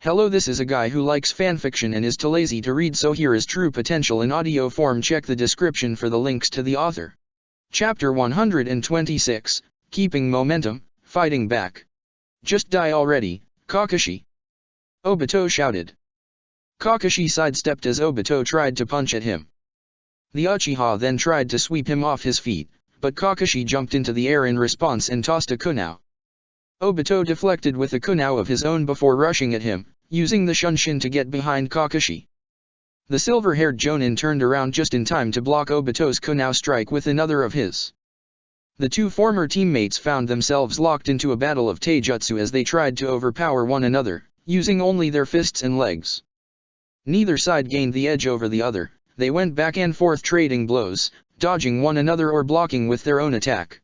Hello, this is a guy who likes fanfiction and is too lazy to read, so here is True Potential in audio form. Check the description for the links to the author. Chapter 126, Keeping Momentum, Fighting Back. Just die already, Kakashi! Obito shouted. Kakashi sidestepped as Obito tried to punch at him. The Uchiha then tried to sweep him off his feet, but Kakashi jumped into the air in response and tossed a kunai. Obito deflected with a kunai of his own before rushing at him, using the Shunshin to get behind Kakashi. The silver-haired Jonin turned around just in time to block Obito's kunai strike with another of his. The two former teammates found themselves locked into a battle of taijutsu as they tried to overpower one another, using only their fists and legs. Neither side gained the edge over the other. They went back and forth trading blows, dodging one another or blocking with their own attack.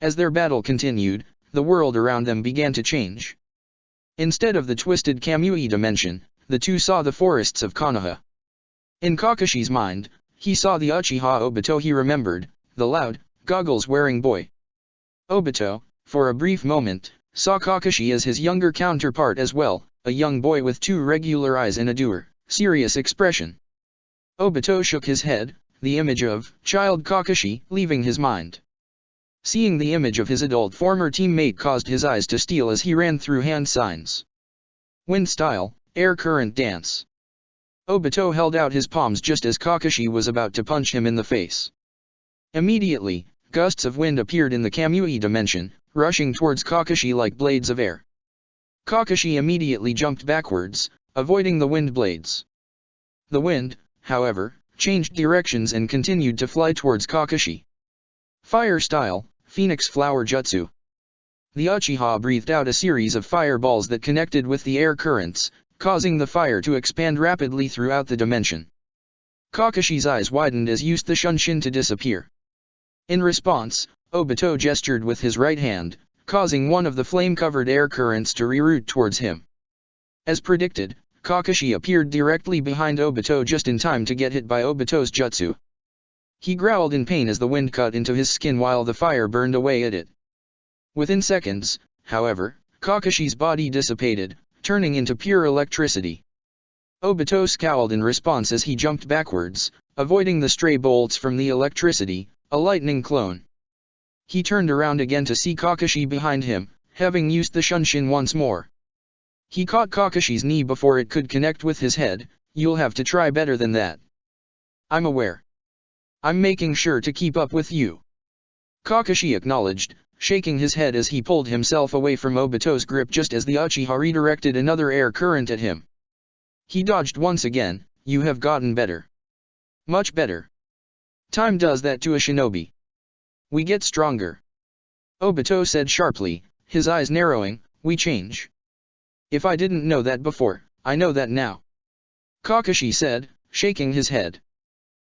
As their battle continued, the world around them began to change. Instead of the twisted Kamui dimension, the two saw the forests of Konoha. In Kakashi's mind, he saw the Uchiha Obito he remembered, the loud, goggles-wearing boy. Obito, for a brief moment, saw Kakashi as his younger counterpart as well, a young boy with two regular eyes and a dour, serious expression. Obito shook his head, the image of child Kakashi leaving his mind. Seeing the image of his adult former teammate caused his eyes to steal as he ran through hand signs. Wind style, air current dance. Obito held out his palms just as Kakashi was about to punch him in the face. Immediately, gusts of wind appeared in the Kamui dimension, rushing towards Kakashi like blades of air. Kakashi immediately jumped backwards, avoiding the wind blades. The wind, however, changed directions and continued to fly towards Kakashi. Fire style, Phoenix Flower Jutsu. The Uchiha breathed out a series of fireballs that connected with the air currents, causing the fire to expand rapidly throughout the dimension. Kakashi's eyes widened as used the Shunshin to disappear. In response, Obito gestured with his right hand, causing one of the flame-covered air currents to reroute towards him. As predicted, Kakashi appeared directly behind Obito just in time to get hit by Obito's jutsu. He growled in pain as the wind cut into his skin while the fire burned away at it. Within seconds, however, Kakashi's body dissipated, turning into pure electricity. Obito scowled in response as he jumped backwards, avoiding the stray bolts from the electricity, a lightning clone. He turned around again to see Kakashi behind him, having used the Shunshin once more. He caught Kakashi's knee before it could connect with his head. You'll have to try better than that. I'm aware. I'm making sure to keep up with you. Kakashi acknowledged, shaking his head as he pulled himself away from Obito's grip just as the Uchiha redirected another air current at him. He dodged once again. You have gotten better. Much better. Time does that to a shinobi. We get stronger. Obito said sharply, his eyes narrowing. We change. If I didn't know that before, I know that now. Kakashi said, shaking his head.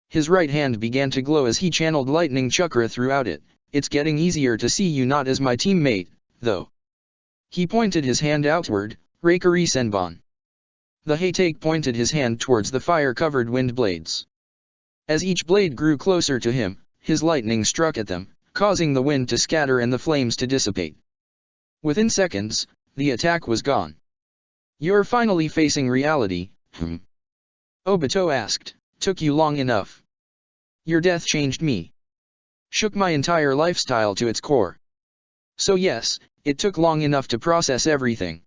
His right hand began to glow as he channeled lightning chakra throughout it. It's getting easier to see you not as my teammate, though. He pointed his hand outward, Reikari Senbon. The Hatake pointed his hand towards the fire-covered wind blades. As each blade grew closer to him, his lightning struck at them, causing the wind to scatter and the flames to dissipate. Within seconds, the attack was gone. You're finally facing reality, Obito asked. Took you long enough. Your death changed me. Shook my entire lifestyle to its core. So yes, it took long enough to process everything.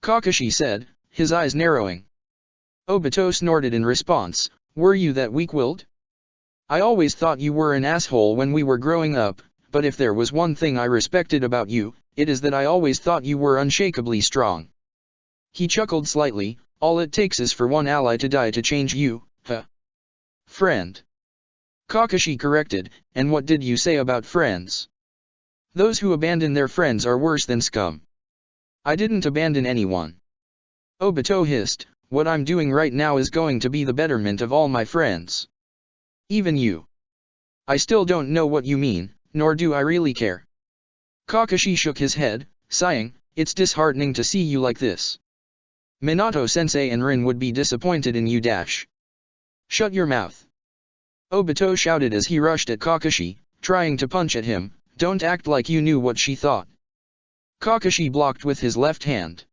Kakashi said, his eyes narrowing. Obito snorted in response, were you that weak-willed? I always thought you were an asshole when we were growing up, but if there was one thing I respected about you, it is that I always thought you were unshakably strong. He chuckled slightly, all it takes is for one ally to die to change you, Friend. Kakashi corrected, and what did you say about friends? Those who abandon their friends are worse than scum. I didn't abandon anyone. Obito hissed, what I'm doing right now is going to be the betterment of all my friends. Even you. I still don't know what you mean, nor do I really care. Kakashi shook his head, sighing, it's disheartening to see you like this. Minato-sensei and Rin would be disappointed in you. Shut your mouth. Obito shouted as he rushed at Kakashi, trying to punch at him, don't act like you knew what she thought. Kakashi blocked with his left hand.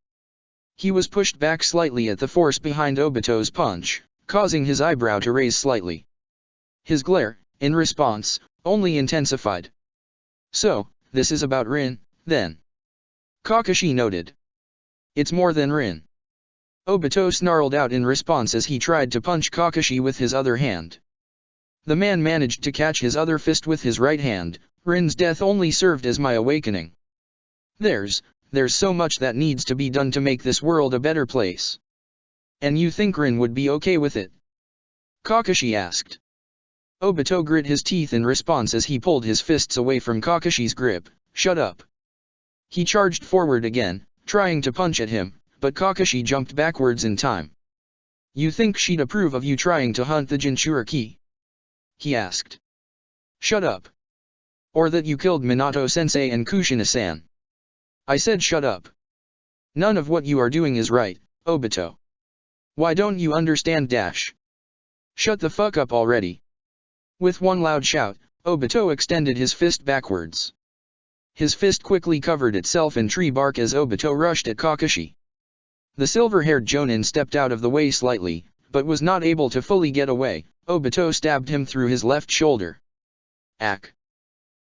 He was pushed back slightly at the force behind Obito's punch, causing his eyebrow to raise slightly. His glare, in response, only intensified. So, this is about Rin, then? Kakashi noted. It's more than Rin. Obito snarled out in response as he tried to punch Kakashi with his other hand. The man managed to catch his other fist with his right hand. Rin's death only served as my awakening. There's so much that needs to be done to make this world a better place. And you think Rin would be okay with it? Kakashi asked. Obito grit his teeth in response as he pulled his fists away from Kakashi's grip. Shut up. He charged forward again, trying to punch at him, but Kakashi jumped backwards in time. You think she'd approve of you trying to hunt the Jinchuriki? He asked. Shut up. Or that you killed Minato-sensei and Kushina-san. I said shut up. None of what you are doing is right, Obito. Why don't you understand dash? Shut the fuck up already. With one loud shout, Obito extended his fist backwards. His fist quickly covered itself in tree bark as Obito rushed at Kakashi. The silver-haired Jonin stepped out of the way slightly, but was not able to fully get away. Obito stabbed him through his left shoulder. Ack!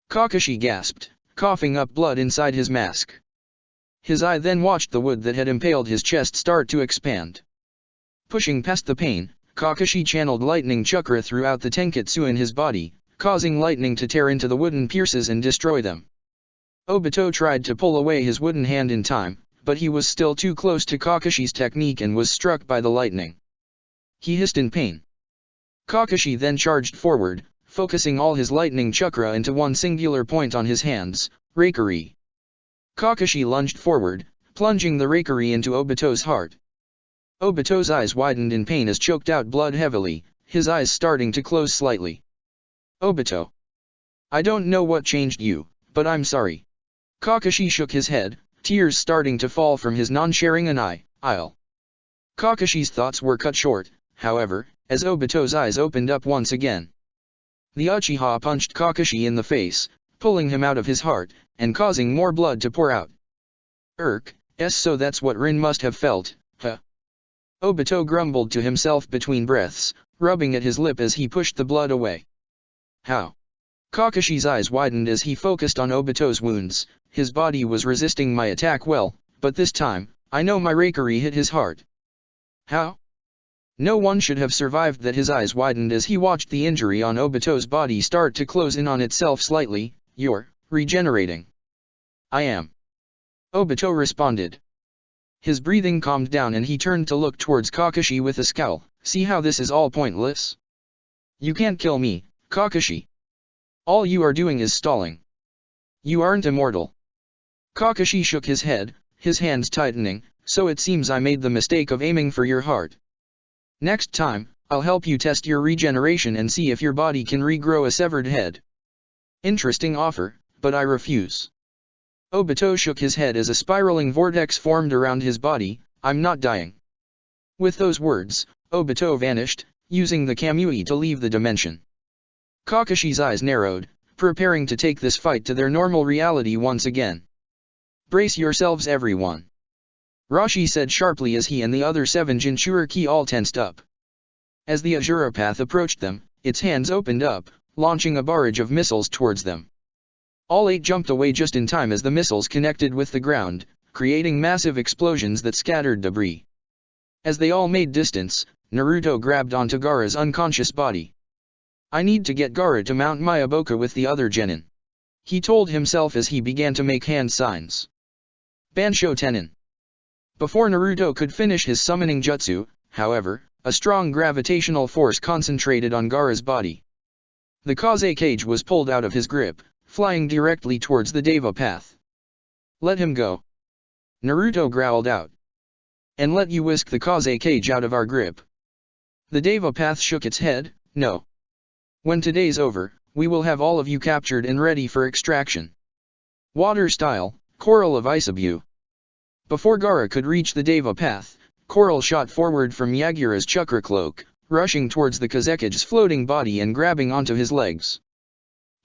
Kakashi gasped, coughing up blood inside his mask. His eye then watched the wood that had impaled his chest start to expand. Pushing past the pain, Kakashi channeled lightning chakra throughout the tenketsu in his body, causing lightning to tear into the wooden pierces and destroy them. Obito tried to pull away his wooden hand in time, but he was still too close to Kakashi's technique and was struck by the lightning. He hissed in pain. Kakashi then charged forward, focusing all his lightning chakra into one singular point on his hands, Reikiri. Kakashi lunged forward, plunging the Reikiri into Obito's heart. Obito's eyes widened in pain as choked out blood heavily, his eyes starting to close slightly. Obito. I don't know what changed you, but I'm sorry. Kakashi shook his head, tears starting to fall from his non-sharing eye. Kakashi's thoughts were cut short, however, as Obito's eyes opened up once again. The Uchiha punched Kakashi in the face, pulling him out of his heart, and causing more blood to pour out. So that's what Rin must have felt, huh? Obito grumbled to himself between breaths, rubbing at his lip as he pushed the blood away. How? Kakashi's eyes widened as he focused on Obito's wounds. His body was resisting my attack well, but this time, I know my Reikiri hit his heart. How? No one should have survived that. His eyes widened as he watched the injury on Obito's body start to close in on itself slightly. You're regenerating. I am. Obito responded. His breathing calmed down and he turned to look towards Kakashi with a scowl. See how this is all pointless? You can't kill me, Kakashi. All you are doing is stalling. You aren't immortal. Kakashi shook his head, his hands tightening. So it seems I made the mistake of aiming for your heart. Next time, I'll help you test your regeneration and see if your body can regrow a severed head. Interesting offer, but I refuse. Obito shook his head as a spiraling vortex formed around his body. I'm not dying. With those words, Obito vanished, using the Kamui to leave the dimension. Kakashi's eyes narrowed, preparing to take this fight to their normal reality once again. Brace yourselves everyone. Rashi said sharply as he and the other 7 Jinchuriki all tensed up. As the Azura Path approached them, its hands opened up, launching a barrage of missiles towards them. All 8 jumped away just in time as the missiles connected with the ground, creating massive explosions that scattered debris. As they all made distance, Naruto grabbed onto Gaara's unconscious body. I need to get Gaara to mount Myaboka with the other genin. He told himself as he began to make hand signs. Bansho Tenin. Before Naruto could finish his summoning jutsu, however, a strong gravitational force concentrated on Gaara's body. The Kaze cage was pulled out of his grip, flying directly towards the Deva path. Let him go. Naruto growled out. And let you whisk the Kaze cage out of our grip. The Deva path shook its head. No. When today's over, we will have all of you captured and ready for extraction. Water style, Coral of Isabu. Before Gaara could reach the Deva path, Coral shot forward from Yagura's chakra cloak, rushing towards the Kazekige's floating body and grabbing onto his legs.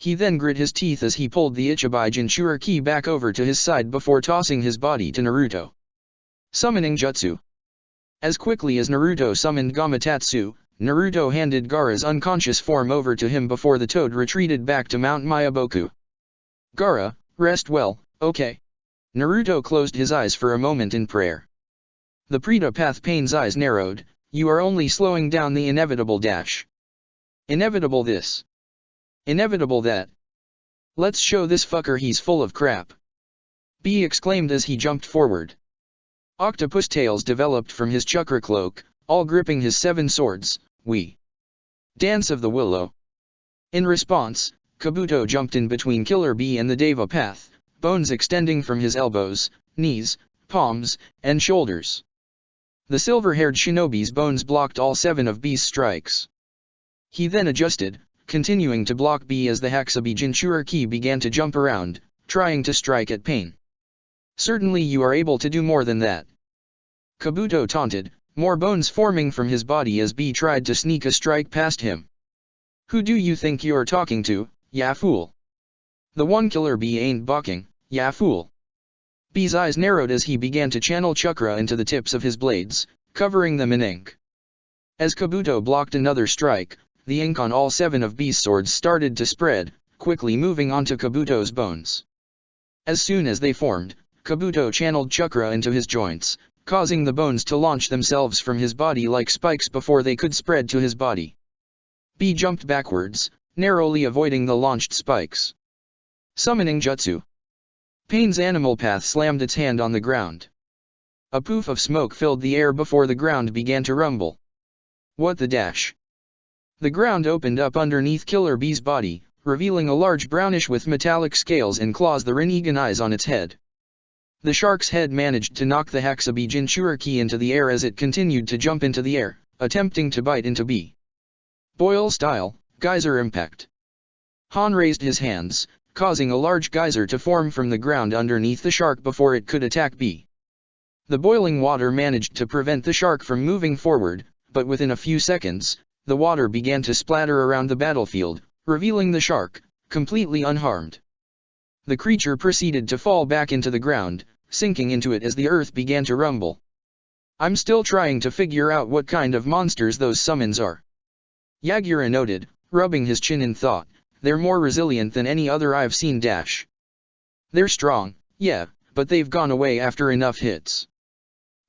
He then grit his teeth as he pulled the Ichibai Jinchuriki back over to his side before tossing his body to Naruto. Summoning Jutsu. As quickly as Naruto summoned Gamatsu, Naruto handed Gaara's unconscious form over to him before the toad retreated back to Mount Myaboku. Gaara, rest well, okay. Naruto closed his eyes for a moment in prayer. The Preta Path Pain's eyes narrowed. You are only slowing down the inevitable dash. Inevitable this. Inevitable that. Let's show this fucker he's full of crap. B exclaimed as he jumped forward. Octopus tails developed from his chakra cloak, all gripping his 7 swords. We. Dance of the Willow. In response, Kabuto jumped in between Killer Bee and the Deva Path, bones extending from his elbows, knees, palms, and shoulders. The silver-haired shinobi's bones blocked all 7 of B's strikes. He then adjusted, continuing to block B as the Hakubi Jinchuriki began to jump around, trying to strike at Pain. Certainly you are able to do more than that. Kabuto taunted, more bones forming from his body as B tried to sneak a strike past him. Who do you think you're talking to, ya fool? The one Killer Bee ain't balking, ya fool. B's eyes narrowed as he began to channel chakra into the tips of his blades, covering them in ink. As Kabuto blocked another strike, the ink on all 7 of B's swords started to spread, quickly moving onto Kabuto's bones. As soon as they formed, Kabuto channeled chakra into his joints, causing the bones to launch themselves from his body like spikes before they could spread to his body. B jumped backwards, narrowly avoiding the launched spikes. Summoning Jutsu. Pain's animal path slammed its hand on the ground. A poof of smoke filled the air before the ground began to rumble. What the dash? The ground opened up underneath Killer Bee's body, revealing a large brownish with metallic scales and claws the Rinnegan eyes on its head. The shark's head managed to knock the Hakubi Jinchuriki into the air as it continued to jump into the air, attempting to bite into B. Boyle style, geyser impact. Han raised his hands, causing a large geyser to form from the ground underneath the shark before it could attack B. The boiling water managed to prevent the shark from moving forward, but within a few seconds, the water began to splatter around the battlefield, revealing the shark, completely unharmed. The creature proceeded to fall back into the ground, sinking into it as the earth began to rumble. I'm still trying to figure out what kind of monsters those summons are. Yagura noted, rubbing his chin in thought. They're more resilient than any other I've seen dash. They're strong, yeah, but they've gone away after enough hits.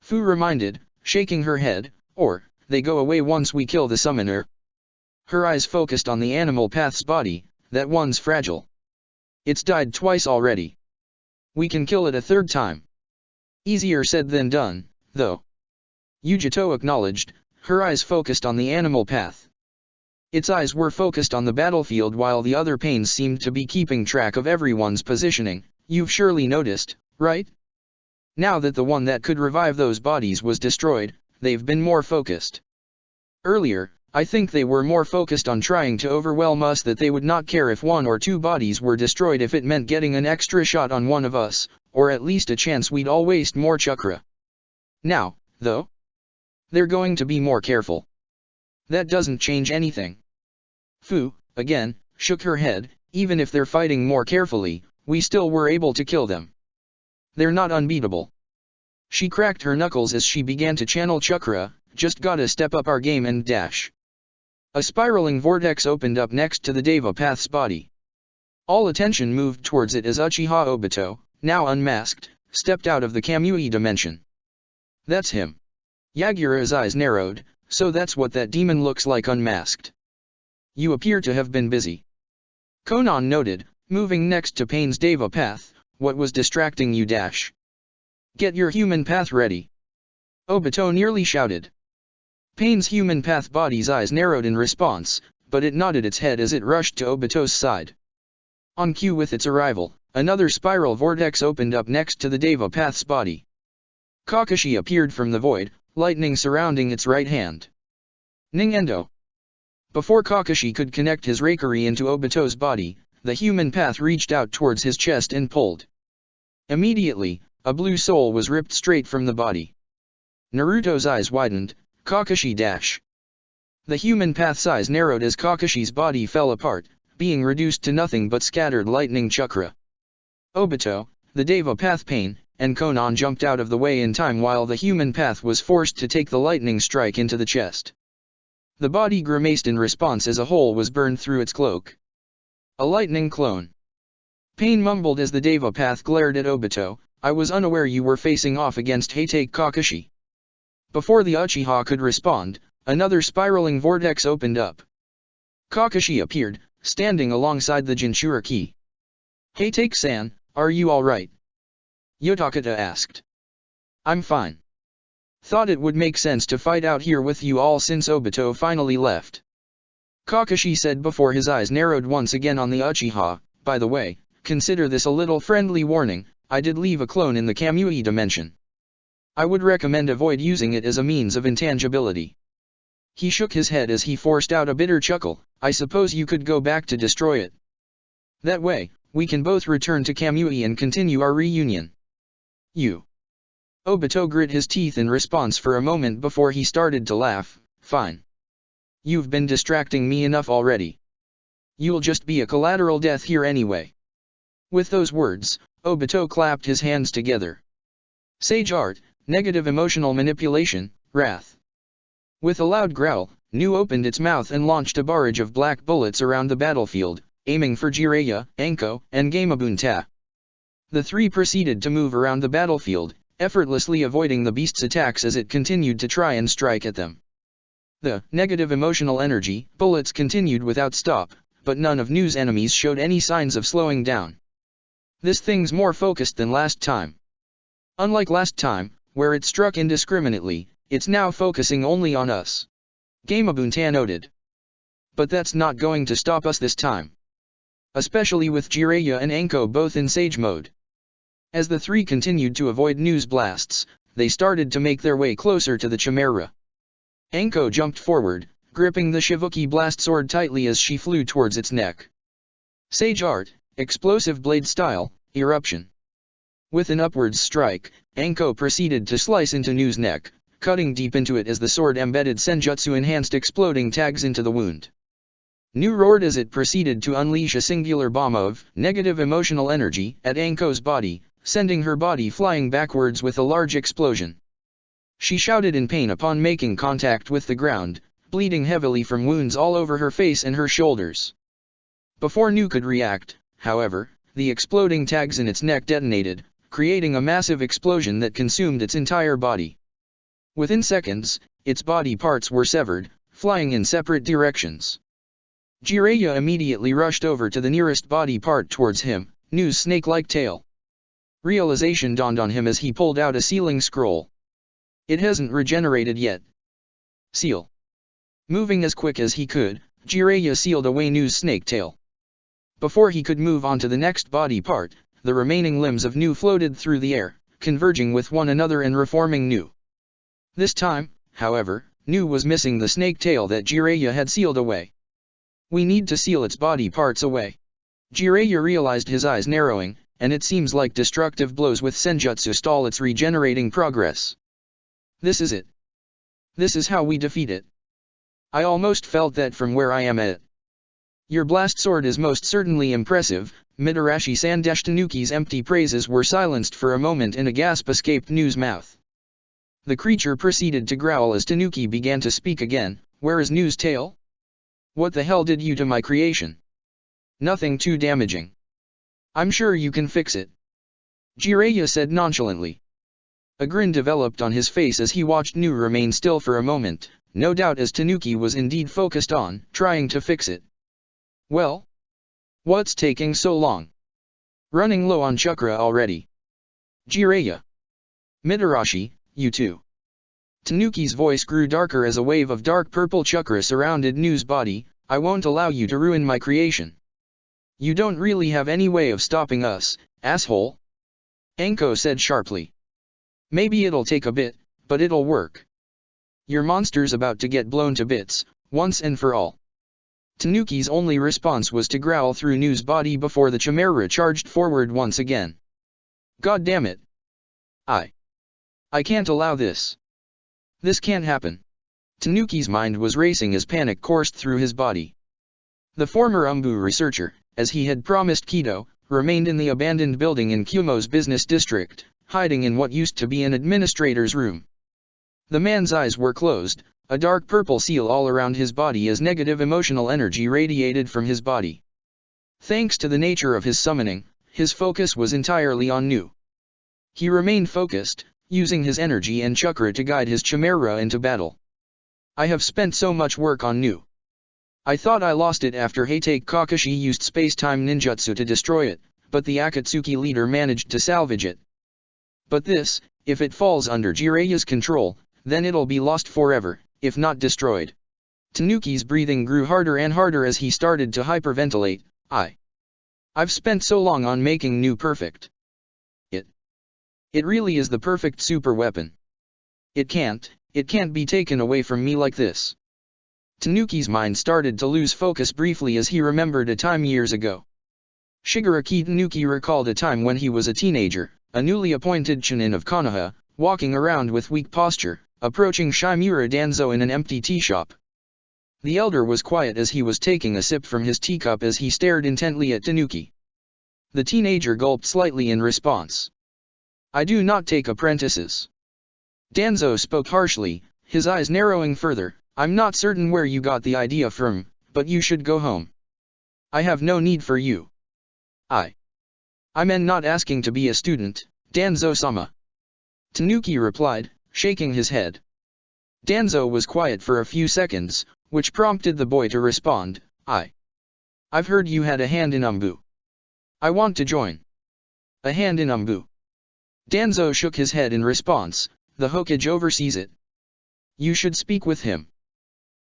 Fu reminded, shaking her head, or, they go away once we kill the summoner. Her eyes focused on the animal path's body, that one's fragile. It's died twice already. We can kill it a 3rd time. Easier said than done, though. Yujito acknowledged, her eyes focused on the animal path. Its eyes were focused on the battlefield while the other pains seemed to be keeping track of everyone's positioning. You've surely noticed, right? Now that the one that could revive those bodies was destroyed, they've been more focused. Earlier, I think they were more focused on trying to overwhelm us that they would not care if 1 or 2 bodies were destroyed if it meant getting an extra shot on one of us, or at least a chance we'd all waste more chakra. Now, though, they're going to be more careful. That doesn't change anything. Fu, again, shook her head. Even if they're fighting more carefully, we still were able to kill them. They're not unbeatable. She cracked her knuckles as she began to channel chakra, just gotta step up our game and dash. A spiraling vortex opened up next to the Deva Path's body. All attention moved towards it as Uchiha Obito, now unmasked, stepped out of the Kamui dimension. That's him. Yagura's eyes narrowed. So that's what that demon looks like unmasked. You appear to have been busy. Konan noted, moving next to Pain's Deva Path. What was distracting you dash? Get your human path ready. Obito nearly shouted. Pain's human path body's eyes narrowed in response, but it nodded its head as it rushed to Obito's side. On cue with its arrival, another spiral vortex opened up next to the Deva Path's body. Kakashi appeared from the void, lightning surrounding its right hand. Ningendo. Before Kakashi could connect his Raikiri into Obito's body, the human path reached out towards his chest and pulled. Immediately, a blue soul was ripped straight from the body. Naruto's eyes widened. Kakashi dash. The human path's eyes narrowed as Kakashi's body fell apart, being reduced to nothing but scattered lightning chakra. Obito, the Deva Path Pain, and Konan jumped out of the way in time while the human path was forced to take the lightning strike into the chest. The body grimaced in response as a hole was burned through its cloak. A lightning clone. Pain mumbled as the Deva path glared at Obito. I was unaware you were facing off against Hatake Kakashi. Before the Uchiha could respond, another spiraling vortex opened up. Kakashi appeared, standing alongside the Jinchuriki. Hatake-san, are you alright? Yotakata asked. I'm fine. Thought it would make sense to fight out here with you all since Obito finally left. Kakashi said before his eyes narrowed once again on the Uchiha. By the way, consider this a little friendly warning, I did leave a clone in the Kamui dimension. I would recommend avoid using it as a means of intangibility. He shook his head as he forced out a bitter chuckle. I suppose you could go back to destroy it. That way, we can both return to Kamui and continue our reunion. You. Obito grit his teeth in response for a moment before he started to laugh. Fine. You've been distracting me enough already. You'll just be a collateral death here anyway. With those words, Obito clapped his hands together. Sage art, negative emotional manipulation, wrath. With a loud growl, Nu opened its mouth and launched a barrage of black bullets around the battlefield, aiming for Jiraiya, Anko, and Gamabunta. The three proceeded to move around the battlefield, effortlessly avoiding the beast's attacks as it continued to try and strike at them. The negative emotional energy bullets continued without stop, but none of Nu's enemies showed any signs of slowing down. This thing's more focused than last time. Unlike last time, where it struck indiscriminately, it's now focusing only on us. Gamabunta noted. But that's not going to stop us this time. Especially with Jiraiya and Anko both in Sage mode. As the three continued to avoid Nu's blasts, they started to make their way closer to the Chimera. Anko jumped forward, gripping the Shivuki blast sword tightly as she flew towards its neck. Sage art, explosive blade style, eruption. With an upwards strike, Anko proceeded to slice into Nu's neck, cutting deep into it as the sword embedded senjutsu-enhanced exploding tags into the wound. Nu roared as it proceeded to unleash a singular bomb of negative emotional energy at Anko's body, sending her body flying backwards with a large explosion. She shouted in pain upon making contact with the ground, bleeding heavily from wounds all over her face and her shoulders. Before Nu could react, however, the exploding tags in its neck detonated, creating a massive explosion that consumed its entire body. Within seconds, its body parts were severed, flying in separate directions. Jiraiya immediately rushed over to the nearest body part towards him, Nu's snake-like tail. Realization dawned on him as he pulled out a sealing scroll. It hasn't regenerated yet. Seal. Moving as quick as he could, Jiraiya sealed away Nu's snake tail. Before he could move on to the next body part, the remaining limbs of Nu floated through the air, converging with one another and reforming Nu. This time, however, Nu was missing the snake tail that Jiraiya had sealed away. We need to seal its body parts away. Jiraiya realized, his eyes narrowing, and it seems like destructive blows with senjutsu stall its regenerating progress. This is it. This is how we defeat it. I almost felt that from where I am at. Your blast sword is most certainly impressive. Mitarashi-san. Tanuki's empty praises were silenced for a moment and a gasp escaped Nu's mouth. The creature proceeded to growl as Tanuki began to speak again. Where is Nu's tail? What the hell did you to my creation? Nothing too damaging. I'm sure you can fix it. Jiraiya said nonchalantly. A grin developed on his face as he watched Nu remain still for a moment, no doubt as Tanuki was indeed focused on trying to fix it. Well? What's taking so long? Running low on chakra already. Jiraiya. Mitarashi, you too. Tanuki's voice grew darker as a wave of dark purple chakra surrounded Nu's body. I won't allow you to ruin my creation. You don't really have any way of stopping us, asshole. Anko said sharply. Maybe it'll take a bit, but it'll work. Your monster's about to get blown to bits, once and for all. Tanuki's only response was to growl through Nu's body before the Chimera charged forward once again. God damn it. I can't allow this. This can't happen. Tanuki's mind was racing as panic coursed through his body. The former Umbu researcher, as he had promised Kido, remained in the abandoned building in Kumo's business district, hiding in what used to be an administrator's room. The man's eyes were closed, a dark purple seal all around his body as negative emotional energy radiated from his body. Thanks to the nature of his summoning, his focus was entirely on Nu. He remained focused, using his energy and chakra to guide his chimera into battle. I have spent so much work on Nu. I thought I lost it after Hatake Kakashi used space-time ninjutsu to destroy it, but the Akatsuki leader managed to salvage it. But this, if it falls under Jiraiya's control, then it'll be lost forever, if not destroyed. Tanuki's breathing grew harder and harder as he started to hyperventilate. I've spent so long on making Nu perfect. It really is the perfect super weapon. It can't be taken away from me like this. Tanuki's mind started to lose focus briefly as he remembered a time years ago. Shigaraki Tanuki recalled a time when he was a teenager, a newly appointed Chunin of Konoha, walking around with weak posture, approaching Shimura Danzo in an empty tea shop. The elder was quiet as he was taking a sip from his teacup as he stared intently at Tanuki. The teenager gulped slightly in response. I do not take apprentices. Danzo spoke harshly, his eyes narrowing further. I'm not certain where you got the idea from, but you should go home. I have no need for you. I'm not asking to be a student, Danzo-sama. Tanuki replied, shaking his head. Danzo was quiet for a few seconds, which prompted the boy to respond, I've heard you had a hand in Umbu. I want to join. A hand in Umbu. Danzo shook his head in response, the Hokage oversees it. You should speak with him.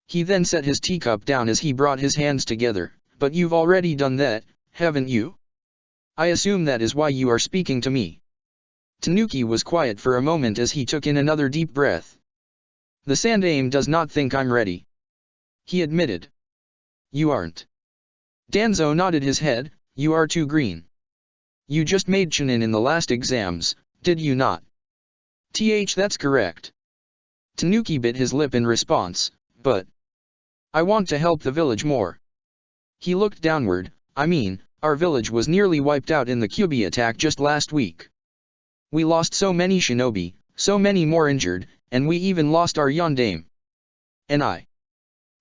He then set his teacup down as he brought his hands together, but you've already done that, haven't you? I assume that is why you are speaking to me. Tanuki was quiet for a moment as he took in another deep breath. The Sandaime does not think I'm ready. He admitted. You aren't. Danzo nodded his head, you are too green. You just made Chunin in the last exams, did you not? That's correct. Tanuki bit his lip in response, but I want to help the village more. He looked downward. Our village was nearly wiped out in the Kyuubi attack just last week. We lost so many shinobi, so many more injured, and we even lost our yondaime. And I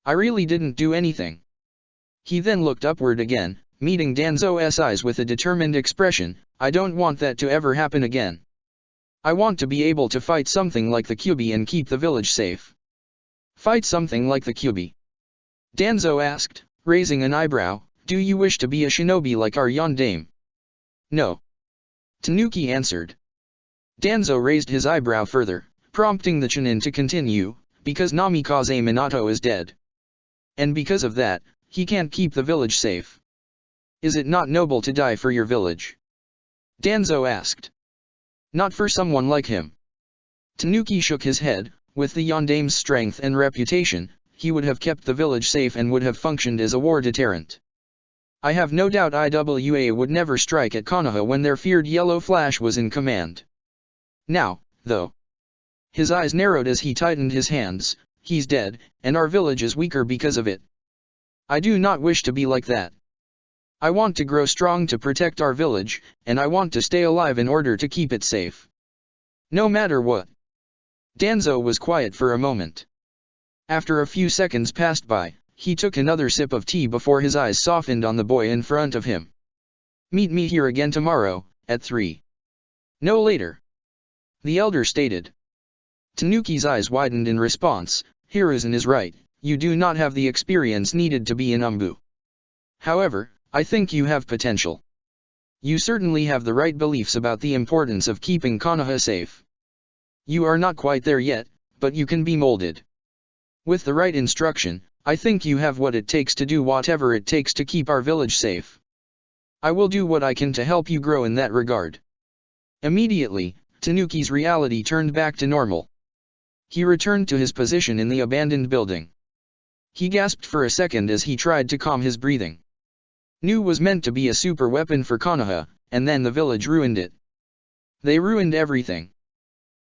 really didn't do anything. He then looked upward again, meeting Danzo's eyes with a determined expression. I don't want that to ever happen again. I want to be able to fight something like the Kyuubi and keep the village safe. Fight something like the Kyuubi? Danzo asked, raising an eyebrow. Do you wish to be a shinobi like our yondaime? No. Tanuki answered. Danzo raised his eyebrow further, prompting the Chunin to continue, because Namikaze Minato is dead. And because of that, he can't keep the village safe. Is it not noble to die for your village? Danzo asked. Not for someone like him. Tanuki shook his head. With the yondaime's strength and reputation, he would have kept the village safe and would have functioned as a war deterrent. I have no doubt Iwa would never strike at Konoha when their feared Yellow Flash was in command. Now, though. His eyes narrowed as he tightened his hands. He's dead, and our village is weaker because of it. I do not wish to be like that. I want to grow strong to protect our village, and I want to stay alive in order to keep it safe. No matter what. Danzo was quiet for a moment. After a few seconds passed by, he took another sip of tea before his eyes softened on the boy in front of him. Meet me here again tomorrow, at 3. No later. The elder stated. Tanuki's eyes widened in response. Hiruzen is right, you do not have the experience needed to be in Umbu. However, I think you have potential. You certainly have the right beliefs about the importance of keeping Konoha safe. You are not quite there yet, but you can be molded. With the right instruction, I think you have what it takes to do whatever it takes to keep our village safe. I will do what I can to help you grow in that regard. Immediately, Tanuki's reality turned back to normal. He returned to his position in the abandoned building. He gasped for a second as he tried to calm his breathing. Nu was meant to be a super weapon for Konoha, and then the village ruined it. They ruined everything.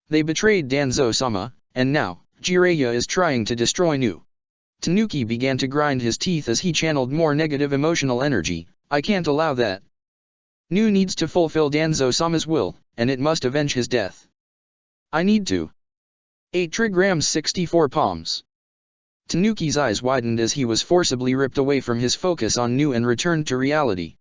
They betrayed Danzo-sama, and now, Jiraiya is trying to destroy Nu. Tanuki began to grind his teeth as he channeled more negative emotional energy. I can't allow that. Nu needs to fulfill Danzo-sama's will, and it must avenge his death. I need to. 8 trigrams 64 palms. Tanuki's eyes widened as he was forcibly ripped away from his focus on Nu and returned to reality.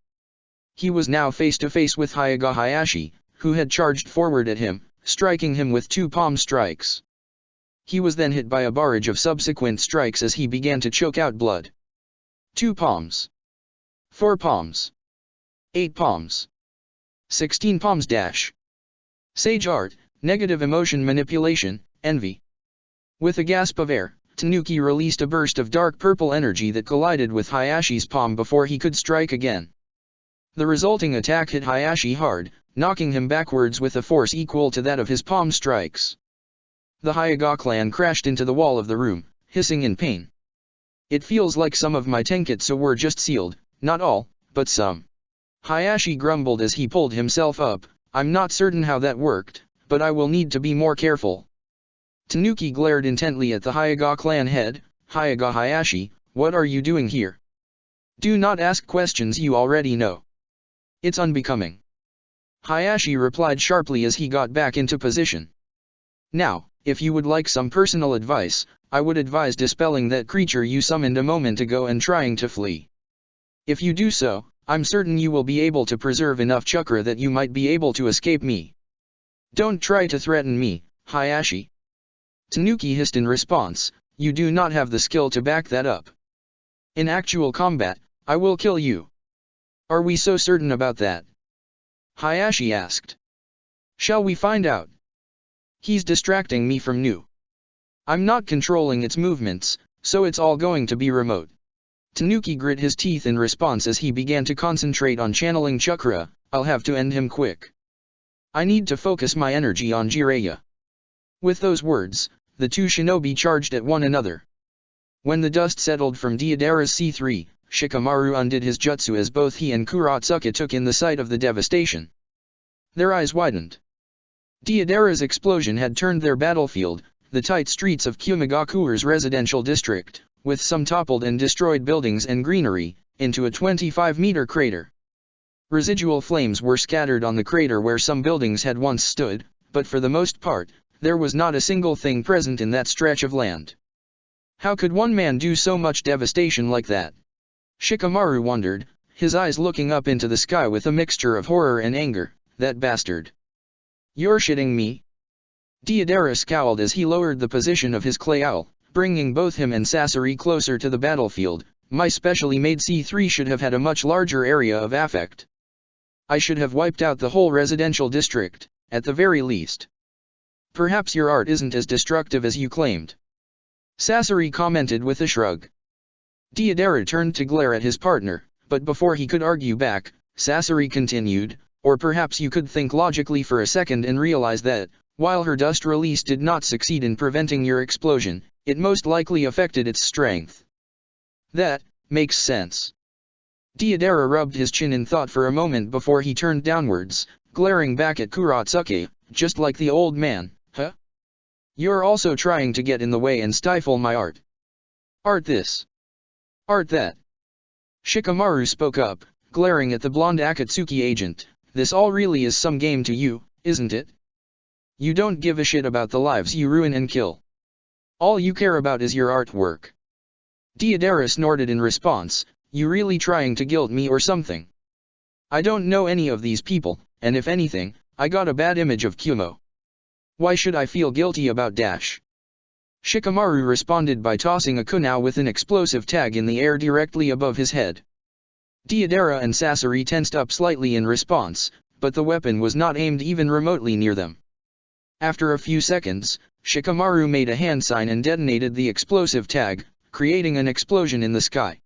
He was now face to face with Hyaga Hayashi, who had charged forward at him, striking him with 2 palm strikes. He was then hit by a barrage of subsequent strikes as he began to choke out blood. 2 palms. 4 palms. 8 palms. 16 palms dash. Sage art, negative emotion manipulation, envy. With a gasp of air, Tanuki released a burst of dark purple energy that collided with Hayashi's palm before he could strike again. The resulting attack hit Hayashi hard, knocking him backwards with a force equal to that of his palm strikes. The Hyaga clan crashed into the wall of the room, hissing in pain. It feels like some of my tenketsu were just sealed, not all, but some. Hayashi grumbled as he pulled himself up. I'm not certain how that worked, but I will need to be more careful. Tanuki glared intently at the Hyaga clan head. Hyaga Hayashi, what are you doing here? Do not ask questions you already know. It's unbecoming. Hayashi replied sharply as he got back into position. Now, if you would like some personal advice, I would advise dispelling that creature you summoned a moment ago and trying to flee. If you do so, I'm certain you will be able to preserve enough chakra that you might be able to escape me. Don't try to threaten me, Hayashi. Tanuki hissed in response, you do not have the skill to back that up. In actual combat, I will kill you. Are we so certain about that? Hayashi asked. Shall we find out? He's distracting me from Nu. I'm not controlling its movements, so it's all going to be remote. Tanuki grit his teeth in response as he began to concentrate on channeling chakra. I'll have to end him quick. I need to focus my energy on Jiraiya. With those words, the 2 shinobi charged at one another. When the dust settled from Deidara's C3, Shikamaru undid his jutsu as both he and Kurotsuka took in the sight of the devastation. Their eyes widened. Deidara's explosion had turned their battlefield, the tight streets of Kumagakure's residential district, with some toppled and destroyed buildings and greenery, into a 25-meter crater. Residual flames were scattered on the crater where some buildings had once stood, but for the most part, there was not a single thing present in that stretch of land. How could one man do so much devastation like that? Shikamaru wondered, his eyes looking up into the sky with a mixture of horror and anger. That bastard. You're shitting me? Deidara scowled as he lowered the position of his clay owl, bringing both him and Sasori closer to the battlefield. My specially made C3 should have had a much larger area of affect. I should have wiped out the whole residential district, at the very least. Perhaps your art isn't as destructive as you claimed. Sasori commented with a shrug. Deidara turned to glare at his partner, but before he could argue back, Sasori continued, or perhaps you could think logically for a second and realize that, while her dust release did not succeed in preventing your explosion, it most likely affected its strength. That makes sense. Deidara rubbed his chin in thought for a moment before he turned downwards, glaring back at Kurotsuka, just like the old man. Huh? You're also trying to get in the way and stifle my art. Art this. Art that. Shikamaru spoke up, glaring at the blonde Akatsuki agent. This all really is some game to you, isn't it? You don't give a shit about the lives you ruin and kill. All you care about is your artwork. Deidara snorted in response, you really trying to guilt me or something? I don't know any of these people, and if anything, I got a bad image of Kumo. Why should I feel guilty about dash? Shikamaru responded by tossing a kunao with an explosive tag in the air directly above his head. Deidara and Sasori tensed up slightly in response, but the weapon was not aimed even remotely near them. After a few seconds, Shikamaru made a hand sign and detonated the explosive tag, creating an explosion in the sky.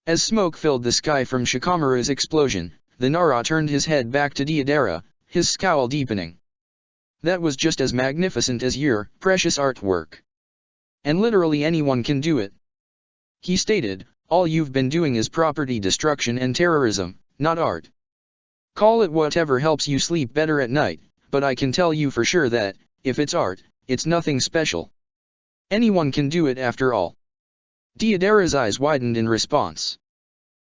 As smoke filled the sky from Shikamaru's explosion, the Nara turned his head back to Deidara, his scowl deepening. That was just as magnificent as your precious artwork. And literally anyone can do it. He stated, all you've been doing is property destruction and terrorism, not art. Call it whatever helps you sleep better at night, but I can tell you for sure that, if it's art, it's nothing special. Anyone can do it after all. Deidara's eyes widened in response.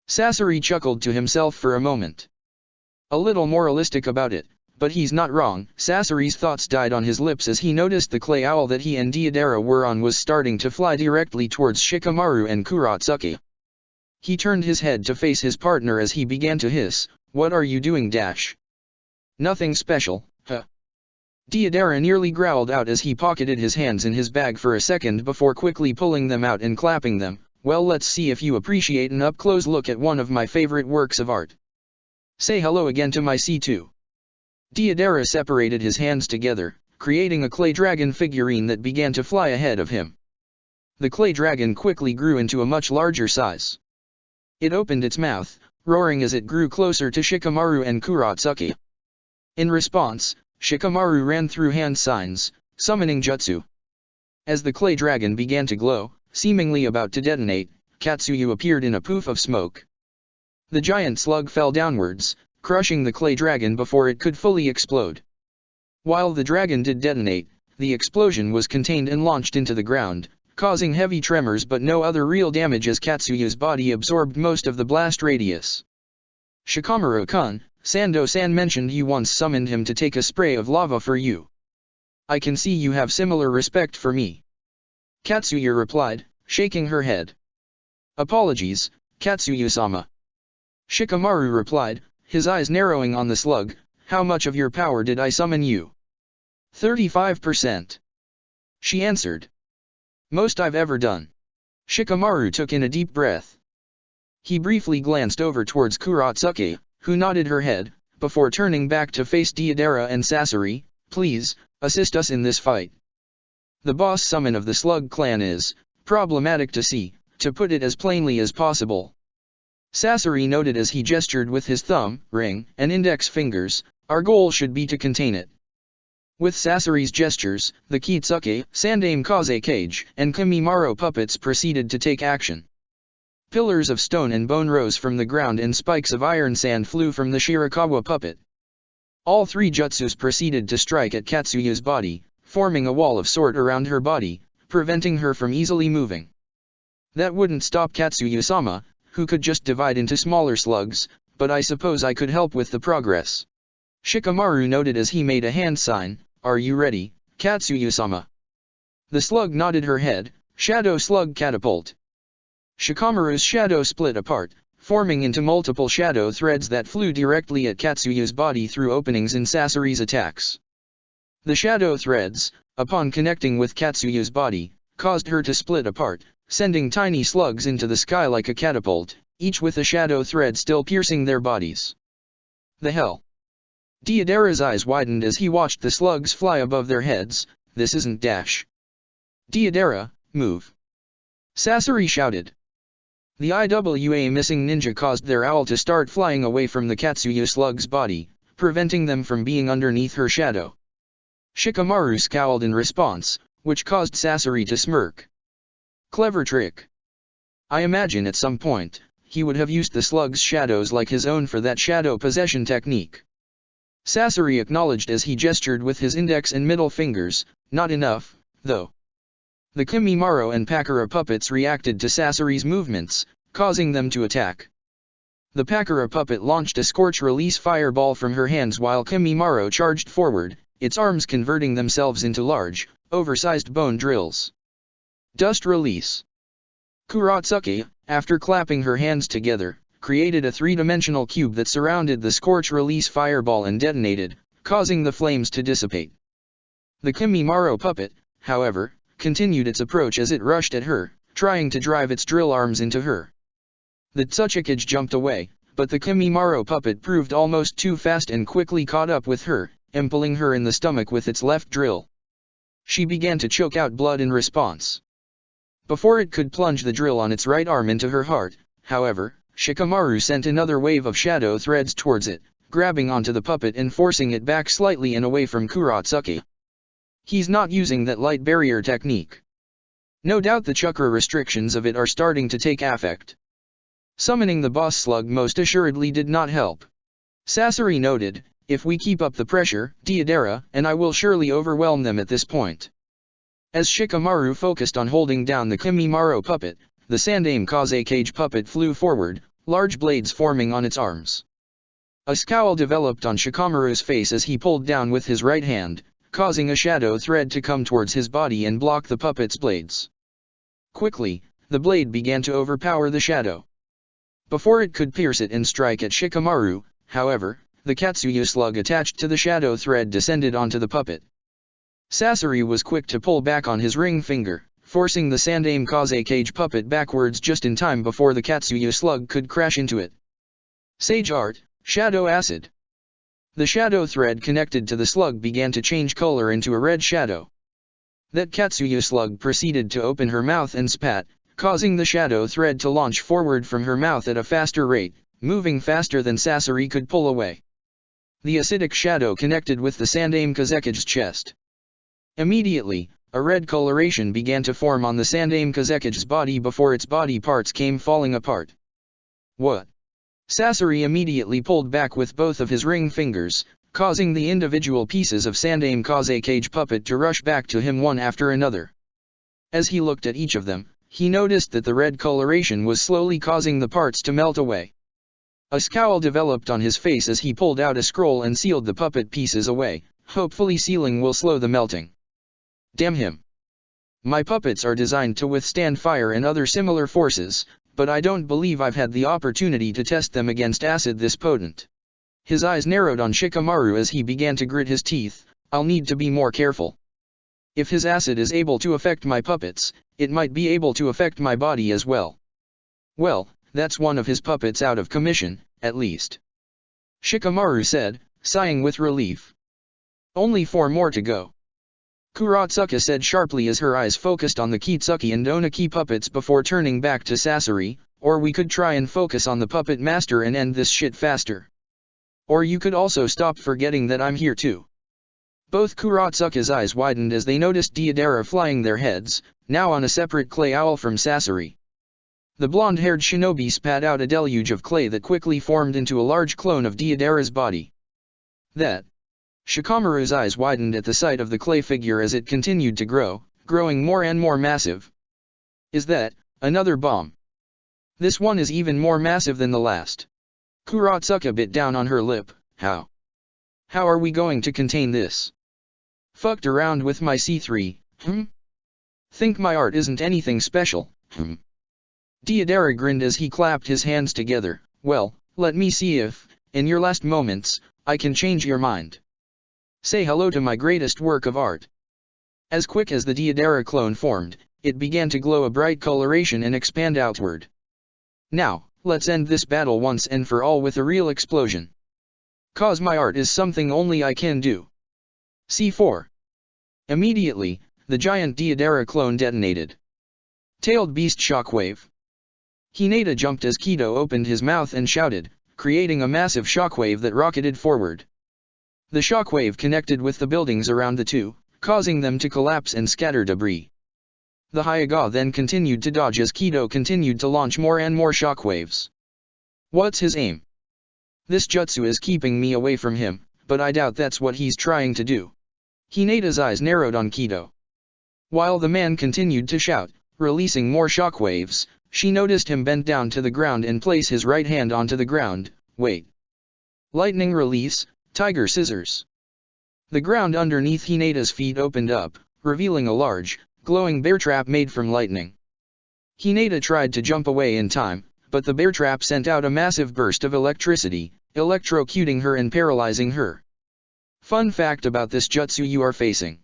Sasori chuckled to himself for a moment. A little moralistic about it, But he's not wrong. Sasori's thoughts died on his lips as he noticed the clay owl that he and Deidara were on was starting to fly directly towards Shikamaru and Kurotsuki. He turned his head to face his partner as he began to hiss, "What are you doing, Dash?" "Nothing special, huh?" Deidara nearly growled out as he pocketed his hands in his bag for a second before quickly pulling them out and clapping them. "Well, let's see if you appreciate an up-close look at one of my favorite works of art. Say hello again to my C2. Deidara separated his hands together, creating a clay dragon figurine that began to fly ahead of him. The clay dragon quickly grew into a much larger size. It opened its mouth, roaring as it grew closer to Shikamaru and Kurotsuki. In response, Shikamaru ran through hand signs, summoning jutsu. As the clay dragon began to glow, seemingly about to detonate, Katsuyu appeared in a poof of smoke. The giant slug fell downwards, crushing the clay dragon before it could fully explode. While the dragon did detonate, the explosion was contained and launched into the ground, causing heavy tremors but no other real damage as Katsuyu's body absorbed most of the blast radius. "Shikamaru-kun, Sando-san mentioned you once summoned him to take a spray of lava for you. I can see you have similar respect for me." Katsuyu replied, shaking her head. "Apologies, Katsuyu-sama." Shikamaru replied, his eyes narrowing on the slug, "How much of your power did I summon you?" 35%. She answered. "Most I've ever done." Shikamaru took in a deep breath. He briefly glanced over towards Kurotsuki, who nodded her head, before turning back to face Deidara and Sasori. "Please, assist us in this fight. The boss summon of the Slug clan is problematic to see, to put it as plainly as possible." Sasori noted as he gestured with his thumb, ring, and index fingers, "Our goal should be to contain it." With Sasori's gestures, the Kitsuki, Sandaime Kaze Cage, and Kimimaro puppets proceeded to take action. Pillars of stone and bone rose from the ground and spikes of iron sand flew from the Shirakawa puppet. All three jutsus proceeded to strike at Katsuyu's body, forming a wall of sort around her body, preventing her from easily moving. That wouldn't stop Katsuyu-sama, who could just divide into smaller slugs, but I suppose I could help with the progress. Shikamaru noted as he made a hand sign, "Are you ready, Katsuyu-sama?" The slug nodded her head. Shadow slug catapult. Shikamaru's shadow split apart, forming into multiple shadow threads that flew directly at Katsuyu's body through openings in Sasori's attacks. The shadow threads, upon connecting with Katsuyu's body, caused her to split apart, sending tiny slugs into the sky like a catapult, each with a shadow thread still piercing their bodies. The hell? Deidara's eyes widened as he watched the slugs fly above their heads. "This isn't Dash." "Deidara, move!" Sasori shouted. The IWA missing ninja caused their owl to start flying away from the Katsuyu slug's body, preventing them from being underneath her shadow. Shikamaru scowled in response, which caused Sasori to smirk. "Clever trick. I imagine at some point, he would have used the slug's shadows like his own for that shadow possession technique." Sasori acknowledged as he gestured with his index and middle fingers. "Not enough, though." The Kimimaro and Pakura puppets reacted to Sasori's movements, causing them to attack. The Pakura puppet launched a scorch-release fireball from her hands while Kimimaro charged forward, its arms converting themselves into large, oversized bone drills. Dust release. Kurotsuki, after clapping her hands together, created a three-dimensional cube that surrounded the scorch-release fireball and detonated, causing the flames to dissipate. The Kimimaro puppet, however, continued its approach as it rushed at her, trying to drive its drill arms into her. The Tsuchikage jumped away, but the Kimimaro puppet proved almost too fast and quickly caught up with her, impaling her in the stomach with its left drill. She began to choke out blood in response. Before it could plunge the drill on its right arm into her heart, however, Shikamaru sent another wave of shadow threads towards it, grabbing onto the puppet and forcing it back slightly and away from Kurotsuki. He's not using that light barrier technique. No doubt the chakra restrictions of it are starting to take effect. Summoning the boss slug most assuredly did not help. Sasori noted, "If we keep up the pressure, Deidara and I will surely overwhelm them at this point." As Shikamaru focused on holding down the Kimimaro puppet, the Sandaime Kaze Cage puppet flew forward, large blades forming on its arms. A scowl developed on Shikamaru's face as he pulled down with his right hand, causing a shadow thread to come towards his body and block the puppet's blades. Quickly, the blade began to overpower the shadow. Before it could pierce it and strike at Shikamaru, however, the Katsuyu slug attached to the shadow thread descended onto the puppet. Sasori was quick to pull back on his ring finger, forcing the Sandaime Kaze cage puppet backwards just in time before the Katsuyu slug could crash into it. Sage Art, Shadow Acid. The shadow thread connected to the slug began to change color into a red shadow. That Katsuyu slug proceeded to open her mouth and spat, causing the shadow thread to launch forward from her mouth at a faster rate, moving faster than Sasori could pull away. The acidic shadow connected with the Sandaime Kazekige's chest. Immediately, a red coloration began to form on the Sandaime Kazekige's body before its body parts came falling apart. What? Sasori immediately pulled back with both of his ring fingers, causing the individual pieces of Sandaime Kaze cage puppet to rush back to him one after another. As he looked at each of them, he noticed that the red coloration was slowly causing the parts to melt away. A scowl developed on his face as he pulled out a scroll and sealed the puppet pieces away, hopefully sealing will slow the melting. Damn him. My puppets are designed to withstand fire and other similar forces, but I don't believe I've had the opportunity to test them against acid this potent. His eyes narrowed on Shikamaru as he began to grit his teeth. I'll need to be more careful. If his acid is able to affect my puppets, it might be able to affect my body as well. Well, that's one of his puppets out of commission, at least. Shikamaru said, sighing with relief. Only 4 more to go. Kuratsuka said sharply as her eyes focused on the Kitsuki and Oniki puppets before turning back to Sasori, or we could try and focus on the puppet master and end this shit faster. Or you could also stop forgetting that I'm here too. Both Kuratsuka's eyes widened as they noticed Deidara flying their heads, now on a separate clay owl from Sasori. The blonde-haired shinobi spat out a deluge of clay that quickly formed into a large clone of Deidara's body. That. Shikamaru's eyes widened at the sight of the clay figure as it continued to grow, growing more and more massive. Is that another bomb? This one is even more massive than the last. Kuratsuka bit down on her lip. How are we going to contain this? Fucked around with my C3, Think my art isn't anything special, Deidara grinned as he clapped his hands together. Well, let me see if, in your last moments, I can change your mind. Say hello to my greatest work of art. As quick as the Deidara clone formed, it began to glow a bright coloration and expand outward. Now, let's end this battle once and for all with a real explosion. Cause my art is something only I can do. C4. Immediately, the giant Deidara clone detonated. Tailed beast shockwave. Hinata jumped as Kido opened his mouth and shouted, creating a massive shockwave that rocketed forward. The shockwave connected with the buildings around the two, causing them to collapse and scatter debris. The Hyuga then continued to dodge as Kido continued to launch more and more shockwaves. What's his aim? This jutsu is keeping me away from him, but I doubt that's what he's trying to do. Hinata's eyes narrowed on Kido. While the man continued to shout, releasing more shockwaves, she noticed him bend down to the ground and place his right hand onto the ground. Wait. Lightning release, tiger scissors. The ground underneath Hinata's feet opened up, revealing a large, glowing bear trap made from lightning. Hinata tried to jump away in time, but the bear trap sent out a massive burst of electricity, electrocuting her and paralyzing her. Fun fact about this jutsu you are facing.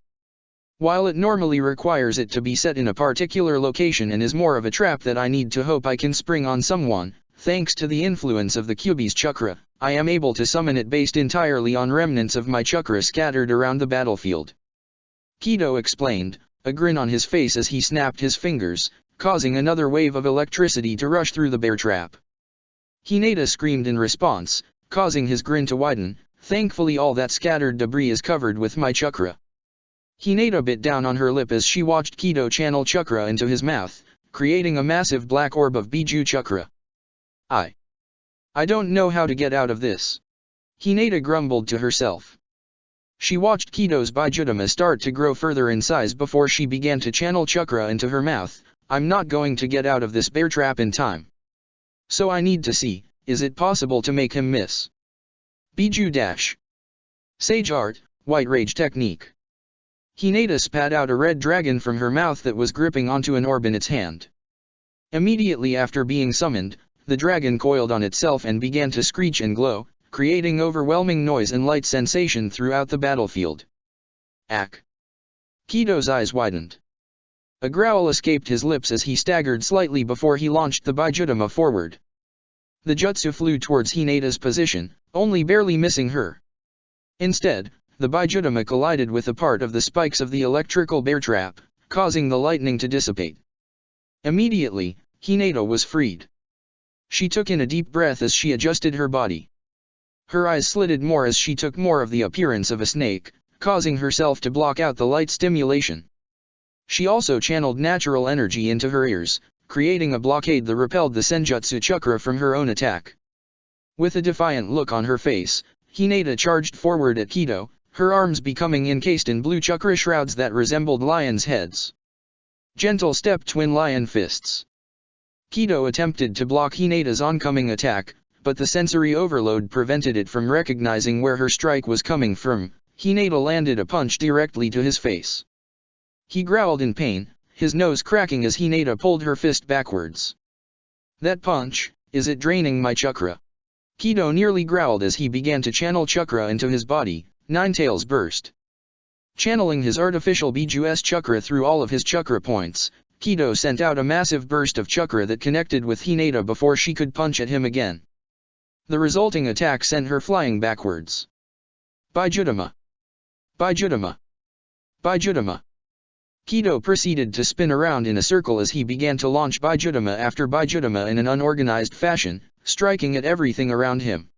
While it normally requires it to be set in a particular location and is more of a trap that I need to hope I can spring on someone, thanks to the influence of the Kyuubi's chakra, I am able to summon it based entirely on remnants of my chakra scattered around the battlefield. Kido explained, a grin on his face as he snapped his fingers, causing another wave of electricity to rush through the bear trap. Hinata screamed in response, causing his grin to widen. Thankfully all that scattered debris is covered with my chakra. Hinata bit down on her lip as she watched Kido channel chakra into his mouth, creating a massive black orb of Biju chakra. I don't know how to get out of this. Hinata grumbled to herself. She watched Kido's Bijutama start to grow further in size before she began to channel chakra into her mouth. I'm not going to get out of this bear trap in time. So I need to see, is it possible to make him miss? Biju Dash. Sage Art, White Rage Technique. Hinata spat out a red dragon from her mouth that was gripping onto an orb in its hand. Immediately after being summoned, the dragon coiled on itself and began to screech and glow, creating overwhelming noise and light sensation throughout the battlefield. Ack! Kido's eyes widened. A growl escaped his lips as he staggered slightly before he launched the Bijutama forward. The jutsu flew towards Hinata's position, only barely missing her. Instead, the Bijutama collided with a part of the spikes of the electrical bear trap, causing the lightning to dissipate. Immediately, Hinata was freed. She took in a deep breath as she adjusted her body. Her eyes slitted more as she took more of the appearance of a snake, causing herself to block out the light stimulation. She also channeled natural energy into her ears, creating a blockade that repelled the Senjutsu chakra from her own attack. With a defiant look on her face, Hinata charged forward at Kido, her arms becoming encased in blue chakra shrouds that resembled lions' heads. Gentle step twin lion fists. Kido attempted to block Hinata's oncoming attack, but the sensory overload prevented it from recognizing where her strike was coming from. Hinata landed a punch directly to his face. He growled in pain, his nose cracking as Hinata pulled her fist backwards. That punch, is it draining my chakra? Kido nearly growled as he began to channel chakra into his body. Nine Tails burst. Channeling his artificial Biju's chakra through all of his chakra points, Kido sent out a massive burst of chakra that connected with Hinata before she could punch at him again. The resulting attack sent her flying backwards. Bijutama! Bijutama! Bijutama! Kido proceeded to spin around in a circle as he began to launch Bijutama after Bijutama in an unorganized fashion, striking at everything around him.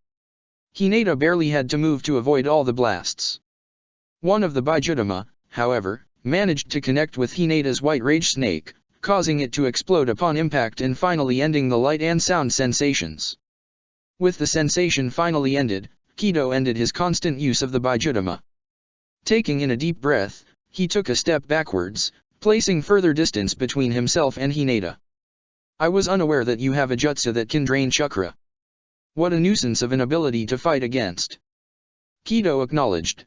Hinata barely had to move to avoid all the blasts. One of the Bijutama, however, managed to connect with Hinata's White Rage Snake, causing it to explode upon impact and finally ending the light and sound sensations. With the sensation finally ended, Kido ended his constant use of the Bijutama. Taking in a deep breath, he took a step backwards, placing further distance between himself and Hinata. I was unaware that you have a jutsu that can drain chakra. What a nuisance of an ability to fight against. Kido acknowledged.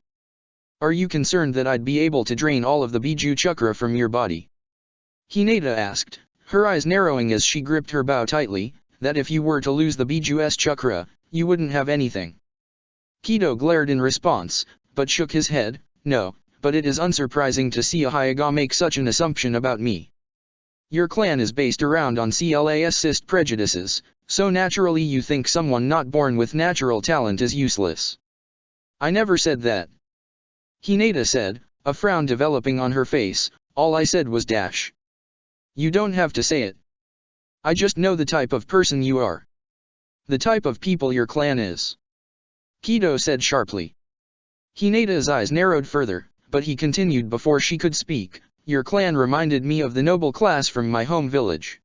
Are you concerned that I'd be able to drain all of the Biju chakra from your body? Hinata asked, her eyes narrowing as she gripped her bow tightly, that if you were to lose the Biju's chakra, you wouldn't have anything. Kido glared in response, but shook his head, no, but it is unsurprising to see a Hyuga make such an assumption about me. Your clan is based around on classist prejudices, so naturally you think someone not born with natural talent is useless. I never said that. Hinata said, a frown developing on her face, all I said was dash. You don't have to say it. I just know the type of person you are. The type of people your clan is. Kido said sharply. Hinata's eyes narrowed further, but he continued before she could speak, your clan reminded me of the noble class from my home village.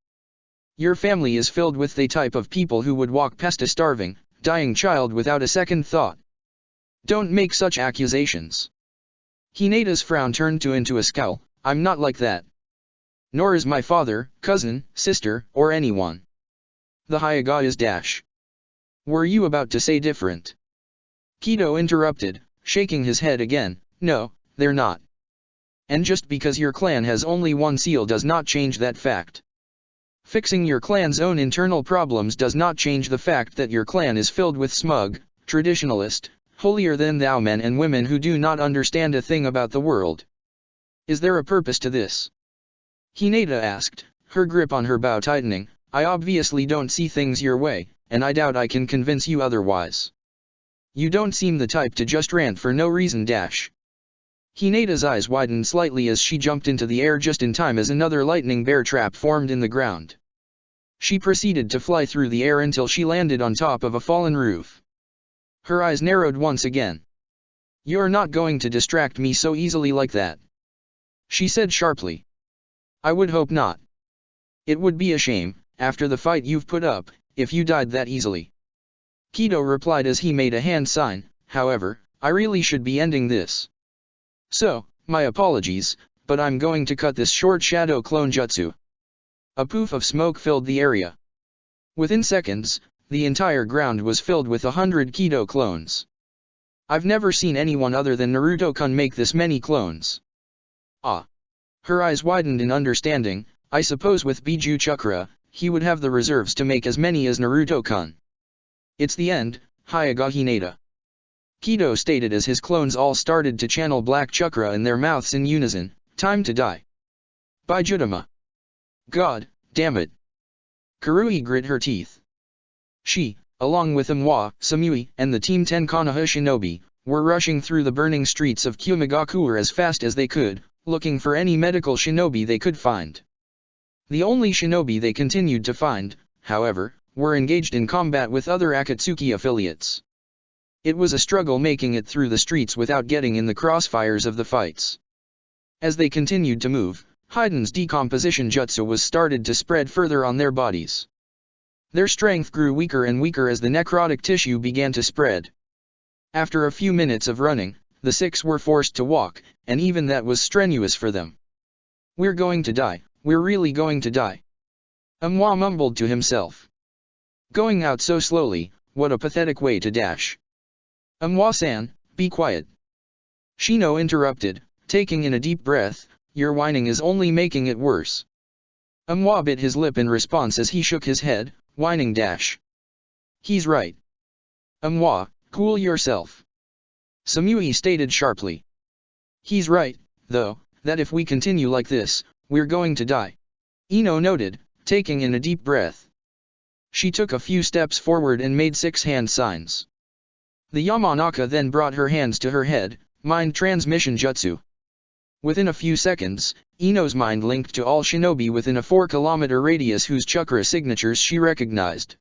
Your family is filled with the type of people who would walk past a starving, dying child without a second thought. Don't make such accusations. Hinata's frown turned into a scowl, I'm not like that. Nor is my father, cousin, sister, or anyone. The Hyuga is dash. Were you about to say different? Kido interrupted, shaking his head again, no, they're not. And just because your clan has only one seal does not change that fact. Fixing your clan's own internal problems does not change the fact that your clan is filled with smug, traditionalist, holier-than-thou men and women who do not understand a thing about the world. Is there a purpose to this? Hinata asked, her grip on her bow tightening, I obviously don't see things your way, and I doubt I can convince you otherwise. You don't seem the type to just rant for no reason dash. Hinata's eyes widened slightly as she jumped into the air just in time as another lightning bear trap formed in the ground. She proceeded to fly through the air until she landed on top of a fallen roof. Her eyes narrowed once again. You're not going to distract me so easily like that. She said sharply. I would hope not. It would be a shame, after the fight you've put up, if you died that easily. Kido replied as he made a hand sign, however, I really should be ending this. So, my apologies, but I'm going to cut this short shadow clone jutsu. A poof of smoke filled the area. Within seconds, the entire ground was filled with 100 Kido clones. I've never seen anyone other than Naruto-kun make this many clones. Ah. Her eyes widened in understanding. I suppose with Biju Chakra, he would have the reserves to make as many as Naruto-kun. It's the end, Hyuga Hinata. Kido stated as his clones all started to channel black chakra in their mouths in unison. Time to die. By Judama. God, damn it. Karui grit her teeth. She, along with Imwa, Samui, and the Team 10 Konoha Shinobi, were rushing through the burning streets of Kyomagakure as fast as they could, looking for any medical shinobi they could find. The only shinobi they continued to find, however, were engaged in combat with other Akatsuki affiliates. It was a struggle making it through the streets without getting in the crossfires of the fights. As they continued to move, Haiden's decomposition jutsu was started to spread further on their bodies. Their strength grew weaker and weaker as the necrotic tissue began to spread. After a few minutes of running, the six were forced to walk, and even that was strenuous for them. We're going to die, we're really going to die. Imwa mumbled to himself. Going out so slowly, what a pathetic way to dash. Imwa-san, be quiet. Shino interrupted, taking in a deep breath, your whining is only making it worse. Imwa bit his lip in response as he shook his head, whining dash. He's right. Imwa, cool yourself. Samui stated sharply. He's right, though, that if we continue like this, we're going to die. Ino noted, taking in a deep breath. She took a few steps forward and made 6 hand signs. The Yamanaka then brought her hands to her head, mind transmission jutsu. Within a few seconds, Ino's mind linked to all shinobi within a 4-kilometer radius whose chakra signatures she recognized.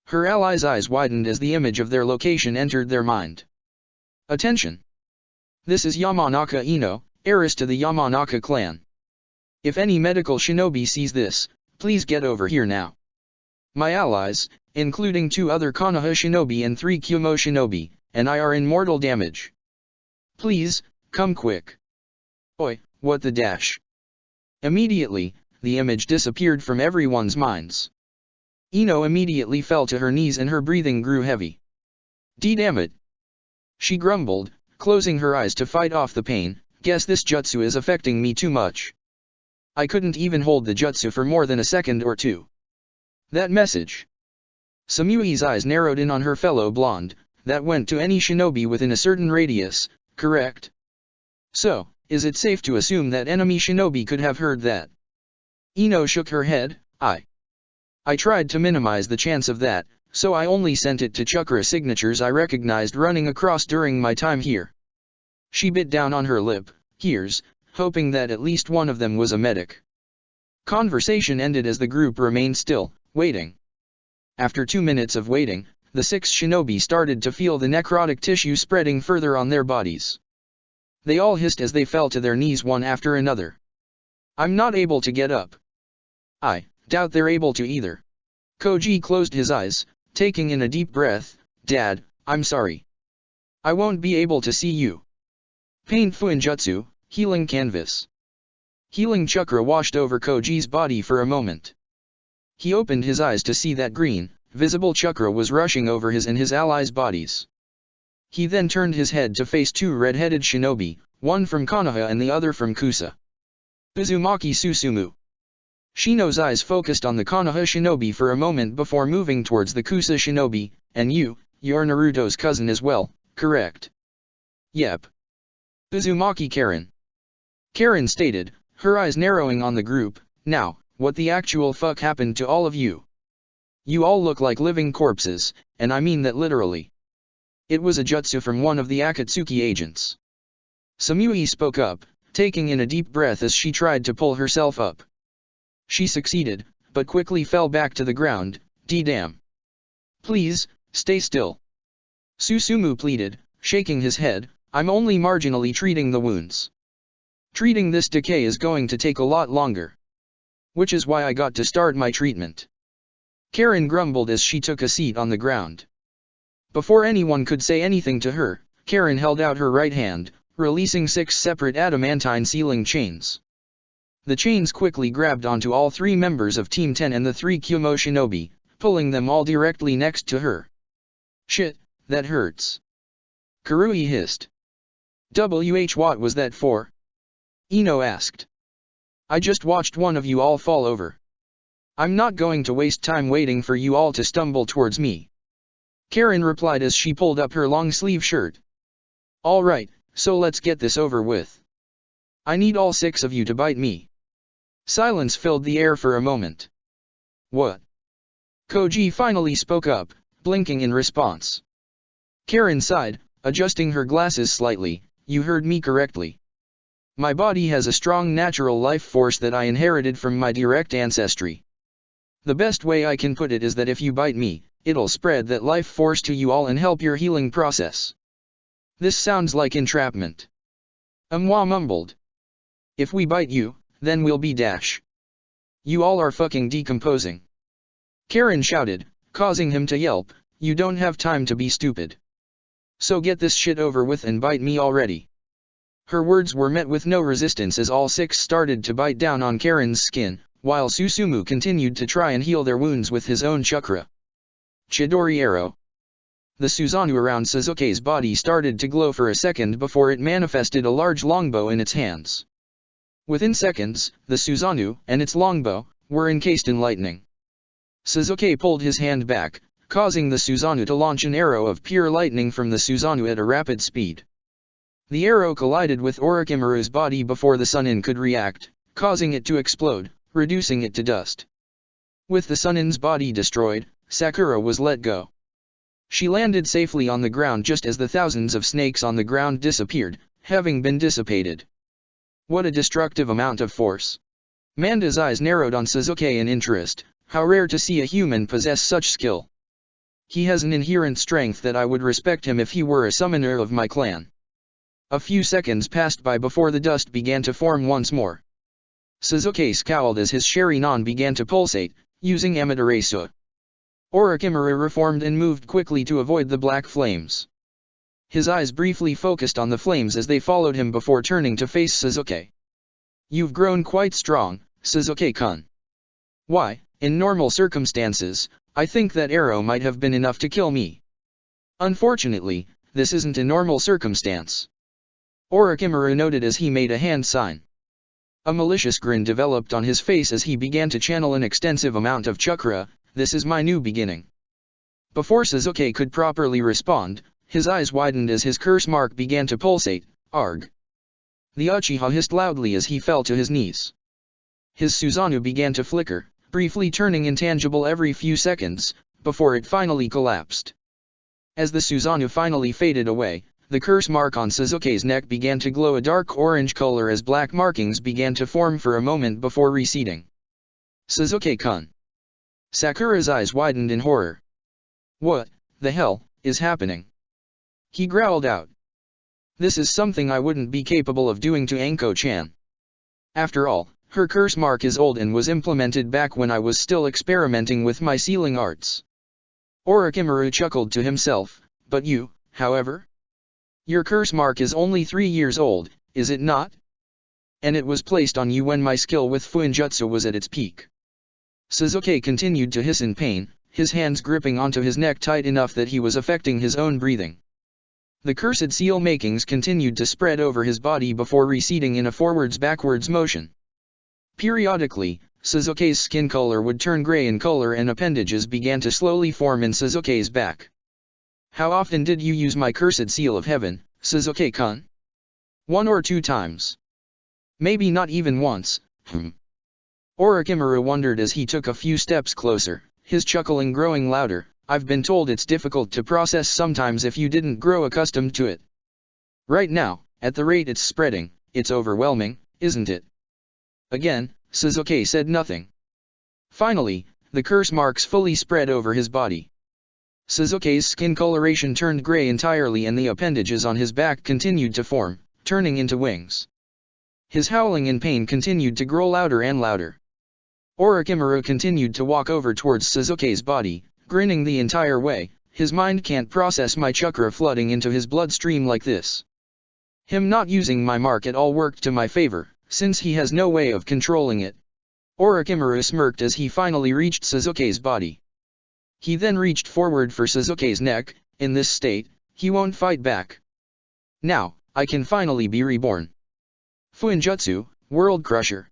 Her allies' eyes widened as the image of their location entered their mind. Attention! This is Yamanaka Ino, heiress to the Yamanaka clan. If any medical shinobi sees this, please get over here now. My allies, including 2 other Konoha shinobi and 3 Kyumo shinobi, and I are in mortal damage. Please, come quick. Oi, what the dash? Immediately, the image disappeared from everyone's minds. Ino immediately fell to her knees and her breathing grew heavy. Damn it! She grumbled, closing her eyes to fight off the pain, guess this jutsu is affecting me too much. I couldn't even hold the jutsu for more than a second or two. That message. Samui's eyes narrowed in on her fellow blonde, that went to any shinobi within a certain radius, correct? So, is it safe to assume that enemy shinobi could have heard that? Ino shook her head, I tried to minimize the chance of that, so I only sent it to chakra signatures I recognized running across during my time here. She bit down on her lip, here's, hoping that at least one of them was a medic. Conversation ended as the group remained still, waiting. After 2 minutes of waiting, the 6 shinobi started to feel the necrotic tissue spreading further on their bodies. They all hissed as they fell to their knees one after another. I'm not able to get up. I doubt they're able to either. Koji closed his eyes, taking in a deep breath. Dad, I'm sorry. I won't be able to see you. Pain Fuinjutsu, healing canvas. Healing chakra washed over Koji's body for a moment. He opened his eyes to see that green, visible chakra was rushing over his and his allies' bodies. He then turned his head to face 2 red-headed shinobi, one from Konoha and the other from Kusa. Uzumaki Susumu. Shino's eyes focused on the Konoha shinobi for a moment before moving towards the Kusa shinobi, and you're Naruto's cousin as well, correct? Yep. Uzumaki Karen. Karen stated, her eyes narrowing on the group, now, what the actual fuck happened to all of you? You all look like living corpses, and I mean that literally. It was a jutsu from one of the Akatsuki agents. Samui spoke up, taking in a deep breath as she tried to pull herself up. She succeeded, but quickly fell back to the ground. Damn. Please, stay still. Susumu pleaded, shaking his head, I'm only marginally treating the wounds. Treating this decay is going to take a lot longer. Which is why I got to start my treatment. Karen grumbled as she took a seat on the ground. Before anyone could say anything to her, Karen held out her right hand, releasing 6 separate adamantine sealing chains. The chains quickly grabbed onto all 3 members of Team 10 and the 3 Kyumo shinobi, pulling them all directly next to her. Shit, that hurts. Karui hissed. What was that for? Ino asked. I just watched one of you all fall over. I'm not going to waste time waiting for you all to stumble towards me. Karen replied as she pulled up her long-sleeve shirt. Alright, so let's get this over with. I need all 6 of you to bite me. Silence filled the air for a moment. What? Koji finally spoke up, blinking in response. Karen sighed, adjusting her glasses slightly. You heard me correctly. My body has a strong natural life force that I inherited from my direct ancestry. The best way I can put it is that if you bite me, it'll spread that life force to you all and help your healing process. This sounds like entrapment. Amwa mumbled. If we bite you, then we'll be dash. You all are fucking decomposing. Karen shouted, causing him to yelp, you don't have time to be stupid. So get this shit over with and bite me already. Her words were met with no resistance as all 6 started to bite down on Karen's skin, while Susumu continued to try and heal their wounds with his own chakra. Chidori arrow. The Susanoo around Sasuke's body started to glow for a second before it manifested a large longbow in its hands. Within seconds, the Susanoo and its longbow were encased in lightning. Sasuke pulled his hand back, causing the Susanoo to launch an arrow of pure lightning from the Susanoo at a rapid speed. The arrow collided with Orochimaru's body before the Sunin could react, causing it to explode, reducing it to dust. With the Sunin's body destroyed, Sakura was let go. She landed safely on the ground just as the thousands of snakes on the ground disappeared, having been dissipated. What a destructive amount of force. Manda's eyes narrowed on Sasuke in interest. How rare to see a human possess such skill. He has an inherent strength that I would respect him if he were a summoner of my clan. A few seconds passed by before the dust began to form once more. Sasuke scowled as his Sharingan began to pulsate, using Amaterasu. Orochimaru reformed and moved quickly to avoid the black flames. His eyes briefly focused on the flames as they followed him before turning to face Sasuke. You've grown quite strong, Sasuke-kun. Why, in normal circumstances, I think that arrow might have been enough to kill me. Unfortunately, this isn't a normal circumstance. Orochimaru noted as he made a hand sign. A malicious grin developed on his face as he began to channel an extensive amount of chakra. This is my new beginning. Before Sasuke could properly respond, his eyes widened as his curse mark began to pulsate. Arg. The Uchiha hissed loudly as he fell to his knees. His Susanoo began to flicker, briefly turning intangible every few seconds, before it finally collapsed. As the Susanoo finally faded away, the curse mark on Sasuke's neck began to glow a dark orange color as black markings began to form for a moment before receding. Sasuke-kun. Sakura's eyes widened in horror. What the hell is happening? He growled out. This is something I wouldn't be capable of doing to Anko-chan. After all, her curse mark is old and was implemented back when I was still experimenting with my sealing arts. Orochimaru chuckled to himself, but you, however? Your curse mark is only 3 years old, is it not? And it was placed on you when my skill with Fuinjutsu was at its peak. Sasuke continued to hiss in pain, his hands gripping onto his neck tight enough that he was affecting his own breathing. The cursed seal makings continued to spread over his body before receding in a forwards-backwards motion. Periodically, Sasuke's skin color would turn gray in color and appendages began to slowly form in Sasuke's back. How often did you use my cursed seal of heaven, Sasuke-kun? 1 or 2 times. Maybe not even once, Orochimaru wondered as he took a few steps closer, his chuckling growing louder. I've been told it's difficult to process sometimes if you didn't grow accustomed to it. Right now, at the rate it's spreading, it's overwhelming, isn't it? Again, Sasuke said nothing. Finally, the curse marks fully spread over his body. Sasuke's skin coloration turned gray entirely and the appendages on his back continued to form, turning into wings. His howling in pain continued to grow louder and louder. Orochimaru continued to walk over towards Sasuke's body, grinning the entire way. His mind can't process my chakra flooding into his bloodstream like this. Him not using my mark at all worked to my favor, since he has no way of controlling it. Orochimaru smirked as he finally reached Sasuke's body. He then reached forward for Sasuke's neck. In this state, he won't fight back. Now, I can finally be reborn. Fuinjutsu, World Crusher.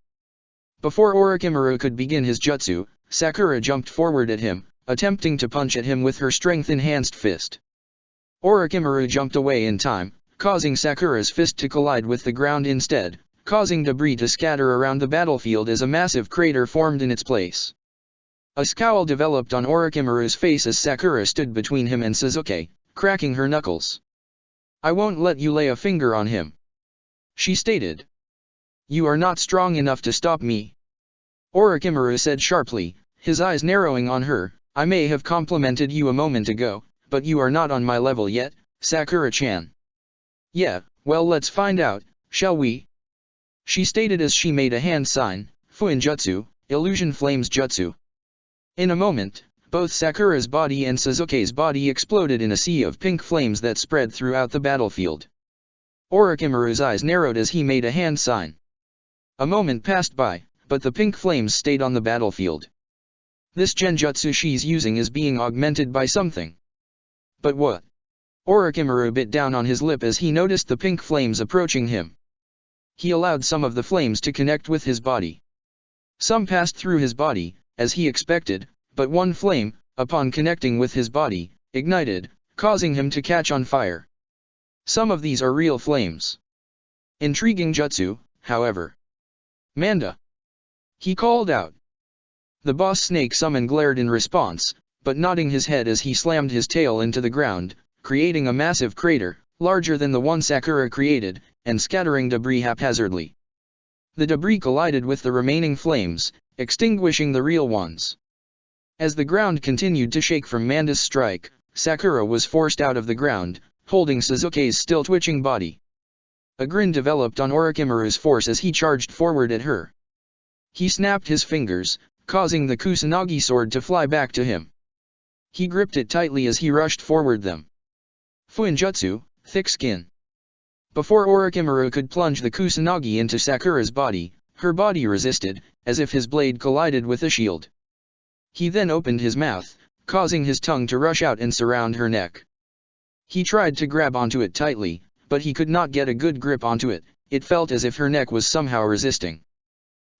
Before Orochimaru could begin his jutsu, Sakura jumped forward at him, attempting to punch at him with her strength-enhanced fist. Orochimaru jumped away in time, causing Sakura's fist to collide with the ground instead, causing debris to scatter around the battlefield as a massive crater formed in its place. A scowl developed on Orochimaru's face as Sakura stood between him and Sasuke, cracking her knuckles. "I won't let you lay a finger on him," she stated. "You are not strong enough to stop me," Orochimaru said sharply, his eyes narrowing on her. "I may have complimented you a moment ago, but you are not on my level yet, Sakura-chan." "Yeah, well, let's find out, shall we?" she stated as she made a hand sign, Fuinjutsu, Illusion Flames Jutsu. In a moment, both Sakura's body and Sasuke's body exploded in a sea of pink flames that spread throughout the battlefield. Orochimaru's eyes narrowed as he made a hand sign. A moment passed by, but the pink flames stayed on the battlefield. This genjutsu she's using is being augmented by something. But what? Orochimaru bit down on his lip as he noticed the pink flames approaching him. He allowed some of the flames to connect with his body. Some passed through his body, as he expected, but one flame, upon connecting with his body, ignited, causing him to catch on fire. Some of these are real flames. Intriguing jutsu, however. "Manda!" he called out. The boss snake summon glared in response, but nodding his head as he slammed his tail into the ground, creating a massive crater, larger than the one Sakura created, and scattering debris haphazardly. The debris collided with the remaining flames, extinguishing the real ones. As the ground continued to shake from Manda's strike, Sakura was forced out of the ground, holding Sasuke's still twitching body. A grin developed on Orochimaru's force as he charged forward at her. He snapped his fingers, causing the Kusanagi sword to fly back to him. He gripped it tightly as he rushed forward them. Fuinjutsu, Thick Skin. Before Orochimaru could plunge the Kusanagi into Sakura's body, her body resisted, as if his blade collided with a shield. He then opened his mouth, causing his tongue to rush out and surround her neck. He tried to grab onto it tightly, but he could not get a good grip onto it. It felt as if her neck was somehow resisting.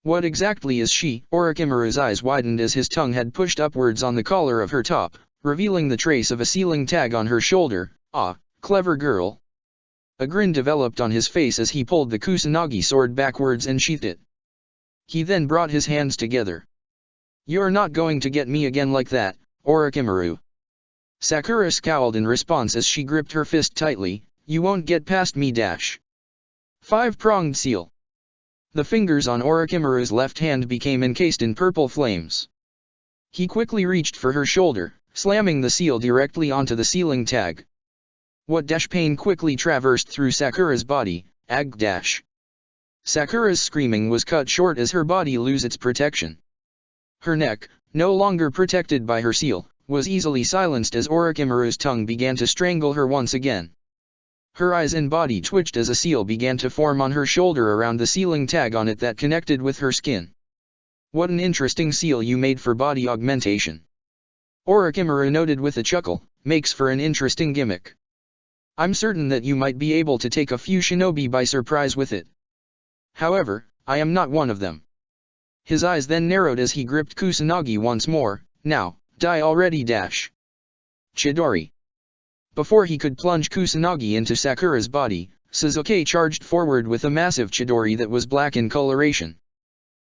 "What exactly is she?" Orochimaru's eyes widened as his tongue had pushed upwards on the collar of her top, revealing the trace of a sealing tag on her shoulder. "Ah, clever girl." A grin developed on his face as he pulled the Kusanagi sword backwards and sheathed it. He then brought his hands together. "You're not going to get me again like that, Orochimaru." Sakura scowled in response as she gripped her fist tightly. "You won't get past me dash." Five-pronged seal. The fingers on Orochimaru's left hand became encased in purple flames. He quickly reached for her shoulder, slamming the seal directly onto the sealing tag. What dash pain quickly traversed through Sakura's body, ag dash. Sakura's screaming was cut short as her body lost its protection. Her neck, no longer protected by her seal, was easily silenced as Orochimaru's tongue began to strangle her once again. Her eyes and body twitched as a seal began to form on her shoulder around the sealing tag on it that connected with her skin. "What an interesting seal you made for body augmentation," Orochimaru noted with a chuckle. "Makes for an interesting gimmick. I'm certain that you might be able to take a few shinobi by surprise with it. However, I am not one of them." His eyes then narrowed as he gripped Kusanagi once more. "Now, die already dash." Chidori. Before he could plunge Kusanagi into Sakura's body, Sasuke charged forward with a massive Chidori that was black in coloration.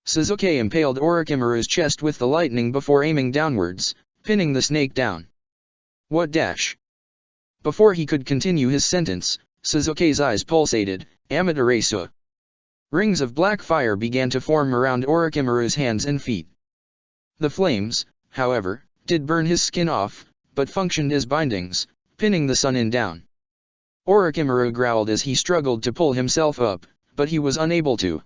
Sasuke impaled Orochimaru's chest with the lightning before aiming downwards, pinning the snake down. "What dash?" Before he could continue his sentence, Sasuke's eyes pulsated. Amaterasu. Rings of black fire began to form around Orochimaru's hands and feet. The flames, however, did burn his skin off, but functioned as bindings, pinning the Sannin down. Orochimaru growled as he struggled to pull himself up, but he was unable to.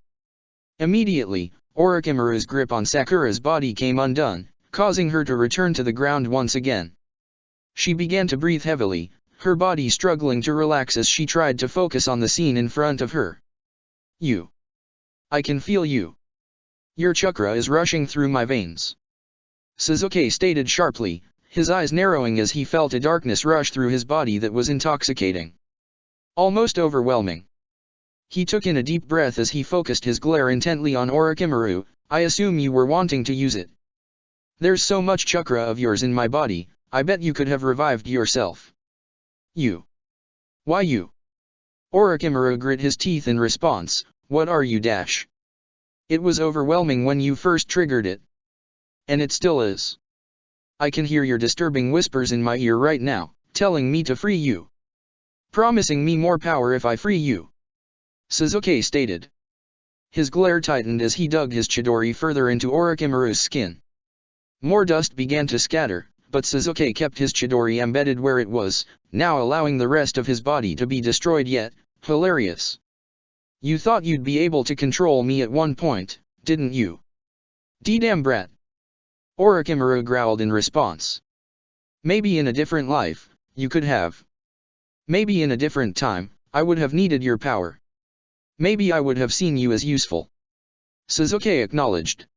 Immediately, Orochimaru's grip on Sakura's body came undone, causing her to return to the ground once again. She began to breathe heavily, her body struggling to relax as she tried to focus on the scene in front of her. "You. I can feel you. Your chakra is rushing through my veins," Sasuke stated sharply, his eyes narrowing as he felt a darkness rush through his body that was intoxicating. Almost overwhelming. He took in a deep breath as he focused his glare intently on Orochimaru. I assume you were wanting to use it. There's so much chakra of yours in my body, I bet you could have revived yourself. You. Why you? Orochimaru grit his teeth in response, what are you dash? It was overwhelming when you first triggered it. And it still is. I can hear your disturbing whispers in my ear right now, telling me to free you. Promising me more power if I free you. Sasuke stated. His glare tightened as he dug his Chidori further into Orochimaru's skin. More dust began to scatter, but Sasuke kept his Chidori embedded where it was, now allowing the rest of his body to be destroyed yet. Hilarious. You thought you'd be able to control me at one point, didn't you? D-damn brat. Orochimaru growled in response. Maybe in a different life, you could have. Maybe in a different time, I would have needed your power. Maybe I would have seen you as useful. Sasuke acknowledged.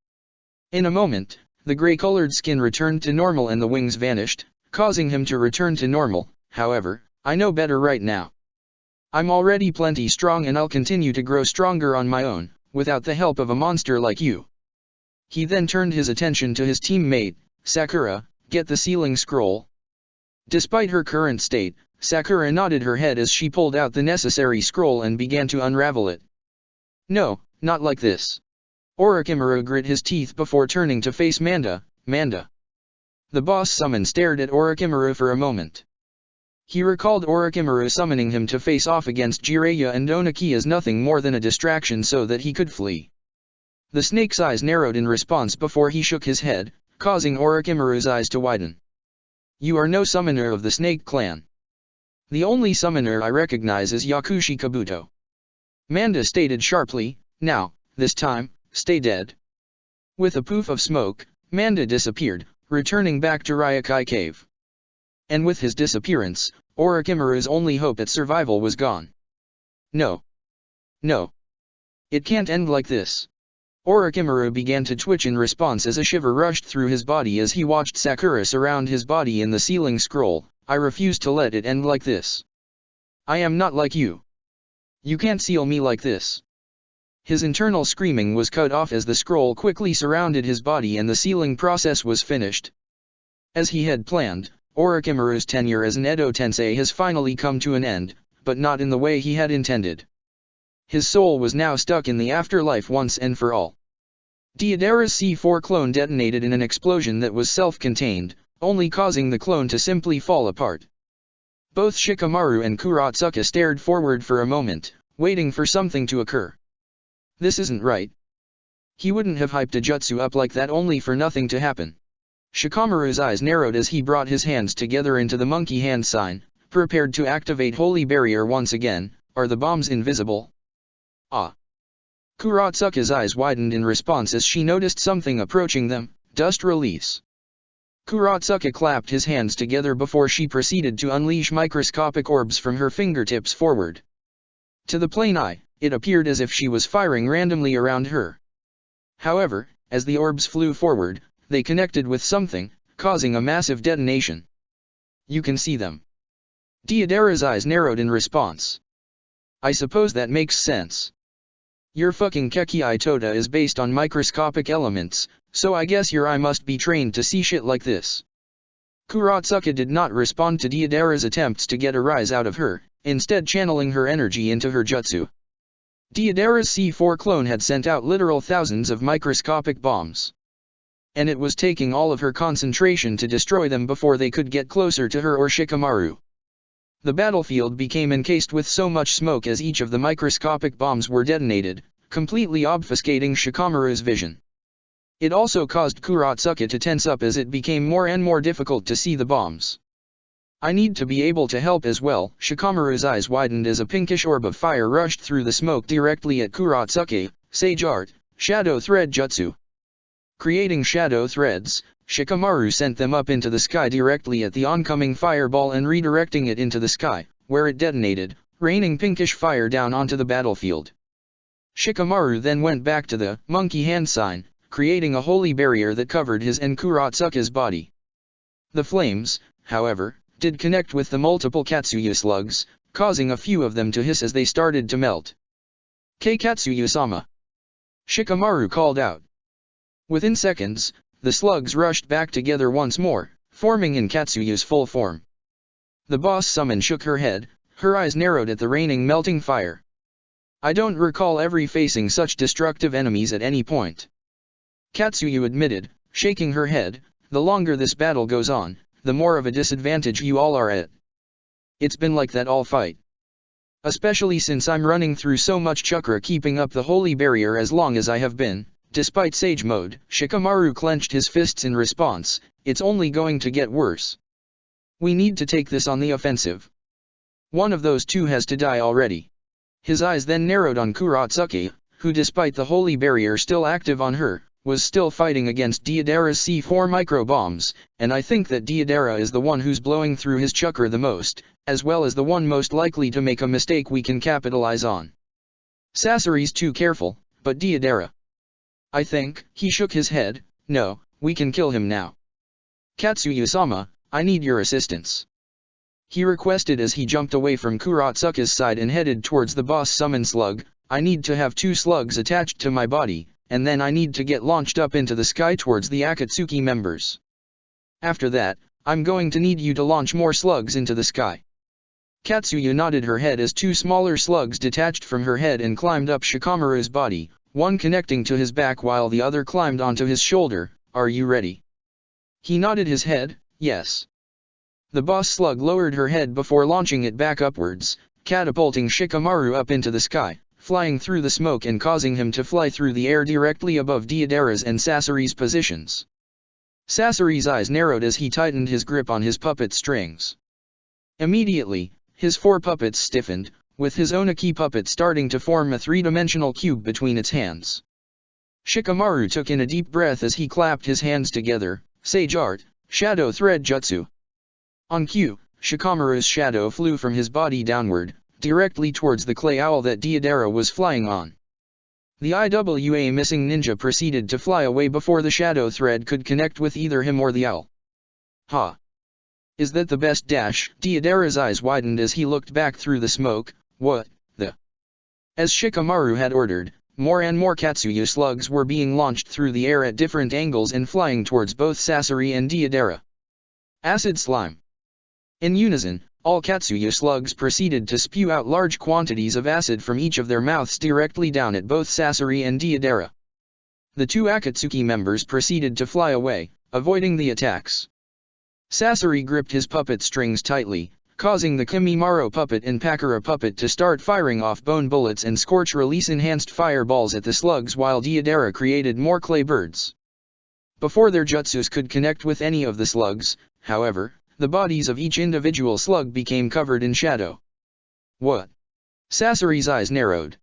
In a moment, the gray-colored skin returned to normal and the wings vanished, causing him to return to normal. However, I know better right now. I'm already plenty strong and I'll continue to grow stronger on my own, without the help of a monster like you. He then turned his attention to his teammate, Sakura. Get the sealing scroll. Despite her current state, Sakura nodded her head as she pulled out the necessary scroll and began to unravel it. No, not like this. Orochimaru grit his teeth before turning to face Manda. Manda. The boss summon stared at Orochimaru for a moment. He recalled Orochimaru summoning him to face off against Jiraiya and Oniki as nothing more than a distraction so that he could flee. The snake's eyes narrowed in response before he shook his head, causing Orochimaru's eyes to widen. You are no summoner of the Snake Clan. The only summoner I recognize is Yakushi Kabuto. Manda stated sharply, now, this time, stay dead. With a poof of smoke, Manda disappeared, returning back to Ryokai Cave. And with his disappearance, Orochimaru's only hope at survival was gone. No. No. It can't end like this. Orochimaru began to twitch in response as a shiver rushed through his body as he watched Sakura surround his body in the sealing scroll. I refuse to let it end like this. I am not like you. You can't seal me like this. His internal screaming was cut off as the scroll quickly surrounded his body and the sealing process was finished. As he had planned, Orochimaru's tenure as an Edo Tensei has finally come to an end, but not in the way he had intended. His soul was now stuck in the afterlife once and for all. Deidara's C4 clone detonated in an explosion that was self-contained, only causing the clone to simply fall apart. Both Shikamaru and Kurotsuka stared forward for a moment, waiting for something to occur. This isn't right. He wouldn't have hyped a jutsu up like that only for nothing to happen. Shikamaru's eyes narrowed as he brought his hands together into the monkey hand sign, prepared to activate Holy Barrier once again. Are the bombs invisible? Ah. Kurotsuka's eyes widened in response as she noticed something approaching them, dust release. Kurotsuka clapped his hands together before she proceeded to unleash microscopic orbs from her fingertips forward. To the plain eye, it appeared as if she was firing randomly around her. However, as the orbs flew forward, they connected with something, causing a massive detonation. You can see them. Deidara's eyes narrowed in response. I suppose that makes sense. Your fucking Kekii Toda is based on microscopic elements, so I guess your eye must be trained to see shit like this. Kurotsuka did not respond to Deidara's attempts to get a rise out of her, instead channeling her energy into her jutsu. Deidara's C4 clone had sent out literal thousands of microscopic bombs. And it was taking all of her concentration to destroy them before they could get closer to her or Shikamaru. The battlefield became encased with so much smoke as each of the microscopic bombs were detonated, completely obfuscating Shikamaru's vision. It also caused Kurotsuka to tense up as it became more and more difficult to see the bombs. I need to be able to help as well. Shikamaru's eyes widened as a pinkish orb of fire rushed through the smoke directly at Kurotsuka. Sage Art, Shadow Thread Jutsu. Creating shadow threads, Shikamaru sent them up into the sky directly at the oncoming fireball and redirecting it into the sky, where it detonated, raining pinkish fire down onto the battlefield. Shikamaru then went back to the monkey hand sign, creating a holy barrier that covered his and Kurotsuka's body. The flames, however, did connect with the multiple Katsuya slugs, causing a few of them to hiss as they started to melt. Keikatsuyu-sama! Shikamaru called out. Within seconds, the slugs rushed back together once more, forming in Katsuyu's full form. The boss summon shook her head, her eyes narrowed at the raining melting fire. I don't recall ever facing such destructive enemies at any point. Katsuyu admitted, shaking her head, the longer this battle goes on, the more of a disadvantage you all are at. It's been like that all fight. Especially since I'm running through so much chakra keeping up the holy barrier as long as I have been. Despite Sage Mode, Shikamaru clenched his fists in response, it's only going to get worse. We need to take this on the offensive. One of those two has to die already. His eyes then narrowed on Kurotsuki, who despite the holy barrier still active on her, was still fighting against Deidara's C4 micro-bombs, and I think that Deidara is the one who's blowing through his chakra the most, as well as the one most likely to make a mistake we can capitalize on. Sasori's too careful, but Deidara. I think, he shook his head, no, we can kill him now. Katsuyu-sama, I need your assistance. He requested as he jumped away from Kurotsuki's side and headed towards the boss summon slug. I need to have 2 slugs attached to my body, and then I need to get launched up into the sky towards the Akatsuki members. After that, I'm going to need you to launch more slugs into the sky. Katsuyu nodded her head as 2 smaller slugs detached from her head and climbed up Shikamaru's body, one connecting to his back while the other climbed onto his shoulder. Are you ready? He nodded his head, yes. The boss slug lowered her head before launching it back upwards, catapulting Shikamaru up into the sky, flying through the smoke and causing him to fly through the air directly above Deidara's and Sasori's positions. Sasori's eyes narrowed as he tightened his grip on his puppet strings. Immediately, his 4 puppets stiffened, with his Oniki puppet starting to form a 3-dimensional cube between its hands. Shikamaru took in a deep breath as he clapped his hands together. Sage Art, Shadow Thread Jutsu. On cue, Shikamaru's shadow flew from his body downward, directly towards the clay owl that Deidara was flying on. The IWA missing ninja proceeded to fly away before the shadow thread could connect with either him or the owl. Ha! Is that the best dash? Deidara's eyes widened as he looked back through the smoke. What the? As Shikamaru had ordered, more and more Katsuyu slugs were being launched through the air at different angles and flying towards both Sasori and Deidara. Acid slime. In unison, all Katsuyu slugs proceeded to spew out large quantities of acid from each of their mouths directly down at both Sasori and Deidara. The 2 Akatsuki members proceeded to fly away, avoiding the attacks. Sasori gripped his puppet strings tightly, causing the Kimimaro puppet and Pakura puppet to start firing off bone bullets and scorch-release enhanced fireballs at the slugs while Deidara created more clay birds. Before their jutsus could connect with any of the slugs, however, the bodies of each individual slug became covered in shadow. What? Sasori's eyes narrowed.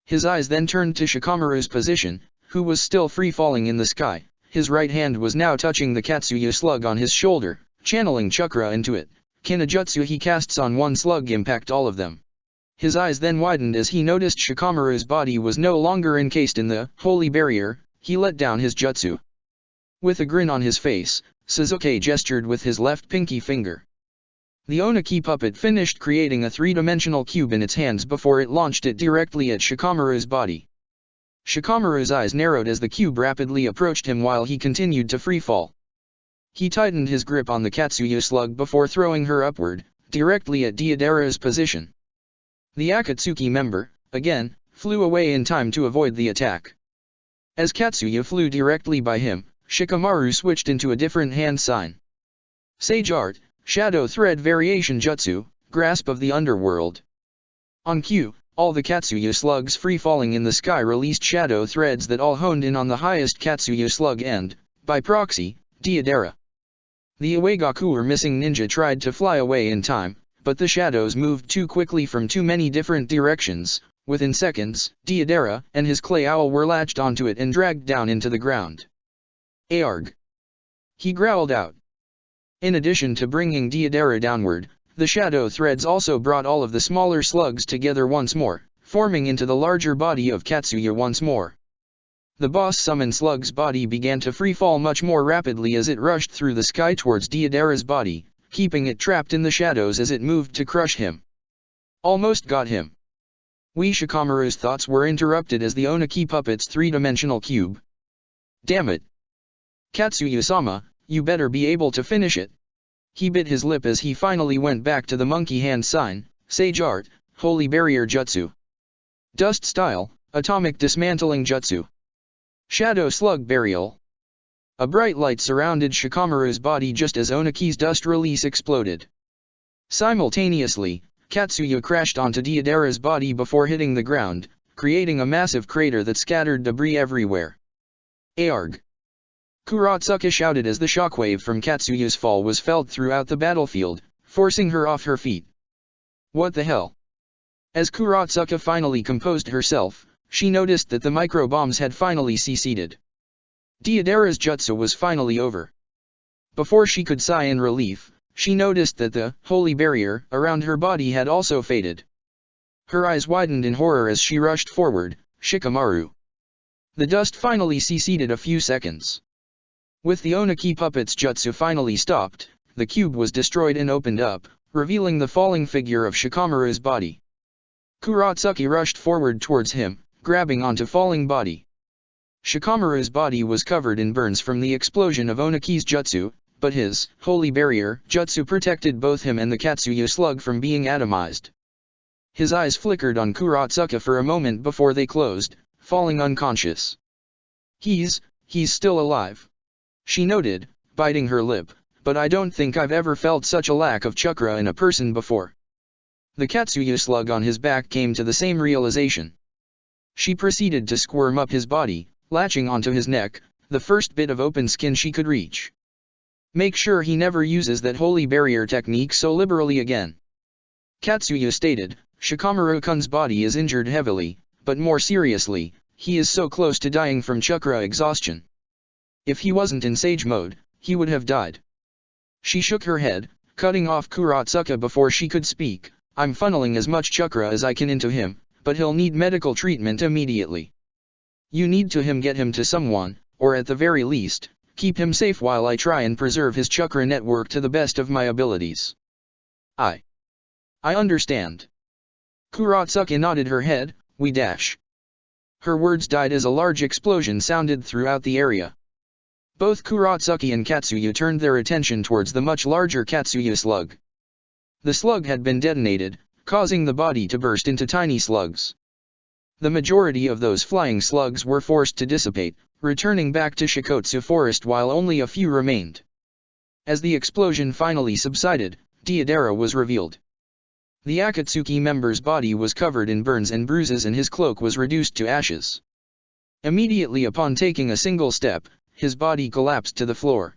His eyes then turned to Shikamaru's position, who was still free-falling in the sky. His right hand was now touching the Katsuyu slug on his shoulder, channeling chakra into it. Kinajutsu he casts on one slug impact all of them. His eyes then widened as he noticed Shikamaru's body was no longer encased in the holy barrier. He let down his jutsu. With a grin on his face, Suzuki gestured with his left pinky finger. The Oniki puppet finished creating a 3-dimensional cube in its hands before it launched it directly at Shikamaru's body. Shikamaru's eyes narrowed as the cube rapidly approached him while he continued to freefall. He tightened his grip on the Katsuyu slug before throwing her upward, directly at Deidara's position. The Akatsuki member, again, flew away in time to avoid the attack. As Katsuyu flew directly by him, Shikamaru switched into a different hand sign. Sage Art, Shadow Thread Variation Jutsu, Grasp of the Underworld. On cue, all the Katsuyu slugs free-falling in the sky released shadow threads that all honed in on the highest Katsuyu slug and, by proxy, Deidara. The Iwagaku missing ninja tried to fly away in time, but the shadows moved too quickly from too many different directions. Within seconds, Deidara and his clay owl were latched onto it and dragged down into the ground. Aargh! He growled out. In addition to bringing Deidara downward, the shadow threads also brought all of the smaller slugs together once more, forming into the larger body of Katsuyu once more. The boss summon slug's body began to freefall much more rapidly as it rushed through the sky towards Deidara's body, keeping it trapped in the shadows as it moved to crush him. Almost got him. Shikamaru's thoughts were interrupted as the Oniki puppet's three-dimensional cube. Damn it! Katsuya-sama, you better be able to finish it. He bit his lip as he finally went back to the monkey hand sign, Sage Art, Holy Barrier Jutsu. Dust Style, Atomic Dismantling Jutsu. Shadow Slug Burial. A bright light surrounded Shikamaru's body just as Oniki's dust release exploded. Simultaneously, Katsuya crashed onto Deidara's body before hitting the ground, creating a massive crater that scattered debris everywhere. Aargh! Kuratsuka shouted as the shockwave from Katsuya's fall was felt throughout the battlefield, forcing her off her feet. What the hell? As Kuratsuka finally composed herself, she noticed that the micro-bombs had finally ceased. Deidara's jutsu was finally over. Before she could sigh in relief, she noticed that the holy barrier around her body had also faded. Her eyes widened in horror as she rushed forward. Shikamaru. The dust finally ceased a few seconds. With the Oniki puppet's jutsu finally stopped, the cube was destroyed and opened up, revealing the falling figure of Shikamaru's body. Kuratsuka rushed forward towards him, grabbing onto falling body. Shikamaru's body was covered in burns from the explosion of Oniki's jutsu, but his holy barrier jutsu protected both him and the Katsuya slug from being atomized. His eyes flickered on Kuratsuka for a moment before they closed, falling unconscious. He's still alive. She noted, biting her lip, but I don't think I've ever felt such a lack of chakra in a person before. The Katsuya slug on his back came to the same realization. She proceeded to squirm up his body, latching onto his neck, the first bit of open skin she could reach. Make sure he never uses that holy barrier technique so liberally again. Katsuya stated, Shikamaru-kun's body is injured heavily, but more seriously, he is so close to dying from chakra exhaustion. If he wasn't in sage mode, he would have died. She shook her head, cutting off Kuratsuka before she could speak. I'm funneling as much chakra as I can into him, but he'll need medical treatment immediately. You need to get him to someone, or at the very least, keep him safe while I try and preserve his chakra network to the best of my abilities. I understand. Kuratsuka nodded her head. Her words died as a large explosion sounded throughout the area. Both Kuratsuka and Katsuya turned their attention towards the much larger Katsuya slug. The slug had been detonated, causing the body to burst into tiny slugs. The majority of those flying slugs were forced to dissipate, returning back to Shikotsu Forest while only a few remained. As the explosion finally subsided, Deidara was revealed. The Akatsuki member's body was covered in burns and bruises and his cloak was reduced to ashes. Immediately upon taking a single step, his body collapsed to the floor.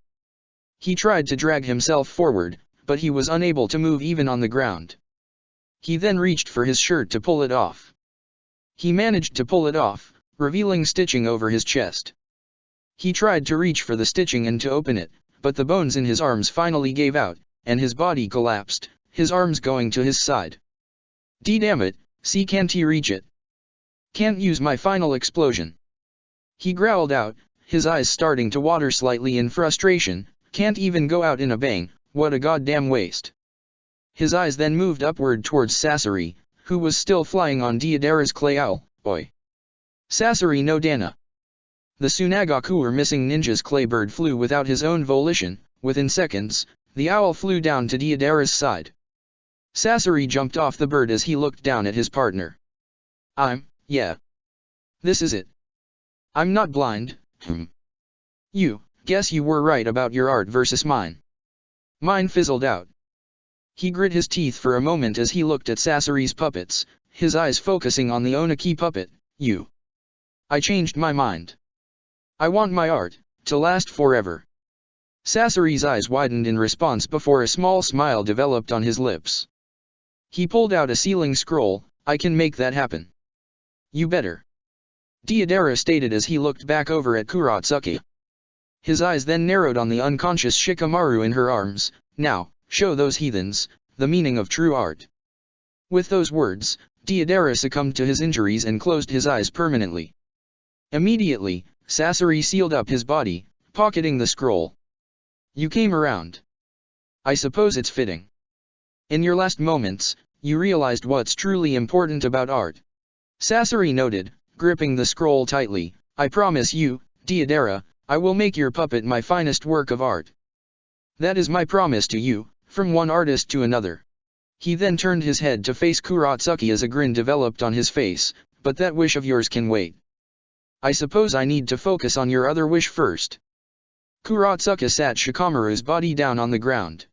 He tried to drag himself forward, but he was unable to move even on the ground. He then reached for his shirt to pull it off. He managed to pull it off, revealing stitching over his chest. He tried to reach for the stitching and to open it, but the bones in his arms finally gave out, and his body collapsed, his arms going to his side. Damn it, can't he reach it? Can't use my final explosion. He growled out, his eyes starting to water slightly in frustration. Can't even go out in a bang, what a goddamn waste. His eyes then moved upward towards Sasori, who was still flying on Deidara's clay owl. Oi! Sasori no Dana! The Tsunagaku or missing ninja's clay bird flew without his own volition. Within seconds, the owl flew down to Deidara's side. Sasori jumped off the bird as he looked down at his partner. Yeah. This is it. I'm not blind. Guess you were right about your art versus mine. Mine fizzled out. He grit his teeth for a moment as he looked at Sasori's puppets, his eyes focusing on the Oniki puppet. I changed my mind. I want my art to last forever. Sasori's eyes widened in response before a small smile developed on his lips. He pulled out a sealing scroll. I can make that happen. You better. Deidara stated as he looked back over at Kuratsuka. His eyes then narrowed on the unconscious Shikamaru in her arms. Now, show those heathens the meaning of true art. With those words, Deidara succumbed to his injuries and closed his eyes permanently. Immediately, Sasori sealed up his body, pocketing the scroll. You came around. I suppose it's fitting. In your last moments, You realized what's truly important about art. Sasori noted, gripping the scroll tightly. I promise you, Deidara, I will make your puppet my finest work of art. That is my promise to you, from one artist to another. He then turned his head to face Kurotsuki as a grin developed on his face, but that wish of yours can wait. I suppose I need to focus on your other wish first. Kurotsuki sat Shikamaru's body down on the ground.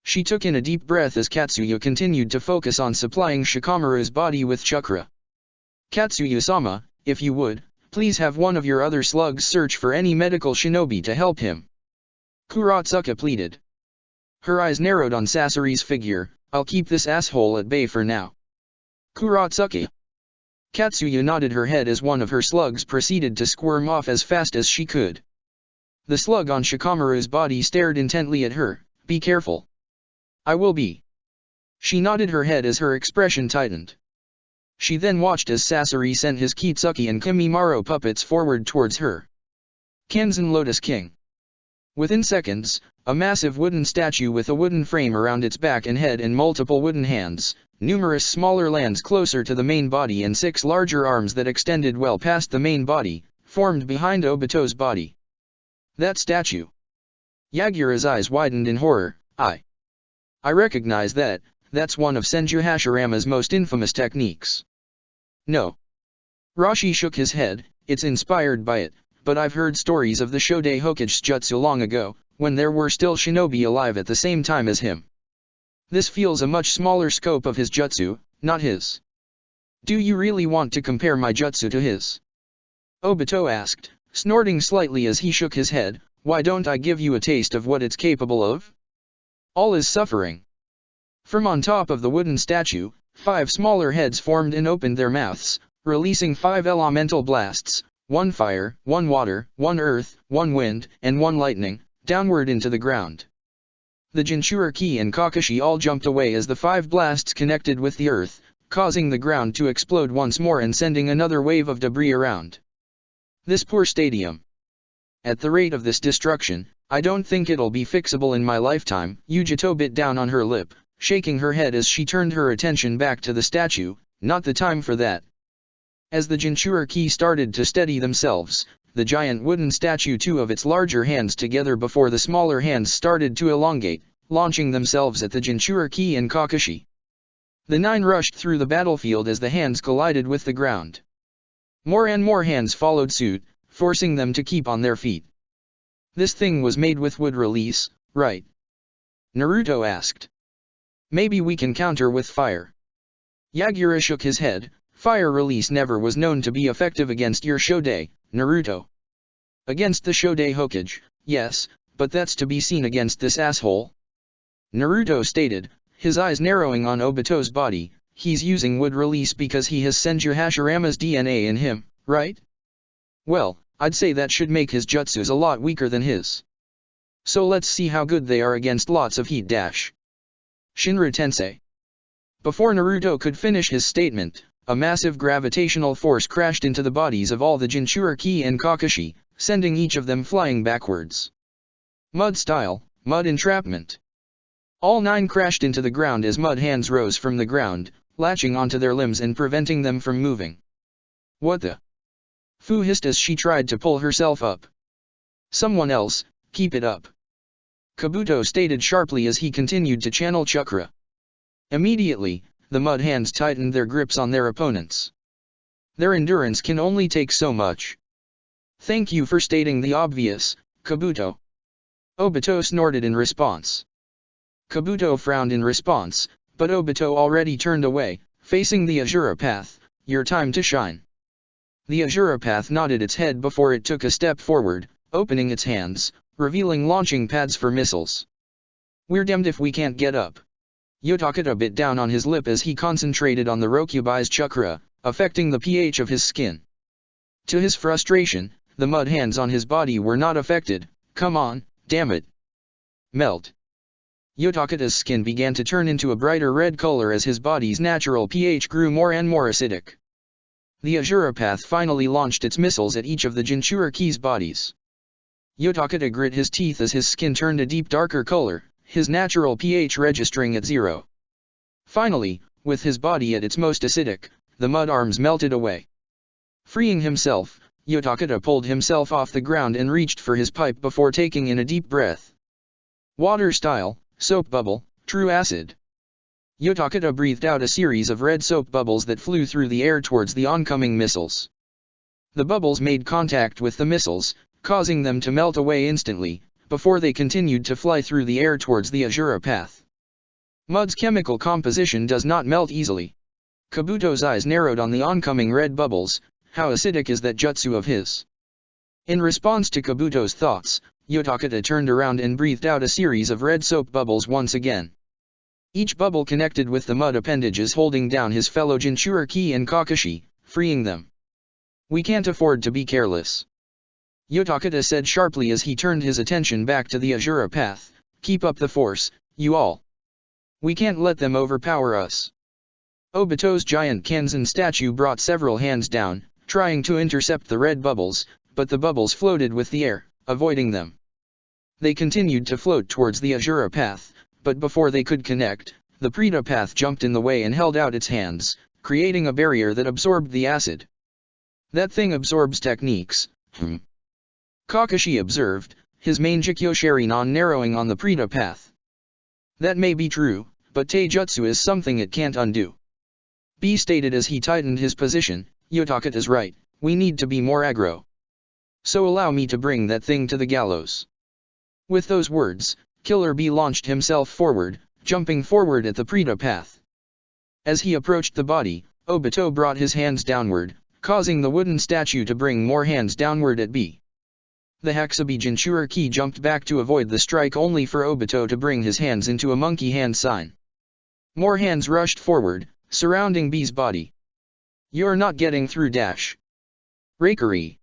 She took in a deep breath as Katsuya continued to focus on supplying Shikamaru's body with chakra. Katsuya-sama, if you would, please have one of your other slugs search for any medical shinobi to help him. Kurotsuki pleaded. Her eyes narrowed on Sasori's figure. I'll keep this asshole at bay for now. Kurotsuki. Katsuya nodded her head as one of her slugs proceeded to squirm off as fast as she could. The slug on Shikamaru's body stared intently at her. Be careful. I will be. She nodded her head as her expression tightened. She then watched as Sasori sent his Kitsuki and Kimimaro puppets forward towards her. Kanzen Lotus King. Within seconds, a massive wooden statue with a wooden frame around its back and head and multiple wooden hands, numerous smaller lands closer to the main body and 6 larger arms that extended well past the main body, formed behind Obito's body. That statue. Yagura's eyes widened in horror. I recognize that. That's one of Senju Hashirama's most infamous techniques. No. Rashi shook his head. It's inspired by it, but I've heard stories of the Shodei Hokage jutsu long ago, when there were still shinobi alive at the same time as him. This feels a much smaller scope of his jutsu, not his. Do you really want to compare my jutsu to his? Obito asked, snorting slightly as he shook his head. Why don't I give you a taste of what it's capable of? All is suffering. From on top of the wooden statue, 5 smaller heads formed and opened their mouths, releasing 5 elemental blasts, 1 fire, 1 water, 1 earth, 1 wind, and 1 lightning, downward into the ground. The Jinchuriki and Kakashi all jumped away as the 5 blasts connected with the earth, causing the ground to explode once more and sending another wave of debris around. This poor stadium. At the rate of this destruction, I don't think it'll be fixable in my lifetime. Yujito bit down on her lip, shaking her head as she turned her attention back to the statue. Not the time for that. As the Jinchuriki started to steady themselves, the giant wooden statue 2 of its larger hands together before the smaller hands started to elongate, launching themselves at the Jinchuriki and Kakashi. The 9 rushed through the battlefield as the hands collided with the ground. More and more hands followed suit, forcing them to keep on their feet. This thing was made with wood release, right? Naruto asked. Maybe we can counter with fire. Yagura shook his head. Fire release never was known to be effective against your Shodei, Naruto. Against the Shodei Hokage, yes, but that's to be seen against this asshole. Naruto stated, his eyes narrowing on Obito's body. He's using wood release because he has Senju Hashirama's DNA in him, right? Well, I'd say that should make his jutsus a lot weaker than his. So let's see how good they are against lots of heat dash. Shinra Tensei. Before Naruto could finish his statement, a massive gravitational force crashed into the bodies of all the Jinchuriki and Kakashi, sending each of them flying backwards. Mud style, mud entrapment. All 9 crashed into the ground as mud hands rose from the ground, latching onto their limbs and preventing them from moving. What the? Fu hissed as she tried to pull herself up. Someone else, keep it up. Kabuto stated sharply as he continued to channel chakra. Immediately, the mud hands tightened their grips on their opponents. Their endurance can only take so much. Thank you for stating the obvious, Kabuto. Obito snorted in response. Kabuto frowned in response, but Obito already turned away, facing the Azura Path. Your time to shine. The Azura Path nodded its head before it took a step forward, opening its hands, revealing launching pads for missiles. We're damned if we can't get up. Yotakata bit down on his lip as he concentrated on the Rokubai's chakra, affecting the pH of his skin. To his frustration, the mud hands on his body were not affected. Come on, damn it. Melt. Yotakata's skin began to turn into a brighter red color as his body's natural pH grew more and more acidic. The Azura Path finally launched its missiles at each of the Jinchuriki's bodies. Yotakata grit his teeth as his skin turned a deep darker color, his natural pH registering at 0. Finally, with his body at its most acidic, the mud arms melted away. Freeing himself, Yotakata pulled himself off the ground and reached for his pipe before taking in a deep breath. Water style, soap bubble, true acid. Yotakata breathed out a series of red soap bubbles that flew through the air towards the oncoming missiles. The bubbles made contact with the missiles, causing them to melt away instantly, before they continued to fly through the air towards the Azura path. Mud's chemical composition does not melt easily. Kabuto's eyes narrowed on the oncoming red bubbles. How acidic is that jutsu of his? In response to Kabuto's thoughts, Yotakata turned around and breathed out a series of red soap bubbles once again. Each bubble connected with the mud appendages holding down his fellow Jinchuriki and Kakashi, freeing them. We can't afford to be careless. Yotakata said sharply as he turned his attention back to the Azura path. Keep up the force, you all. We can't let them overpower us. Obito's giant Kanzen statue brought several hands down, trying to intercept the red bubbles, but the bubbles floated with the air, avoiding them. They continued to float towards the Azura path, but before they could connect, the Preta path jumped in the way and held out its hands, creating a barrier that absorbed the acid. That thing absorbs techniques. Kakashi observed, his main Jikyo Sharingan narrowing on the Preta path. That may be true, but Taijutsu is something it can't undo. B stated as he tightened his position. Yotakata is right, we need to be more aggro. So allow me to bring that thing to the gallows. With those words, Killer B launched himself forward, jumping forward at the Preta path. As he approached the body, Obito brought his hands downward, causing the wooden statue to bring more hands downward at B. The Hakusabi Jinchuriki jumped back to avoid the strike only for Obito to bring his hands into a monkey hand sign. More hands rushed forward, surrounding B's body. You're not getting through dash. Raikiri.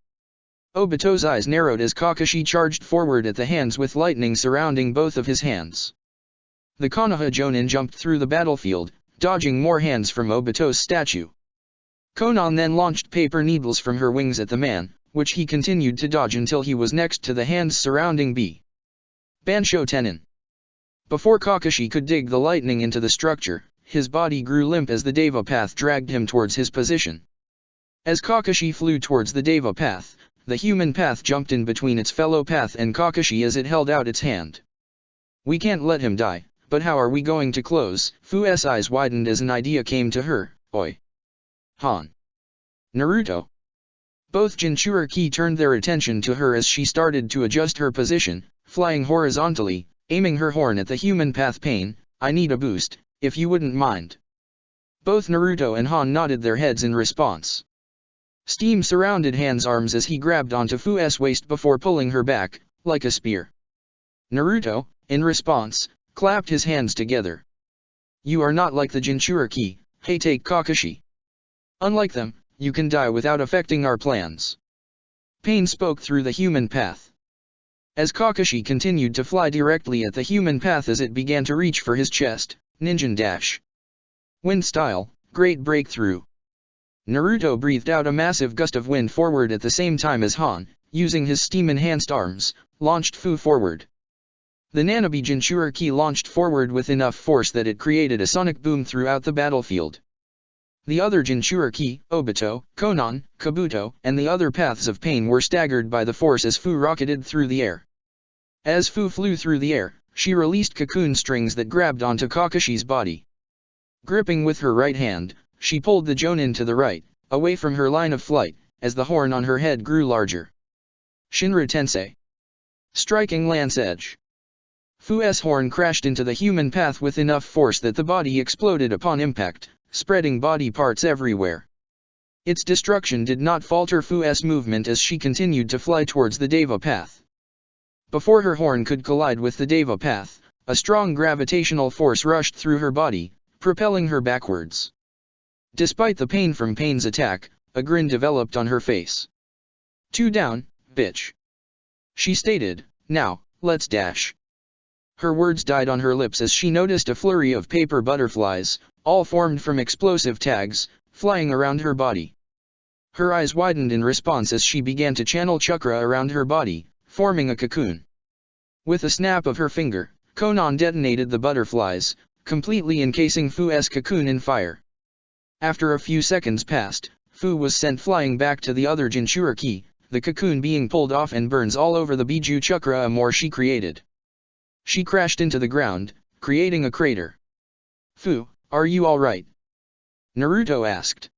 Obito's eyes narrowed as Kakashi charged forward at the hands with lightning surrounding both of his hands. The Konoha Jonin jumped through the battlefield, dodging more hands from Obito's statue. Konan then launched paper needles from her wings at the man, which he continued to dodge until he was next to the hands surrounding B. Bansho Tenin. Before Kakashi could dig the lightning into the structure, his body grew limp as the Deva path dragged him towards his position. As Kakashi flew towards the Deva path, the human path jumped in between its fellow path and Kakashi as it held out its hand. We can't let him die, but how are we going to close? Fu's eyes widened as an idea came to her. Oi. Han. Naruto. Both Jinchuriki turned their attention to her as she started to adjust her position, flying horizontally, aiming her horn at the human path. Pain, I need a boost, if you wouldn't mind. Both Naruto and Han nodded their heads in response. Steam surrounded Han's arms as he grabbed onto Fu's waist before pulling her back, like a spear. Naruto, in response, clapped his hands together. You are not like the Jinchuriki, hey, take Kakashi. Unlike them, you can die without affecting our plans. Pain spoke through the human path. As Kakashi continued to fly directly at the human path as it began to reach for his chest, Ninja Dash. Wind style, great breakthrough. Naruto breathed out a massive gust of wind forward at the same time as Han, using his steam-enhanced arms, launched Fu forward. The Nanabe Jinchuriki launched forward with enough force that it created a sonic boom throughout the battlefield. The other Jinchuriki, Obito, Konan, Kabuto, and the other paths of pain were staggered by the force as Fu rocketed through the air. As Fu flew through the air, she released cocoon strings that grabbed onto Kakashi's body. Gripping with her right hand, she pulled the Jonin to the right, away from her line of flight, as the horn on her head grew larger. Shinra Tensei. Striking lance edge. Fu's horn crashed into the human path with enough force that the body exploded upon impact, spreading body parts everywhere. Its destruction did not falter Fu's movement as she continued to fly towards the Deva path. Before her horn could collide with the Deva path, a strong gravitational force rushed through her body, propelling her backwards. Despite the pain from Pain's attack, a grin developed on her face. 2 down, bitch. She stated, now, let's dash. Her words died on her lips as she noticed a flurry of paper butterflies, all formed from explosive tags, flying around her body. Her eyes widened in response as she began to channel chakra around her body, forming a cocoon. With a snap of her finger, Konan detonated the butterflies, completely encasing Fu's cocoon in fire. After a few seconds passed, Fu was sent flying back to the other Jinchuriki, the cocoon being pulled off and burns all over the Biju Chakra Amor she created. She crashed into the ground, creating a crater. Fu, are you alright? Naruto asked.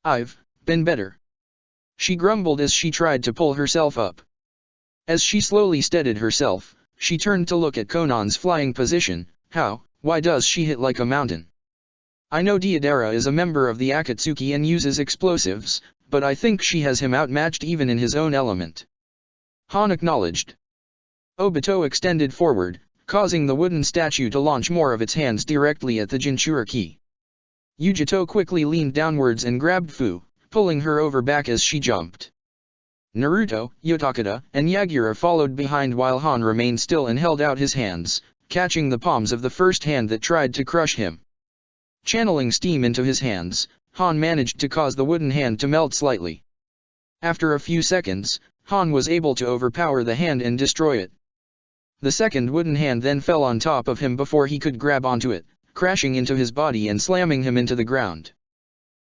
I've been better. She grumbled as she tried to pull herself up. As she slowly steadied herself, she turned to look at Konan's flying position. Why does she hit like a mountain? I know Deidara is a member of the Akatsuki and uses explosives, but I think she has him outmatched even in his own element. Han acknowledged. Obito extended forward, causing the wooden statue to launch more of its hands directly at the Jinchuriki. Yujito quickly leaned downwards and grabbed Fu, pulling her over back as she jumped. Naruto, Yotakata, and Yagura followed behind while Han remained still and held out his hands, catching the palms of the first hand that tried to crush him. Channeling steam into his hands, Han managed to cause the wooden hand to melt slightly. After a few seconds, Han was able to overpower the hand and destroy it. The second wooden hand then fell on top of him before he could grab onto it, crashing into his body and slamming him into the ground.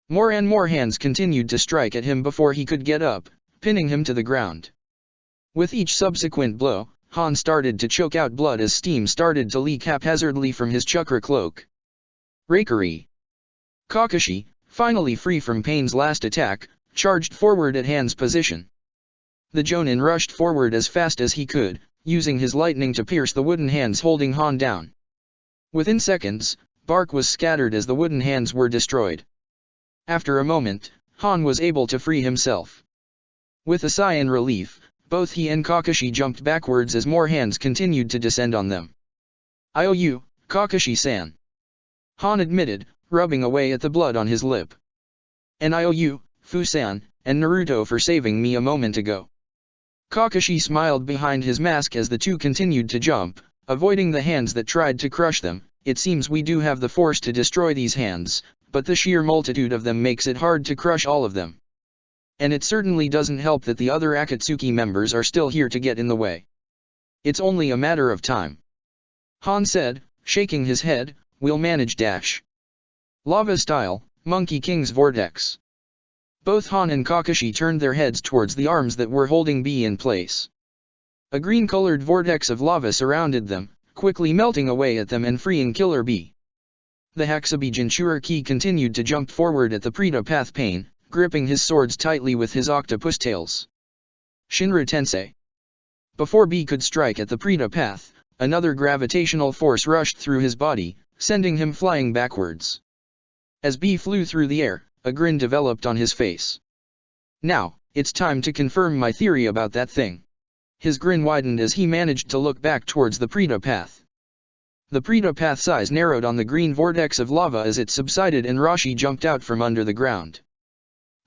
More and more hands continued to strike at him before he could get up, pinning him to the ground. With each subsequent blow, Han started to choke out blood as steam started to leak haphazardly from his chakra cloak. Reikari. Kakashi, finally free from Pain's last attack, charged forward at Han's position. The Jonin rushed forward as fast as he could, using his lightning to pierce the wooden hands holding Han down. Within seconds, bark was scattered as the wooden hands were destroyed. After a moment, Han was able to free himself. With a sigh in relief, both he and Kakashi jumped backwards as more hands continued to descend on them. I owe you, Kakashi-san. Han admitted, rubbing away at the blood on his lip. And I owe you, Fu-san, and Naruto for saving me a moment ago. Kakashi smiled behind his mask as the two continued to jump, avoiding the hands that tried to crush them. It seems we do have the force to destroy these hands, but the sheer multitude of them makes it hard to crush all of them. And it certainly doesn't help that the other Akatsuki members are still here to get in the way. It's only a matter of time. Han said, shaking his head, we'll manage dash. Lava style, Monkey King's vortex. Both Han and Kakashi turned their heads towards the arms that were holding B in place. A green-colored vortex of lava surrounded them, quickly melting away at them and freeing Killer B. The Hakubi Jinchuriki continued to jump forward at the Preta Path Pain, gripping his swords tightly with his octopus tails. Shinra Tensei. Before B could strike at the Preta Path, another gravitational force rushed through his body, sending him flying backwards. As B flew through the air, a grin developed on his face. Now, it's time to confirm my theory about that thing. His grin widened as he managed to look back towards the Preta Path. The Preta Path's eyes narrowed on the green vortex of lava as it subsided and Rashi jumped out from under the ground.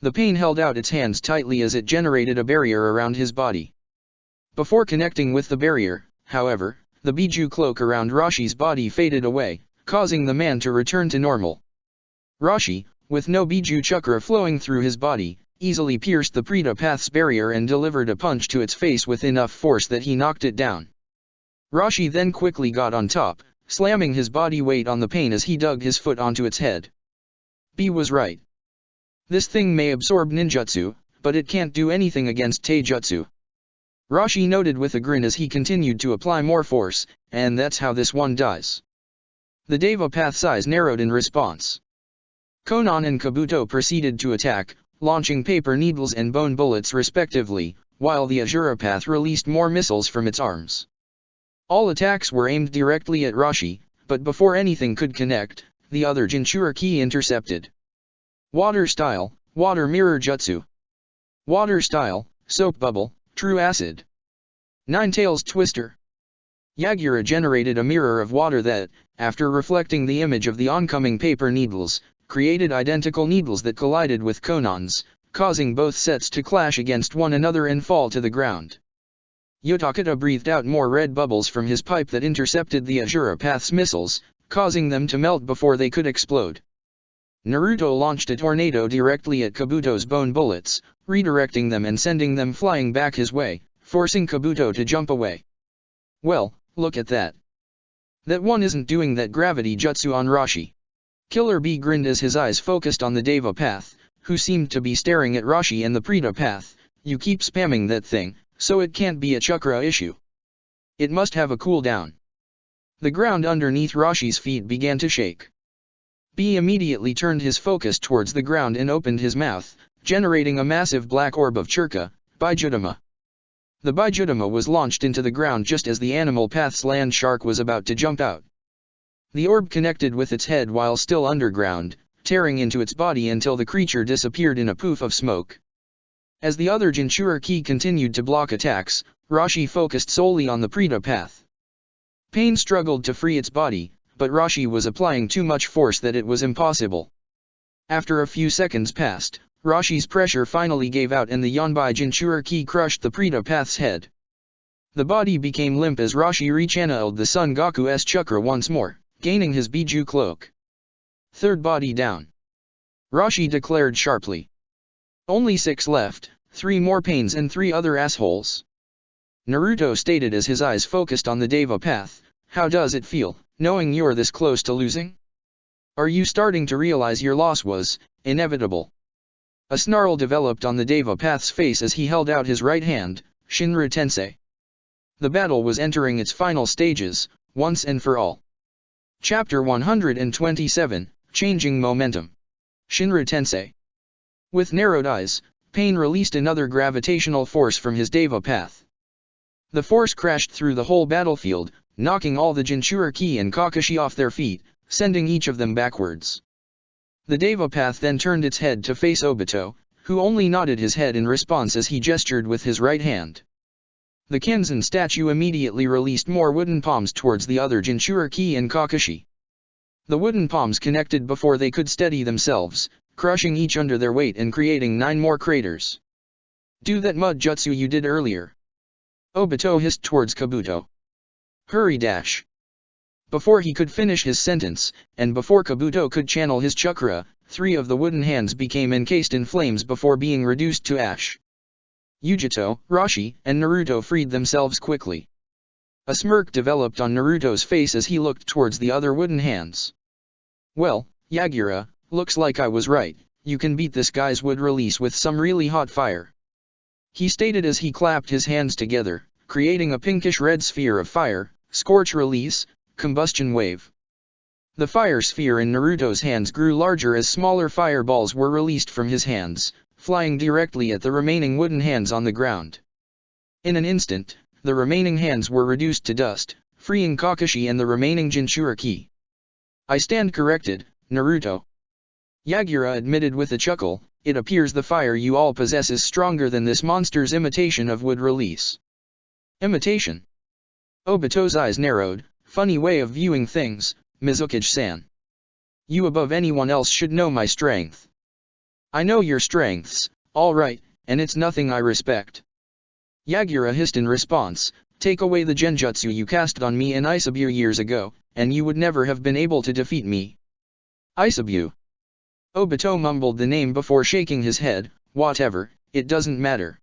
The Pain held out its hands tightly as it generated a barrier around his body. Before connecting with the barrier, however, the Biju cloak around Rashi's body faded away, causing the man to return to normal. Rashi, with no Biju chakra flowing through his body, easily pierced the Preta Path's barrier and delivered a punch to its face with enough force that he knocked it down. Rashi then quickly got on top, slamming his body weight on the Pain as he dug his foot onto its head. B was right. This thing may absorb ninjutsu, but it can't do anything against taijutsu. Rashi noted with a grin as he continued to apply more force, and that's how this one dies. The Deva Path's eyes narrowed in response. Konan and Kabuto proceeded to attack, launching paper needles and bone bullets respectively, while the Azura Path released more missiles from its arms. All attacks were aimed directly at Rashi, but before anything could connect, the other Jinchuriki intercepted. Water style, water mirror jutsu. Water style, soap bubble, true acid. Nine-tails twister. Yagura generated a mirror of water that, after reflecting the image of the oncoming paper needles, created identical needles that collided with Konan's, causing both sets to clash against one another and fall to the ground. Yotakata breathed out more red bubbles from his pipe that intercepted the Azura Path's missiles, causing them to melt before they could explode. Naruto launched a tornado directly at Kabuto's bone bullets, redirecting them and sending them flying back his way, forcing Kabuto to jump away. Well, look at that. That one isn't doing that gravity jutsu on Rashi. Killer Bee grinned as his eyes focused on the Deva path, who seemed to be staring at Rashi and the Prita path. You keep spamming that thing, so it can't be a chakra issue. It must have a cooldown. The ground underneath Rashi's feet began to shake. Bee immediately turned his focus towards the ground and opened his mouth, generating a massive black orb of Churka, Bijudama. The Bijudama was launched into the ground just as the animal path's land shark was about to jump out. The orb connected with its head while still underground, tearing into its body until the creature disappeared in a poof of smoke. As the other Jinchuriki continued to block attacks, Rashi focused solely on the Prita path. Pain struggled to free its body, but Rashi was applying too much force that it was impossible. After a few seconds passed, Rashi's pressure finally gave out and the Yonbai Jinchuriki crushed the Prita path's head. The body became limp as Rashi rechanneled the Son Goku's chakra once more, gaining his Biju cloak. Third body down. Rashi declared sharply. Only 6 left, 3 more pains and 3 other assholes. Naruto stated as his eyes focused on the Deva path. How does it feel, knowing you're this close to losing? Are you starting to realize your loss was inevitable? A snarl developed on the Deva path's face as he held out his right hand, Shinra Tensei. The battle was entering its final stages, once and for all. Chapter 127, Changing Momentum. Shinra Tensei. With narrowed eyes, Pain released another gravitational force from his Deva path. The force crashed through the whole battlefield, knocking all the Jinchuriki and Kakashi off their feet, sending each of them backwards. The Deva path then turned its head to face Obito, who only nodded his head in response as he gestured with his right hand. The Kenzan statue immediately released more wooden palms towards the other Jinchuriki and Kakashi. The wooden palms connected before they could steady themselves, crushing each under their weight and creating 9 more craters. Do that mud jutsu you did earlier. Obito hissed towards Kabuto. Hurry dash. Before he could finish his sentence, and before Kabuto could channel his chakra, 3 of the wooden hands became encased in flames before being reduced to ash. Yujito, Rashi, and Naruto freed themselves quickly. A smirk developed on Naruto's face as he looked towards the other wooden hands. Well, Yagura, looks like I was right, you can beat this guy's wood release with some really hot fire. He stated as he clapped his hands together, creating a pinkish-red sphere of fire, scorch release, combustion wave. The fire sphere in Naruto's hands grew larger as smaller fireballs were released from his hands, flying directly at the remaining wooden hands on the ground. In an instant, the remaining hands were reduced to dust, freeing Kakashi and the remaining Jinchuriki. I stand corrected, Naruto. Yagura admitted with a chuckle, it appears the fire you all possess is stronger than this monster's imitation of wood release. Imitation? Obito's eyes narrowed, funny way of viewing things, Mizukage-san. You above anyone else should know my strength. I know your strengths, alright, and it's nothing I respect. Yagura hissed in response, take away the genjutsu you cast on me in Isabue years ago, and you would never have been able to defeat me. Isabue. Obito mumbled the name before shaking his head, whatever, it doesn't matter.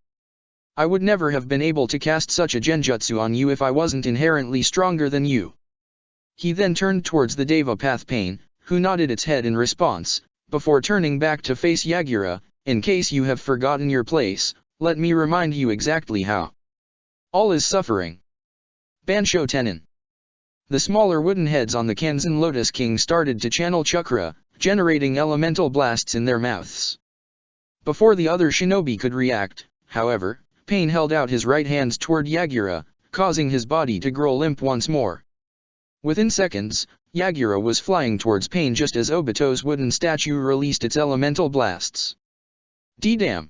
I would never have been able to cast such a genjutsu on you if I wasn't inherently stronger than you. He then turned towards the Deva path Pain, who nodded its head in response, before turning back to face Yagura, in case you have forgotten your place, let me remind you exactly how. All is suffering. Bansho Tenin. The smaller wooden heads on the Kanzen Lotus King started to channel chakra, generating elemental blasts in their mouths. Before the other shinobi could react, however, Pain held out his right hands toward Yagura, causing his body to grow limp once more. Within seconds, Yagura was flying towards Pain just as Obito's wooden statue released its elemental blasts. D-damn!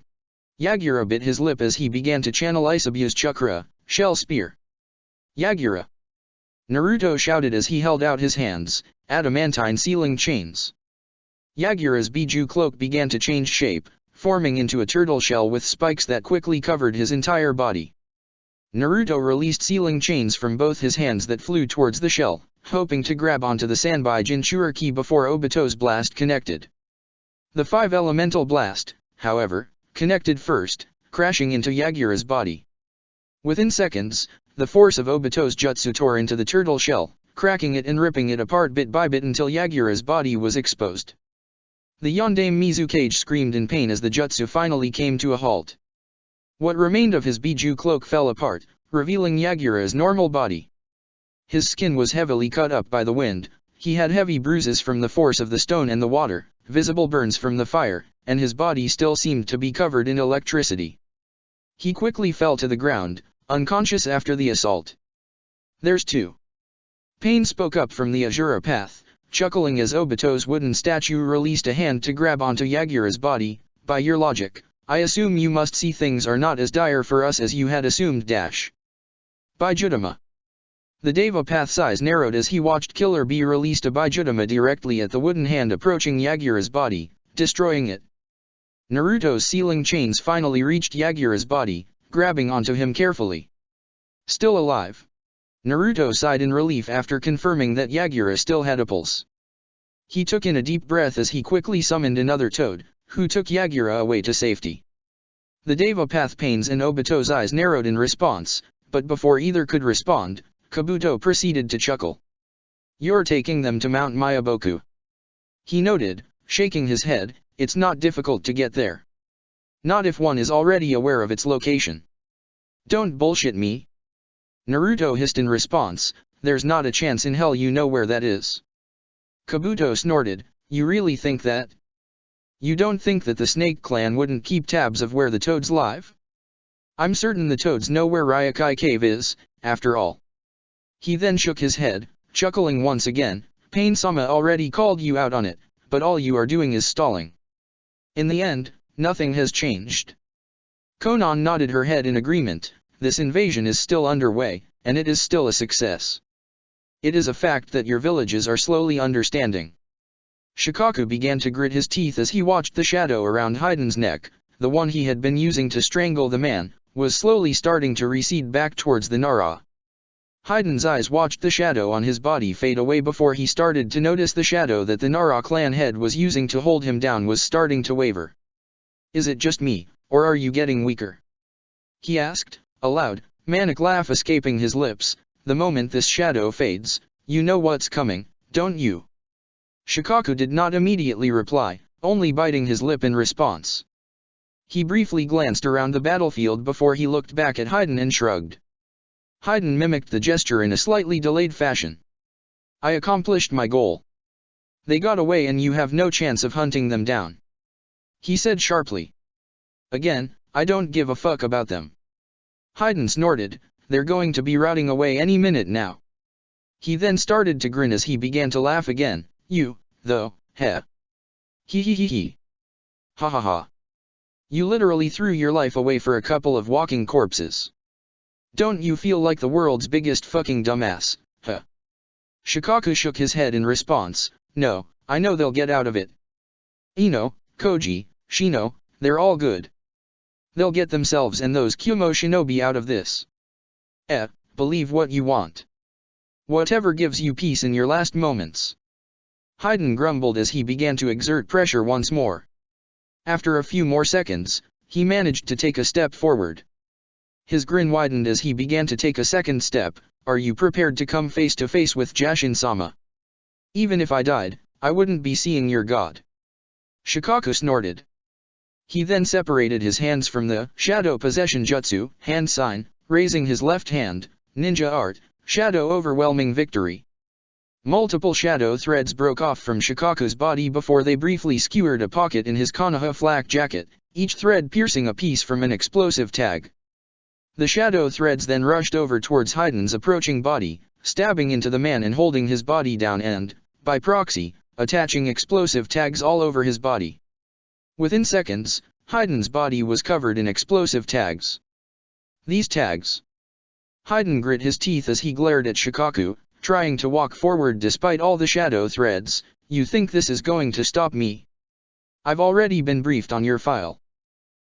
Yagura bit his lip as he began to channel Isabue's chakra, Shell Spear. Yagura! Naruto shouted as he held out his hands, adamantine sealing chains. Yagura's Biju cloak began to change shape, forming into a turtle shell with spikes that quickly covered his entire body. Naruto released sealing chains from both his hands that flew towards the shell, hoping to grab onto the Sanbai Jinchuriki before Obito's blast connected. The 5 elemental blast, however, connected first, crashing into Yagura's body. Within seconds, the force of Obito's jutsu tore into the turtle shell, cracking it and ripping it apart bit by bit until Yagura's body was exposed. The Yondaime Mizukage screamed in pain as the jutsu finally came to a halt. What remained of his Biju cloak fell apart, revealing Yagura's normal body. His skin was heavily cut up by the wind, he had heavy bruises from the force of the stone and the water, visible burns from the fire, and his body still seemed to be covered in electricity. He quickly fell to the ground, unconscious after the assault. "There's two." Pain spoke up from the Azura path, chuckling as Obito's wooden statue released a hand to grab onto Yagura's body. "By your logic, I assume you must see things are not as dire for us as you had assumed. Bijutama." The Deva Path's eyes narrowed as he watched Killer Bee released a Bijutama directly at the wooden hand approaching Yagura's body, destroying it. Naruto's sealing chains finally reached Yagura's body, grabbing onto him carefully. Still alive. Naruto sighed in relief after confirming that Yagura still had a pulse. He took in a deep breath as he quickly summoned another toad, who took Yagura away to safety. The Deva Path pains in Obito's eyes narrowed in response, but before either could respond, Kabuto proceeded to chuckle. "You're taking them to Mount Myaboku," he noted, shaking his head. "It's not difficult to get there. Not if one is already aware of its location." "Don't bullshit me," Naruto hissed in response. "There's not a chance in hell you know where that is." Kabuto snorted. "You really think that? You don't think that the Snake Clan wouldn't keep tabs of where the toads live? I'm certain the toads know where Ryokai Cave is, after all." He then shook his head, chuckling once again. "Pain-sama already called you out on it, but all you are doing is stalling. In the end, nothing has changed." Konan nodded her head in agreement. "This invasion is still underway, and it is still a success. It is a fact that your villages are slowly understanding." Shikaku began to grit his teeth as he watched the shadow around Heiden's neck, the one he had been using to strangle the man, was slowly starting to recede back towards the Nara. Heiden's eyes watched the shadow on his body fade away before he started to notice the shadow that the Nara clan head was using to hold him down was starting to waver. "Is it just me, or are you getting weaker?" he asked, a loud, manic laugh escaping his lips. "The moment this shadow fades, you know what's coming, don't you?" Shikaku did not immediately reply, only biting his lip in response. He briefly glanced around the battlefield before he looked back at Heiden and shrugged. Heiden mimicked the gesture in a slightly delayed fashion. "I accomplished my goal. They got away and you have no chance of hunting them down," he said sharply. "Again, I don't give a fuck about them." Heiden snorted. "They're going to be routing away any minute now." He then started to grin as he began to laugh again. "You, though, heh. Hee hee hee hee. Ha ha ha. You literally threw your life away for a couple of walking corpses. Don't you feel like the world's biggest fucking dumbass, huh?" Shikaku shook his head in response. "No, I know they'll get out of it. Ino, Koji, Shino, they're all good. They'll get themselves and those Kumo shinobi out of this. Believe what you want. Whatever gives you peace in your last moments." Heiden grumbled as he began to exert pressure once more. After a few more seconds, he managed to take a step forward. His grin widened as he began to take a second step. "Are you prepared to come face to face with Jashin-sama? Even if I died, I wouldn't be seeing your god." Shikaku snorted. He then separated his hands from the Shadow Possession Jutsu, hand sign, raising his left hand, ninja art, shadow overwhelming victory. Multiple shadow threads broke off from Shikaku's body before they briefly skewered a pocket in his Konoha flak jacket, each thread piercing a piece from an explosive tag. The shadow threads then rushed over towards Heiden's approaching body, stabbing into the man and holding his body down and, by proxy, attaching explosive tags all over his body. Within seconds, Heiden's body was covered in explosive tags. These tags. Heiden grit his teeth as he glared at Shikaku, trying to walk forward despite all the shadow threads. "You think this is going to stop me? I've already been briefed on your file.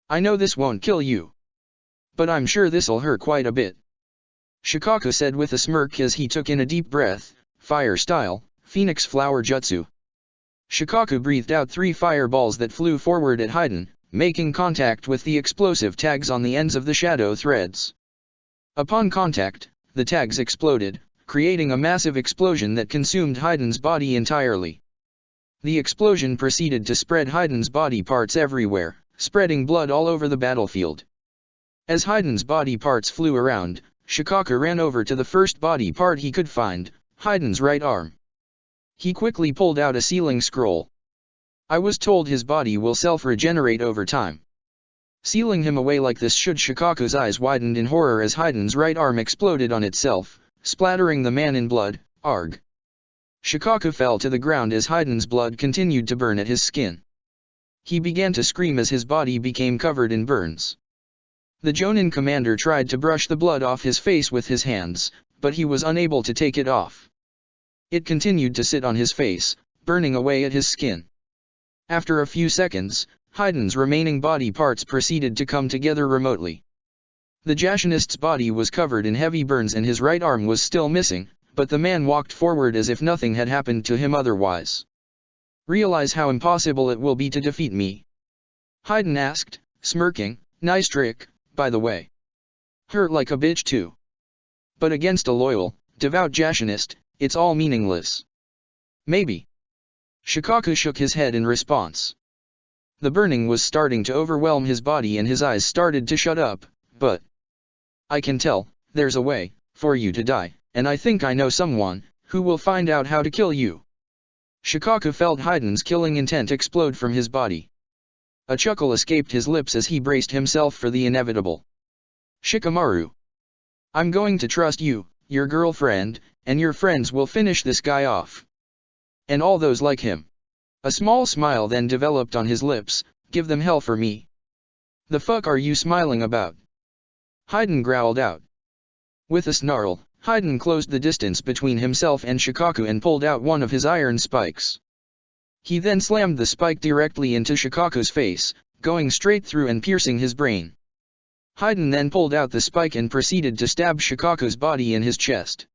I know this won't kill you, but I'm sure this'll hurt quite a bit," Shikaku said with a smirk as he took in a deep breath. "Fire style, Phoenix Flower Jutsu." Shikaku breathed out 3 fireballs that flew forward at Heiden, making contact with the explosive tags on the ends of the shadow threads. Upon contact, the tags exploded, creating a massive explosion that consumed Haiden's body entirely. The explosion proceeded to spread Haiden's body parts everywhere, spreading blood all over the battlefield. As Haiden's body parts flew around, Shikaku ran over to the first body part he could find, Haiden's right arm. He quickly pulled out a sealing scroll. I was told his body will self-regenerate over time. Sealing him away like this should Shikaku's eyes widened in horror as Haiden's right arm exploded on itself, splattering the man in blood, arg. Shikaku fell to the ground as Haiden's blood continued to burn at his skin. He began to scream as his body became covered in burns. The Jonin commander tried to brush the blood off his face with his hands, but he was unable to take it off. It continued to sit on his face, burning away at his skin. After a few seconds, Haiden's remaining body parts proceeded to come together remotely. The Jashinist's body was covered in heavy burns and his right arm was still missing, but the man walked forward as if nothing had happened to him otherwise. Realize how impossible it will be to defeat me? Haiden asked, smirking. Nice trick, by the way. Hurt like a bitch too. But against a loyal, devout Jashinist, it's all meaningless. Maybe. Shikaku shook his head in response. The burning was starting to overwhelm his body and his eyes started to shut up, but I can tell, there's a way for you to die, and I think I know someone who will find out how to kill you. Shikaku felt Haiden's killing intent explode from his body. A chuckle escaped his lips as he braced himself for the inevitable. Shikamaru. I'm going to trust you, your girlfriend, and your friends will finish this guy off. And all those like him. A small smile then developed on his lips. Give them hell for me. The fuck are you smiling about? Haiden growled out. With a snarl, Haiden closed the distance between himself and Shikaku and pulled out one of his iron spikes. He then slammed the spike directly into Shikaku's face, going straight through and piercing his brain. Haiden then pulled out the spike and proceeded to stab Shikaku's body in his chest.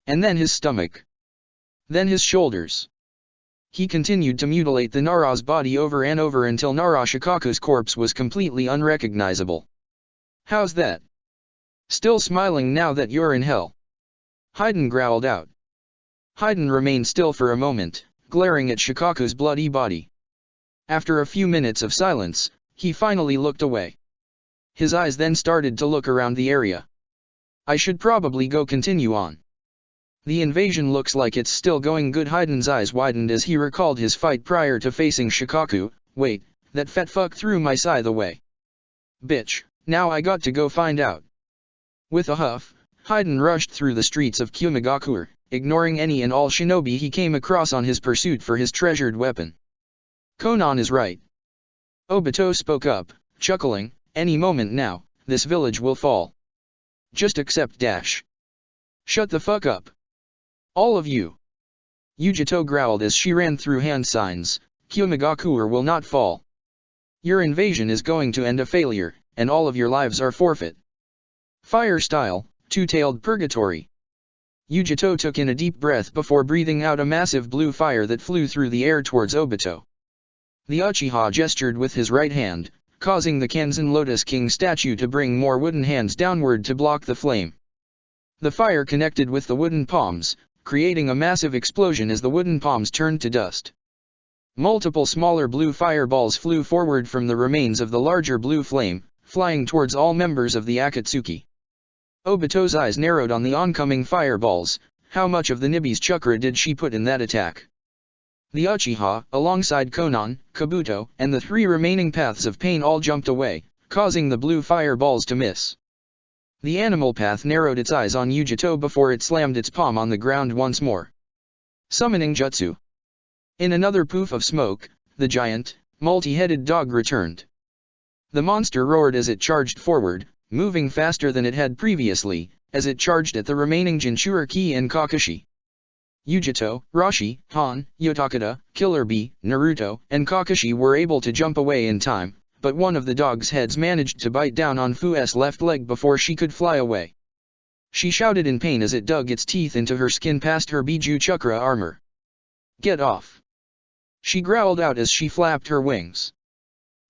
And then his stomach. Then his shoulders. He continued to mutilate the Nara's body over and over until Nara Shikaku's corpse was completely unrecognizable. How's that? Still smiling now that you're in hell? Haiden growled out. Haiden remained still for a moment, glaring at Shikaku's bloody body. After a few minutes of silence, he finally looked away. His eyes then started to look around the area. I should probably go continue on. The invasion looks like it's still going good. Haiden's eyes widened as he recalled his fight prior to facing Shikaku. Wait, that fat fuck threw my scythe away. Bitch, now I got to go find out. With a huff, Haiden rushed through the streets of Kumigakure, ignoring any and all shinobi he came across on his pursuit for his treasured weapon. Konan is right. Obito spoke up, chuckling, any moment now, this village will fall. Just accept dash. Shut the fuck up. All of you. Yujito growled as she ran through hand signs, Kumigakure will not fall. Your invasion is going to end a failure, and all of your lives are forfeit. Fire style, two-tailed purgatory. Yujito took in a deep breath before breathing out a massive blue fire that flew through the air towards Obito. The Uchiha gestured with his right hand, causing the Kanzen Lotus King statue to bring more wooden hands downward to block the flame. The fire connected with the wooden palms, creating a massive explosion as the wooden palms turned to dust. Multiple smaller blue fireballs flew forward from the remains of the larger blue flame, flying towards all members of the Akatsuki. Obito's eyes narrowed on the oncoming fireballs. How much of the Nibi's chakra did she put in that attack? The Uchiha, alongside Konan, Kabuto, and the three remaining paths of pain all jumped away, causing the blue fireballs to miss. The animal path narrowed its eyes on Yujito before it slammed its palm on the ground once more. Summoning Jutsu. In another poof of smoke, the giant, multi-headed dog returned. The monster roared as it charged forward, moving faster than it had previously, as it charged at the remaining Jinchuriki and Kakashi. Yujito, Rashi, Han, Yotakata, Killer Bee, Naruto, and Kakashi were able to jump away in time, but one of the dog's heads managed to bite down on Fu's left leg before she could fly away. She shouted in pain as it dug its teeth into her skin past her Biju Chakra armor. Get off! She growled out as she flapped her wings.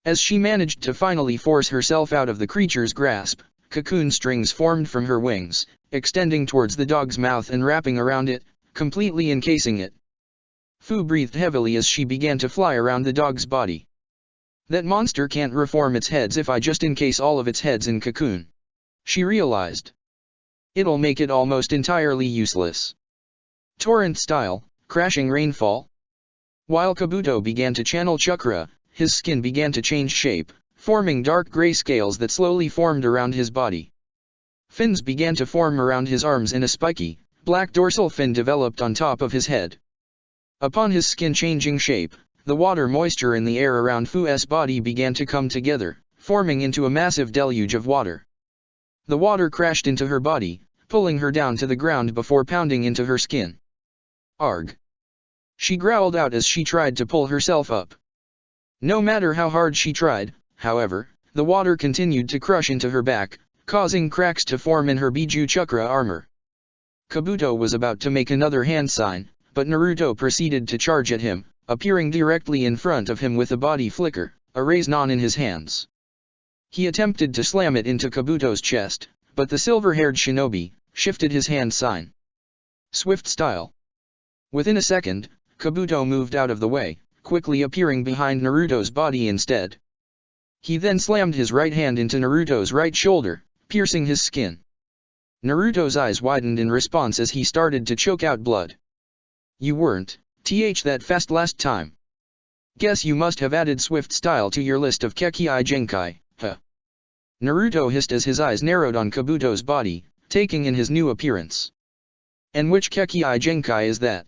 As she managed to finally force herself out of the creature's grasp, cocoon strings formed from her wings, extending towards the dog's mouth and wrapping around it, completely encasing it. Fu breathed heavily as she began to fly around the dog's body. That monster can't reform its heads if I just encase all of its heads in cocoon. She realized. It'll make it almost entirely useless. Torrent style, crashing rainfall. While Kabuto began to channel chakra, his skin began to change shape, forming dark gray scales that slowly formed around his body. Fins began to form around his arms and a spiky, black dorsal fin developed on top of his head. Upon his skin changing shape, the water moisture in the air around Fu's body began to come together, forming into a massive deluge of water. The water crashed into her body, pulling her down to the ground before pounding into her skin. Arg! She growled out as she tried to pull herself up. No matter how hard she tried, however, the water continued to crush into her back, causing cracks to form in her Biju Chakra armor. Kabuto was about to make another hand sign, but Naruto proceeded to charge at him, appearing directly in front of him with a body flicker, a Rasengan in his hands. He attempted to slam it into Kabuto's chest, but the silver-haired shinobi shifted his hand sign. Swift style. Within a second, Kabuto moved out of the way, quickly appearing behind Naruto's body instead. He then slammed his right hand into Naruto's right shoulder, piercing his skin. Naruto's eyes widened in response as he started to choke out blood. You weren't that fast last time. Guess you must have added Swift style to your list of Kekkei Genkai, huh? Naruto hissed as his eyes narrowed on Kabuto's body, taking in his new appearance. And which Kekkei Genkai is that?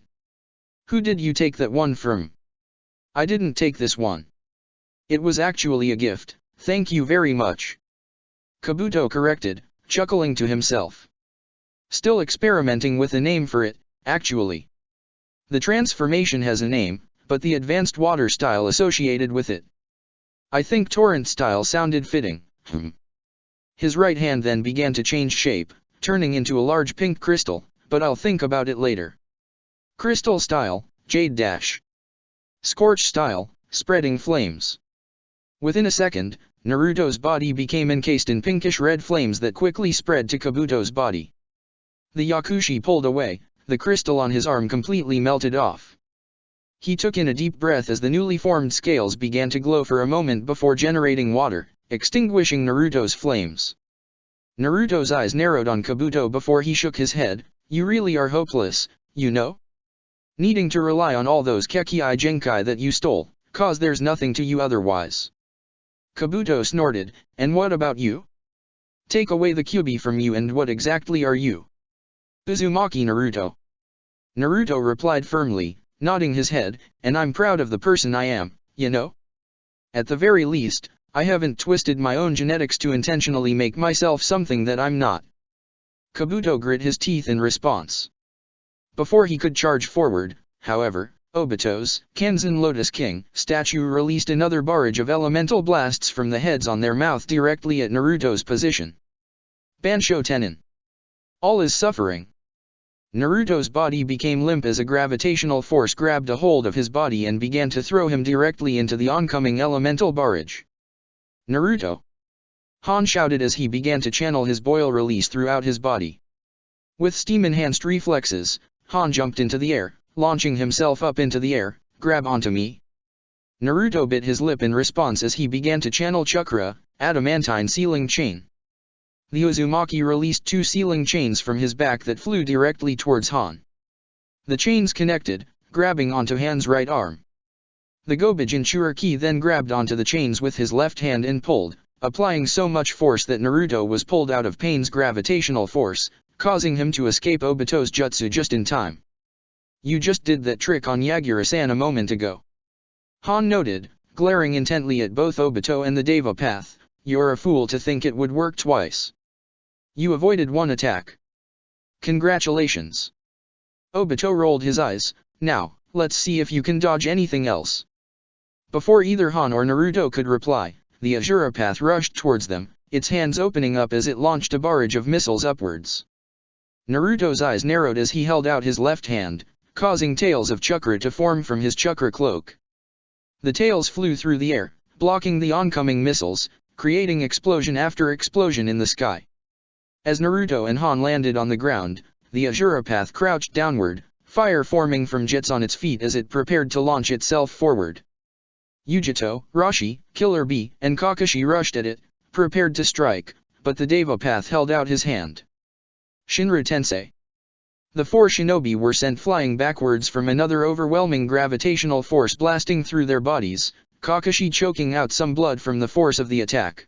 Who did you take that one from? I didn't take this one. It was actually a gift, thank you very much. Kabuto corrected, chuckling to himself. Still experimenting with a name for it, actually. The transformation has a name, but the advanced water style associated with it. I think torrent style sounded fitting. His right hand then began to change shape, turning into a large pink crystal, but I'll think about it later. Crystal style, Jade Dash. Scorch style, Spreading Flames. Within a second, Naruto's body became encased in pinkish red flames that quickly spread to Kabuto's body. The Yakushi pulled away, the crystal on his arm completely melted off. He took in a deep breath as the newly formed scales began to glow for a moment before generating water, extinguishing Naruto's flames. Naruto's eyes narrowed on Kabuto before he shook his head. You really are hopeless, you know? Needing to rely on all those Kekkei Genkai that you stole, cause there's nothing to you otherwise. Kabuto snorted, and what about you? Take away the Kyuubi from you and what exactly are you? Uzumaki Naruto. Naruto replied firmly, nodding his head, and I'm proud of the person I am, you know? At the very least, I haven't twisted my own genetics to intentionally make myself something that I'm not. Kabuto grit his teeth in response. Before he could charge forward, however, Obito's Kanzen Lotus King statue released another barrage of elemental blasts from the heads on their mouth directly at Naruto's position. Bansho Tenin. All is suffering. Naruto's body became limp as a gravitational force grabbed a hold of his body and began to throw him directly into the oncoming elemental barrage. Naruto! Han shouted as he began to channel his boil release throughout his body. With steam-enhanced reflexes, Han jumped into the air, launching himself up into the air. Grab onto me. Naruto bit his lip in response as he began to channel chakra, adamantine sealing chain. The Uzumaki released 2 sealing chains from his back that flew directly towards Han. The chains connected, grabbing onto Han's right arm. The Gobijin Churiki then grabbed onto the chains with his left hand and pulled, applying so much force that Naruto was pulled out of Pain's gravitational force, causing him to escape Obito's jutsu just in time. You just did that trick on Yagura-san a moment ago. Han noted, glaring intently at both Obito and the Deva Path. You're a fool to think it would work twice. You avoided one attack. Congratulations. Obito rolled his eyes. Now, let's see if you can dodge anything else. Before either Han or Naruto could reply, the Azura Path rushed towards them, its hands opening up as it launched a barrage of missiles upwards. Naruto's eyes narrowed as he held out his left hand, causing tails of chakra to form from his chakra cloak. The tails flew through the air, blocking the oncoming missiles, creating explosion after explosion in the sky. As Naruto and Han landed on the ground, the Azura Path crouched downward, fire forming from jets on its feet as it prepared to launch itself forward. Yujito, Roshi, Killer Bee, and Kakashi rushed at it, prepared to strike, but the Deva Path held out his hand. Shinra Tensei. The four shinobi were sent flying backwards from another overwhelming gravitational force blasting through their bodies, Kakashi choking out some blood from the force of the attack.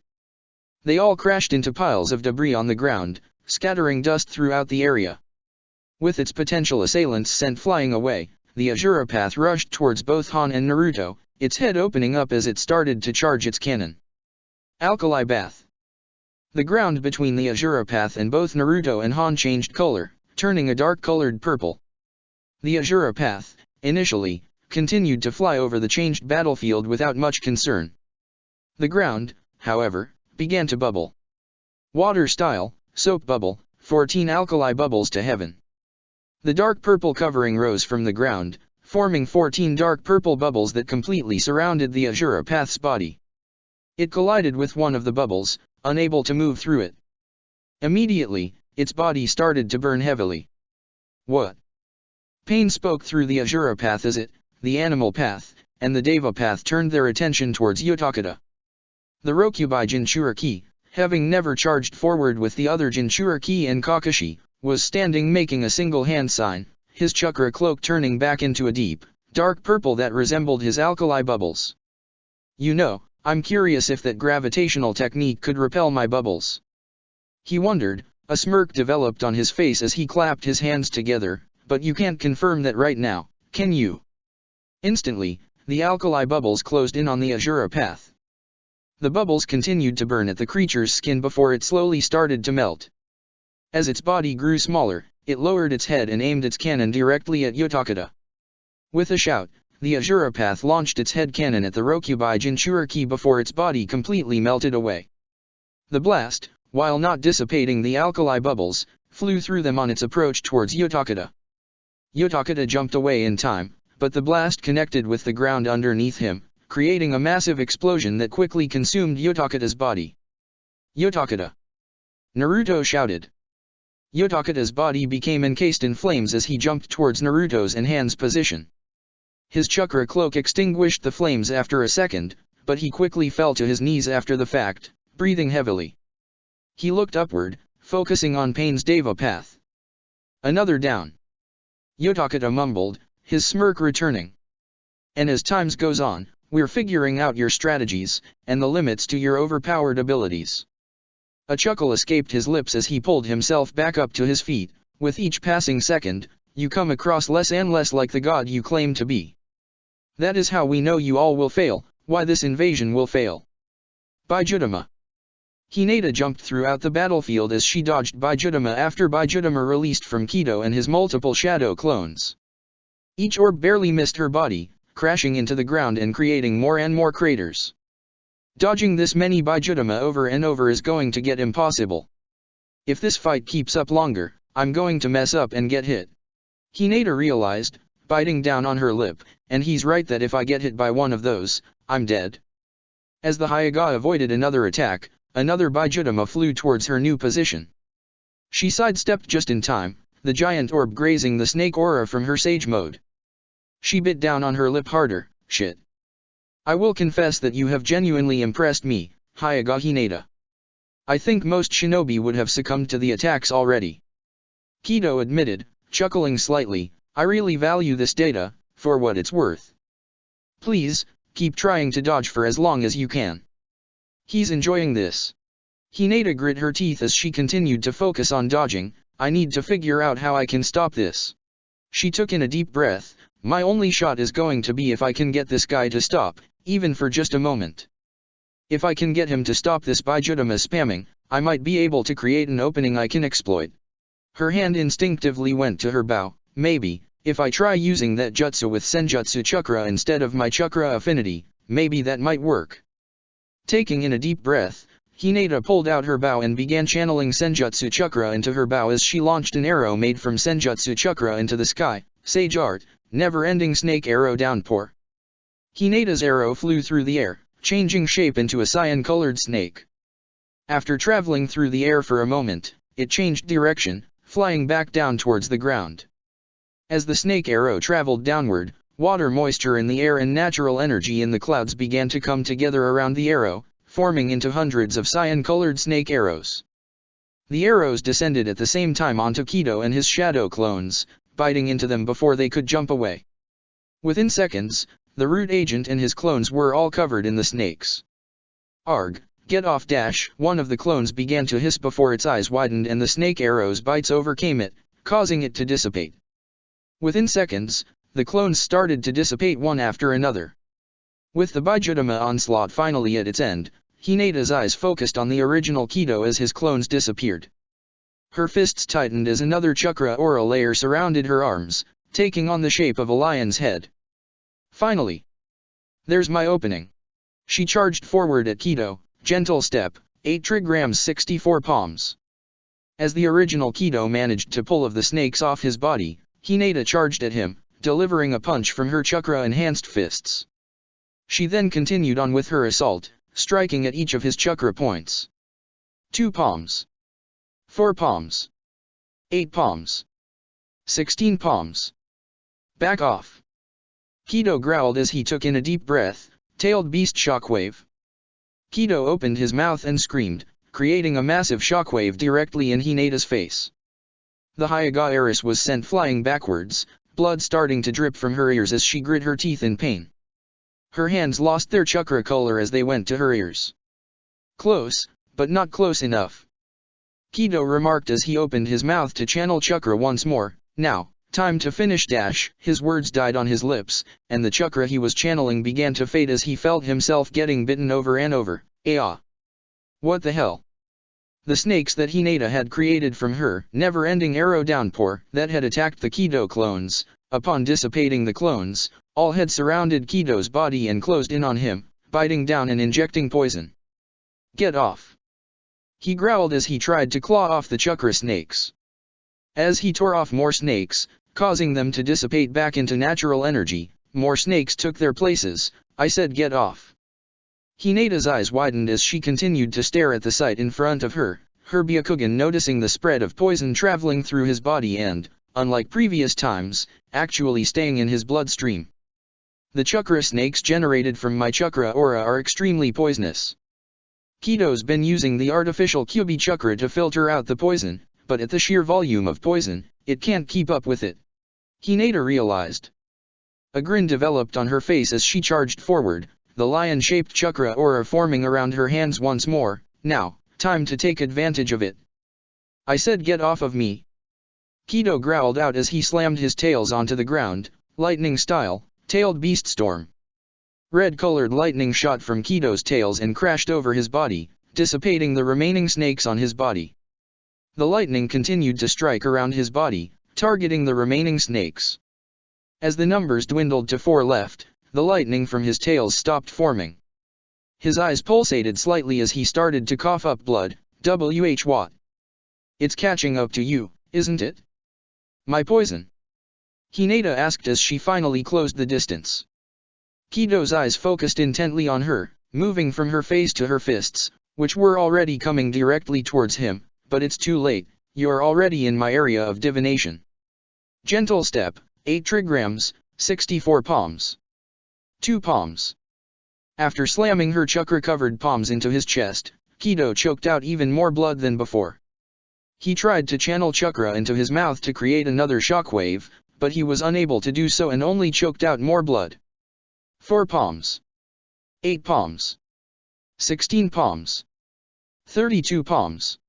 They all crashed into piles of debris on the ground, scattering dust throughout the area. With its potential assailants sent flying away, the Azura Path rushed towards both Han and Naruto, its head opening up as it started to charge its cannon. Alkali Bath. The ground between the Azura Path and both Naruto and Han changed color, turning a dark-colored purple. The Azura Path, initially, continued to fly over the changed battlefield without much concern. The ground, however, began to bubble. Water style, soap bubble, 14 alkali bubbles to heaven. The dark purple covering rose from the ground, forming 14 dark purple bubbles that completely surrounded the Azura Path's body. It collided with one of the bubbles, unable to move through it. Immediately, its body started to burn heavily. What? Pain spoke through the Azura Path as it, the Animal Path, and the Deva Path turned their attention towards Yotakata. The Rokubai Jinchuriki, having never charged forward with the other Jinchuriki and Kakashi, was standing making a single hand sign, his chakra cloak turning back into a deep, dark purple that resembled his alkali bubbles. You know, I'm curious if that gravitational technique could repel my bubbles. He wondered, a smirk developed on his face as he clapped his hands together, but you can't confirm that right now, can you? Instantly, the alkali bubbles closed in on the Azura Path. The bubbles continued to burn at the creature's skin before it slowly started to melt. As its body grew smaller, it lowered its head and aimed its cannon directly at Yotakata. With a shout, the Azura Path launched its head cannon at the Rokubai Jinchuriki before its body completely melted away. The blast, while not dissipating the alkali bubbles, flew through them on its approach towards Yotakata. Yotakata jumped away in time, but the blast connected with the ground underneath him, creating a massive explosion that quickly consumed Yotakata's body. Yotakata! Naruto shouted. Yotakata's body became encased in flames as he jumped towards Naruto's and Han's position. His chakra cloak extinguished the flames after a second, but he quickly fell to his knees after the fact, breathing heavily. He looked upward, focusing on Pain's Deva Path. Another down. Yotakata mumbled, his smirk returning. And as times goes on, we're figuring out your strategies, and the limits to your overpowered abilities. A chuckle escaped his lips as he pulled himself back up to his feet. With each passing second, you come across less and less like the god you claim to be. That is how we know you all will fail, why this invasion will fail. Baijutama. Hinata jumped throughout the battlefield as she dodged Baijutama after Baijutama released from Kido and his multiple shadow clones. Each orb barely missed her body, crashing into the ground and creating more and more craters. Dodging this many Baijutama over and over is going to get impossible. If this fight keeps up longer, I'm going to mess up and get hit. Hinata realized, biting down on her lip, and he's right that if I get hit by one of those, I'm dead. As the Hyuga avoided another attack, another Baijutama flew towards her new position. She sidestepped just in time, the giant orb grazing the snake aura from her sage mode. She bit down on her lip harder. Shit. I will confess that you have genuinely impressed me, Hyuga Hinata. I think most shinobi would have succumbed to the attacks already. Kido admitted, chuckling slightly, I really value this data, for what it's worth. Please, keep trying to dodge for as long as you can. He's enjoying this. Hinata grit her teeth as she continued to focus on dodging. I need to figure out how I can stop this. She took in a deep breath. My only shot is going to be if I can get this guy to stop, even for just a moment. If I can get him to stop this Baijutama spamming, I might be able to create an opening I can exploit. Her hand instinctively went to her bow. Maybe, if I try using that jutsu with Senjutsu Chakra instead of my Chakra affinity, maybe that might work. Taking in a deep breath, Hinata pulled out her bow and began channeling Senjutsu Chakra into her bow as she launched an arrow made from Senjutsu Chakra into the sky. Sage art, never-ending snake arrow downpour. Hinata's arrow flew through the air, changing shape into a cyan-colored snake. After traveling through the air for a moment, it changed direction, flying back down towards the ground. As the snake arrow traveled downward, water moisture in the air and natural energy in the clouds began to come together around the arrow, forming into hundreds of cyan-colored snake arrows. The arrows descended at the same time onto Kido and his shadow clones, biting into them before they could jump away. Within seconds, the root agent and his clones were all covered in the snakes. Arg, get off! One of the clones began to hiss before its eyes widened and the snake arrow's bites overcame it, causing it to dissipate. Within seconds, the clones started to dissipate one after another. With the Bijutama onslaught finally at its end, Hinata's eyes focused on the original Kido as his clones disappeared. Her fists tightened as another chakra aura layer surrounded her arms, taking on the shape of a lion's head. Finally! There's my opening. She charged forward at Kido, gentle step, 8 trigrams 64 palms. As the original Kido managed to pull of the snakes off his body, Hinata charged at him, delivering a punch from her chakra-enhanced fists. She then continued on with her assault, striking at each of his chakra points. 2 palms. 4 palms. 8 palms. 16 palms. Back off! Kido growled as he took in a deep breath, tailed beast shockwave. Kido opened his mouth and screamed, creating a massive shockwave directly in Hinata's face. The Hyuga heiress was sent flying backwards, blood starting to drip from her ears as she grit her teeth in pain. Her hands lost their chakra color as they went to her ears. Close, but not close enough. Kido remarked as he opened his mouth to channel chakra once more. Now, time to finish. His words died on his lips, and the chakra he was channeling began to fade as he felt himself getting bitten over and over. What the hell? The snakes that Hinata had created from her never-ending arrow downpour that had attacked the Kido clones, upon dissipating the clones, all had surrounded Kido's body and closed in on him, biting down and injecting poison. Get off! He growled as he tried to claw off the chakra snakes. As he tore off more snakes, causing them to dissipate back into natural energy, more snakes took their places. I said get off. Hinata's eyes widened as she continued to stare at the sight in front of her, her Byakugan noticing the spread of poison traveling through his body and, unlike previous times, actually staying in his bloodstream. The chakra snakes generated from my chakra aura are extremely poisonous. Kido's been using the artificial Kyubi chakra to filter out the poison, but at the sheer volume of poison, it can't keep up with it. Hinata realized. A grin developed on her face as she charged forward, the lion-shaped chakra aura forming around her hands once more. Now, time to take advantage of it. I said get off of me. Kido growled out as he slammed his tails onto the ground, lightning style, tailed beast storm. Red-colored lightning shot from Kido's tails and crashed over his body, dissipating the remaining snakes on his body. The lightning continued to strike around his body, targeting the remaining snakes. As the numbers dwindled to 4 left, the lightning from his tails stopped forming. His eyes pulsated slightly as he started to cough up blood. What? It's catching up to you, isn't it? My poison? Hinata asked as she finally closed the distance. Kido's eyes focused intently on her, moving from her face to her fists, which were already coming directly towards him. But it's too late, you're already in my area of divination. Gentle step, 8 trigrams, 64 palms. 2 palms. After slamming her chakra-covered palms into his chest, Kido choked out even more blood than before. He tried to channel chakra into his mouth to create another shockwave, but he was unable to do so and only choked out more blood. 4 palms. 8 palms. 16 palms. 32 palms.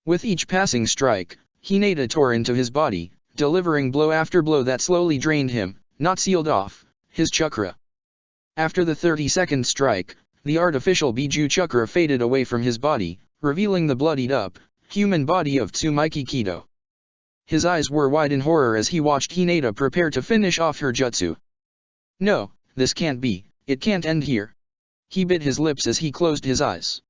With each passing strike, Hinata tore into his body, delivering blow after blow that slowly drained him, not sealed off, his chakra. After the 32nd strike, the artificial Biju chakra faded away from his body, revealing the bloodied-up, human body of Tsumaiki Kido. His eyes were wide in horror as he watched Hinata prepare to finish off her jutsu. No, this can't be, it can't end here. He bit his lips as he closed his eyes.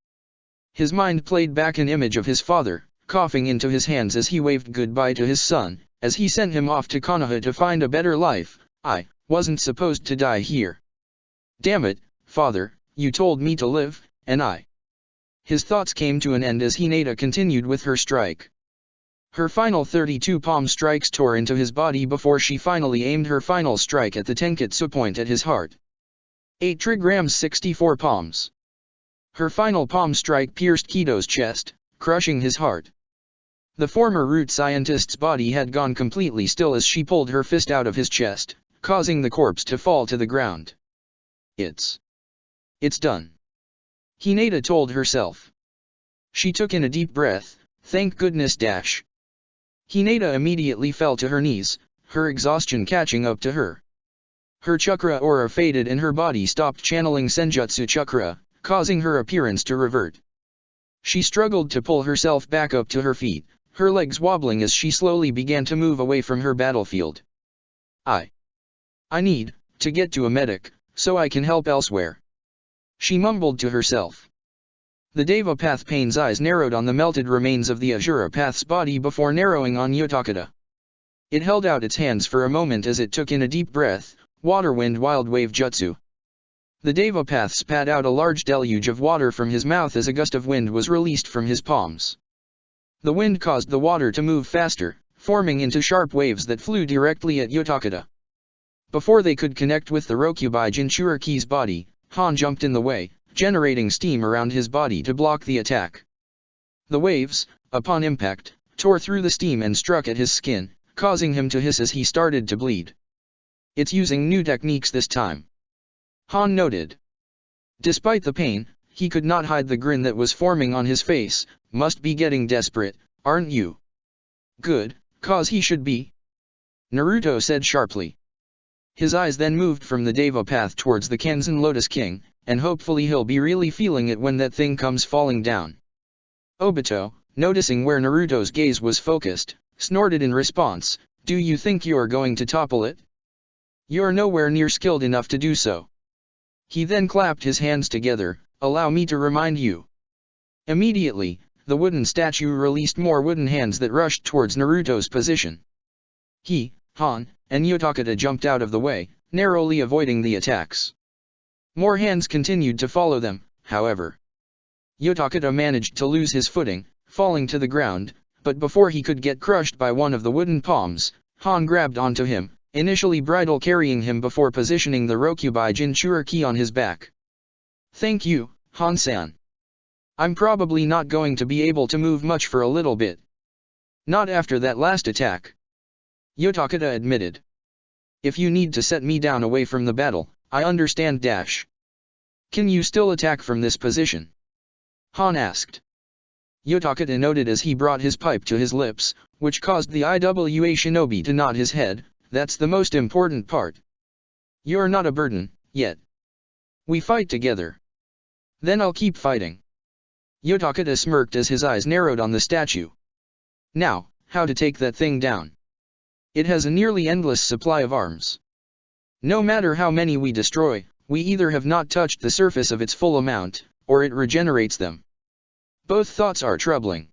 His mind played back an image of his father, coughing into his hands as he waved goodbye to his son, as he sent him off to Konoha to find a better life. I wasn't supposed to die here. Damn it, father, you told me to live, and I. His thoughts came to an end as Hinata continued with her strike. Her final 32 palm strikes tore into his body before she finally aimed her final strike at the Tenketsu point at his heart. 8 trigrams 64 palms. Her final palm strike pierced Kido's chest, crushing his heart. The former root scientist's body had gone completely still as she pulled her fist out of his chest, causing the corpse to fall to the ground. It's done. Hinata told herself. She took in a deep breath, thank goodness. Hinata immediately fell to her knees, her exhaustion catching up to her. Her chakra aura faded and her body stopped channeling Senjutsu chakra, causing her appearance to revert. She struggled to pull herself back up to her feet, her legs wobbling as she slowly began to move away from her battlefield. I need to get to a medic, so I can help elsewhere. She mumbled to herself. The Devapath Pain's eyes narrowed on the melted remains of the Azura Path's body before narrowing on Yotakata. It held out its hands for a moment as it took in a deep breath, Water Wind Wild Wave Jutsu. The Devapath spat out a large deluge of water from his mouth as a gust of wind was released from his palms. The wind caused the water to move faster, forming into sharp waves that flew directly at Yotakata. Before they could connect with the Rokubai Jinchuriki's body, Han jumped in the way, generating steam around his body to block the attack. The waves, upon impact, tore through the steam and struck at his skin, causing him to hiss as he started to bleed. It's using new techniques this time, Han noted. Despite the pain, he could not hide the grin that was forming on his face. Must be getting desperate, aren't you? Good, cause he should be. Naruto said sharply. His eyes then moved from the Devapath towards the Kanzen Lotus King, and hopefully he'll be really feeling it when that thing comes falling down. Obito, noticing where Naruto's gaze was focused, snorted in response, do you think you're going to topple it? You're nowhere near skilled enough to do so. He then clapped his hands together, allow me to remind you. Immediately, the wooden statue released more wooden hands that rushed towards Naruto's position. He, Han, and Yotakata jumped out of the way, narrowly avoiding the attacks. More hands continued to follow them, however. Yotakata managed to lose his footing, falling to the ground, but before he could get crushed by one of the wooden palms, Han grabbed onto him, initially bridle carrying him before positioning the Rokubai Jinchuriki on his back. Thank you, Han-san. I'm probably not going to be able to move much for a little bit. Not after that last attack. Yotakata admitted. If you need to set me down away from the battle, I understand. Can you still attack from this position? Han asked. Yotakata noted as he brought his pipe to his lips, which caused the IWA shinobi to nod his head. That's the most important part. You're not a burden, yet. We fight together. Then I'll keep fighting. Yotakata smirked as his eyes narrowed on the statue. Now, how to take that thing down? It has a nearly endless supply of arms. No matter how many we destroy, we either have not touched the surface of its full amount, or it regenerates them. Both thoughts are troubling.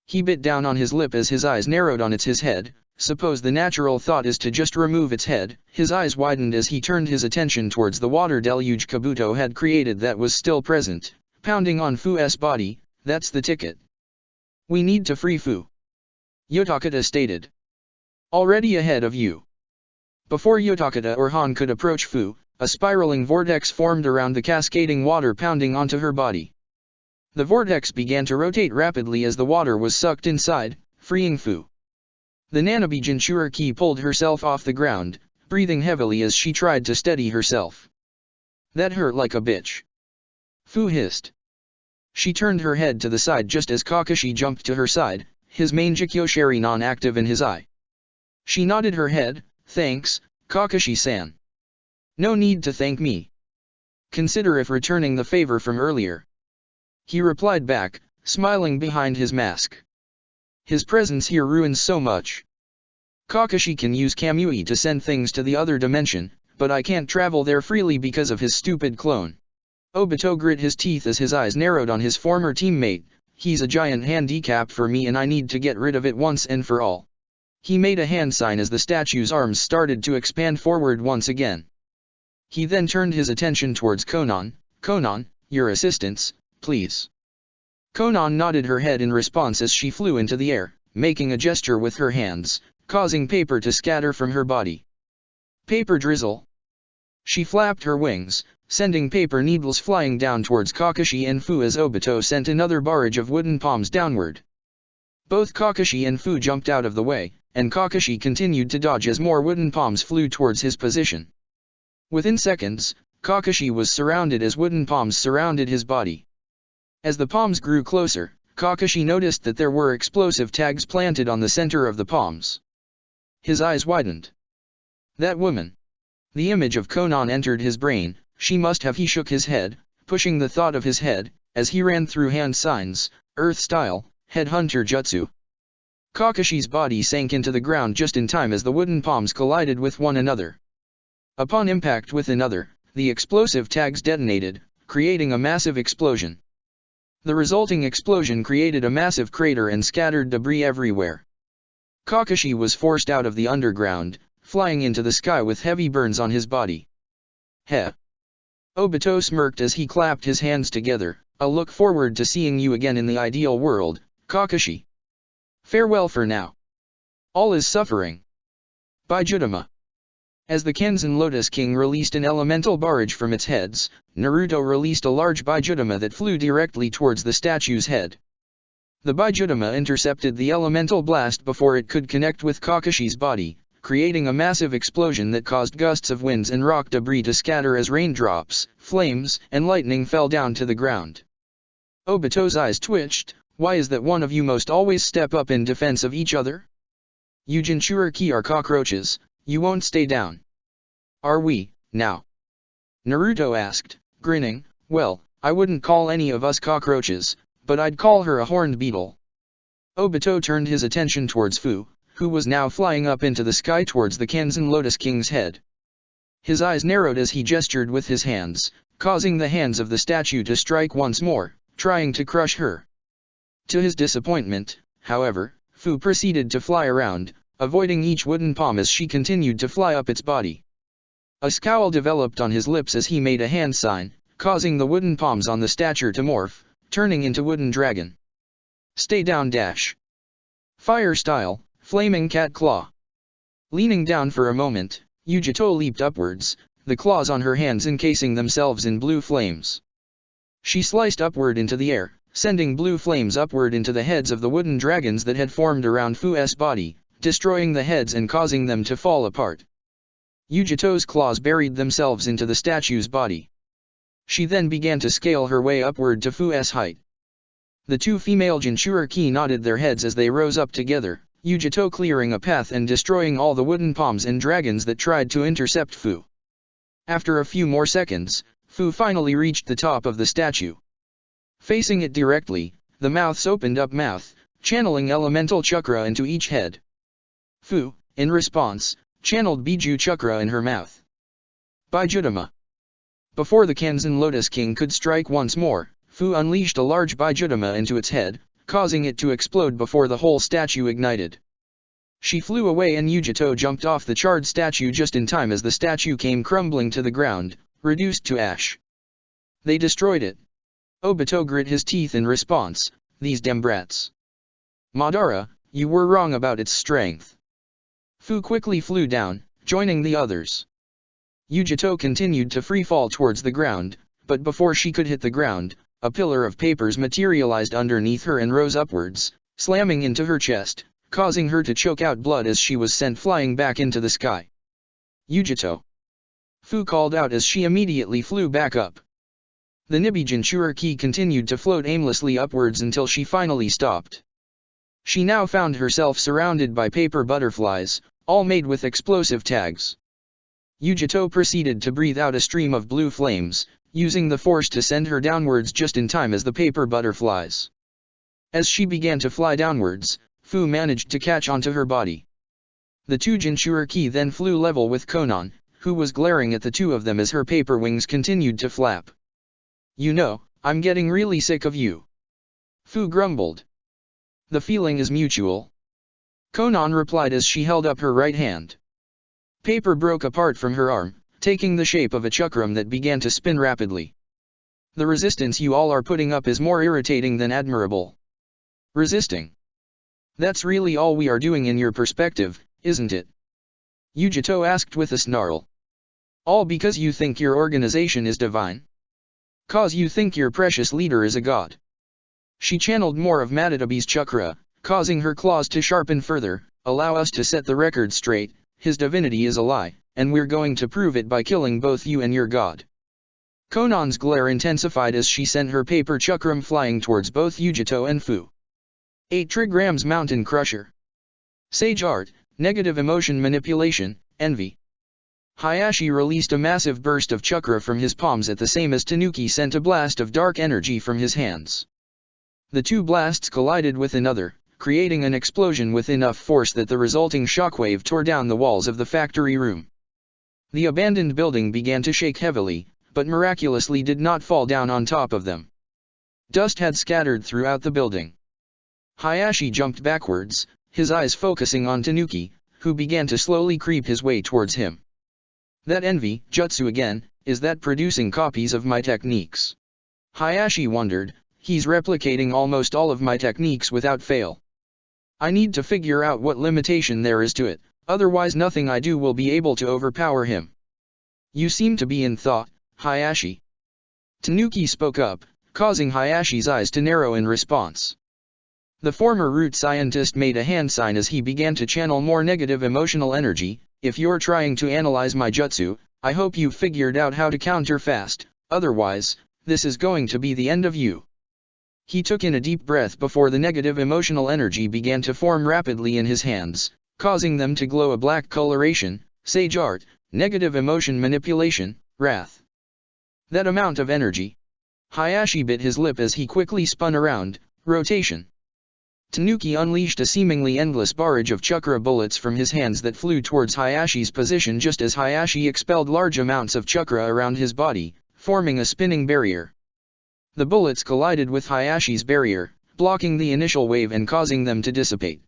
He bit down on his lip as his eyes narrowed on his head. Suppose the natural thought is to just remove its head. His eyes widened as he turned his attention towards the water deluge Kabuto had created that was still present, pounding on Fu's body. That's the ticket. We need to free Fu. Yotakata stated. Already ahead of you. Before Yotakata or Han could approach Fu, a spiraling vortex formed around the cascading water pounding onto her body. The vortex began to rotate rapidly as the water was sucked inside, freeing Fu. The Nanabe Jinchuriki pulled herself off the ground, breathing heavily as she tried to steady herself. That hurt like a bitch. Fu hissed. She turned her head to the side just as Kakashi jumped to her side, his Mangekyo Sharingan active in his eye. She nodded her head, thanks, Kakashi-san. No need to thank me. Consider if returning the favor from earlier. He replied back, smiling behind his mask. His presence here ruins so much. Kakashi can use Kamui to send things to the other dimension, but I can't travel there freely because of his stupid clone. Obito grit his teeth as his eyes narrowed on his former teammate. He's a giant handicap for me and I need to get rid of it once and for all. He made a hand sign as the statue's arms started to expand forward once again. He then turned his attention towards Konan. Konan, your assistance, please. Konan nodded her head in response as she flew into the air, making a gesture with her hands, causing paper to scatter from her body. Paper drizzle. She flapped her wings, sending paper needles flying down towards Kakashi and Fu as Obito sent another barrage of wooden palms downward. Both Kakashi and Fu jumped out of the way, and Kakashi continued to dodge as more wooden palms flew towards his position. Within seconds, Kakashi was surrounded as wooden palms surrounded his body. As the palms grew closer, Kakashi noticed that there were explosive tags planted on the center of the palms. His eyes widened. That woman. The image of Konan entered his brain. She must have. He shook his head, pushing the thought of his head, as he ran through hand signs, earth style, headhunter jutsu. Kakashi's body sank into the ground just in time as the wooden palms collided with one another. Upon impact with another, the explosive tags detonated, creating a massive explosion. The resulting explosion created a massive crater and scattered debris everywhere. Kakashi was forced out of the underground, flying into the sky with heavy burns on his body. Heh. Obito smirked as he clapped his hands together. I'll look forward to seeing you again in the ideal world, Kakashi. Farewell for now. All is suffering. Bijutama. As the Kenzen Lotus King released an elemental barrage from its heads, Naruto released a large Bijutama that flew directly towards the statue's head. The Bijutama intercepted the elemental blast before it could connect with Kakashi's body, creating a massive explosion that caused gusts of winds and rock debris to scatter as raindrops, flames, and lightning fell down to the ground. Obito's eyes twitched. Why is that one of you most always step up in defense of each other? You Jinchuriki are cockroaches, you won't stay down. Are we, now? Naruto asked, grinning. Well, I wouldn't call any of us cockroaches, but I'd call her a horned beetle. Obito turned his attention towards Fu, who was now flying up into the sky towards the Kenzen Lotus King's head. His eyes narrowed as he gestured with his hands, causing the hands of the statue to strike once more, trying to crush her. To his disappointment, however, Fu proceeded to fly around, avoiding each wooden palm as she continued to fly up its body. A scowl developed on his lips as he made a hand sign, causing the wooden palms on the statue to morph, turning into wooden dragon. Stay down dash. Fire style, flaming cat claw. Leaning down for a moment, Yujito leaped upwards, the claws on her hands encasing themselves in blue flames. She sliced upward into the air, sending blue flames upward into the heads of the wooden dragons that had formed around Fu's body, destroying the heads and causing them to fall apart. Yujito's claws buried themselves into the statue's body. She then began to scale her way upward to Fu's height. The two female Jinchuriki nodded their heads as they rose up together, Yujito clearing a path and destroying all the wooden palms and dragons that tried to intercept Fu. After a few more seconds, Fu finally reached the top of the statue. Facing it directly, the mouths opened up channeling elemental chakra into each head. Fu, in response, channeled Biju chakra in her mouth. Bijutama. Before the Kenzen Lotus King could strike once more, Fu unleashed a large Bijutama into its head, causing it to explode before the whole statue ignited. She flew away and Yujito jumped off the charred statue just in time as the statue came crumbling to the ground, reduced to ash. They destroyed it. Obito grit his teeth in response, these damn brats. Madara, you were wrong about its strength. Fu quickly flew down, joining the others. Yujito continued to freefall towards the ground, but before she could hit the ground, a pillar of papers materialized underneath her and rose upwards, slamming into her chest, causing her to choke out blood as she was sent flying back into the sky. Yujito. Fu called out as she immediately flew back up. The Nibi Jinchuriki continued to float aimlessly upwards until she finally stopped. She now found herself surrounded by paper butterflies, all made with explosive tags. Yujito proceeded to breathe out a stream of blue flames, using the force to send her downwards just in time as the paper butterflies. As she began to fly downwards, Fu managed to catch onto her body. The two Jinchuriki then flew level with Konan, who was glaring at the two of them as her paper wings continued to flap. You know, I'm getting really sick of you. Fu grumbled. The feeling is mutual. Konan replied as she held up her right hand. Paper broke apart from her arm, taking the shape of a chakram that began to spin rapidly. The resistance you all are putting up is more irritating than admirable. Resisting. That's really all we are doing in your perspective, isn't it? Yujito asked with a snarl. All because you think your organization is divine? Cause you think your precious leader is a god. She channeled more of Matadabi's chakra, causing her claws to sharpen further. Allow us to set the record straight, his divinity is a lie, and we're going to prove it by killing both you and your god. Konan's glare intensified as she sent her paper chakram flying towards both Yujito and Fu. 8 trigrams Mountain Crusher. Sage Art, Negative Emotion Manipulation, Envy. Hayashi released a massive burst of chakra from his palms at the same as Tanuki sent a blast of dark energy from his hands. The two blasts collided with another, creating an explosion with enough force that the resulting shockwave tore down the walls of the factory room. The abandoned building began to shake heavily, but miraculously did not fall down on top of them. Dust had scattered throughout the building. Hayashi jumped backwards, his eyes focusing on Tanuki, who began to slowly creep his way towards him. That envy, jutsu again, is that producing copies of my techniques? Hayashi wondered, he's replicating almost all of my techniques without fail. I need to figure out what limitation there is to it, otherwise nothing I do will be able to overpower him. You seem to be in thought, Hayashi. Tanuki spoke up, causing Hayashi's eyes to narrow in response. The former root scientist made a hand sign as he began to channel more negative emotional energy. If you're trying to analyze my jutsu, I hope you've figured out how to counter fast, otherwise, this is going to be the end of you. He took in a deep breath before the negative emotional energy began to form rapidly in his hands, causing them to glow a black coloration. Sage Art, Negative Emotion Manipulation, Wrath. That amount of energy. Hayashi bit his lip as he quickly spun around. Rotation. Tanuki unleashed a seemingly endless barrage of chakra bullets from his hands that flew towards Hayashi's position just as Hayashi expelled large amounts of chakra around his body, forming a spinning barrier. The bullets collided with Hayashi's barrier, blocking the initial wave and causing them to dissipate.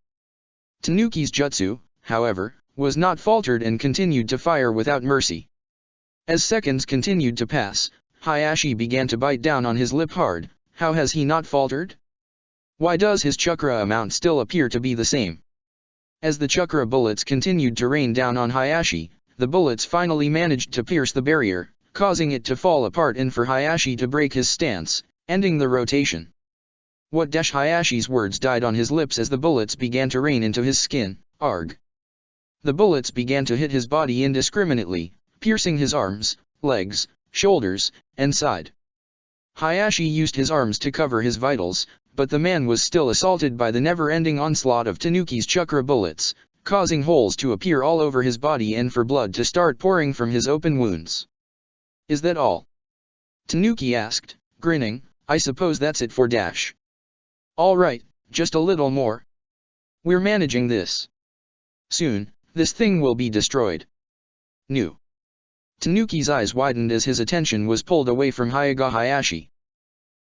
Tanuki's jutsu, however, was not faltered and continued to fire without mercy. As seconds continued to pass, Hayashi began to bite down on his lip hard. How has he not faltered? Why does his chakra amount still appear to be the same? As the chakra bullets continued to rain down on Hayashi, the bullets finally managed to pierce the barrier, causing it to fall apart and for Hayashi to break his stance, ending the rotation. What dash Hayashi's words died on his lips as the bullets began to rain into his skin. Arg. The bullets began to hit his body indiscriminately, piercing his arms, legs, shoulders, and side. Hayashi used his arms to cover his vitals, but the man was still assaulted by the never-ending onslaught of Tanuki's chakra bullets, causing holes to appear all over his body and for blood to start pouring from his open wounds. Is that all? Tanuki asked, grinning. I suppose that's it for dash. All right, just a little more. We're managing this. Soon, this thing will be destroyed. Nu. Tanuki's eyes widened as his attention was pulled away from Hyaga Hayashi.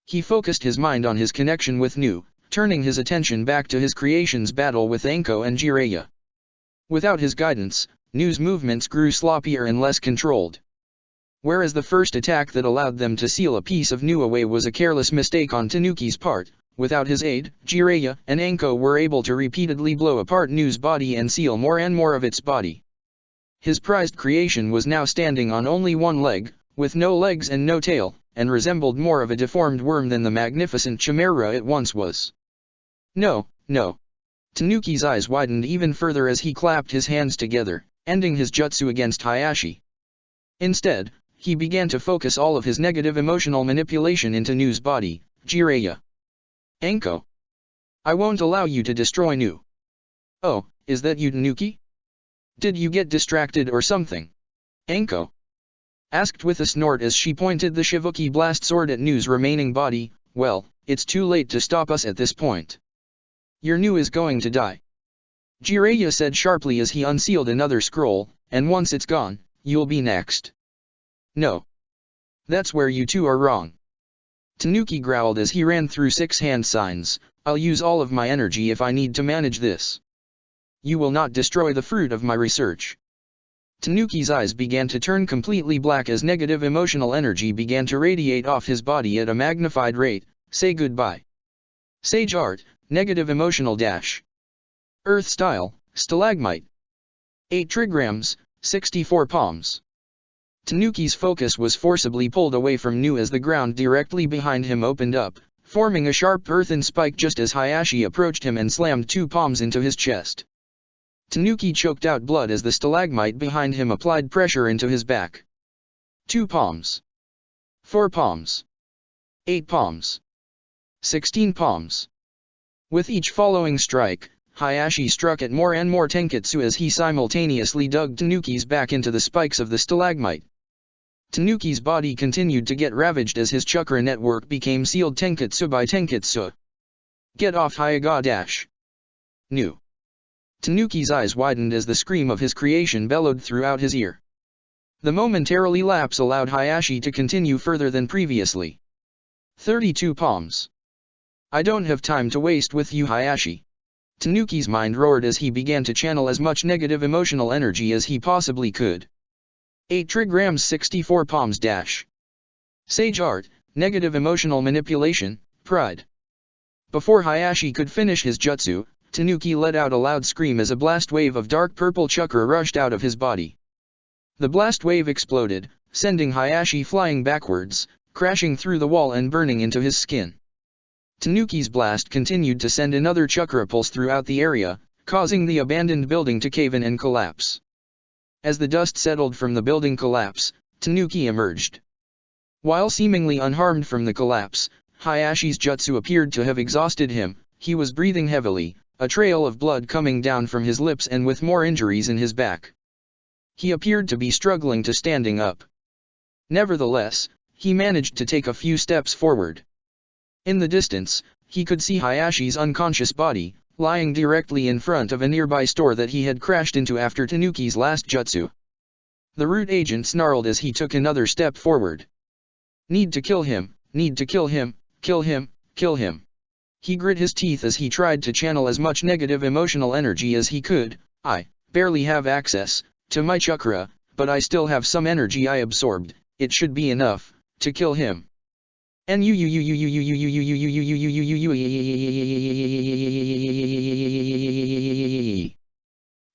He focused his mind on his connection with Nu, turning his attention back to his creation's battle with Anko and Jiraiya. Without his guidance, Nu's movements grew sloppier and less controlled. Whereas the first attack that allowed them to seal a piece of Nu away was a careless mistake on Tanuki's part, without his aid, Jiraiya and Anko were able to repeatedly blow apart Nu's body and seal more and more of its body. His prized creation was now standing on only one leg, with no legs and no tail, and resembled more of a deformed worm than the magnificent chimera it once was. No, no. Tanuki's eyes widened even further as he clapped his hands together, ending his jutsu against Hayashi. Instead, he began to focus all of his negative emotional manipulation into Nu's body. Jiraiya. Anko. I won't allow you to destroy Nu. Oh, is that you, Tanuki? Did you get distracted or something? Anko asked with a snort as she pointed the Shivuki blast sword at Nu's remaining body. Well, it's too late to stop us at this point. Your Nu is going to die. Jiraiya said sharply as he unsealed another scroll, and once it's gone, you'll be next. No. That's where you two are wrong. Tanuki growled as he ran through 6 hand signs. I'll use all of my energy if I need to manage this. You will not destroy the fruit of my research. Tanuki's eyes began to turn completely black as negative emotional energy began to radiate off his body at a magnified rate. Say goodbye. Sage Art, Negative Emotional Dash. Earth style, stalagmite. 8 trigrams, 64 palms. Tanuki's focus was forcibly pulled away from Nu as the ground directly behind him opened up, forming a sharp earthen spike just as Hayashi approached him and slammed 2 palms into his chest. Tanuki choked out blood as the stalagmite behind him applied pressure into his back. 2 palms. 4 palms. 8 palms. 16 palms. With each following strike, Hayashi struck at more and more tenketsu as he simultaneously dug Tanuki's back into the spikes of the stalagmite. Tanuki's body continued to get ravaged as his chakra network became sealed tenketsu by tenketsu. Get off Hyaga dash. Nu. Tanuki's eyes widened as the scream of his creation bellowed throughout his ear. The momentarily lapse allowed Hayashi to continue further than previously. 32 palms. I don't have time to waste with you, Hayashi. Tanuki's mind roared as he began to channel as much negative emotional energy as he possibly could. 8 trigrams 64 palms dash. Sage art, negative emotional manipulation, pride. Before Hayashi could finish his jutsu, Tanuki let out a loud scream as a blast wave of dark purple chakra rushed out of his body. The blast wave exploded, sending Hayashi flying backwards, crashing through the wall and burning into his skin. Tanuki's blast continued to send another chakra pulse throughout the area, causing the abandoned building to cave in and collapse. As the dust settled from the building collapse, Tanuki emerged. While seemingly unharmed from the collapse, Hayashi's jutsu appeared to have exhausted him. He was breathing heavily, a trail of blood coming down from his lips and with more injuries in his back. He appeared to be struggling to standing up. Nevertheless, he managed to take a few steps forward. In the distance, he could see Hayashi's unconscious body, lying directly in front of a nearby store that he had crashed into after Tanuki's last jutsu. The root agent snarled as he took another step forward. Need to kill him, need to kill him, kill him, kill him. He grit his teeth as he tried to channel as much negative emotional energy as he could. I barely have access to my chakra, but I still have some energy I absorbed. It should be enough to kill him.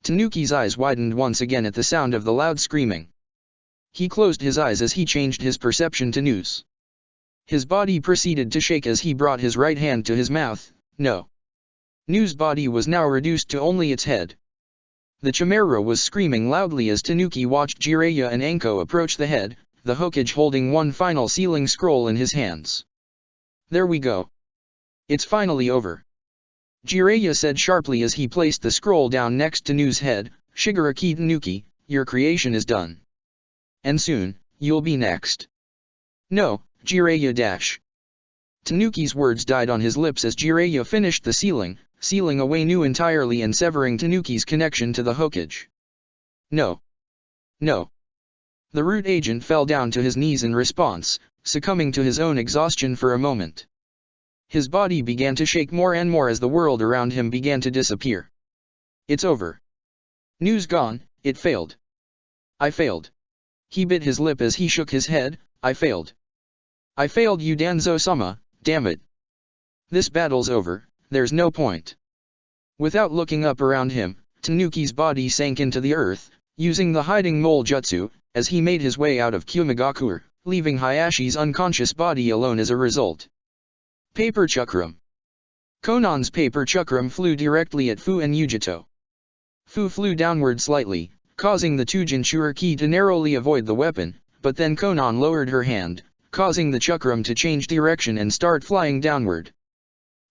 Tanuki's eyes widened once again at the sound of the loud screaming. He closed his eyes as he changed his perception to Nu's. His body proceeded to shake as he brought his right hand to his mouth. No. Nu's body was now reduced to only its head. The Chimera was screaming loudly as Tanuki watched Jiraiya and Anko approach the head, the Hokage holding one final sealing scroll in his hands. There we go. It's finally over. Jiraiya said sharply as he placed the scroll down next to Nu's head. Shigaraki Tanuki, your creation is done. And soon, you'll be next. No, Jiraiya dash. Tanuki's words died on his lips as Jiraiya finished the sealing away Nu entirely and severing Tanuki's connection to the Hokage. No. No. The root agent fell down to his knees in response, succumbing to his own exhaustion for a moment. His body began to shake more and more as the world around him began to disappear. It's over. Nu's gone, it failed. I failed. He bit his lip as he shook his head. I failed. I failed you, Danzo-sama, damn it. This battle's over, there's no point. Without looking up around him, Tanuki's body sank into the earth, using the hiding mole jutsu, as he made his way out of Kumigakure, leaving Hayashi's unconscious body alone as a result. Paper Chakram. Konan's Paper Chakram flew directly at Fu and Yujito. Fu flew downward slightly, causing the two Jinchuriki to narrowly avoid the weapon, but then Konan lowered her hand, causing the Chakram to change direction and start flying downward.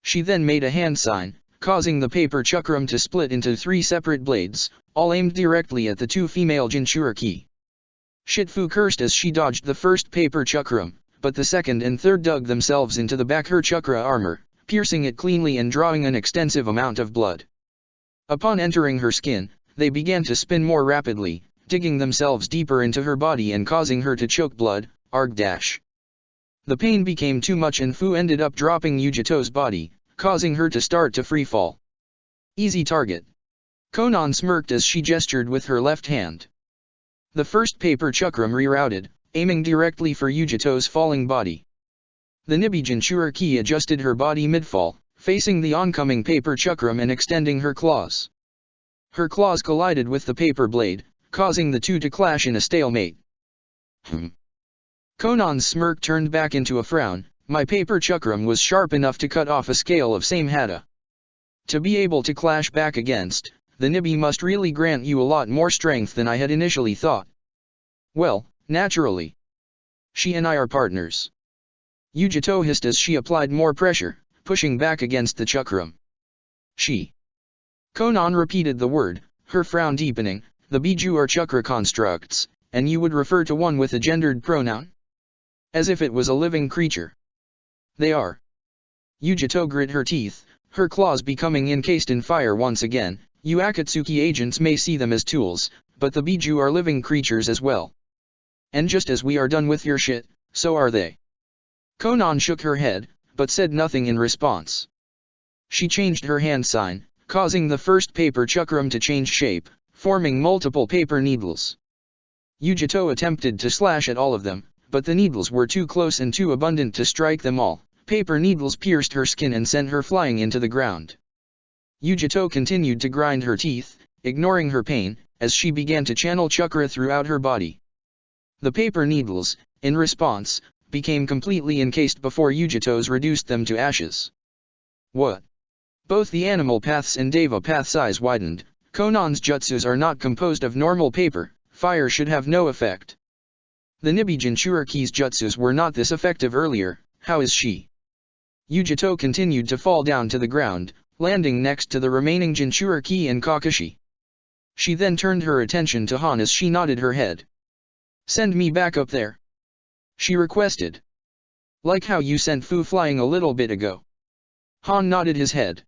She then made a hand sign, causing the Paper Chakram to split into 3 separate blades, all aimed directly at the 2 female Jinchuriki. Shitfu cursed as she dodged the first Paper Chakram, but the second and third dug themselves into the back her chakra armor, piercing it cleanly and drawing an extensive amount of blood. Upon entering her skin, they began to spin more rapidly, digging themselves deeper into her body and causing her to choke blood. Arg dash. The pain became too much and Fu ended up dropping Yujito's body, causing her to start to free fall. Easy target. Konan smirked as she gestured with her left hand. The first Paper Chakram rerouted, aiming directly for Yujito's falling body. The Nibi Jinchuriki adjusted her body mid-fall, facing the oncoming paper chakram and extending her claws. Her claws collided with the paper blade, causing the two to clash in a stalemate. Conan's smirk turned back into a frown. My paper chakram was sharp enough to cut off a scale of same hada. To be able to clash back against, the Nibi must really grant you a lot more strength than I had initially thought. Well, naturally. She and I are partners. Yujito hissed as she applied more pressure, pushing back against the chakram. She. Conan repeated the word, her frown deepening. The Biju are chakra constructs, and you would refer to one with a gendered pronoun? As if it was a living creature. They are. Yujito grit her teeth, her claws becoming encased in fire once again. You Akatsuki agents may see them as tools, but the Biju are living creatures as well. And just as we are done with your shit, so are they. Conan shook her head, but said nothing in response. She changed her hand sign, causing the first paper chakram to change shape, forming multiple paper needles. Yujito attempted to slash at all of them, but the needles were too close and too abundant to strike them all. Paper needles pierced her skin and sent her flying into the ground. Yujito continued to grind her teeth, ignoring her pain, as she began to channel chakra throughout her body. The paper needles, in response, became completely encased before Yujito's reduced them to ashes. What? Both the animal paths and Deva path's eyes widened. Conan's jutsus are not composed of normal paper, fire should have no effect. The Nibi Jinchuriki's jutsus were not this effective earlier, how is she? Yujito continued to fall down to the ground, landing next to the remaining Jinchuriki and Kakashi. She then turned her attention to Han as she nodded her head. Send me back up there. She requested. Like how you sent Fu flying a little bit ago. Han nodded his head.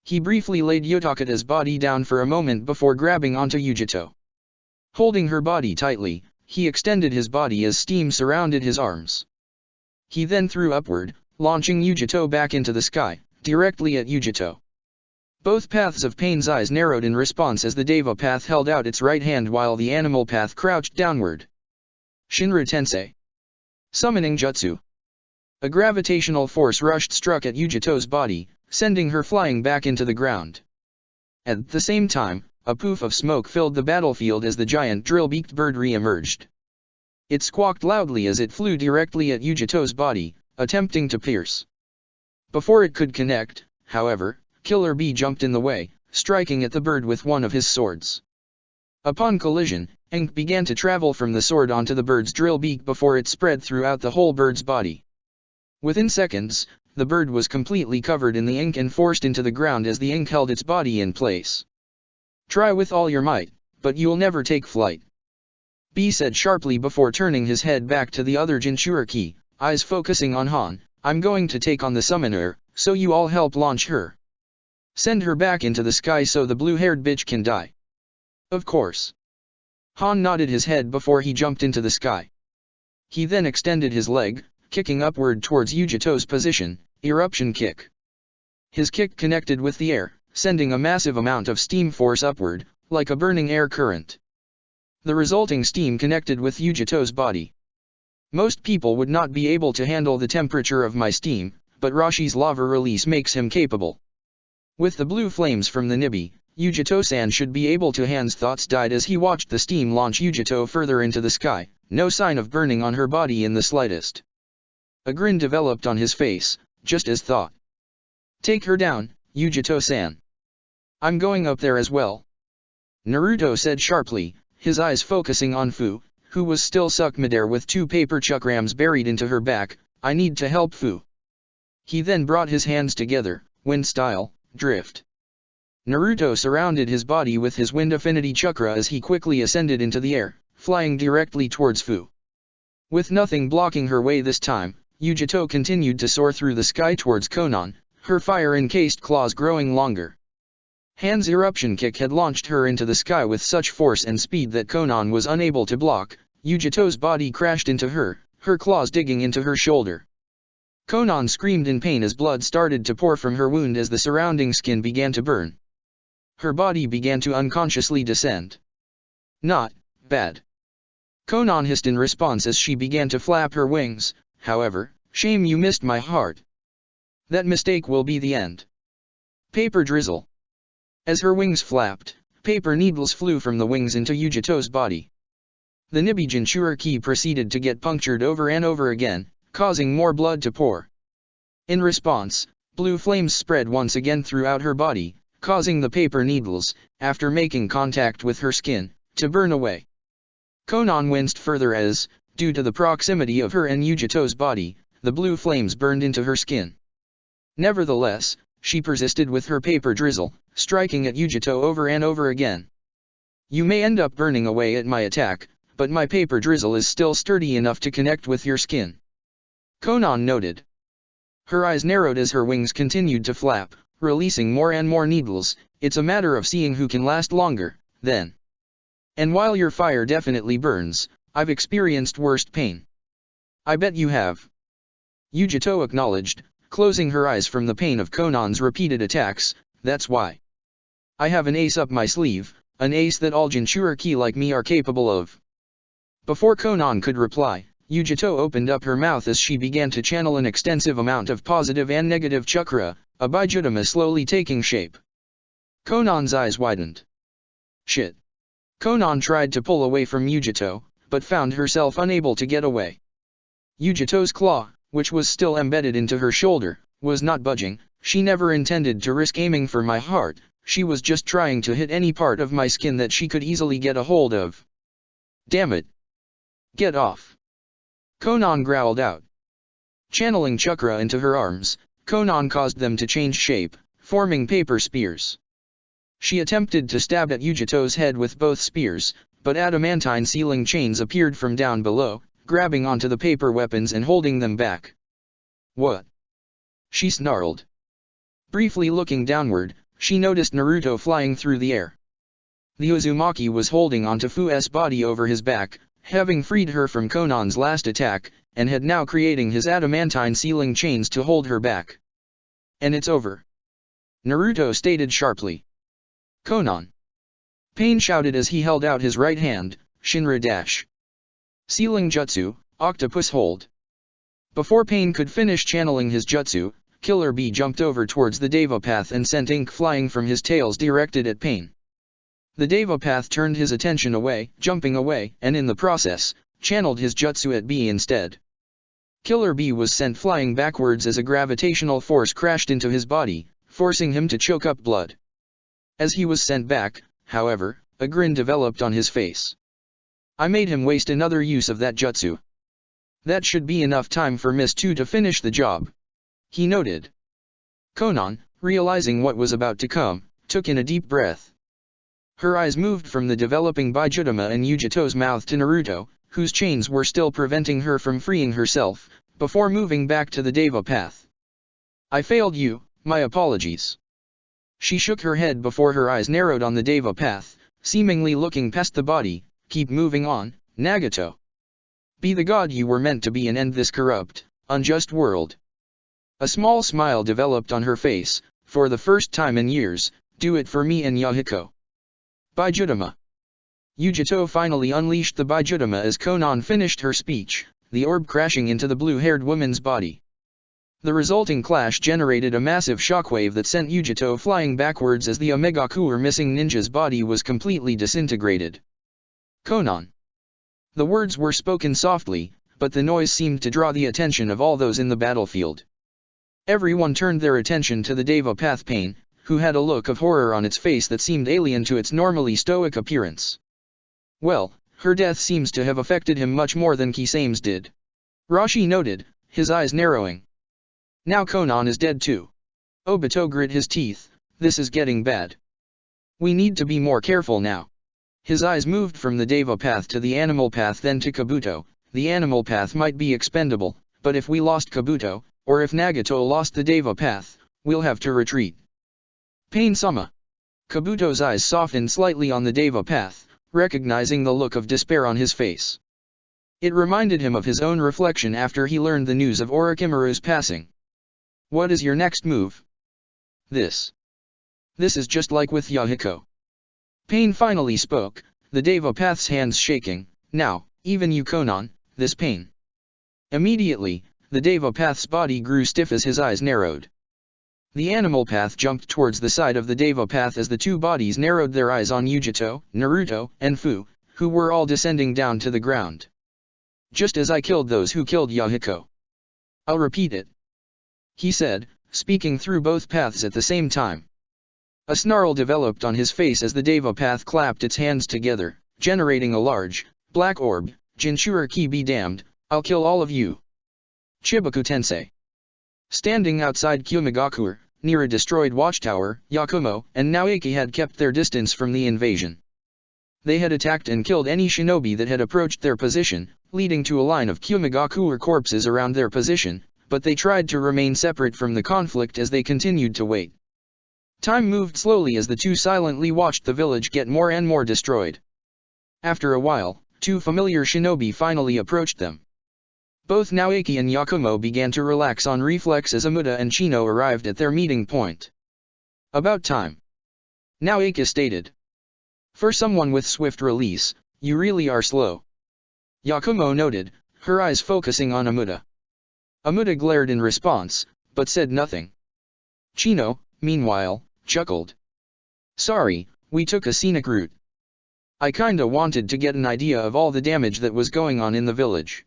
He briefly laid Yotakata's body down for a moment before grabbing onto Yujito. Holding her body tightly, he extended his body as steam surrounded his arms. He then threw upward, launching Yujito back into the sky, directly at Yujito. Both paths of Pain's eyes narrowed in response as the Deva path held out its right hand while the animal path crouched downward. Shinra Tensei. Summoning Jutsu. A gravitational force struck at Yujito's body, sending her flying back into the ground. At the same time, a poof of smoke filled the battlefield as the giant drill-beaked bird re-emerged. It squawked loudly as it flew directly at Yujito's body, attempting to pierce. Before it could connect, however, Killer Bee jumped in the way, striking at the bird with one of his swords. Upon collision, ink began to travel from the sword onto the bird's drill beak before it spread throughout the whole bird's body. Within seconds, the bird was completely covered in the ink and forced into the ground as the ink held its body in place. Try with all your might, but you'll never take flight. B said sharply before turning his head back to the other Jinchuriki, eyes focusing on Han. I'm going to take on the summoner, so you all help launch her. Send her back into the sky so the blue-haired bitch can die. Of course. Han nodded his head before he jumped into the sky. He then extended his leg, kicking upward towards Yujito's position, eruption kick. His kick connected with the air, sending a massive amount of steam force upward, like a burning air current. The resulting steam connected with Yujito's body. Most people would not be able to handle the temperature of my steam, but Rashi's lava release makes him capable. With the blue flames from the Nibi, Yujito-san should be able to. Han's thoughts died as he watched the steam launch Yujito further into the sky, no sign of burning on her body in the slightest. A grin developed on his face, just as thought. Take her down, Yujito-san. I'm going up there as well. Naruto said sharply, his eyes focusing on Fu, who was still stuck midair with two paper chakrams buried into her back. I need to help Fu. He then brought his hands together, wind style, drift. Naruto surrounded his body with his wind affinity chakra as he quickly ascended into the air, flying directly towards Fu. With nothing blocking her way this time, Yujito continued to soar through the sky towards Conan, her fire-encased claws growing longer. Han's eruption kick had launched her into the sky with such force and speed that Conan was unable to block. Yujito's body crashed into her, her claws digging into her shoulder. Conan screamed in pain as blood started to pour from her wound as the surrounding skin began to burn. Her body began to unconsciously descend. Not bad. Conan hissed in response as she began to flap her wings. However, shame you missed my heart. That mistake will be the end. Paper drizzle. As her wings flapped, paper needles flew from the wings into Yugito's body. The Nibi Jinchuriki proceeded to get punctured over and over again, causing more blood to pour. In response, blue flames spread once again throughout her body, causing the paper needles, after making contact with her skin, to burn away. Konan winced further as, due to the proximity of her and Yugito's body, the blue flames burned into her skin. Nevertheless, she persisted with her paper drizzle, striking at Yugito over and over again. You may end up burning away at my attack, but my paper drizzle is still sturdy enough to connect with your skin. Konan noted. Her eyes narrowed as her wings continued to flap, releasing more and more needles. It's a matter of seeing who can last longer, then. And while your fire definitely burns, I've experienced worst pain. I bet you have. Yugito acknowledged, closing her eyes from the pain of Konan's repeated attacks. That's why. I have an ace up my sleeve, an ace that all Jinchuriki like me are capable of. Before Konan could reply, Yugito opened up her mouth as she began to channel an extensive amount of positive and negative chakra, a Bijutama slowly taking shape. Konan's eyes widened. Shit. Konan tried to pull away from Yugito, but found herself unable to get away. Yugito's claw, which was still embedded into her shoulder, was not budging. She never intended to risk aiming for my heart, she was just trying to hit any part of my skin that she could easily get a hold of. Damn it. Get off. Konan growled out. Channeling chakra into her arms, Konan caused them to change shape, forming paper spears. She attempted to stab at Yugito's head with both spears, but adamantine sealing chains appeared from down below, grabbing onto the paper weapons and holding them back. What? She snarled. Briefly looking downward, she noticed Naruto flying through the air. The Uzumaki was holding onto Fu's body over his back, having freed her from Konan's last attack, and had now creating his adamantine sealing chains to hold her back. And it's over. Naruto stated sharply. Konan. Pain shouted as he held out his right hand, Shinra dash. Sealing Jutsu, Octopus Hold. Before Pain could finish channeling his jutsu, Killer Bee jumped over towards the Deva Path and sent ink flying from his tails directed at Pain. The Deva Path turned his attention away, jumping away, and in the process, channeled his jutsu at Bee instead. Killer Bee was sent flying backwards as a gravitational force crashed into his body, forcing him to choke up blood. As he was sent back, however, a grin developed on his face. I made him waste another use of that jutsu. That should be enough time for Miss 2 to finish the job. He noted. Konan, realizing what was about to come, took in a deep breath. Her eyes moved from the developing Bijutama and Yugito's mouth to Naruto, whose chains were still preventing her from freeing herself, before moving back to the Deva Path. I failed you, my apologies. She shook her head before her eyes narrowed on the Deva Path, seemingly looking past the body. Keep moving on, Nagato. Be the god you were meant to be and end this corrupt, unjust world. A small smile developed on her face. For the first time in years, do it for me and Yahiko. Bijutama. Yugito finally unleashed the Bijutama as Konan finished her speech, the orb crashing into the blue-haired woman's body. The resulting clash generated a massive shockwave that sent Yugito flying backwards as the Omegaku missing ninja's body was completely disintegrated. Konan. The words were spoken softly, but the noise seemed to draw the attention of all those in the battlefield. Everyone turned their attention to the Deva Path Pain, who had a look of horror on its face that seemed alien to its normally stoic appearance. Well, her death seems to have affected him much more than Kisame's did. Rashi noted, his eyes narrowing. Now Konan is dead too. Obito grit his teeth, this is getting bad. We need to be more careful now. His eyes moved from the Deva Path to the Animal Path then to Kabuto. The Animal Path might be expendable, but if we lost Kabuto, or if Nagato lost the Deva Path, we'll have to retreat. Pain-sama. Kabuto's eyes softened slightly on the Deva Path, recognizing the look of despair on his face. It reminded him of his own reflection after he learned the news of Orochimaru's passing. What is your next move? This is just like with Yahiko. Pain finally spoke, the Deva Path's hands shaking. Now, even you Konan, this pain. Immediately, the Deva Path's body grew stiff as his eyes narrowed. The animal path jumped towards the side of the Deva path as the two bodies narrowed their eyes on Yujito, Naruto, and Fu, who were all descending down to the ground. Just as I killed those who killed Yahiko. I'll repeat it, he said, speaking through both paths at the same time. A snarl developed on his face as the Deva path clapped its hands together, generating a large, black orb. Jinchuriki be damned, I'll kill all of you. Chibaku Tensei. Standing outside Kyumigakur, near a destroyed watchtower, Yakumo and Naoki had kept their distance from the invasion. They had attacked and killed any shinobi that had approached their position, leading to a line of Kyumigakur corpses around their position, but they tried to remain separate from the conflict as they continued to wait. Time moved slowly as the two silently watched the village get more and more destroyed. After a while, two familiar shinobi finally approached them. Both Naoki and Yakumo began to relax on reflex as Amuda and Chino arrived at their meeting point. About time, Naoki stated. For someone with swift release, you really are slow. Yakumo noted, her eyes focusing on Amuda. Amuda glared in response, but said nothing. Chino, meanwhile, chuckled. Sorry, we took a scenic route. I kinda wanted to get an idea of all the damage that was going on in the village.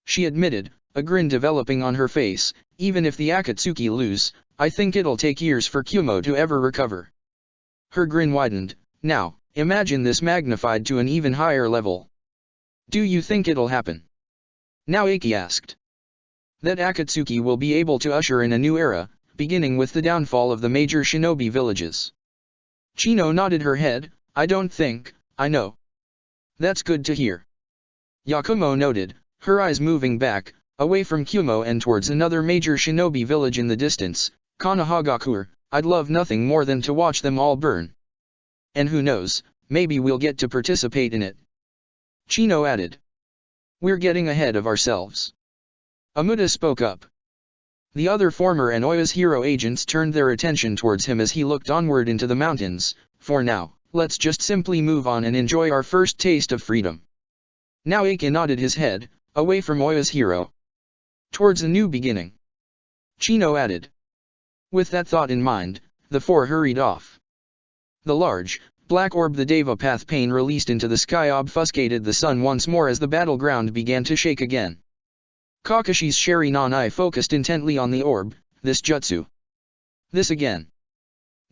She admitted, a grin developing on her face, even if the Akatsuki lose, I think it'll take years for Kyumo to ever recover. Her grin widened. Now, imagine this magnified to an even higher level. Do you think it'll happen? Naoki asked. That Akatsuki will be able to usher in a new era, beginning with the downfall of the major shinobi villages. Chino nodded her head, I don't think, I know. That's good to hear. Yakumo noted, her eyes moving back, away from Kyumo and towards another major shinobi village in the distance, Konohagakure. I'd love nothing more than to watch them all burn. And who knows, maybe we'll get to participate in it. Chino added. We're getting ahead of ourselves. Amuda spoke up. The other former Enoya's hero agents turned their attention towards him as he looked onward into the mountains. For now, let's just simply move on and enjoy our first taste of freedom. Naoki nodded his head, away from Oya's hero. Towards a new beginning. Chino added. With that thought in mind, the four hurried off. The large, black orb the Deva Path Pain released into the sky obfuscated the sun once more as the battleground began to shake again. Kakashi's Sharingan eye focused intently on the orb, this jutsu. This again.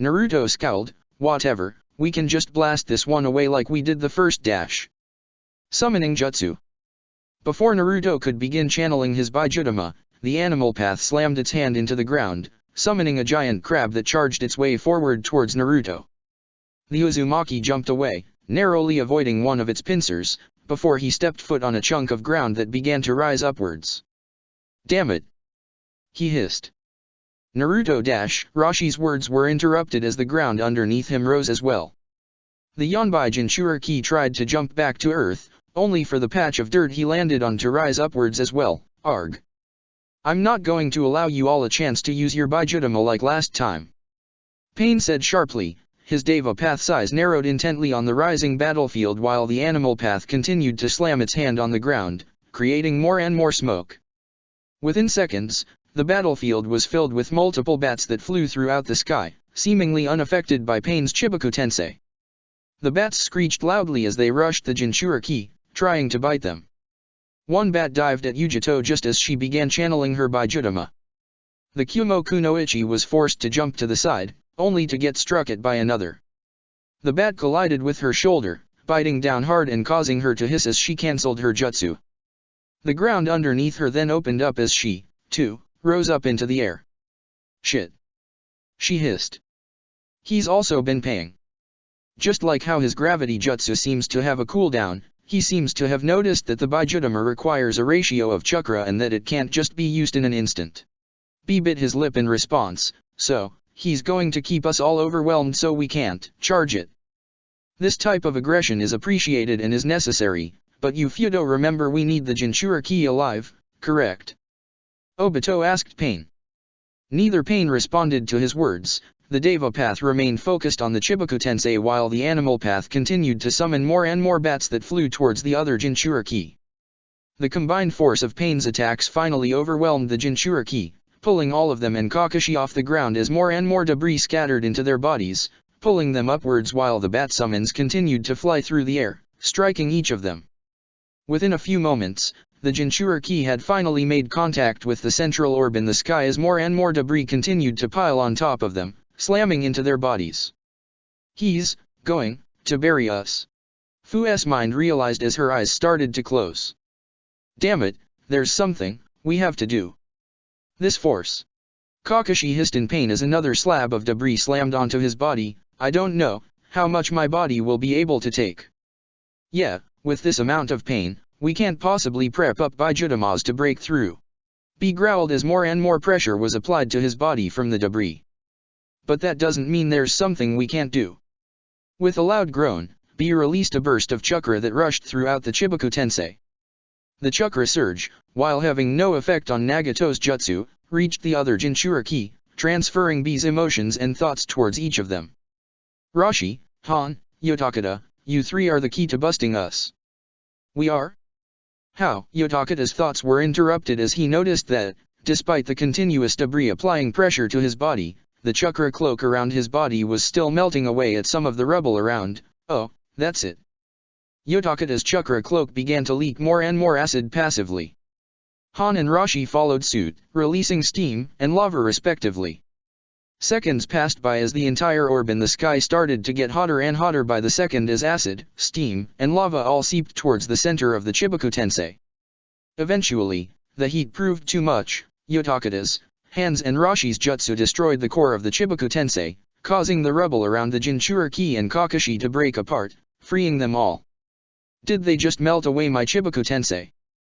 Naruto scowled, whatever, we can just blast this one away like we did the first dash. Summoning jutsu. Before Naruto could begin channeling his Bijutama, the animal path slammed its hand into the ground, summoning a giant crab that charged its way forward towards Naruto. The Uzumaki jumped away, narrowly avoiding one of its pincers, before he stepped foot on a chunk of ground that began to rise upwards. Damn it! He hissed. Naruto Rashi's words were interrupted as the ground underneath him rose as well. The Yonbai Jinchuriki tried to jump back to earth, only for the patch of dirt he landed on to rise upwards as well. Arg. I'm not going to allow you all a chance to use your Bijutama like last time. Pain said sharply, his Deva Path's eyes narrowed intently on the rising battlefield while the animal path continued to slam its hand on the ground, creating more and more smoke. Within seconds, the battlefield was filled with multiple bats that flew throughout the sky, seemingly unaffected by Pain's Chibaku Tensei. The bats screeched loudly as they rushed the Jinchuriki, trying to bite them. One bat dived at Yujito just as she began channeling her Bijutama. The Kyumo Kunoichi was forced to jump to the side, only to get struck at by another. The bat collided with her shoulder, biting down hard and causing her to hiss as she cancelled her jutsu. The ground underneath her then opened up as she, too, rose up into the air. Shit! She hissed. He's also been paying. Just like how his gravity jutsu seems to have a cooldown, he seems to have noticed that the Bijutama requires a ratio of chakra and that it can't just be used in an instant. B bit his lip in response, so, he's going to keep us all overwhelmed so we can't charge it. This type of aggression is appreciated and is necessary, but you Fudo remember we need the Jinchuriki alive, correct? Obito asked Pain. Neither Pain responded to his words. The Deva Path remained focused on the Chibaku Tensei while the animal path continued to summon more and more bats that flew towards the other Jinchuriki. The combined force of Pain's attacks finally overwhelmed the Jinchuriki, pulling all of them and Kakashi off the ground as more and more debris scattered into their bodies, pulling them upwards while the bat summons continued to fly through the air, striking each of them. Within a few moments, the Jinchuriki had finally made contact with the central orb in the sky as more and more debris continued to pile on top of them, slamming into their bodies. "He's going to bury us," Fu's mind realized as her eyes started to close. "Damn it, there's something we have to do. This force." Kakashi hissed in pain as another slab of debris slammed onto his body. "I don't know how much my body will be able to take. Yeah, with this amount of pain, we can't possibly prep up Bijutama's to break through." B growled as more and more pressure was applied to his body from the debris. "But that doesn't mean there's something we can't do." With a loud groan, B released a burst of chakra that rushed throughout the Chibaku Tensei. The chakra surge, while having no effect on Nagato's jutsu, reached the other Jinchuriki, transferring B's emotions and thoughts towards each of them. "Rashi, Han, Yotakata, you three are the key to busting us." "We are? How?" Yotakata's thoughts were interrupted as he noticed that, despite the continuous debris applying pressure to his body, the chakra cloak around his body was still melting away at some of the rubble around. "Oh, that's it." Yotakata's chakra cloak began to leak more and more acid passively. Han and Rashi followed suit, releasing steam and lava respectively. Seconds passed by as the entire orb in the sky started to get hotter and hotter by the second as acid, steam, and lava all seeped towards the center of the Chibaku Tensei. Eventually, the heat proved too much. Yotakata's, Han's and Rashi's jutsu destroyed the core of the Chibaku Tensei, causing the rubble around the Jinchuriki and Kakashi to break apart, freeing them all. "Did they just melt away my Chibaku Tensei?"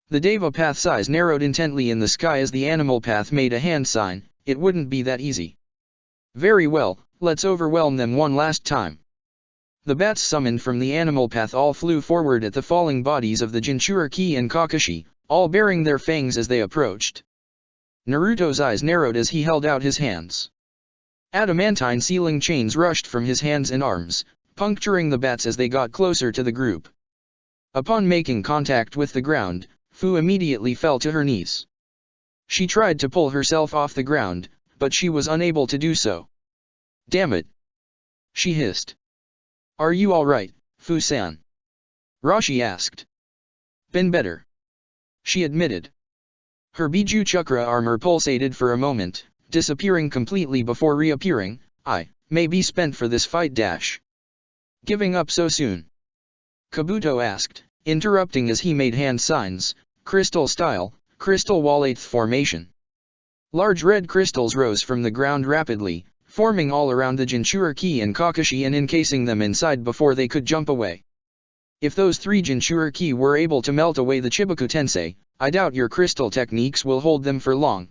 The Deva Path's eyes narrowed intently in the sky as the Animal Path made a hand sign. "It wouldn't be that easy." "Very well, let's overwhelm them one last time." The bats summoned from the Animal Path all flew forward at the falling bodies of the Jinchuriki and Kakashi, all baring their fangs as they approached. Naruto's eyes narrowed as he held out his hands. Adamantine sealing chains rushed from his hands and arms, puncturing the bats as they got closer to the group. Upon making contact with the ground, Fu immediately fell to her knees. She tried to pull herself off the ground, but she was unable to do so. "Damn it!" she hissed. "Are you alright, Fu-san?" Rashi asked. "Been better," she admitted. Her Biju Chakra armor pulsated for a moment, disappearing completely before reappearing. "I may be spent for this fight dash. Giving up so soon?" Kabuto asked, interrupting as he made hand signs, crystal style, crystal wall 8th formation. Large red crystals rose from the ground rapidly, forming all around the Jinchuriki and Kakashi and encasing them inside before they could jump away. "If those three Jinchuriki were able to melt away the Chibaku Tensei, I doubt your crystal techniques will hold them for long."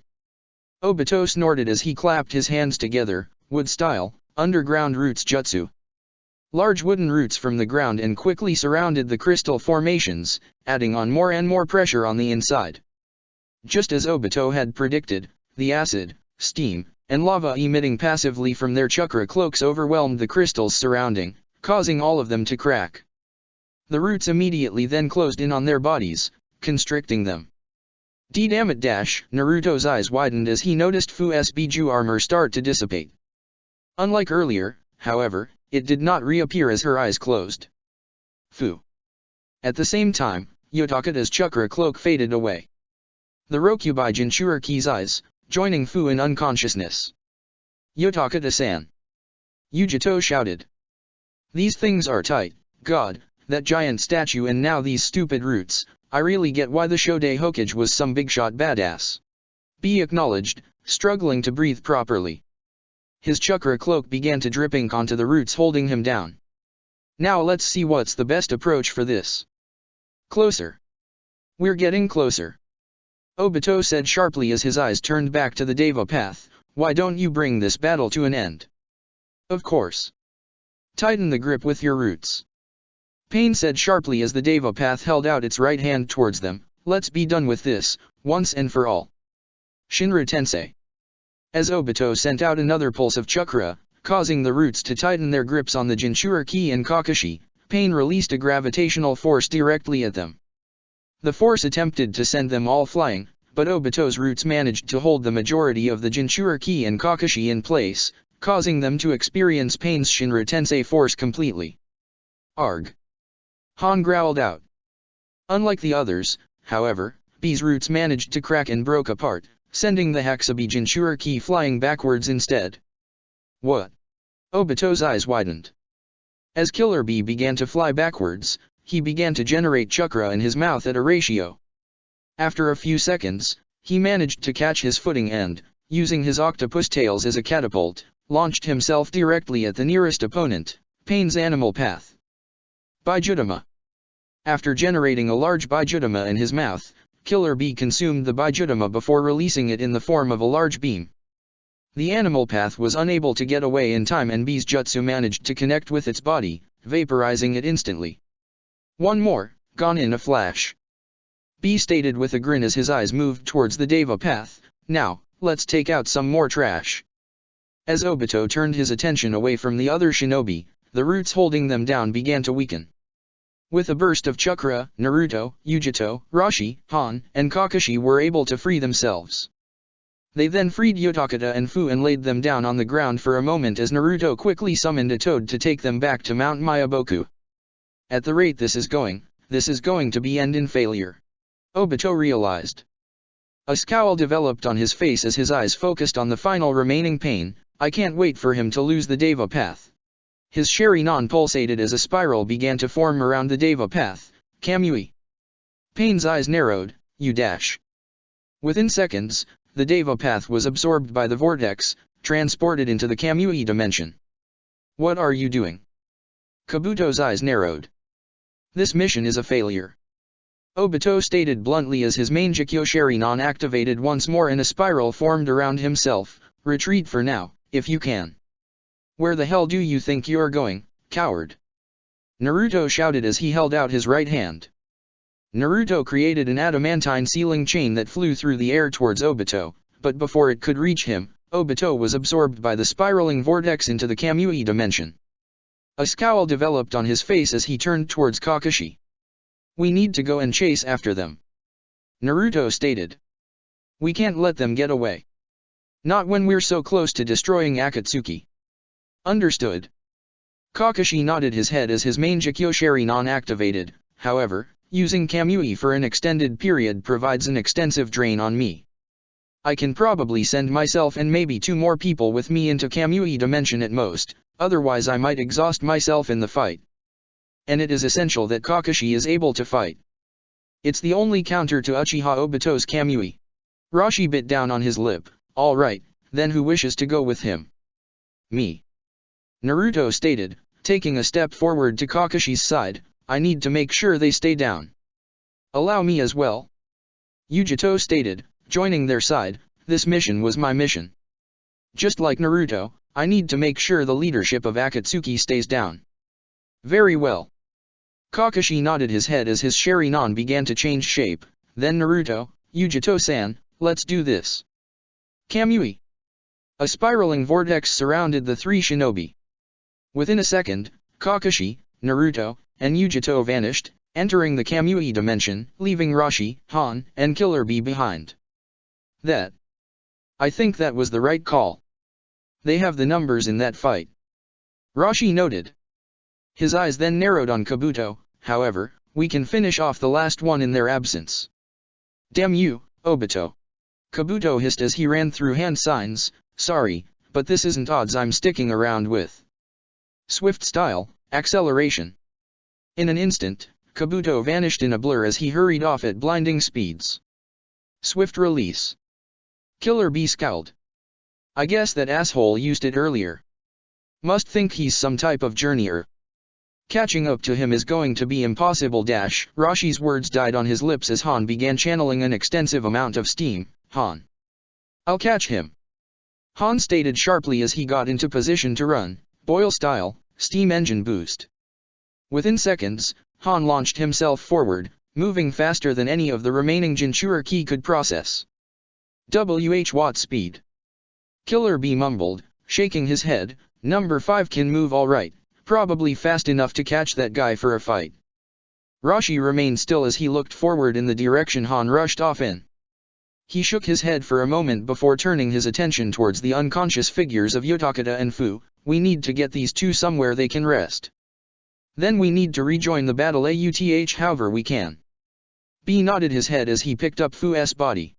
Obito snorted as he clapped his hands together. "Wood style, underground roots jutsu." Large wooden roots from the ground and quickly surrounded the crystal formations, adding on more and more pressure on the inside. Just as Obito had predicted, the acid, steam, and lava emitting passively from their chakra cloaks overwhelmed the crystals surrounding, causing all of them to crack. The roots immediately then closed in on their bodies, constricting them. "Damn it dash!" Naruto's eyes widened as he noticed Fu's Biju armor start to dissipate. Unlike earlier, however, it did not reappear as her eyes closed. Fu. At the same time, Yotakata's chakra cloak faded away. The Rokubai Jinchuriki's eyes, joining Fu in unconsciousness. "Yotakata-san!" Yujito shouted. "These things are tight, God, that giant statue and now these stupid roots. I really get why the Shodei Hokage was some big shot badass." B acknowledged, struggling to breathe properly. His chakra cloak began to dripping onto the roots holding him down. "Now let's see what's the best approach for this." "Closer. We're getting closer," Obito said sharply as his eyes turned back to the Deva Path. "Why don't you bring this battle to an end?" "Of course. Tighten the grip with your roots," Pain said sharply as the Deva Path held out its right hand towards them. "Let's be done with this, once and for all." Shinra Tensei. As Obito sent out another pulse of chakra, causing the roots to tighten their grips on the Jinchuriki and Kakashi, Pain released a gravitational force directly at them. The force attempted to send them all flying, but Obito's roots managed to hold the majority of the Jinchuriki and Kakashi in place, causing them to experience Pain's Shinra Tensei force completely. Arg! Han growled out. Unlike the others, however, B's roots managed to crack and broke apart, sending the Hakusabi Jinchuriki flying backwards instead. What? Obito's eyes widened. As Killer B began to fly backwards, he began to generate chakra in his mouth at a ratio. After a few seconds, he managed to catch his footing and, using his octopus tails as a catapult, launched himself directly at the nearest opponent, Pain's animal path. Bijutama. After generating a large Bijutama in his mouth, Killer B consumed the Bijutama before releasing it in the form of a large beam. The animal path was unable to get away in time and B's jutsu managed to connect with its body, vaporizing it instantly. One more, gone in a flash. B stated with a grin as his eyes moved towards the Deva path. Now, let's take out some more trash. As Obito turned his attention away from the other shinobi, the roots holding them down began to weaken. With a burst of chakra, Naruto, Yujito, Roshi, Han, and Kakashi were able to free themselves. They then freed Yotakata and Fu and laid them down on the ground for a moment as Naruto quickly summoned a toad to take them back to Mount Myaboku. At the rate this is going to be end in failure. Obito realized. A scowl developed on his face as his eyes focused on the final remaining Pain. I can't wait for him to lose the Deva path. His Sharingan pulsated as a spiral began to form around the Deva path. Kamui. Pain's eyes narrowed. You dash. Within seconds, the Deva path was absorbed by the vortex, transported into the Kamui dimension. What are you doing? Kabuto's eyes narrowed. This mission is a failure. Obito stated bluntly as his main Jikyo Sharingan activated once more and a spiral formed around himself. Retreat for now, if you can. Where the hell do you think you're going, coward? Naruto shouted as he held out his right hand. Naruto created an adamantine sealing chain that flew through the air towards Obito, but before it could reach him, Obito was absorbed by the spiraling vortex into the Kamui dimension. A scowl developed on his face as he turned towards Kakashi. We need to go and chase after them. Naruto stated. We can't let them get away. Not when we're so close to destroying Akatsuki. Understood. Kakashi nodded his head as his main Jikyo Sharingan activated. However, using Kamui for an extended period provides an extensive drain on me. I can probably send myself and maybe 2 more people with me into Kamui dimension at most, otherwise I might exhaust myself in the fight. And it is essential that Kakashi is able to fight. It's the only counter to Uchiha Obito's Kamui. Roshi bit down on his lip. Alright, then who wishes to go with him? Me. Naruto stated, taking a step forward to Kakashi's side. I need to make sure they stay down. Allow me as well. Yujito stated, joining their side. This mission was my mission. Just like Naruto, I need to make sure the leadership of Akatsuki stays down. Very well. Kakashi nodded his head as his Sharingan began to change shape. Then Naruto, Yujito-san, let's do this. Kamui. A spiraling vortex surrounded the 3 shinobi. Within a second, Kakashi, Naruto, and Yujito vanished, entering the Kamui dimension, leaving Roshi, Han, and Killer B behind. I think that was the right call. They have the numbers in that fight. Roshi noted. His eyes then narrowed on Kabuto. However, we can finish off the last one in their absence. Damn you, Obito. Kabuto hissed as he ran through hand signs. Sorry, but this isn't odds I'm sticking around with. Swift style, acceleration. In an instant, Kabuto vanished in a blur as he hurried off at blinding speeds. Swift release. Killer B scowled. I guess that asshole used it earlier. Must think he's some type of journeyer. Catching up to him is going to be impossible. Roshi's words died on his lips as Han began channeling an extensive amount of steam. Han. I'll catch him. Han stated sharply as he got into position to run. Boyle style, steam engine boost. Within seconds, Han launched himself forward, moving faster than any of the remaining Jinchuriki could process. Watt speed. Killer B mumbled, shaking his head. Number 5 can move alright, probably fast enough to catch that guy for a fight. Roshi remained still as he looked forward in the direction Han rushed off in. He shook his head for a moment before turning his attention towards the unconscious figures of Yotakata and Fu. We need to get these two somewhere they can rest. Then we need to rejoin the battle however we can. B nodded his head as he picked up Fu's body.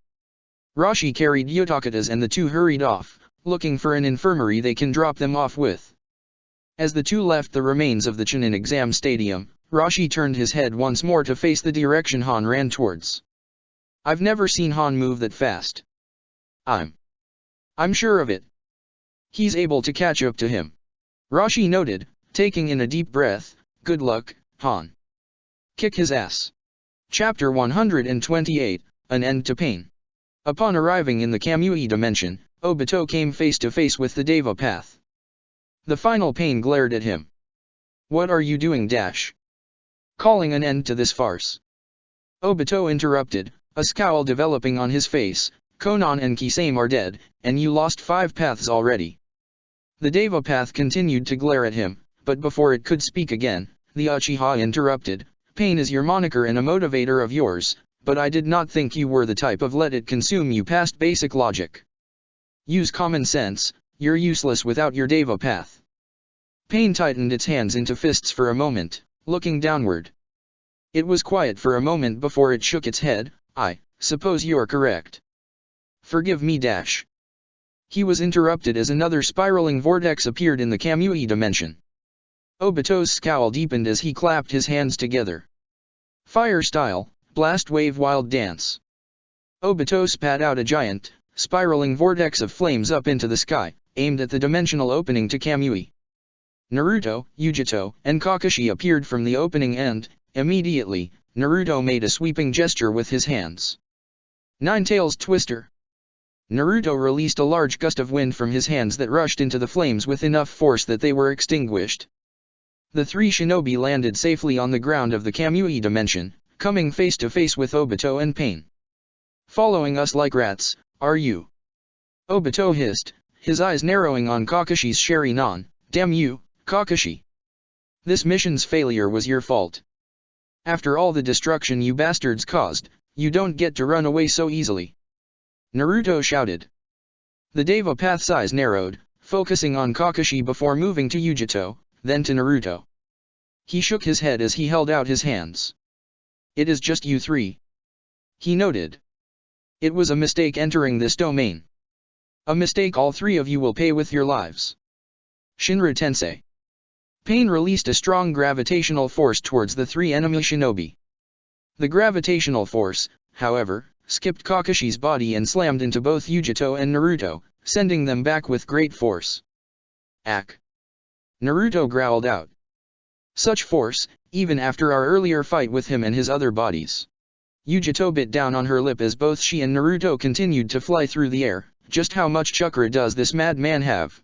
Rashi carried Yotakata's and the two hurried off, looking for an infirmary they can drop them off with. As the two left the remains of the Chunin exam stadium, Rashi turned his head once more to face the direction Han ran towards. I've never seen Han move that fast. I'm sure of it. He's able to catch up to him. Rashi noted, taking in a deep breath. Good luck, Han. Kick his ass. Chapter 128, An End to Pain. Upon arriving in the Kamui dimension, Obito came face to face with the Deva path. The final pain glared at him. What are you doing, Dash? Calling an end to this farce. Obito interrupted, a scowl developing on his face. Konan and Kisame are dead, and you lost 5 paths already. The Deva path continued to glare at him, but before it could speak again, the Uchiha interrupted. Pain is your moniker and a motivator of yours, but I did not think you were the type of let it consume you past basic logic. Use common sense, you're useless without your Deva path. Pain tightened its hands into fists for a moment, looking downward. It was quiet for a moment before it shook its head. I suppose you're correct. Forgive me, Dash. He was interrupted as another spiraling vortex appeared in the Kamui dimension. Obito's scowl deepened as he clapped his hands together. Fire style, blast wave wild dance. Obito spat out a giant, spiraling vortex of flames up into the sky, aimed at the dimensional opening to Kamui. Naruto, Yujito, and Kakashi appeared from the opening and, immediately, Naruto made a sweeping gesture with his hands. Nine-Tails Twister. Naruto released a large gust of wind from his hands that rushed into the flames with enough force that they were extinguished. The 3 shinobi landed safely on the ground of the Kamui dimension, coming face to face with Obito and Pain. Following us like rats, are you? Obito hissed, his eyes narrowing on Kakashi's Sharingan. Damn you, Kakashi. This mission's failure was your fault. After all the destruction you bastards caused, you don't get to run away so easily. Naruto shouted. The Deva path's eyes narrowed, focusing on Kakashi before moving to Yujito, then to Naruto. He shook his head as he held out his hands. It is just you 3. He noted. It was a mistake entering this domain. A mistake all 3 of you will pay with your lives. Shinra Tensei. Pain released a strong gravitational force towards the 3 enemy shinobi. The gravitational force, however, skipped Kakashi's body and slammed into both Yujito and Naruto, sending them back with great force. Ack! Naruto growled out. Such force, even after our earlier fight with him and his other bodies. Yujito bit down on her lip as both she and Naruto continued to fly through the air. Just how much chakra does this madman have?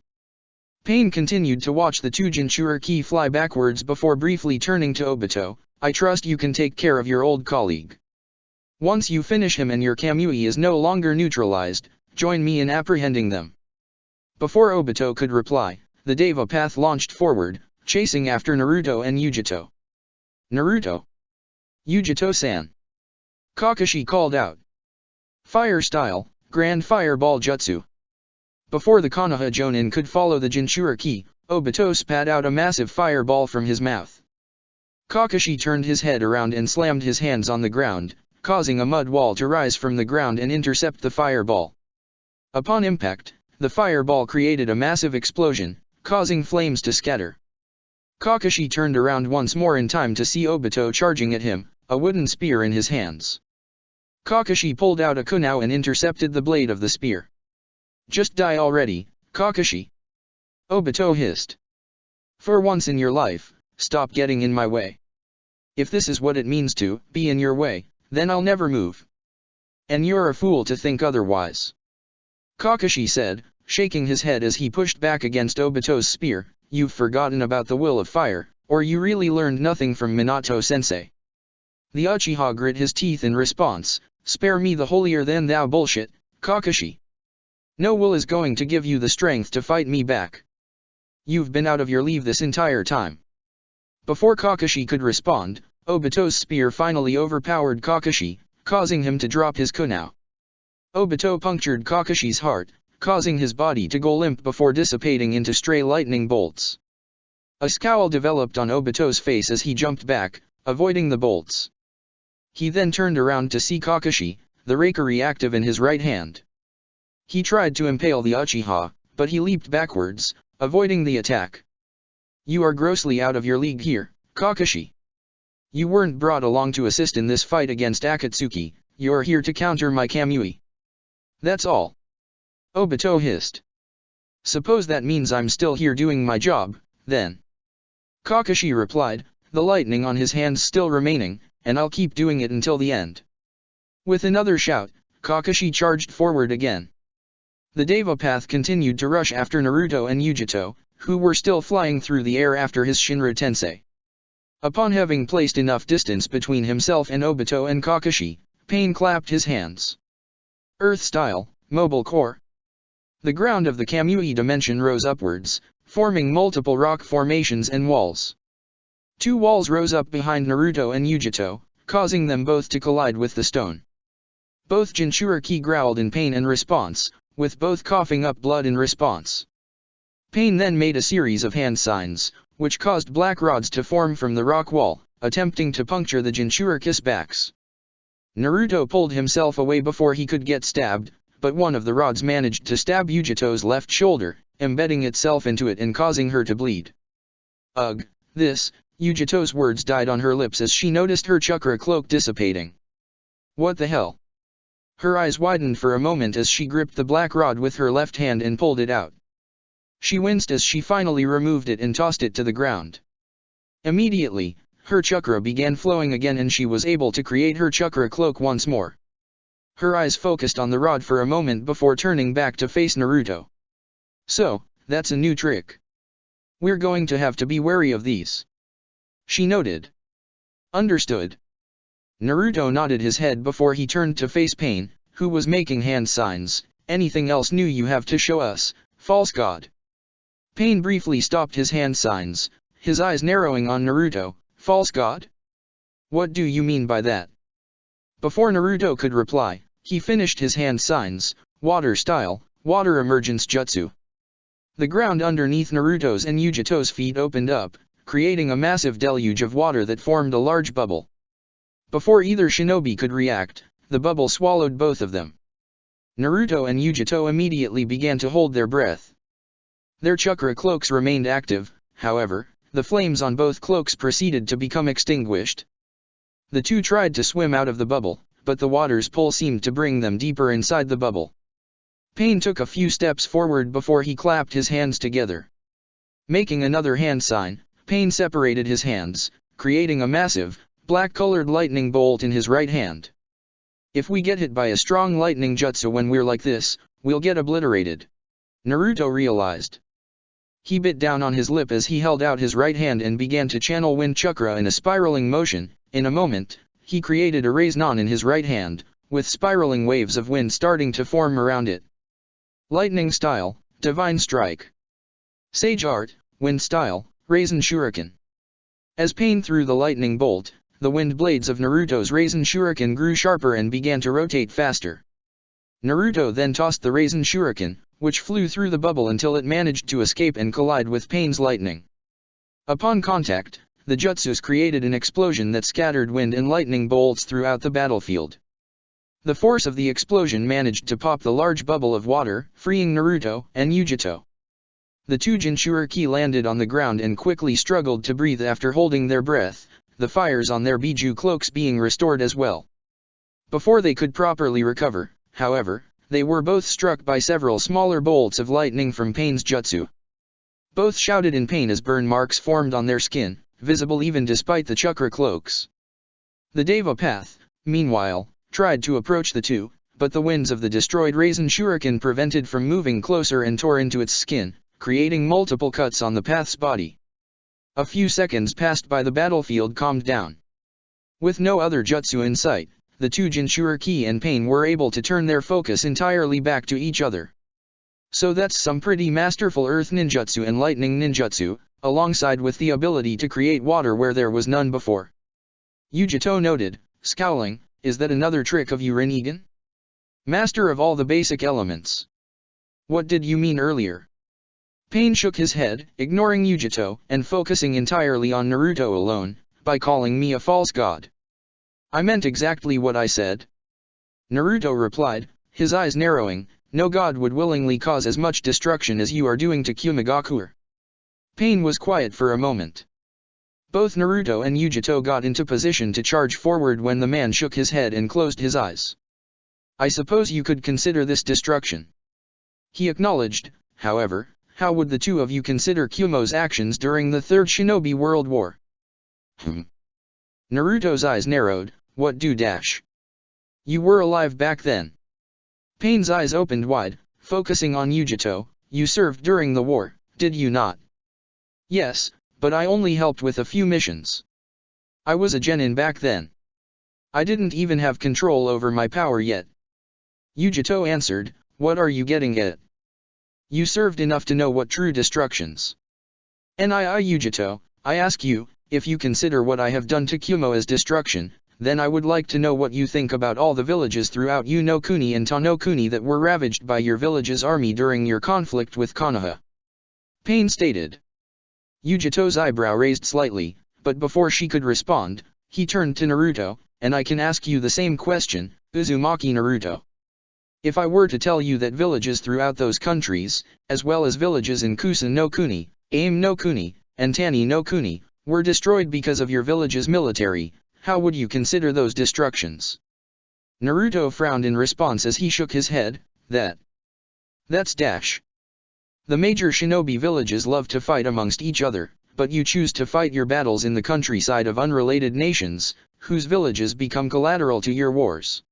Pain continued to watch the 2 Jinchuriki fly backwards before briefly turning to Obito. I trust you can take care of your old colleague. Once you finish him and your Kamui is no longer neutralized, join me in apprehending them. Before Obito could reply, the Deva path launched forward, chasing after Naruto and Yujito. Naruto! Yujito-san! Kakashi called out. Fire style, Grand Fireball Jutsu. Before the Konoha Jonin could follow the Jinchuriki, Obito spat out a massive fireball from his mouth. Kakashi turned his head around and slammed his hands on the ground, causing a mud wall to rise from the ground and intercept the fireball. Upon impact, the fireball created a massive explosion, causing flames to scatter. Kakashi turned around once more in time to see Obito charging at him, a wooden spear in his hands. Kakashi pulled out a kunai and intercepted the blade of the spear. Just die already, Kakashi! Obito hissed. For once in your life, stop getting in my way. If this is what it means to be in your way, then I'll never move. And you're a fool to think otherwise. Kakashi said, shaking his head as he pushed back against Obito's spear. You've forgotten about the will of fire, or you really learned nothing from Minato-sensei. The Uchiha grit his teeth in response. Spare me the holier-than-thou bullshit, Kakashi. No will is going to give you the strength to fight me back. You've been out of your leave this entire time. Before Kakashi could respond, Obito's spear finally overpowered Kakashi, causing him to drop his kunai. Obito punctured Kakashi's heart, causing his body to go limp before dissipating into stray lightning bolts. A scowl developed on Obito's face as he jumped back, avoiding the bolts. He then turned around to see Kakashi, the Raikiri active in his right hand. He tried to impale the Uchiha, but he leaped backwards, avoiding the attack. You are grossly out of your league here, Kakashi. You weren't brought along to assist in this fight against Akatsuki, you're here to counter my Kamui. That's all. Obito hissed. Suppose that means I'm still here doing my job, then. Kakashi replied, the lightning on his hands still remaining, and I'll keep doing it until the end. With another shout, Kakashi charged forward again. The Deva path continued to rush after Naruto and Yujito, who were still flying through the air after his Shinra Tensei. Upon having placed enough distance between himself and Obito and Kakashi, Pain clapped his hands. Earth-style, mobile core. The ground of the Kamui dimension rose upwards, forming multiple rock formations and walls. Two walls rose up behind Naruto and Yujito, causing them both to collide with the stone. Both Jinchuriki growled in pain in response, with both coughing up blood in response. Pain then made a series of hand signs, which caused black rods to form from the rock wall, attempting to puncture the Jinchurikis' backs. Naruto pulled himself away before he could get stabbed, but one of the rods managed to stab Yujito's left shoulder, embedding itself into it and causing her to bleed. Ugh, this, Yujito's words died on her lips as she noticed her chakra cloak dissipating. What the hell? Her eyes widened for a moment as she gripped the black rod with her left hand and pulled it out. She winced as she finally removed it and tossed it to the ground. Immediately, her chakra began flowing again and she was able to create her chakra cloak once more. Her eyes focused on the rod for a moment before turning back to face Naruto. So, that's a new trick. We're going to have to be wary of these. She noted. Understood. Naruto nodded his head before he turned to face Pain, who was making hand signs. Anything else new you have to show us, false god? Pain briefly stopped his hand signs, his eyes narrowing on Naruto. False god? What do you mean by that? Before Naruto could reply, he finished his hand signs, water style, water emergence jutsu. The ground underneath Naruto's and Yujito's feet opened up, creating a massive deluge of water that formed a large bubble. Before either shinobi could react, the bubble swallowed both of them. Naruto and Yujito immediately began to hold their breath. Their chakra cloaks remained active, however, the flames on both cloaks proceeded to become extinguished. The two tried to swim out of the bubble, but the water's pull seemed to bring them deeper inside the bubble. Pain took a few steps forward before he clapped his hands together. Making another hand sign, Pain separated his hands, creating a massive, black-colored lightning bolt in his right hand. If we get hit by a strong lightning jutsu when we're like this, we'll get obliterated. Naruto realized. He bit down on his lip as he held out his right hand and began to channel wind chakra in a spiraling motion. In a moment, he created a Rasengan in his right hand, with spiraling waves of wind starting to form around it. Lightning style, Divine Strike. Sage Art, Wind style, Rasen Shuriken. As Pain threw the lightning bolt, the wind blades of Naruto's Rasen Shuriken grew sharper and began to rotate faster. Naruto then tossed the Rasen Shuriken, which flew through the bubble until it managed to escape and collide with Pain's lightning. Upon contact, the jutsus created an explosion that scattered wind and lightning bolts throughout the battlefield. The force of the explosion managed to pop the large bubble of water, freeing Naruto and Yujito. The two Jinchuriki landed on the ground and quickly struggled to breathe after holding their breath, the fires on their Biju cloaks being restored as well. Before they could properly recover, however, they were both struck by several smaller bolts of lightning from Pain's jutsu. Both shouted in pain as burn marks formed on their skin, visible even despite the chakra cloaks. The Deva path, meanwhile, tried to approach the two, but the winds of the destroyed Rasen Shuriken prevented from moving closer and tore into its skin, creating multiple cuts on the path's body. A few seconds passed by the battlefield calmed down. With no other jutsu in sight, the two Jinchuriki and Pain were able to turn their focus entirely back to each other. So that's some pretty masterful earth ninjutsu and lightning ninjutsu, alongside with the ability to create water where there was none before. Yujito noted, scowling, is that another trick of you Rinnegan? Master of all the basic elements. What did you mean earlier? Pain shook his head, ignoring Yujito, and focusing entirely on Naruto alone, by calling me a false god. I meant exactly what I said. Naruto replied, his eyes narrowing, no god would willingly cause as much destruction as you are doing to Kumogakure. Pain was quiet for a moment. Both Naruto and Yujito got into position to charge forward when the man shook his head and closed his eyes. I suppose you could consider this destruction. He acknowledged, however, how would the two of you consider Kumo's actions during the Third Shinobi World War? Naruto's eyes narrowed, what do dash? You were alive back then. Pain's eyes opened wide, focusing on Yujito, you served during the war, did you not? Yes, but I only helped with a few missions. I was a genin back then. I didn't even have control over my power yet. Yujito answered, what are you getting at? You served enough to know what true destructions. Yujito, I ask you, if you consider what I have done to Kumo as destruction, then I would like to know what you think about all the villages throughout Unokuni and Tanokuni that were ravaged by your village's army during your conflict with Konoha. Pain stated. Yujito's eyebrow raised slightly, but before she could respond, he turned to Naruto, and I can ask you the same question, Uzumaki Naruto. If I were to tell you that villages throughout those countries, as well as villages in Kusa no Kuni, Aim no Kuni, and Tani no Kuni, were destroyed because of your village's military, how would you consider those destructions? Naruto frowned in response as he shook his head, that's dash. The major shinobi villages love to fight amongst each other, but you choose to fight your battles in the countryside of unrelated nations, whose villages become collateral to your wars.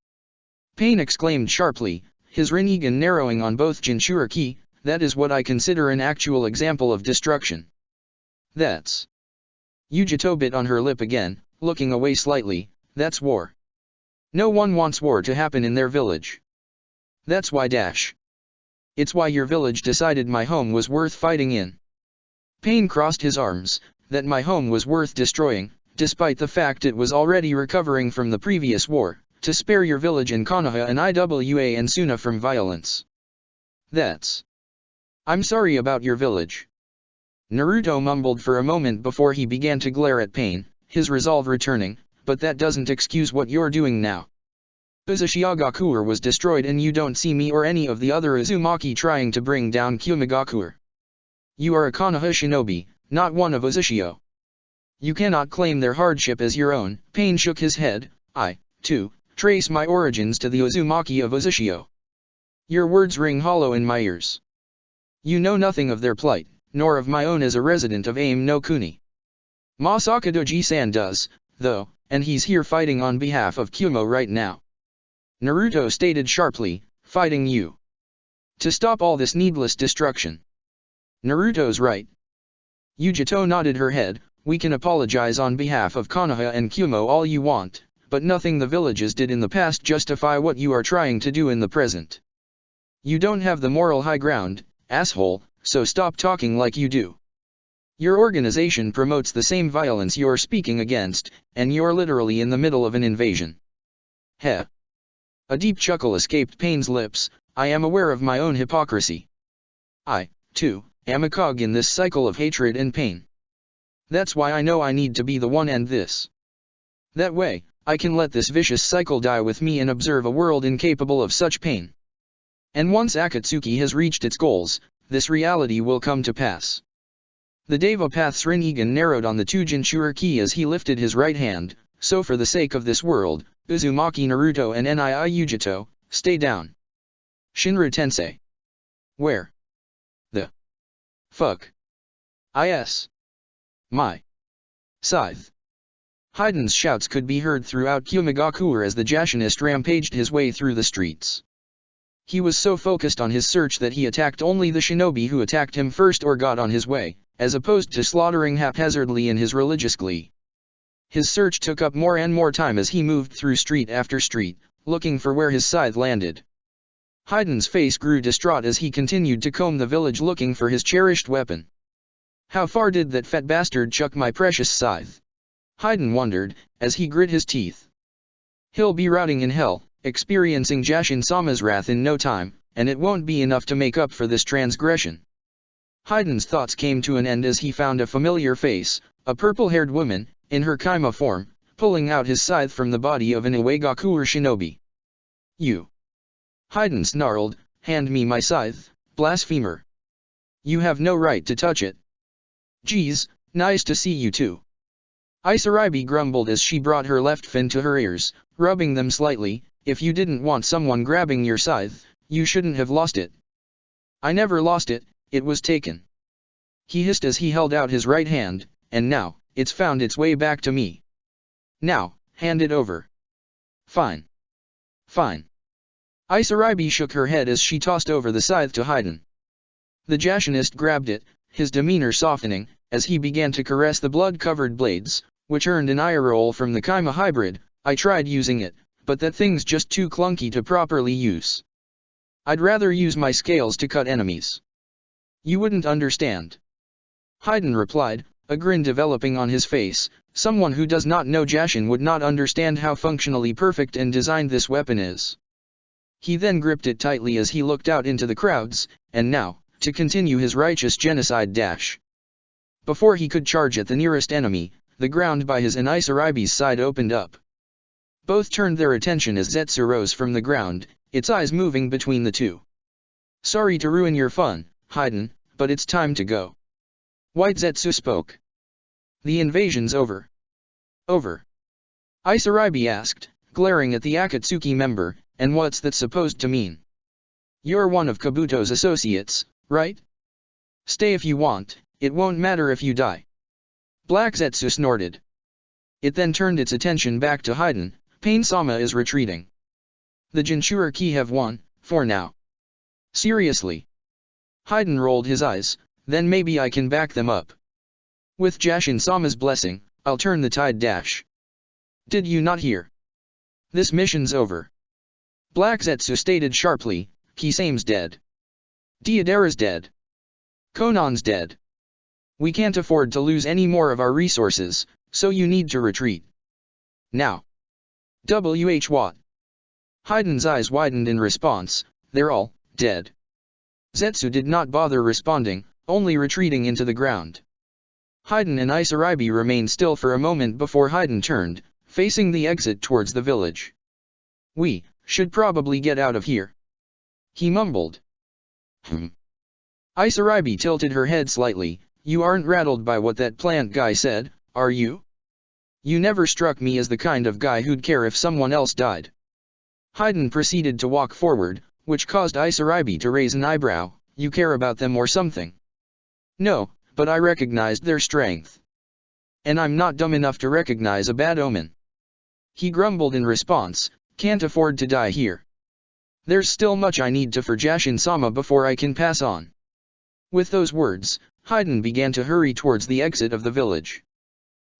Pain exclaimed sharply, his Rinnegan narrowing on both Jinchuriki, that is what I consider an actual example of destruction. That's. Yujito bit on her lip again, looking away slightly, that's war. No one wants war to happen in their village. That's why dash. It's why your village decided my home was worth fighting in. Pain crossed his arms, that my home was worth destroying, despite the fact it was already recovering from the previous war, to spare your village in Konoha and Iwa and Suna from violence. That's. I'm sorry about your village. Naruto mumbled for a moment before he began to glare at Pain, his resolve returning, but that doesn't excuse what you're doing now. Uzushiogakure was destroyed and you don't see me or any of the other Uzumaki trying to bring down Kumogakure. You are a Konoha shinobi, not one of Uzushio. You cannot claim their hardship as your own. Pain shook his head, I, too, trace my origins to the Uzumaki of Uzushio. Your words ring hollow in my ears. You know nothing of their plight, nor of my own as a resident of Aim no Kuni. Masakadoji-san does, though, and he's here fighting on behalf of Kumo right now. Naruto stated sharply, fighting you. To stop all this needless destruction. Naruto's right. Yujito nodded her head, we can apologize on behalf of Konoha and Kumo all you want, but nothing the villages did in the past justify what you are trying to do in the present. You don't have the moral high ground, asshole, so stop talking like you do. Your organization promotes the same violence you're speaking against, and you're literally in the middle of an invasion. Heh. A deep chuckle escaped Pain's lips, I am aware of my own hypocrisy. I, too, am a cog in this cycle of hatred and pain. That's why I know I need to be the one and this. That way, I can let this vicious cycle die with me and observe a world incapable of such pain. And once Akatsuki has reached its goals, this reality will come to pass. The Deva Path's Rinnegan narrowed on the two Jinchuriki as he lifted his right hand, so for the sake of this world, Uzumaki Naruto and Yujito, stay down. Shinra Tensei. Where? The fuck? My scythe. Heiden's shouts could be heard throughout Kumogakure as the Jashinist rampaged his way through the streets. He was so focused on his search that he attacked only the shinobi who attacked him first or got on his way, as opposed to slaughtering haphazardly in his religious glee. His search took up more and more time as he moved through street after street, looking for where his scythe landed. Heiden's face grew distraught as he continued to comb the village looking for his cherished weapon. How far did that fat bastard chuck my precious scythe? Heiden wondered, as he grit his teeth. He'll be rotting in hell, experiencing Jashin-sama's wrath in no time, and it won't be enough to make up for this transgression. Haiden's thoughts came to an end as he found a familiar face, a purple-haired woman, in her Kaima form, pulling out his scythe from the body of an Uegakuer shinobi. You! Haiden snarled, hand me my scythe, blasphemer. You have no right to touch it. Geez, nice to see you too. Isaribi grumbled as she brought her left fin to her ears, rubbing them slightly. If you didn't want someone grabbing your scythe, you shouldn't have lost it. I never lost it, it was taken. He hissed as he held out his right hand, and now, it's found its way back to me. Now, hand it over. Fine. Fine. Isaribi shook her head as she tossed over the scythe to Haiden. The Jashinist grabbed it, his demeanor softening, as he began to caress the blood-covered blades, which earned an eye roll from the Kaima hybrid. I tried using it, but that thing's just too clunky to properly use. I'd rather use my scales to cut enemies. You wouldn't understand. Haiden replied, a grin developing on his face. Someone who does not know Jashin would not understand how functionally perfect and designed this weapon is. He then gripped it tightly as he looked out into the crowds, and now, to continue his righteous genocide dash. Before he could charge at the nearest enemy, the ground by his and Isaribi's side opened up. Both turned their attention as Zetsu rose from the ground, its eyes moving between the two. Sorry to ruin your fun, Haiden, but it's time to go. White Zetsu spoke. The invasion's over. Over. Isaribi asked, glaring at the Akatsuki member, and what's that supposed to mean? You're one of Kabuto's associates, right? Stay if you want, it won't matter if you die. Black Zetsu snorted. It then turned its attention back to Haiden. Pain-sama is retreating. The Jinchuriki have won, for now. Seriously? Haiden rolled his eyes, then maybe I can back them up. With Jashin-sama's blessing, I'll turn the tide dash. Did you not hear? This mission's over. Black Zetsu stated sharply, Kisame's dead. Deidara's dead. Konan's dead. We can't afford to lose any more of our resources, so you need to retreat. Now. What? Haiden's eyes widened in response, they're all dead. Zetsu did not bother responding, only retreating into the ground. Haiden and Isaribi remained still for a moment before Haiden turned, facing the exit towards the village. We should probably get out of here. He mumbled. Isaribi tilted her head slightly. You aren't rattled by what that plant guy said, are you? You never struck me as the kind of guy who'd care if someone else died. Haiden proceeded to walk forward, which caused Isaribi to raise an eyebrow. You care about them or something? No, but I recognized their strength. And I'm not dumb enough to recognize a bad omen. He grumbled in response, can't afford to die here. There's still much I need to for Jashin-sama before I can pass on. With those words, Haiden began to hurry towards the exit of the village.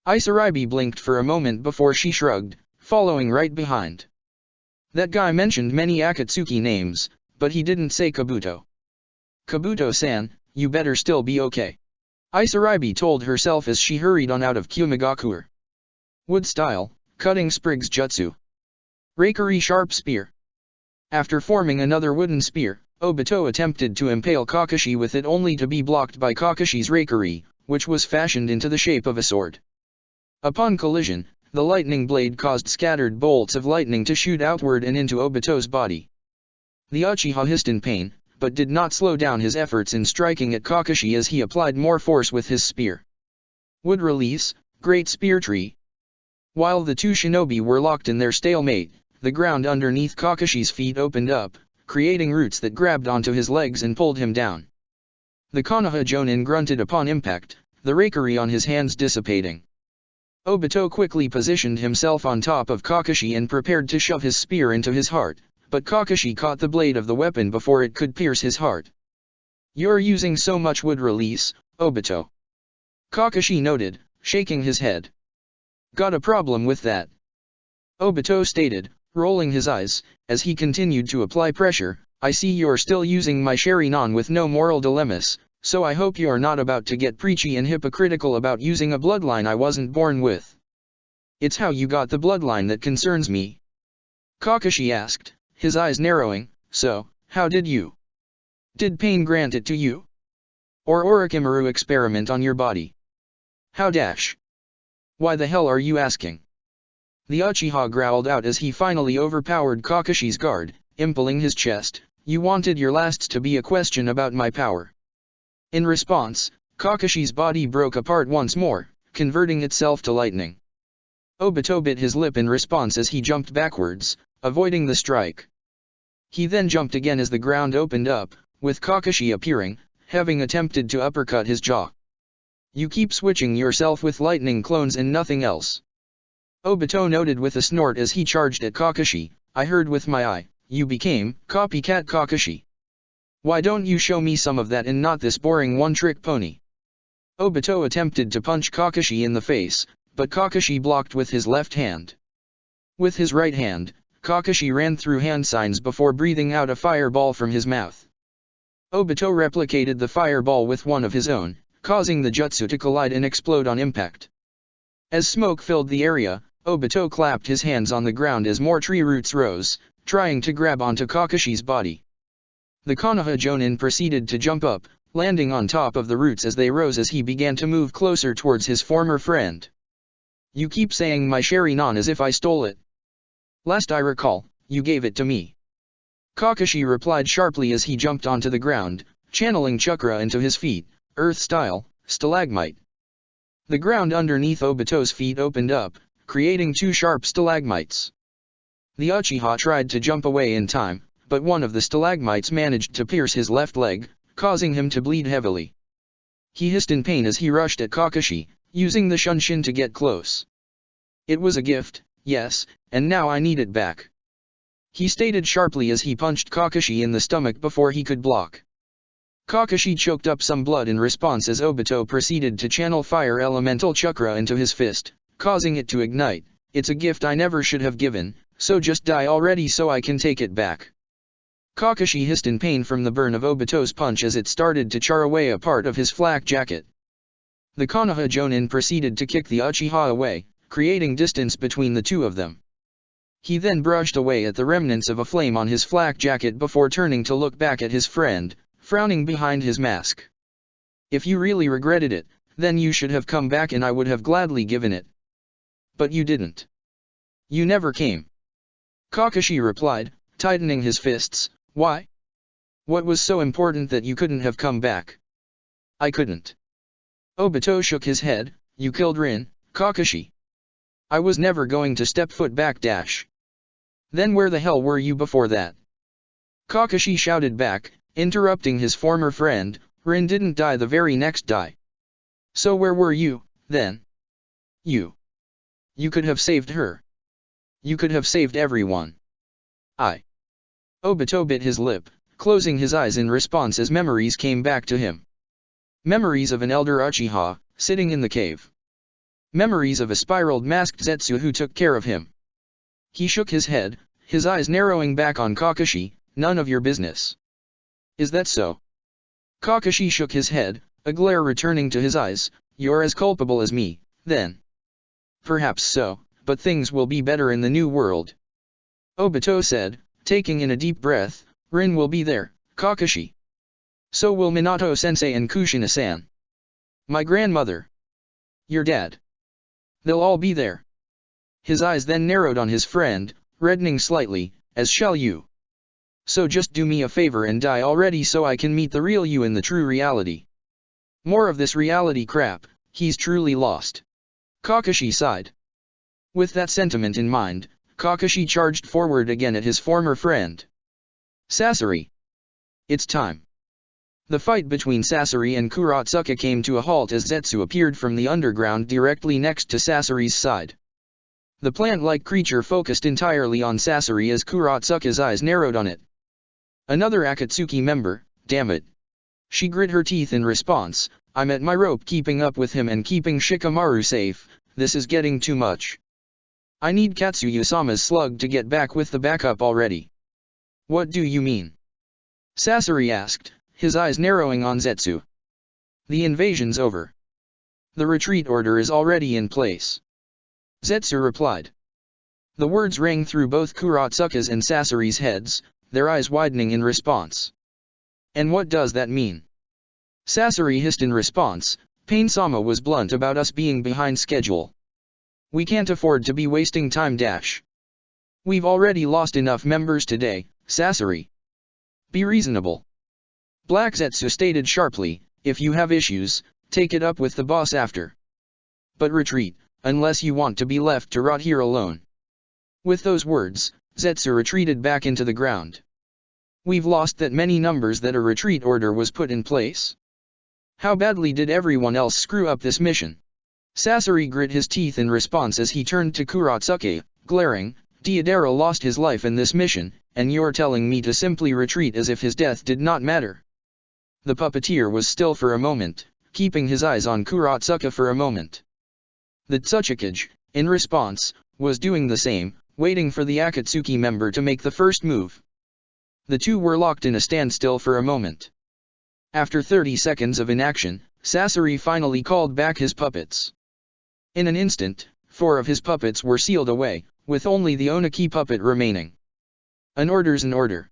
Isaribi blinked for a moment before she shrugged, following right behind. That guy mentioned many Akatsuki names, but he didn't say Kabuto. Kabuto-san, you better still be okay. Isaribi told herself as she hurried on out of Kumigakuer. Wood style, cutting sprigs jutsu. Reikari sharp spear. After forming another wooden spear, Obito attempted to impale Kakashi with it only to be blocked by Kakashi's Reikari, which was fashioned into the shape of a sword. Upon collision, the lightning blade caused scattered bolts of lightning to shoot outward and into Obito's body. The Uchiha hissed in pain, but did not slow down his efforts in striking at Kakashi as he applied more force with his spear. Wood release, great spear tree. While the two shinobi were locked in their stalemate, the ground underneath Kakashi's feet opened up, creating roots that grabbed onto his legs and pulled him down. The Konoha Jonin grunted upon impact, the Reikari on his hands dissipating. Obito quickly positioned himself on top of Kakashi and prepared to shove his spear into his heart, but Kakashi caught the blade of the weapon before it could pierce his heart. You're using so much wood release, Obito. Kakashi noted, shaking his head. Got a problem with that? Obito stated, rolling his eyes, as he continued to apply pressure. I see you're still using my Sharingan with no moral dilemmas, so I hope you're not about to get preachy and hypocritical about using a bloodline I wasn't born with. It's how you got the bloodline that concerns me. Kakashi asked, his eyes narrowing. So, how did you? Did pain grant it to you? Or Orochimaru experiment on your body? How dash? Why the hell are you asking? The Uchiha growled out as he finally overpowered Kakashi's guard, impaling his chest. You wanted your lasts to be a question about my power. In response, Kakashi's body broke apart once more, converting itself to lightning. Obito bit his lip in response as he jumped backwards, avoiding the strike. He then jumped again as the ground opened up, with Kakashi appearing, having attempted to uppercut his jaw. You keep switching yourself with lightning clones and nothing else. Obito noted with a snort as he charged at Kakashi. I heard with my eye, you became copycat Kakashi. Why don't you show me some of that and not this boring one-trick pony? Obito attempted to punch Kakashi in the face, but Kakashi blocked with his left hand. With his right hand, Kakashi ran through hand signs before breathing out a fireball from his mouth. Obito replicated the fireball with one of his own, causing the jutsu to collide and explode on impact. As smoke filled the area, Obito clapped his hands on the ground as more tree roots rose, trying to grab onto Kakashi's body. The Konoha Jonin proceeded to jump up, landing on top of the roots as they rose as he began to move closer towards his former friend. You keep saying my Sharingan as if I stole it. Last I recall, you gave it to me. Kakashi replied sharply as he jumped onto the ground, channeling chakra into his feet, earth-style, stalagmite. The ground underneath Obito's feet opened up, creating two sharp stalagmites. The Uchiha tried to jump away in time, but one of the stalagmites managed to pierce his left leg, causing him to bleed heavily. He hissed in pain as he rushed at Kakashi, using the Shunshin to get close. It was a gift, yes, and now I need it back. He stated sharply as he punched Kakashi in the stomach before he could block. Kakashi choked up some blood in response as Obito proceeded to channel fire elemental chakra into his fist, causing it to ignite. It's a gift I never should have given, so just die already so I can take it back. Kakashi hissed in pain from the burn of Obito's punch as it started to char away a part of his flak jacket. The Konoha Jonin proceeded to kick the Uchiha away, creating distance between the two of them. He then brushed away at the remnants of a flame on his flak jacket before turning to look back at his friend, frowning behind his mask. If you really regretted it, then you should have come back and I would have gladly given it. But you didn't. You never came. Kakashi replied, tightening his fists. Why? What was so important that you couldn't have come back? I couldn't. Obito shook his head. You killed Rin, Kakashi. I was never going to step foot back dash. Then where the hell were you before that? Kakashi shouted back, interrupting his former friend. Rin didn't die the very next die. So where were you, then? You could have saved her. You could have saved everyone. Obito bit his lip, closing his eyes in response as memories came back to him. Memories of an elder Uchiha, sitting in the cave. Memories of a spiraled masked Zetsu who took care of him. He shook his head, his eyes narrowing back on Kakashi. None of your business. Is that so? Kakashi shook his head, a glare returning to his eyes. You're as culpable as me, then. Perhaps so, but things will be better in the new world. Obito said, taking in a deep breath. Rin will be there, Kakashi. So will Minato-sensei and Kushina-san. My grandmother. Your dad. They'll all be there. His eyes then narrowed on his friend, reddening slightly, as shall you. So just do me a favor and die already so I can meet the real you in the true reality. More of this reality crap, he's truly lost. Kakashi sighed. With that sentiment in mind, Kakashi charged forward again at his former friend. Sasori. It's time. The fight between Sasori and Kurotsuka came to a halt as Zetsu appeared from the underground directly next to Sasori's side. The plant-like creature focused entirely on Sasori as Kurotsuka's eyes narrowed on it. Another Akatsuki member, damn it. She grit her teeth in response. I'm at my rope keeping up with him and keeping Shikamaru safe. This is getting too much. I need Katsuya-sama's slug to get back with the backup already. What do you mean? Sasori asked, his eyes narrowing on Zetsu. The invasion's over. The retreat order is already in place. Zetsu replied. The words rang through both Kurotsuka's and Sasori's heads, their eyes widening in response. And what does that mean? Sasori hissed in response, Pain-sama was blunt about us being behind schedule. We can't afford to be wasting time. We've already lost enough members today, Sasori. Be reasonable. Black Zetsu stated sharply, if you have issues, take it up with the boss after. But retreat, unless you want to be left to rot here alone. With those words, Zetsu retreated back into the ground. We've lost that many numbers that a retreat order was put in place. How badly did everyone else screw up this mission? Sasori grit his teeth in response as he turned to Kurotsuka, glaring, Deidara lost his life in this mission, and you're telling me to simply retreat as if his death did not matter. The puppeteer was still for a moment, keeping his eyes on Kurotsuka for a moment. The Tsuchikage, in response, was doing the same, waiting for the Akatsuki member to make the first move. The two were locked in a standstill for a moment. After 30 seconds of inaction, Sasori finally called back his puppets. In an instant, 4 of his puppets were sealed away, with only the Oniki puppet remaining. An order's an order.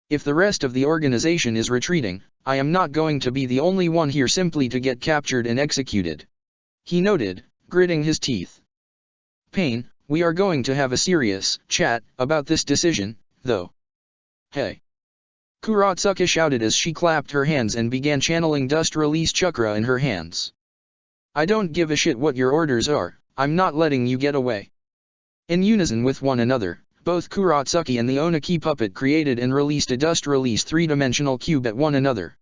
If the rest of the organization is retreating, I am not going to be the only one here simply to get captured and executed. He noted, gritting his teeth. Pain, we are going to have a serious chat about this decision, though. Hey! Kurotsuka shouted as she clapped her hands and began channeling dust release chakra in her hands. I don't give a shit what your orders are, I'm not letting you get away. In unison with one another, both Kurotsuka and the Oniki puppet created and released a dust release 3-dimensional cube at one another.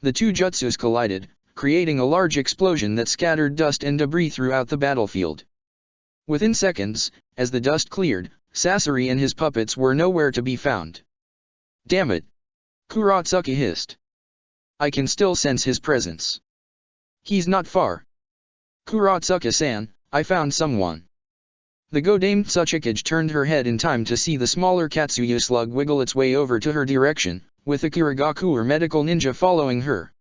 The two jutsus collided, creating a large explosion that scattered dust and debris throughout the battlefield. Within seconds, as the dust cleared, Sasori and his puppets were nowhere to be found. Damn it! Kurotsuka hissed. I can still sense his presence. He's not far. Kurotsuka-san, I found someone. The Godame Tsuchikage turned her head in time to see the smaller Katsuyu slug wiggle its way over to her direction, with a Kirigaku or medical ninja following her.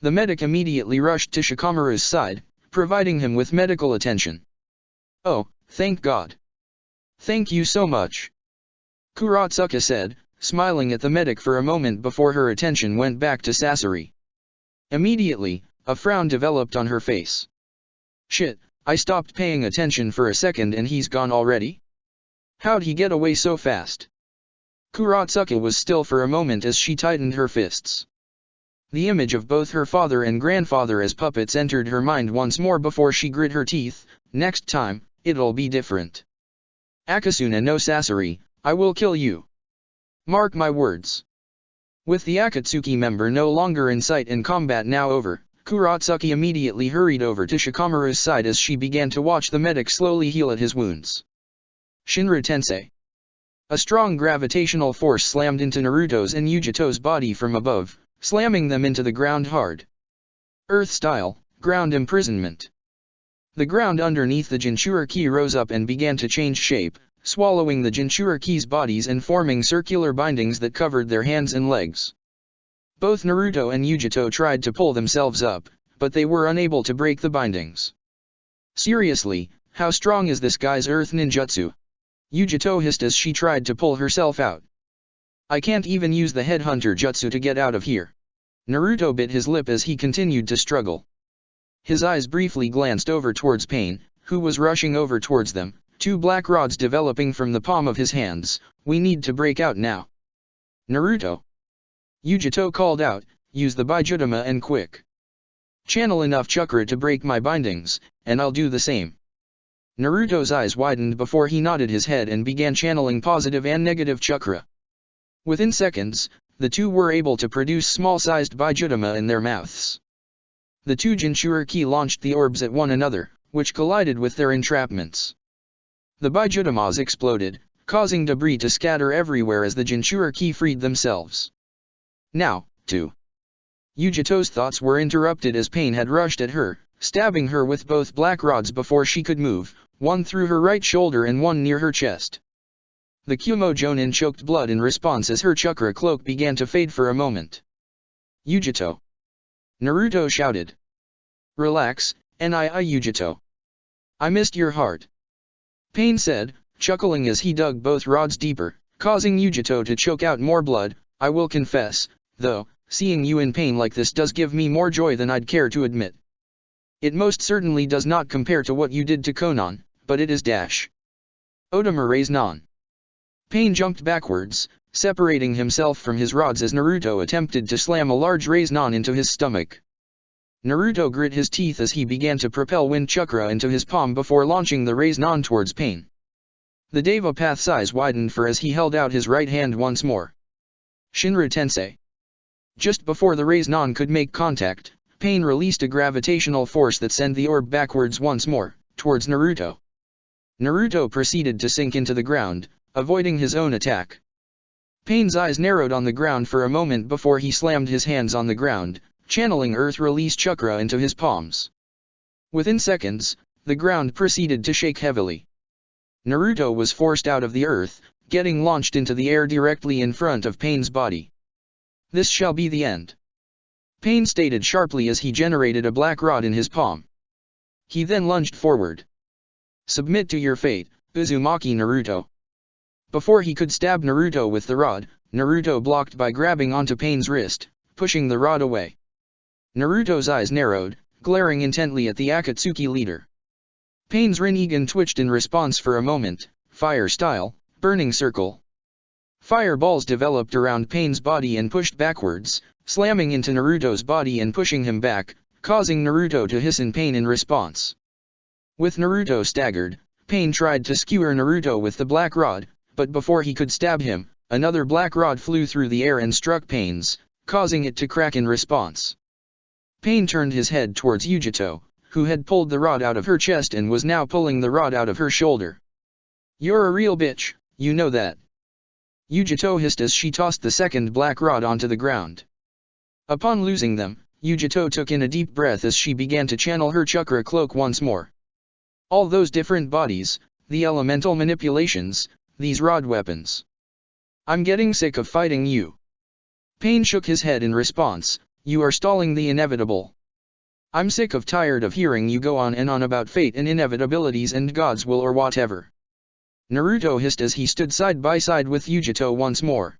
The medic immediately rushed to Shikamaru's side, providing him with medical attention. Oh, thank God. Thank you so much. Kurotsuka said, smiling at the medic for a moment before her attention went back to Sasori. Immediately, a frown developed on her face. Shit, I stopped paying attention for a second and he's gone already? How'd he get away so fast? Kurotsuka was still for a moment as she tightened her fists. The image of both her father and grandfather as puppets entered her mind once more before she grit her teeth. Next time, it'll be different. Akasuna no Sasori, I will kill you. Mark my words. With the Akatsuki member no longer in sight and combat now over, Kurotsuka immediately hurried over to Shikamaru's side as she began to watch the medic slowly heal at his wounds. Shinra Tensei. A strong gravitational force slammed into Naruto's and Yujito's body from above, slamming them into the ground hard. Earth-style, ground imprisonment. The ground underneath the Jinchuriki rose up and began to change shape, swallowing the Jinchuriki's bodies and forming circular bindings that covered their hands and legs. Both Naruto and Yujito tried to pull themselves up, but they were unable to break the bindings. Seriously, how strong is this guy's earth ninjutsu? Yujito hissed as she tried to pull herself out. I can't even use the headhunter jutsu to get out of here. Naruto bit his lip as he continued to struggle. His eyes briefly glanced over towards Pain, who was rushing over towards them, 2 black rods developing from the palm of his hands. We need to break out now. Naruto. Yujito called out, use the Bijutama and quick. Channel enough chakra to break my bindings, and I'll do the same. Naruto's eyes widened before he nodded his head and began channeling positive and negative chakra. Within seconds, the two were able to produce small-sized Bijutama in their mouths. The two Jinchuriki launched the orbs at one another, which collided with their entrapments. The Bijutamas exploded, causing debris to scatter everywhere as the Jinchuriki freed themselves. Now, too. Yujito's thoughts were interrupted as Pain had rushed at her, stabbing her with both black rods before she could move, one through her right shoulder and one near her chest. The Kumo Jonin choked blood in response as her chakra cloak began to fade for a moment. Yujito. Naruto shouted. Relax, Nii Yujito. I missed your heart. Pain said, chuckling as he dug both rods deeper, causing Yujito to choke out more blood. I will confess, though, seeing you in pain like this does give me more joy than I'd care to admit. It most certainly does not compare to what you did to Konan, but it is dash. Otama raised on. Pain jumped backwards, separating himself from his rods as Naruto attempted to slam a large raise-non into his stomach. Naruto grit his teeth as he began to propel wind chakra into his palm before launching the raise-non towards Pain. The Deva path's eyes widened for as he held out his right hand once more. Shinra Tensei. Just before the raise-non could make contact, Pain released a gravitational force that sent the orb backwards once more, towards Naruto. Naruto proceeded to sink into the ground, avoiding his own attack. Pain's eyes narrowed on the ground for a moment before he slammed his hands on the ground, channeling earth-release chakra into his palms. Within seconds, the ground proceeded to shake heavily. Naruto was forced out of the earth, getting launched into the air directly in front of Pain's body. This shall be the end. Pain stated sharply as he generated a black rod in his palm. He then lunged forward. Submit to your fate, Uzumaki Naruto. Before he could stab Naruto with the rod, Naruto blocked by grabbing onto Pain's wrist, pushing the rod away. Naruto's eyes narrowed, glaring intently at the Akatsuki leader. Pain's Rinnegan twitched in response for a moment, fire style, burning circle. Fireballs developed around Pain's body and pushed backwards, slamming into Naruto's body and pushing him back, causing Naruto to hiss in pain in response. With Naruto staggered, Pain tried to skewer Naruto with the black rod, but before he could stab him, another black rod flew through the air and struck Pain's, causing it to crack in response. Pain turned his head towards Yujito, who had pulled the rod out of her chest and was now pulling the rod out of her shoulder. You're a real bitch, you know that. Yujito hissed as she tossed the second black rod onto the ground. Upon losing them, Yujito took in a deep breath as she began to channel her chakra cloak once more. All those different bodies, the elemental manipulations, these rod weapons. I'm getting sick of fighting you. Pain shook his head in response, you are stalling the inevitable. I'm tired of hearing you go on and on about fate and inevitabilities and God's will or whatever. Naruto hissed as he stood side by side with Yujito once more.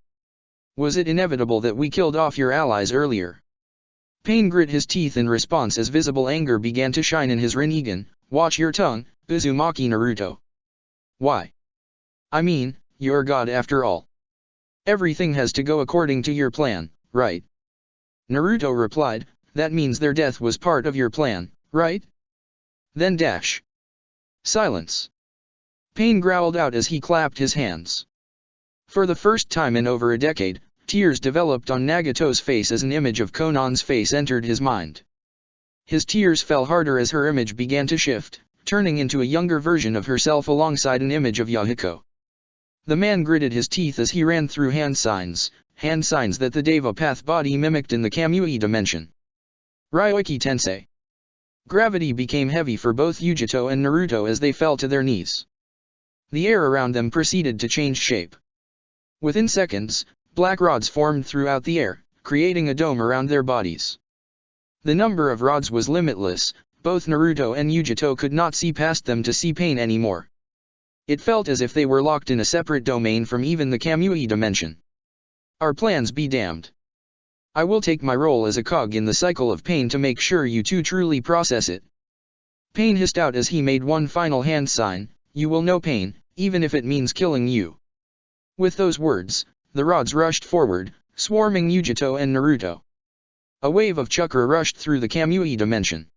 Was it inevitable that we killed off your allies earlier? Pain grit his teeth in response as visible anger began to shine in his Rinnegan. Watch your tongue, Uzumaki Naruto. Why? I mean, you're God after all. Everything has to go according to your plan, right? Naruto replied, that means their death was part of your plan, right? Then dash. Silence. Pain growled out as he clapped his hands. For the first time in over a decade, tears developed on Nagato's face as an image of Konan's face entered his mind. His tears fell harder as her image began to shift, turning into a younger version of herself alongside an image of Yahiko. The man gritted his teeth as he ran through hand signs that the Deva Path body mimicked in the Kamui dimension. Ryoiki Tensei. Gravity became heavy for both Yujito and Naruto as they fell to their knees. The air around them proceeded to change shape. Within seconds, black rods formed throughout the air, creating a dome around their bodies. The number of rods was limitless, both Naruto and Yujito could not see past them to see Pain anymore. It felt as if they were locked in a separate domain from even the Kamui dimension. Our plans be damned. I will take my role as a cog in the cycle of Pain to make sure you two truly process it. Pain hissed out as he made one final hand sign, you will know pain, even if it means killing you. With those words, the rods rushed forward, swarming Yujito and Naruto. A wave of chakra rushed through the Kamui dimension.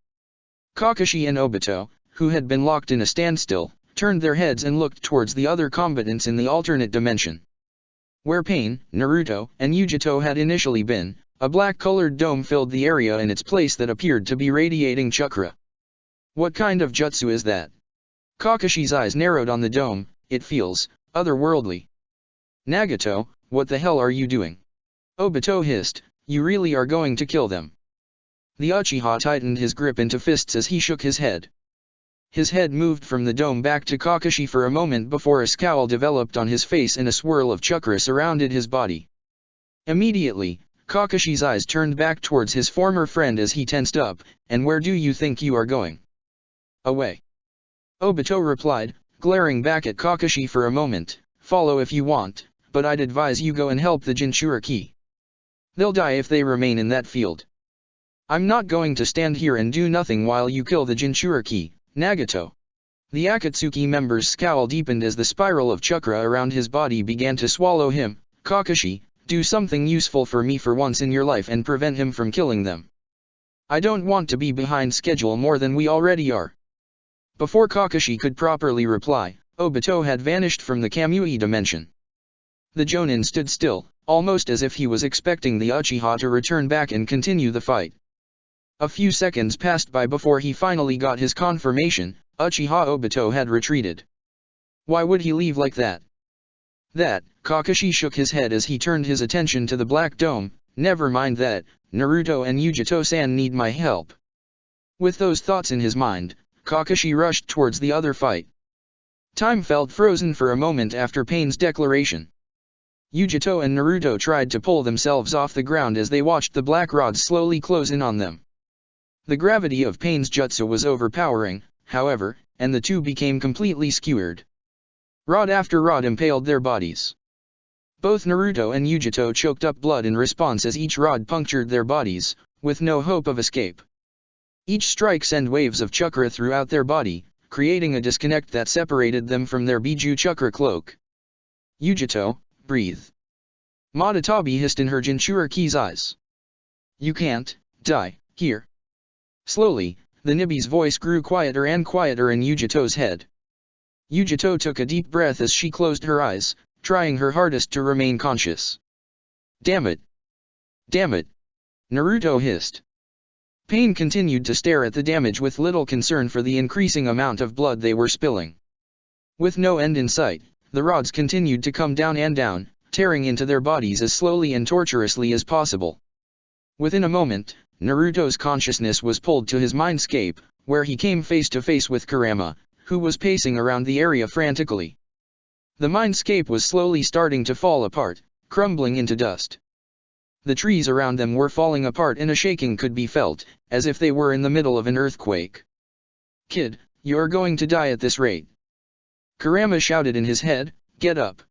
Kakashi and Obito, who had been locked in a standstill, turned their heads and looked towards the other combatants in the alternate dimension. Where Pain, Naruto, and Yujito had initially been, a black-colored dome filled the area in its place that appeared to be radiating chakra. What kind of jutsu is that? Kakashi's eyes narrowed on the dome, it feels otherworldly. Nagato, what the hell are you doing? Obito hissed, you really are going to kill them. The Uchiha tightened his grip into fists as he shook his head. His head moved from the dome back to Kakashi for a moment before a scowl developed on his face and a swirl of chakra surrounded his body. Immediately, Kakashi's eyes turned back towards his former friend as he tensed up, and where do you think you are going? Away. Obito replied, glaring back at Kakashi for a moment. Follow if you want, but I'd advise you go and help the Jinchuriki. They'll die if they remain in that field. I'm not going to stand here and do nothing while you kill the Jinchuriki, Nagato. The Akatsuki member's scowl deepened as the spiral of chakra around his body began to swallow him. Kakashi, do something useful for me for once in your life and prevent him from killing them. I don't want to be behind schedule more than we already are. Before Kakashi could properly reply, Obito had vanished from the Kamui dimension. The Jonin stood still, almost as if he was expecting the Uchiha to return back and continue the fight. A few seconds passed by before he finally got his confirmation. Uchiha Obito had retreated. Why would he leave like that? Kakashi shook his head as he turned his attention to the Black Dome. Never mind that, Naruto and Yujito-san need my help. With those thoughts in his mind, Kakashi rushed towards the other fight. Time felt frozen for a moment after Pain's declaration. Yujito and Naruto tried to pull themselves off the ground as they watched the black rods slowly close in on them. The gravity of Pain's jutsu was overpowering, however, and the two became completely skewered. Rod after rod impaled their bodies. Both Naruto and Yujito choked up blood in response as each rod punctured their bodies, with no hope of escape. Each strike sent waves of chakra throughout their body, creating a disconnect that separated them from their Biju chakra cloak. Yujito, breathe. Madatabi hissed in her Jinchuriki's eyes. You can't die here. Slowly, the Nibi's voice grew quieter and quieter in Yujito's head. Yujito took a deep breath as she closed her eyes, trying her hardest to remain conscious. Damn it! Damn it! Naruto hissed. Pain continued to stare at the damage with little concern for the increasing amount of blood they were spilling. With no end in sight, the rods continued to come down and down, tearing into their bodies as slowly and tortuously as possible. Within a moment, Naruto's consciousness was pulled to his mindscape, where he came face to face with Kurama, who was pacing around the area frantically. The mindscape was slowly starting to fall apart, crumbling into dust. The trees around them were falling apart and a shaking could be felt, as if they were in the middle of an earthquake. Kid, you're going to die at this rate. Kurama shouted in his head, get up.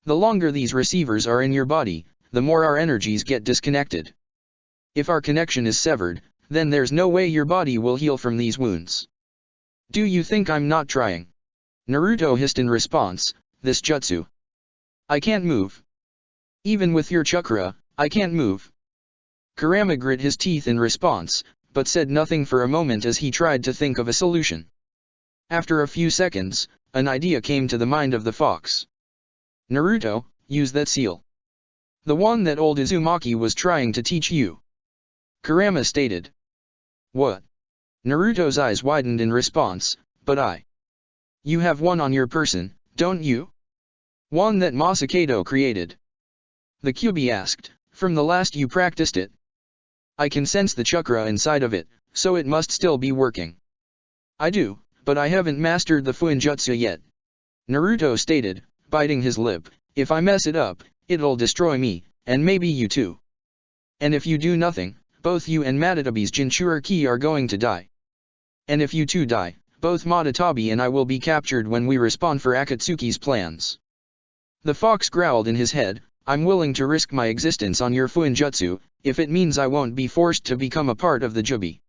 The longer these receivers are in your body, the more our energies get disconnected. If our connection is severed, then there's no way your body will heal from these wounds. Do you think I'm not trying? Naruto hissed in response, this jutsu. I can't move. Even with your chakra, I can't move. Kurama grit his teeth in response, but said nothing for a moment as he tried to think of a solution. After a few seconds, an idea came to the mind of the fox. Naruto, use that seal. The one that old Uzumaki was trying to teach you. Kurama stated. What? Naruto's eyes widened in response, but You have one on your person, don't you? One that Masakado created. The Kyuubi asked, from the last you practiced it. I can sense the chakra inside of it, so it must still be working. I do, but I haven't mastered the Fuinjutsu yet. Naruto stated, biting his lip, if I mess it up, it'll destroy me, and maybe you too. And if you do nothing, both you and Madatabi's Jinchuriki are going to die. And if you two die, both Madatabi and I will be captured when we respond for Akatsuki's plans. The fox growled in his head, I'm willing to risk my existence on your Fuinjutsu, if it means I won't be forced to become a part of the Jubi.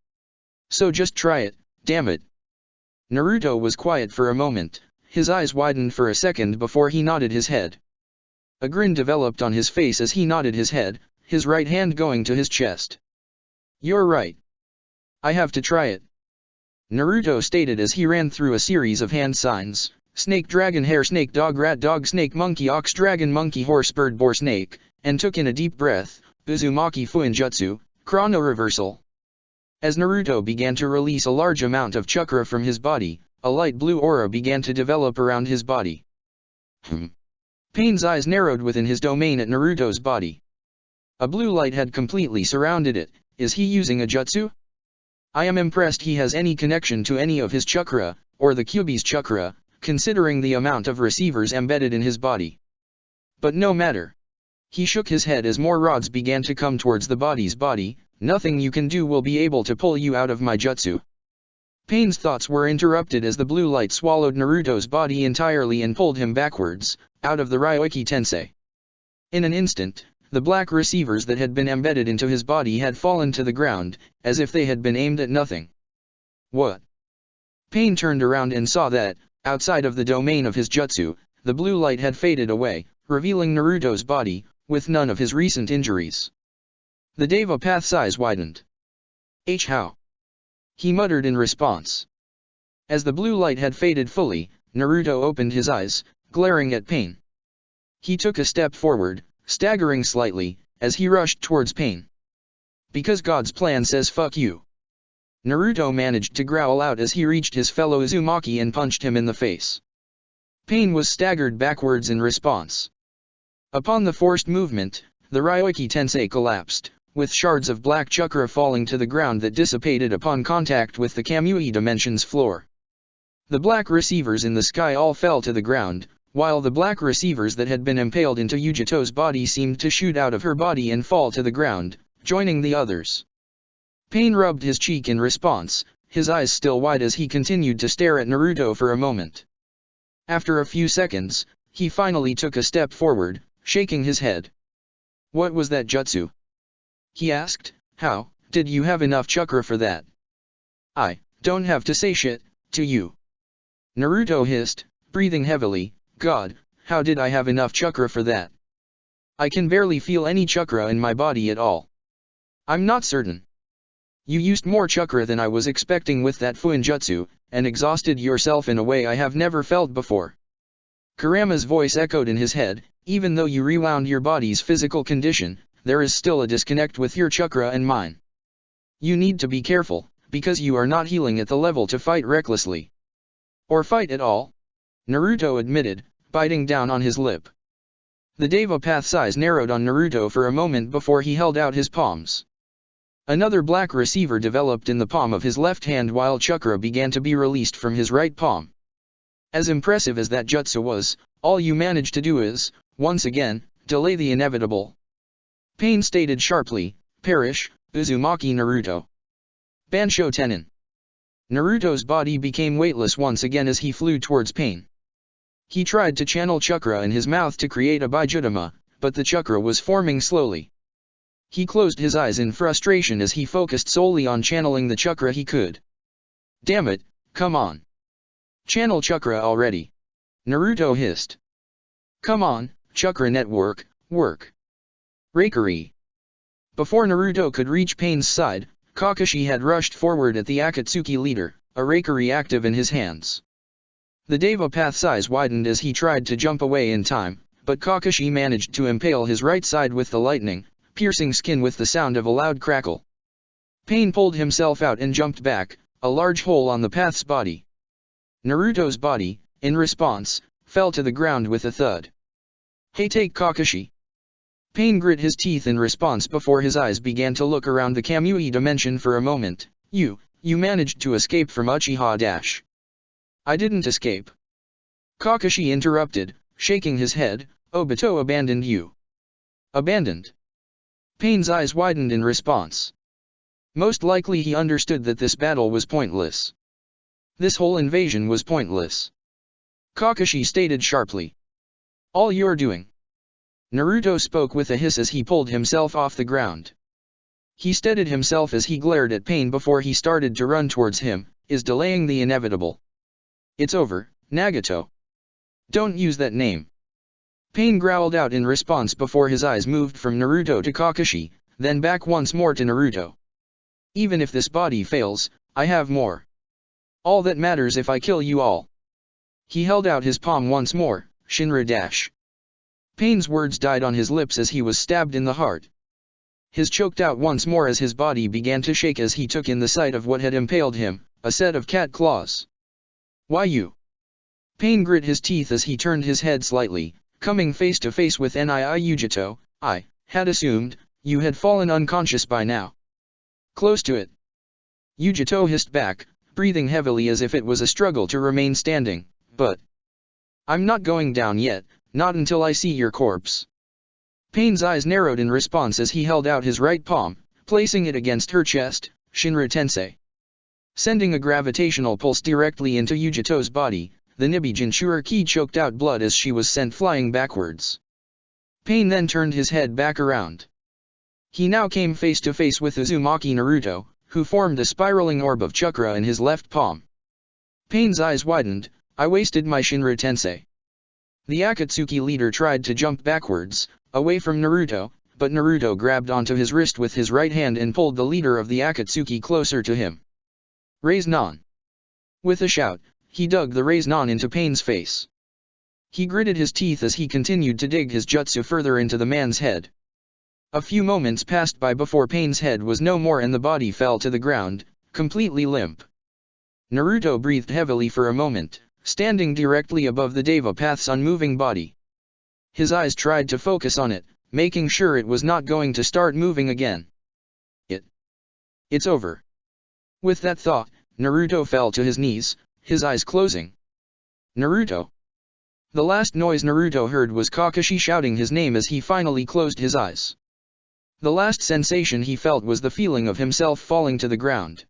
So just try it, damn it. Naruto was quiet for a moment, his eyes widened for a second before he nodded his head. A grin developed on his face as he nodded his head, his right hand going to his chest. You're right. I have to try it. Naruto stated as he ran through a series of hand signs, snake dragon hare snake dog rat dog snake monkey ox dragon monkey horse bird boar snake, and took in a deep breath, Uzumaki Fuinjutsu, chrono reversal. As Naruto began to release a large amount of chakra from his body, a light blue aura began to develop around his body. Pain's eyes narrowed within his domain at Naruto's body. A blue light had completely surrounded it. Is he using a jutsu? I am impressed he has any connection to any of his chakra, or the Kyuubi's chakra, considering the amount of receivers embedded in his body. But no matter. He shook his head as more rods began to come towards the body's body, nothing you can do will be able to pull you out of my jutsu. Pain's thoughts were interrupted as the blue light swallowed Naruto's body entirely and pulled him backwards, out of the Ryoiki Tensei. In an instant, the black receivers that had been embedded into his body had fallen to the ground, as if they had been aimed at nothing. What? Pain turned around and saw that, outside of the domain of his jutsu, the blue light had faded away, revealing Naruto's body, with none of his recent injuries. The Deva Path's eyes widened. How? He muttered in response. As the blue light had faded fully, Naruto opened his eyes, glaring at Pain. He took a step forward, staggering slightly, as he rushed towards Pain. Because God's plan says fuck you. Naruto managed to growl out as he reached his fellow Uzumaki and punched him in the face. Pain was staggered backwards in response. Upon the forced movement, the Ryoiki Tensei collapsed, with shards of black chakra falling to the ground that dissipated upon contact with the Kamui Dimension's floor. The black receivers in the sky all fell to the ground, while the black receivers that had been impaled into Yugito's body seemed to shoot out of her body and fall to the ground, joining the others. Pain rubbed his cheek in response, his eyes still wide as he continued to stare at Naruto for a moment. After a few seconds, he finally took a step forward, shaking his head. What was that jutsu? He asked. How did you have enough chakra for that? I don't have to say shit to you. Naruto hissed, breathing heavily. God, how did I have enough chakra for that? I can barely feel any chakra in my body at all. I'm not certain. You used more chakra than I was expecting with that Fuinjutsu, and exhausted yourself in a way I have never felt before. Kurama's voice echoed in his head. Even though you rewound your body's physical condition, there is still a disconnect with your chakra and mine. You need to be careful, because you are not healing at the level to fight recklessly. Or fight at all, Naruto admitted, biting down on his lip. The Deva Path's eyes narrowed on Naruto for a moment before he held out his palms. Another black receiver developed in the palm of his left hand while chakra began to be released from his right palm. As impressive as that jutsu was, all you managed to do is, once again, delay the inevitable. Pain stated sharply, perish, Uzumaki Naruto. Bansho Tenin. Naruto's body became weightless once again as he flew towards Pain. He tried to channel chakra in his mouth to create a Bijutama, but the chakra was forming slowly. He closed his eyes in frustration as he focused solely on channeling the chakra he could. Damn it, come on. Channel chakra already. Naruto hissed. Come on, chakra network, work. Reikari. Before Naruto could reach Pain's side, Kakashi had rushed forward at the Akatsuki leader, a Reikari active in his hands. The Deva Path's eyes widened as he tried to jump away in time, but Kakashi managed to impale his right side with the lightning, piercing skin with the sound of a loud crackle. Pain pulled himself out and jumped back, a large hole on the Path's body. Naruto's body, in response, fell to the ground with a thud. Hey, take Kakashi. Pain grit his teeth in response before his eyes began to look around the Kamui Dimension for a moment. You managed to escape from Uchiha Dash. I didn't escape. Kakashi interrupted, shaking his head. Obito abandoned you. Abandoned? Pain's eyes widened in response. Most likely he understood that this battle was pointless. This whole invasion was pointless. Kakashi stated sharply. All you're doing. Naruto spoke with a hiss as he pulled himself off the ground. He steadied himself as he glared at Pain before he started to run towards him, is delaying the inevitable. It's over, Nagato. Don't use that name. Pain growled out in response before his eyes moved from Naruto to Kakashi, then back once more to Naruto. Even if this body fails, I have more. All that matters if I kill you all. He held out his palm once more, Shinra Dash. Pain's words died on his lips as he was stabbed in the heart. His choked out once more as his body began to shake as he took in the sight of what had impaled him, a set of cat claws. Why you? Pain grit his teeth as he turned his head slightly, coming face to face with Nii Yugito. I had assumed you had fallen unconscious by now. Close to it. Yugito hissed back, breathing heavily as if it was a struggle to remain standing, but I'm not going down yet, not until I see your corpse. Pain's eyes narrowed in response as he held out his right palm, placing it against her chest. Shinra Tensei. Sending a gravitational pulse directly into Yugito's body, the Nibi Jinchuriki choked out blood as she was sent flying backwards. Pain then turned his head back around. He now came face to face with Uzumaki Naruto, who formed a spiraling orb of chakra in his left palm. Pain's eyes widened. I wasted my Shinra Tensei. The Akatsuki leader tried to jump backwards, away from Naruto, but Naruto grabbed onto his wrist with his right hand and pulled the leader of the Akatsuki closer to him. Raise Non. With a shout, he dug the Raise Non into Pain's face. He gritted his teeth as he continued to dig his jutsu further into the man's head. A few moments passed by before Pain's head was no more and the body fell to the ground, completely limp. Naruto breathed heavily for a moment, standing directly above the Deva Path's unmoving body. His eyes tried to focus on it, making sure it was not going to start moving again. It's over. With that thought, Naruto fell to his knees, his eyes closing. Naruto. The last noise Naruto heard was Kakashi shouting his name as he finally closed his eyes. The last sensation he felt was the feeling of himself falling to the ground.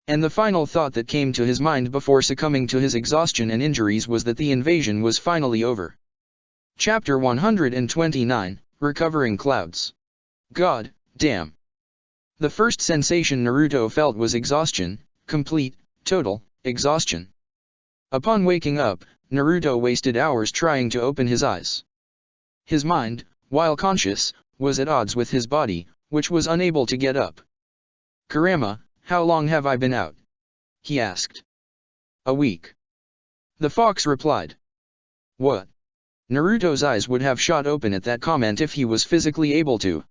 And the final thought that came to his mind before succumbing to his exhaustion and injuries was that the invasion was finally over. Chapter 129, Recovering Clouds. God damn. The first sensation Naruto felt was exhaustion, complete, total, exhaustion. Upon waking up, Naruto wasted hours trying to open his eyes. His mind, while conscious, was at odds with his body, which was unable to get up. Kurama, how long have I been out? He asked. A week. The fox replied. What? Naruto's eyes would have shot open at that comment if he was physically able to.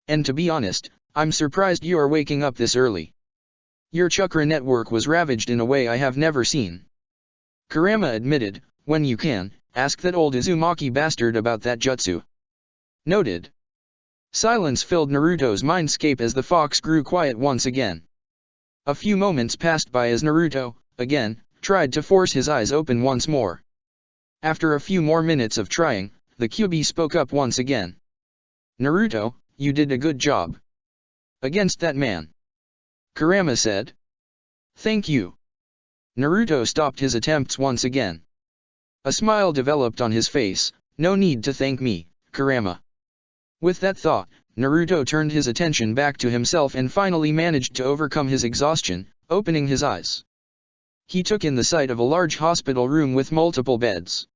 And to be honest, I'm surprised you are waking up this early. Your chakra network was ravaged in a way I have never seen. Kurama admitted, when you can, ask that old Uzumaki bastard about that jutsu. Noted. Silence filled Naruto's mindscape as the fox grew quiet once again. A few moments passed by as Naruto, again, tried to force his eyes open once more. After a few more minutes of trying, the Kyuubi spoke up once again. Naruto, you did a good job. Against that man. Kurama said. Thank you. Naruto stopped his attempts once again. A smile developed on his face. No need to thank me, Kurama. With that thought, Naruto turned his attention back to himself and finally managed to overcome his exhaustion, opening his eyes. He took in the sight of a large hospital room with multiple beds.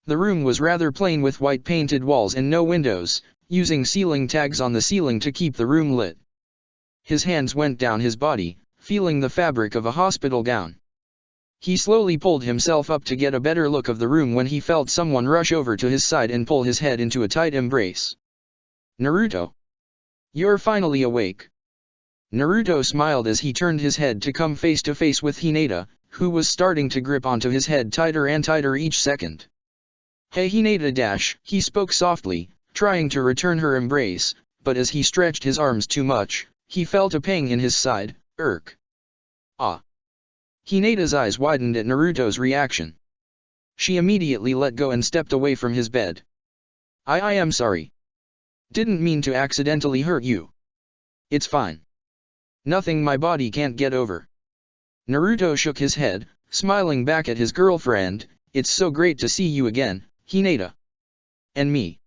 The room was rather plain with white painted walls and no windows, using ceiling tags on the ceiling to keep the room lit. His hands went down his body, feeling the fabric of a hospital gown. He slowly pulled himself up to get a better look of the room when he felt someone rush over to his side and pull his head into a tight embrace. Naruto. You're finally awake. Naruto smiled as he turned his head to come face to face with Hinata, who was starting to grip onto his head tighter and tighter each second. Hey Hinata he spoke softly, trying to return her embrace, but as he stretched his arms too much, he felt a pang in his side. Ah. Hinata's eyes widened at Naruto's reaction. She immediately let go and stepped away from his bed. I am sorry. Didn't mean to accidentally hurt you. It's fine. Nothing my body can't get over. Naruto shook his head, smiling back at his girlfriend. It's so great to see you again, Hinata. And me.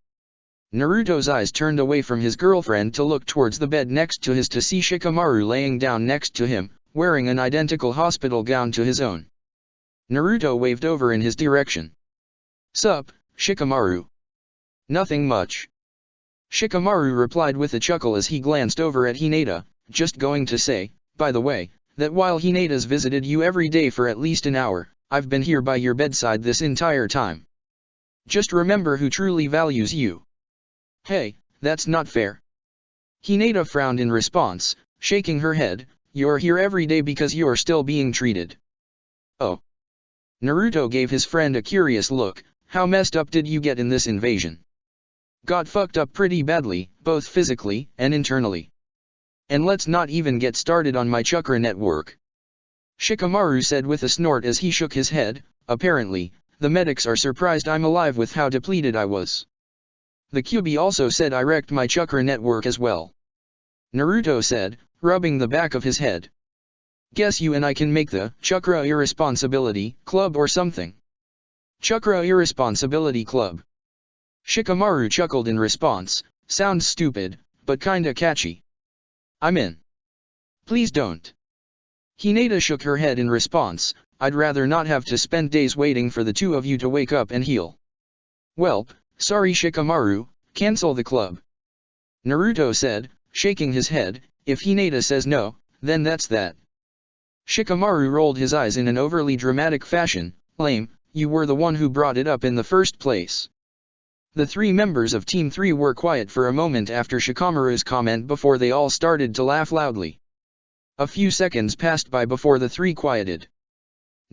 Naruto's eyes turned away from his girlfriend to look towards the bed next to his to see Shikamaru laying down next to him, wearing an identical hospital gown to his own. Naruto waved over in his direction. Sup, Shikamaru? Nothing much. Shikamaru replied with a chuckle as he glanced over at Hinata, just going to say, by the way, that while Hinata's visited you every day for at least an hour, I've been here by your bedside this entire time. Just remember who truly values you. Hey, that's not fair. Hinata frowned in response, shaking her head. You're here every day because you're still being treated. Oh. Naruto gave his friend a curious look. How messed up did you get in this invasion? Got fucked up pretty badly, both physically and internally. And let's not even get started on my chakra network. Shikamaru said with a snort as he shook his head. Apparently, the medics are surprised I'm alive with how depleted I was. The Kyuubi also said I wrecked my chakra network as well. Naruto said, rubbing the back of his head. Guess you and I can make the Chakra Irresponsibility Club or something. Chakra Irresponsibility Club. Shikamaru chuckled in response. Sounds stupid, but kinda catchy. I'm in. Please don't. Hinata shook her head in response. I'd rather not have to spend days waiting for the two of you to wake up and heal. Welp, sorry Shikamaru, cancel the club. Naruto said, shaking his head. If Hinata says no, then that's that. Shikamaru rolled his eyes in an overly dramatic fashion. Lame, you were the one who brought it up in the first place. The three members of Team 3 were quiet for a moment after Shikamaru's comment before they all started to laugh loudly. A few seconds passed by before the three quieted.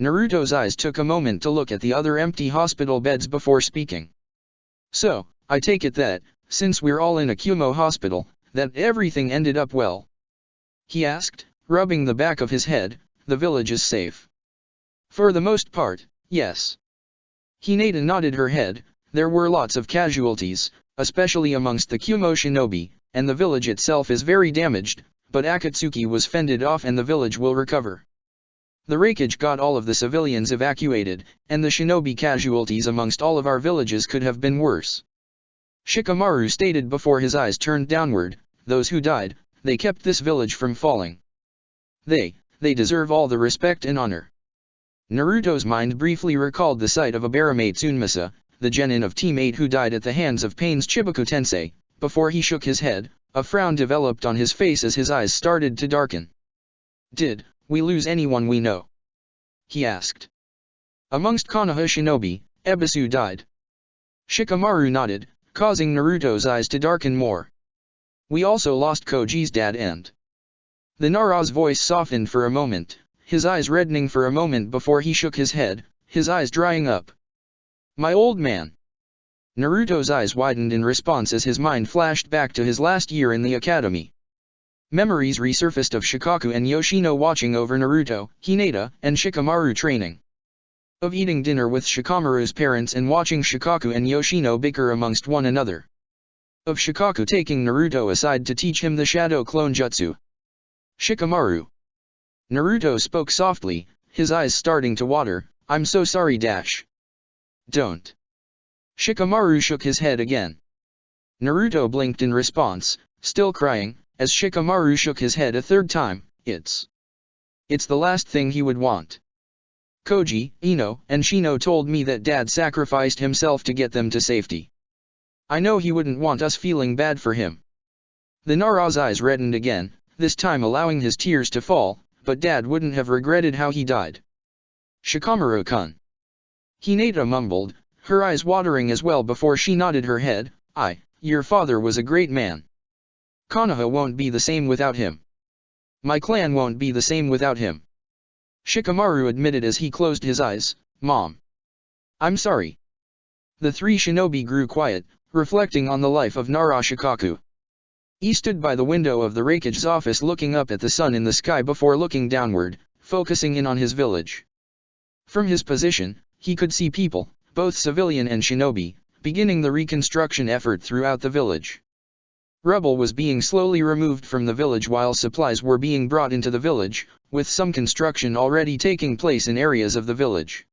Naruto's eyes took a moment to look at the other empty hospital beds before speaking. So, I take it that, since we're all in a Kumo hospital, that everything ended up well? He asked, rubbing the back of his head. The village is safe. For the most part, yes. Hinata nodded her head. There were lots of casualties, especially amongst the Kumo shinobi, and the village itself is very damaged, but Akatsuki was fended off and the village will recover. The Raikage got all of the civilians evacuated, and the shinobi casualties amongst all of our villages could have been worse. Shikamaru stated before his eyes turned downward. Those who died, they kept this village from falling. They deserve all the respect and honor. Naruto's mind briefly recalled the sight of Aburame Tsunemasa, the genin of Team 8 who died at the hands of Pain's Chibaku Tensei. Before he shook his head, a frown developed on his face as his eyes started to darken. Did we lose anyone we know? He asked. Amongst Konoha shinobi, Ebisu died. Shikamaru nodded, causing Naruto's eyes to darken more. We also lost Koji's dad and... The Nara's voice softened for a moment, his eyes reddening for a moment before he shook his head, his eyes drying up. My old man. Naruto's eyes widened in response as his mind flashed back to his last year in the academy. Memories resurfaced of Shikaku and Yoshino watching over Naruto, Hinata, and Shikamaru training. Of eating dinner with Shikamaru's parents and watching Shikaku and Yoshino bicker amongst one another. Of Shikaku taking Naruto aside to teach him the Shadow Clone Jutsu. Shikamaru. Naruto spoke softly, his eyes starting to water. I'm so sorry dash. Don't. Shikamaru shook his head again. Naruto blinked in response, still crying, as Shikamaru shook his head a third time. It's the last thing he would want. Koji, Ino, and Shino told me that Dad sacrificed himself to get them to safety. I know he wouldn't want us feeling bad for him. The Nara's eyes reddened again, this time allowing his tears to fall, but Dad wouldn't have regretted how he died. Shikamaru-kun. Hinata mumbled, her eyes watering as well before she nodded her head. Your father was a great man. Konoha won't be the same without him. My clan won't be the same without him. Shikamaru admitted as he closed his eyes. Mom. I'm sorry. The three shinobi grew quiet, reflecting on the life of Nara Shikaku. He stood by the window of the Raikage's office looking up at the sun in the sky before looking downward, focusing in on his village. From his position, he could see people, both civilian and shinobi, beginning the reconstruction effort throughout the village. Rubble was being slowly removed from the village while supplies were being brought into the village, with some construction already taking place in areas of the village.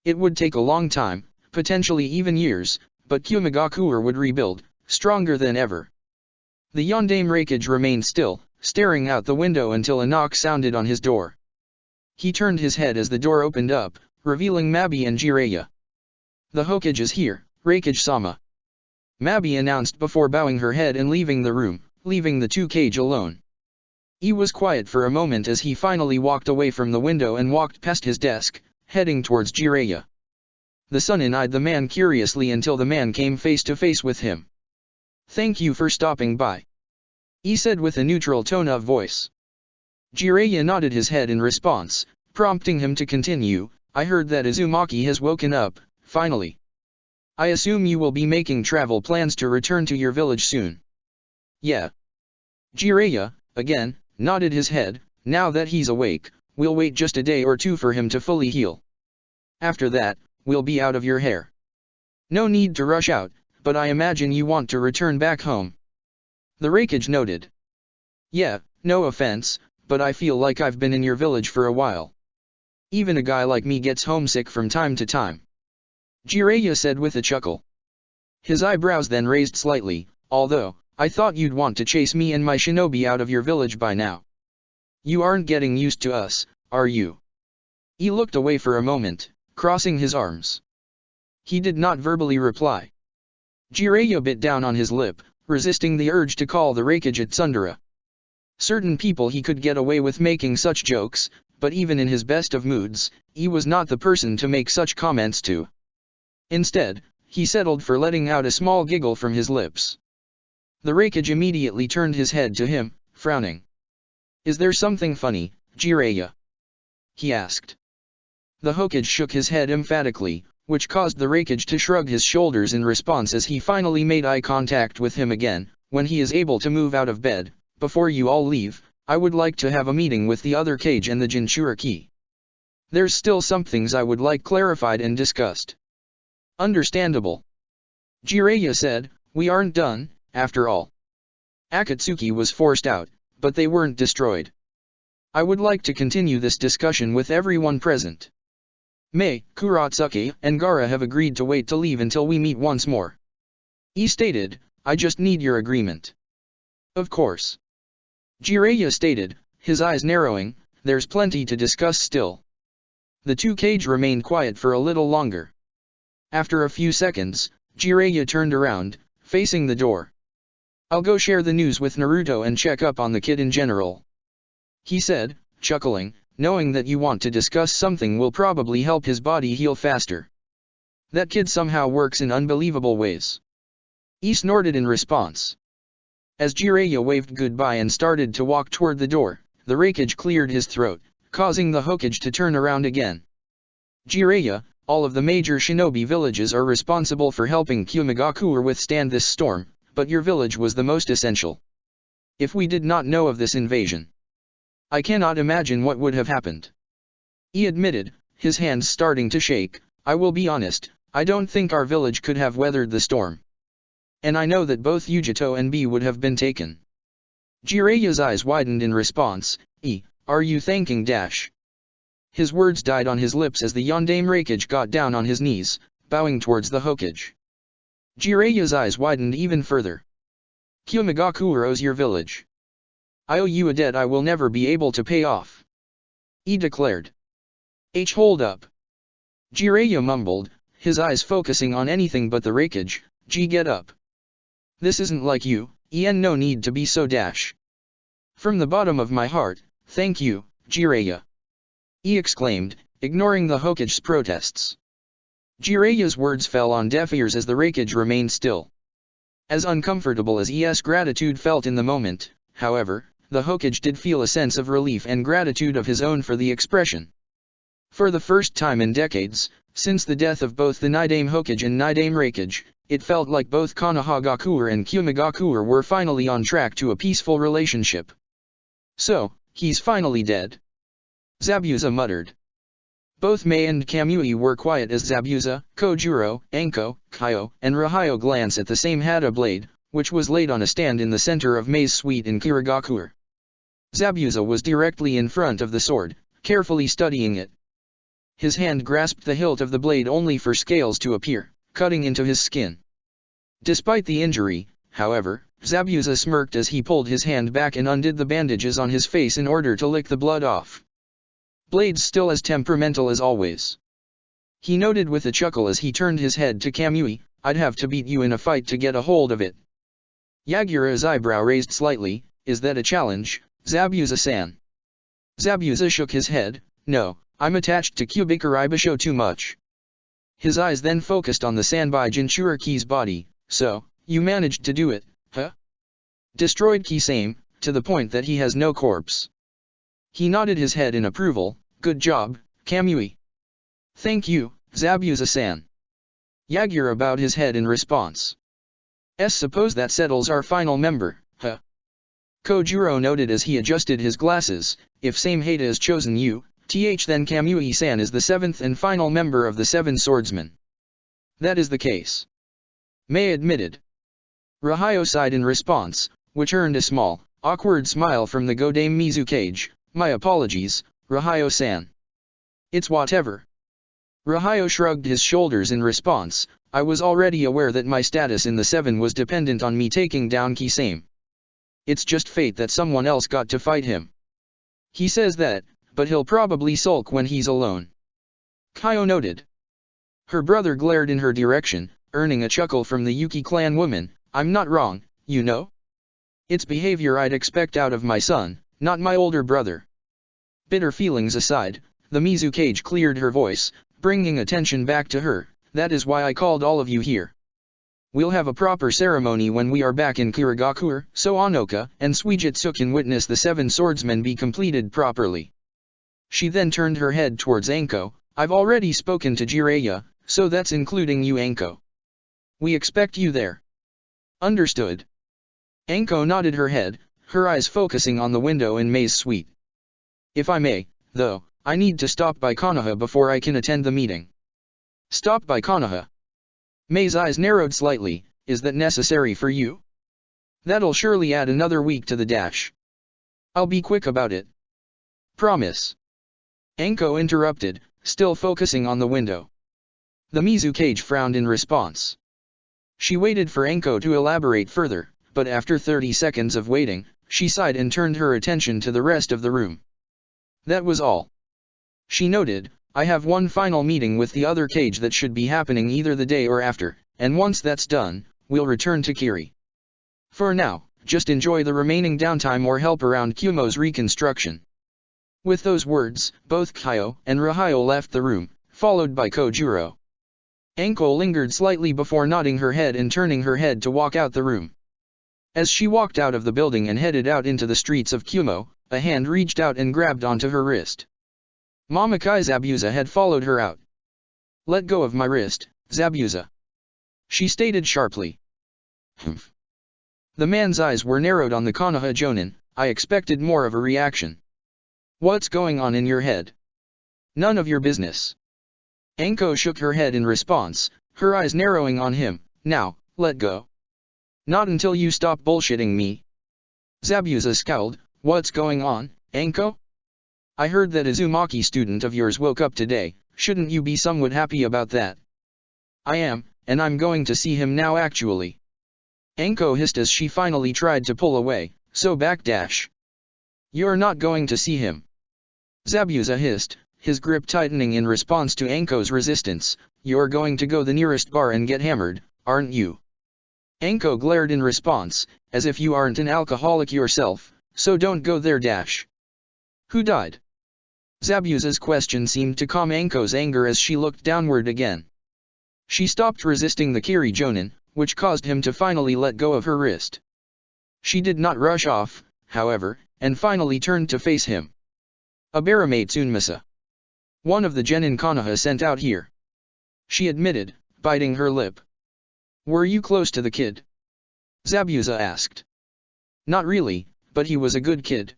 It would take a long time, potentially even years, but Kumogakure would rebuild, stronger than ever. The Yondaime Raikage remained still, staring out the window until a knock sounded on his door. He turned his head as the door opened up, revealing Mabi and Jiraiya. The Hokage is here, Raikage-sama. Mabi announced before bowing her head and leaving the room, leaving the two Kage alone. He was quiet for a moment as he finally walked away from the window and walked past his desk, heading towards Jiraiya. The Sannin eyed the man curiously until the man came face to face with him. Thank you for stopping by. He said with a neutral tone of voice. Jiraiya nodded his head in response, prompting him to continue. I heard that Uzumaki has woken up, finally. I assume you will be making travel plans to return to your village soon. Yeah. Jiraiya, again, nodded his head. Now that he's awake, we'll wait just a day or two for him to fully heal. After that, we'll be out of your hair. No need to rush out, but I imagine you want to return back home. The Raikage noted. Yeah, no offense, but I feel like I've been in your village for a while. Even a guy like me gets homesick from time to time. Jiraiya said with a chuckle. His eyebrows then raised slightly, although, I thought you'd want to chase me and my shinobi out of your village by now. You aren't getting used to us, are you? He looked away for a moment, crossing his arms. He did not verbally reply. Jiraiya bit down on his lip, resisting the urge to call the Raikage at Tsundere. Certain people he could get away with making such jokes, but even in his best of moods, he was not the person to make such comments to. Instead, he settled for letting out a small giggle from his lips. The Raikage immediately turned his head to him, frowning. Is there something funny, Jiraiya? He asked. The Hokage shook his head emphatically, which caused the Raikage to shrug his shoulders in response as he finally made eye contact with him again. When he is able to move out of bed, before you all leave, I would like to have a meeting with the other Kage and the Jinchuriki. There's still some things I would like clarified and discussed. Understandable. Jiraiya said, we aren't done, after all. Akatsuki was forced out, but they weren't destroyed. I would like to continue this discussion with everyone present. Mei, Kurotsuki, and Gaara have agreed to wait to leave until we meet once more. He stated, I just need your agreement. Of course. Jiraiya stated, his eyes narrowing, there's plenty to discuss still. The two Kage remained quiet for a little longer. After a few seconds, Jiraiya turned around, facing the door. I'll go share the news with Naruto and check up on the kid in general. He said, chuckling, knowing that you want to discuss something will probably help his body heal faster. That kid somehow works in unbelievable ways. He snorted in response. As Jiraiya waved goodbye and started to walk toward the door, the Raikage cleared his throat, causing the Hokage to turn around again. Jiraiya, all of the major shinobi villages are responsible for helping Kyumegakuer withstand this storm, but your village was the most essential. If we did not know of this invasion, I cannot imagine what would have happened. He admitted, his hands starting to shake, I will be honest, I don't think our village could have weathered the storm. And I know that both Yujito and B would have been taken. Jiraiya's eyes widened in response, are you thanking Dash? His words died on his lips as the Yondaime Raikage got down on his knees, bowing towards the Hokage. Jiraiya's eyes widened even further. Kyumegakuer owes your village. I owe you a debt I will never be able to pay off. He declared. Hold up. Jiraiya mumbled, his eyes focusing on anything but the Raikage, get up. This isn't like you, no need to be so Dash. From the bottom of my heart, thank you, Jiraiya. He exclaimed, ignoring the Hokage's protests. Jiraiya's words fell on deaf ears as the Raikage remained still. As uncomfortable as ES gratitude felt in the moment, however, the Hokage did feel a sense of relief and gratitude of his own for the expression. For the first time in decades, since the death of both the Nidaime Hokage and Nidaime Raikage, it felt like both Konohagakuer and Kyumegakuer were finally on track to a peaceful relationship. So, he's finally dead. Zabuza muttered. Both Mei and Kamui were quiet as Zabuza, Kojuro, Anko, Kyo, and Rahayo glanced at the same Hada blade, which was laid on a stand in the center of Mei's suite in Kirigakure. Zabuza was directly in front of the sword, carefully studying it. His hand grasped the hilt of the blade only for scales to appear, cutting into his skin. Despite the injury, however, Zabuza smirked as he pulled his hand back and undid the bandages on his face in order to lick the blood off. Blade's still as temperamental as always. He noted with a chuckle as he turned his head to Kamui, I'd have to beat you in a fight to get a hold of it. Yagura's eyebrow raised slightly, is that a challenge, Zabuza-san? Zabuza shook his head, no, I'm attached to Kyubikuribisho too much. His eyes then focused on the Sanbai Jinchuriki's body, so, you managed to do it, huh? Destroyed Kisame, to the point that he has no corpse. He nodded his head in approval, good job, Kamui. Thank you, Zabuza-san. Yagura bowed his head in response. Suppose that settles our final member, huh? Kojuro noted as he adjusted his glasses, if Samehada is chosen then Kamui-san is the seventh and final member of the Seven Swordsmen. That is the case. Mei admitted. Rahayo sighed in response, which earned a small, awkward smile from the Godaime Mizukage, My apologies, Rahayo-san. It's whatever. Rahayo shrugged his shoulders in response. I was already aware that my status in the Seven was dependent on me taking down Kisame. It's just fate that someone else got to fight him. He says that, but he'll probably sulk when he's alone. Kaio noted. Her brother glared in her direction, earning a chuckle from the Yuki clan woman. I'm not wrong, you know? It's behavior I'd expect out of my son, not my older brother. Bitter feelings aside, the Mizukage cleared her voice, bringing attention back to her. That is why I called all of you here. We'll have a proper ceremony when we are back in Kirigakure, so Onoka and Suijutsu can witness the 7 swordsmen be completed properly. She then turned her head towards Anko. I've already spoken to Jiraiya, so that's including you, Anko. We expect you there. Understood. Anko nodded her head, her eyes focusing on the window in Mei's suite. If I may, though, I need to stop by Konoha before I can attend the meeting. Stop by Konoha. Mei's eyes narrowed slightly. Is that necessary for you? That'll surely add another week to the dash. I'll be quick about it. Promise. Anko interrupted, still focusing on the window. The Mizukage frowned in response. She waited for Anko to elaborate further, but after 30 seconds of waiting, she sighed and turned her attention to the rest of the room. That was all. She noted, I have one final meeting with the other cage that should be happening either the day or after, and once that's done, we'll return to Kiri. For now, just enjoy the remaining downtime or help around Kumo's reconstruction. With those words, both Kaio and Rahayo left the room, followed by Kojuro. Anko lingered slightly before nodding her head and turning her head to walk out the room. As she walked out of the building and headed out into the streets of Kumo, a hand reached out and grabbed onto her wrist. Mamakai Zabuza had followed her out. Let go of my wrist, Zabuza. She stated sharply. Humph. The man's eyes were narrowed on the Konoha Jonin. I expected more of a reaction. What's going on in your head? None of your business. Anko shook her head in response, her eyes narrowing on him. Now, let go. Not until you stop bullshitting me. Zabuza scowled. What's going on, Anko? I heard that Uzumaki student of yours woke up today. Shouldn't you be somewhat happy about that? I am, and I'm going to see him now actually. Anko hissed as she finally tried to pull away, so backdash. You're not going to see him. Zabuza hissed, his grip tightening in response to Anko's resistance. You're going to go the nearest bar and get hammered, aren't you? Anko glared in response, as if you aren't an alcoholic yourself, so don't go there dash. Who died? Zabuza's question seemed to calm Anko's anger as she looked downward again. She stopped resisting the Kiri Jonin, which caused him to finally let go of her wrist. She did not rush off, however, and finally turned to face him. Aberame Tsunmasa. One of the genin Konoha sent out here. She admitted, biting her lip. Were you close to the kid? Zabuza asked. Not really, but he was a good kid.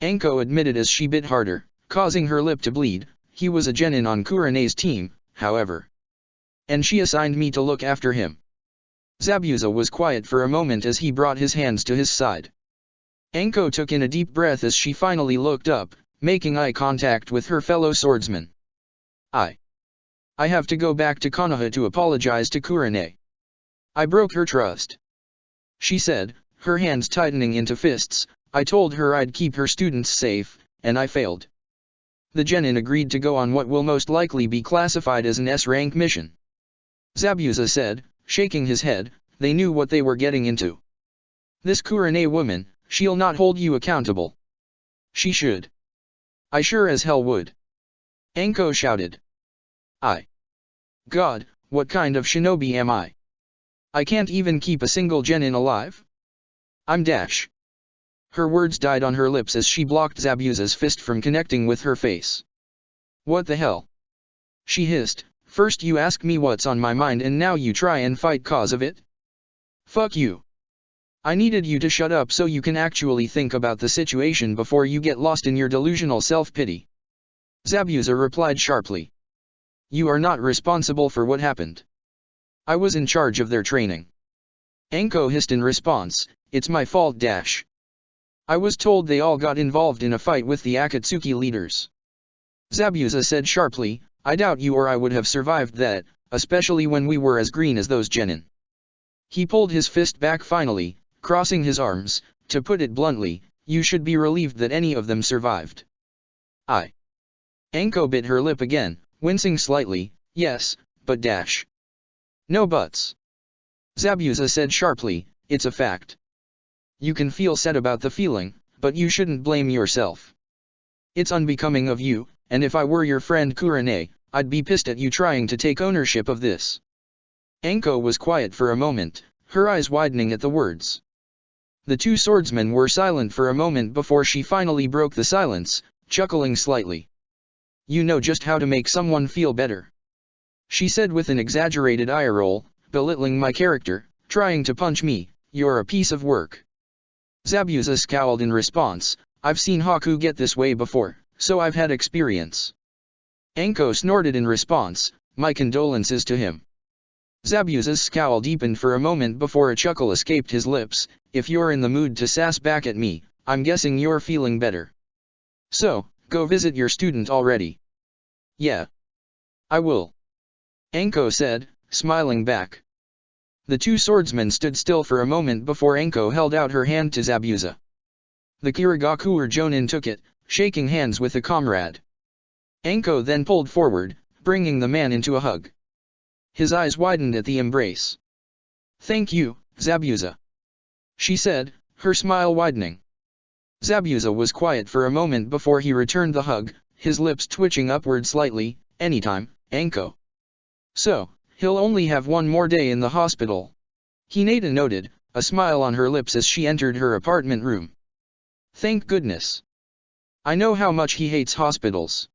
Anko admitted as she bit harder, causing her lip to bleed. He was a genin on Kurene's team, however. And she assigned me to look after him. Zabuza was quiet for a moment as he brought his hands to his side. Anko took in a deep breath as she finally looked up, making eye contact with her fellow swordsman. I have to go back to Konoha to apologize to Kurene. I broke her trust. She said, her hands tightening into fists. I told her I'd keep her students safe, and I failed. The genin agreed to go on what will most likely be classified as an S-rank mission. Zabuza said, shaking his head, they knew what they were getting into. This Kurene woman, she'll not hold you accountable. She should. I sure as hell would. Anko shouted. God, what kind of shinobi am I? I can't even keep a single genin alive? I'm dash. Her words died on her lips as she blocked Zabuza's fist from connecting with her face. What the hell? She hissed, first you ask me what's on my mind and now you try and fight cause of it? Fuck you. I needed you to shut up so you can actually think about the situation before you get lost in your delusional self-pity. Zabuza replied sharply. You are not responsible for what happened. I was in charge of their training. Anko hissed in response, it's my fault dash. I was told they all got involved in a fight with the Akatsuki leaders. Zabuza said sharply, I doubt you or I would have survived that, especially when we were as green as those genin. He pulled his fist back finally, crossing his arms. To put it bluntly, you should be relieved that any of them survived. Anko bit her lip again, wincing slightly, yes, but dash. No buts. Zabuza said sharply, it's a fact. You can feel sad about the feeling, but you shouldn't blame yourself. It's unbecoming of you, and if I were your friend Kurane, I'd be pissed at you trying to take ownership of this. Anko was quiet for a moment, her eyes widening at the words. The two swordsmen were silent for a moment before she finally broke the silence, chuckling slightly. You know just how to make someone feel better. She said with an exaggerated eye roll, belittling my character, trying to punch me, you're a piece of work. Zabuza scowled in response, I've seen Haku get this way before, so I've had experience. Anko snorted in response, my condolences to him. Zabuza's scowl deepened for a moment before a chuckle escaped his lips, if you're in the mood to sass back at me, I'm guessing you're feeling better. So, go visit your student already. Yeah. I will. Anko said, smiling back. The two swordsmen stood still for a moment before Anko held out her hand to Zabuza. The Kirigakuer Jonin took it, shaking hands with a comrade. Anko then pulled forward, bringing the man into a hug. His eyes widened at the embrace. Thank you, Zabuza. She said, her smile widening. Zabuza was quiet for a moment before he returned the hug, his lips twitching upward slightly, anytime, Anko. So, he'll only have one more day in the hospital. Hinata noted, a smile on her lips as she entered her apartment room. Thank goodness. I know how much he hates hospitals.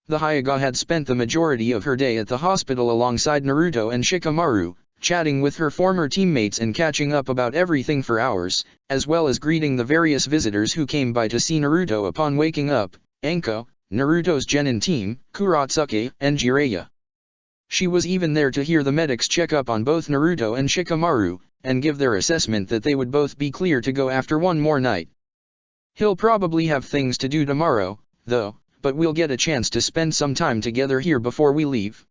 The Hyuga had spent the majority of her day at the hospital alongside Naruto and Shikamaru, chatting with her former teammates and catching up about everything for hours, as well as greeting the various visitors who came by to see Naruto upon waking up, Anko, Naruto's genin team, Kurotsuke, and Jiraiya. She was even there to hear the medics check up on both Naruto and Shikamaru, and give their assessment that they would both be clear to go after one more night. He'll probably have things to do tomorrow, though, but we'll get a chance to spend some time together here before we leave.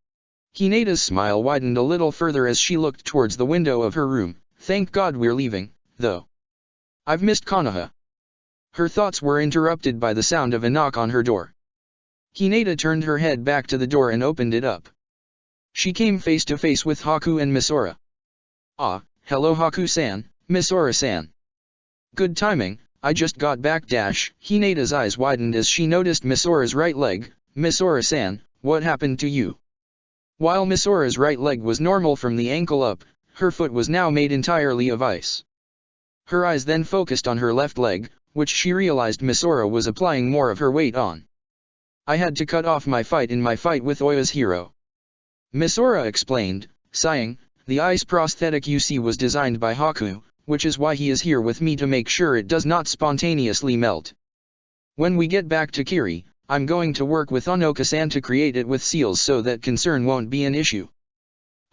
Hinata's smile widened a little further as she looked towards the window of her room. Thank God we're leaving, though. I've missed Konoha. Her thoughts were interrupted by the sound of a knock on her door. Hinata turned her head back to the door and opened it up. She came face to face with Haku and Misora. Ah, hello Haku-san, Misora-san. Good timing, I just got back. Hinata's eyes widened as she noticed Misora's right leg. Misora-san, what happened to you? While Misora's right leg was normal from the ankle up, her foot was now made entirely of ice. Her eyes then focused on her left leg, which she realized Misora was applying more of her weight on. I had to cut off my fight in my fight with Oya's hero. Misora explained, sighing, the ice prosthetic you see was designed by Haku, which is why he is here with me to make sure it does not spontaneously melt. When we get back to Kiri, I'm going to work with Onoka-san to create it with seals so that concern won't be an issue.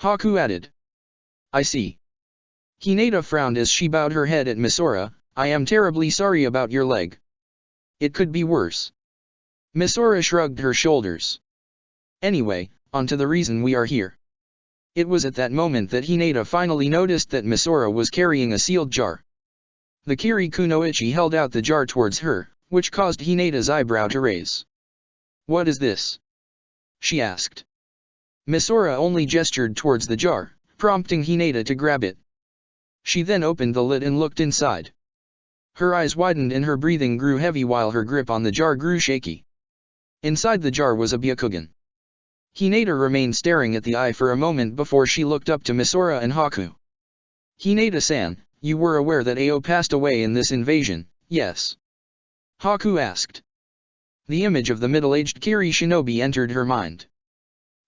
Haku added. I see. Hinata frowned as she bowed her head at Misora, I am terribly sorry about your leg. It could be worse. Misora shrugged her shoulders. Anyway, on to the reason we are here. It was at that moment that Hinata finally noticed that Misora was carrying a sealed jar. The Kiri Kunoichi held out the jar towards her, which caused Hinata's eyebrow to raise. What is this? She asked. Misora only gestured towards the jar, prompting Hinata to grab it. She then opened the lid and looked inside. Her eyes widened and her breathing grew heavy while her grip on the jar grew shaky. Inside the jar was a Byakugan. Hinata remained staring at the eye for a moment before she looked up to Misora and Haku. Hinata-san, you were aware that Ao passed away in this invasion, yes? Haku asked. The image of the middle-aged Kiri shinobi entered her mind.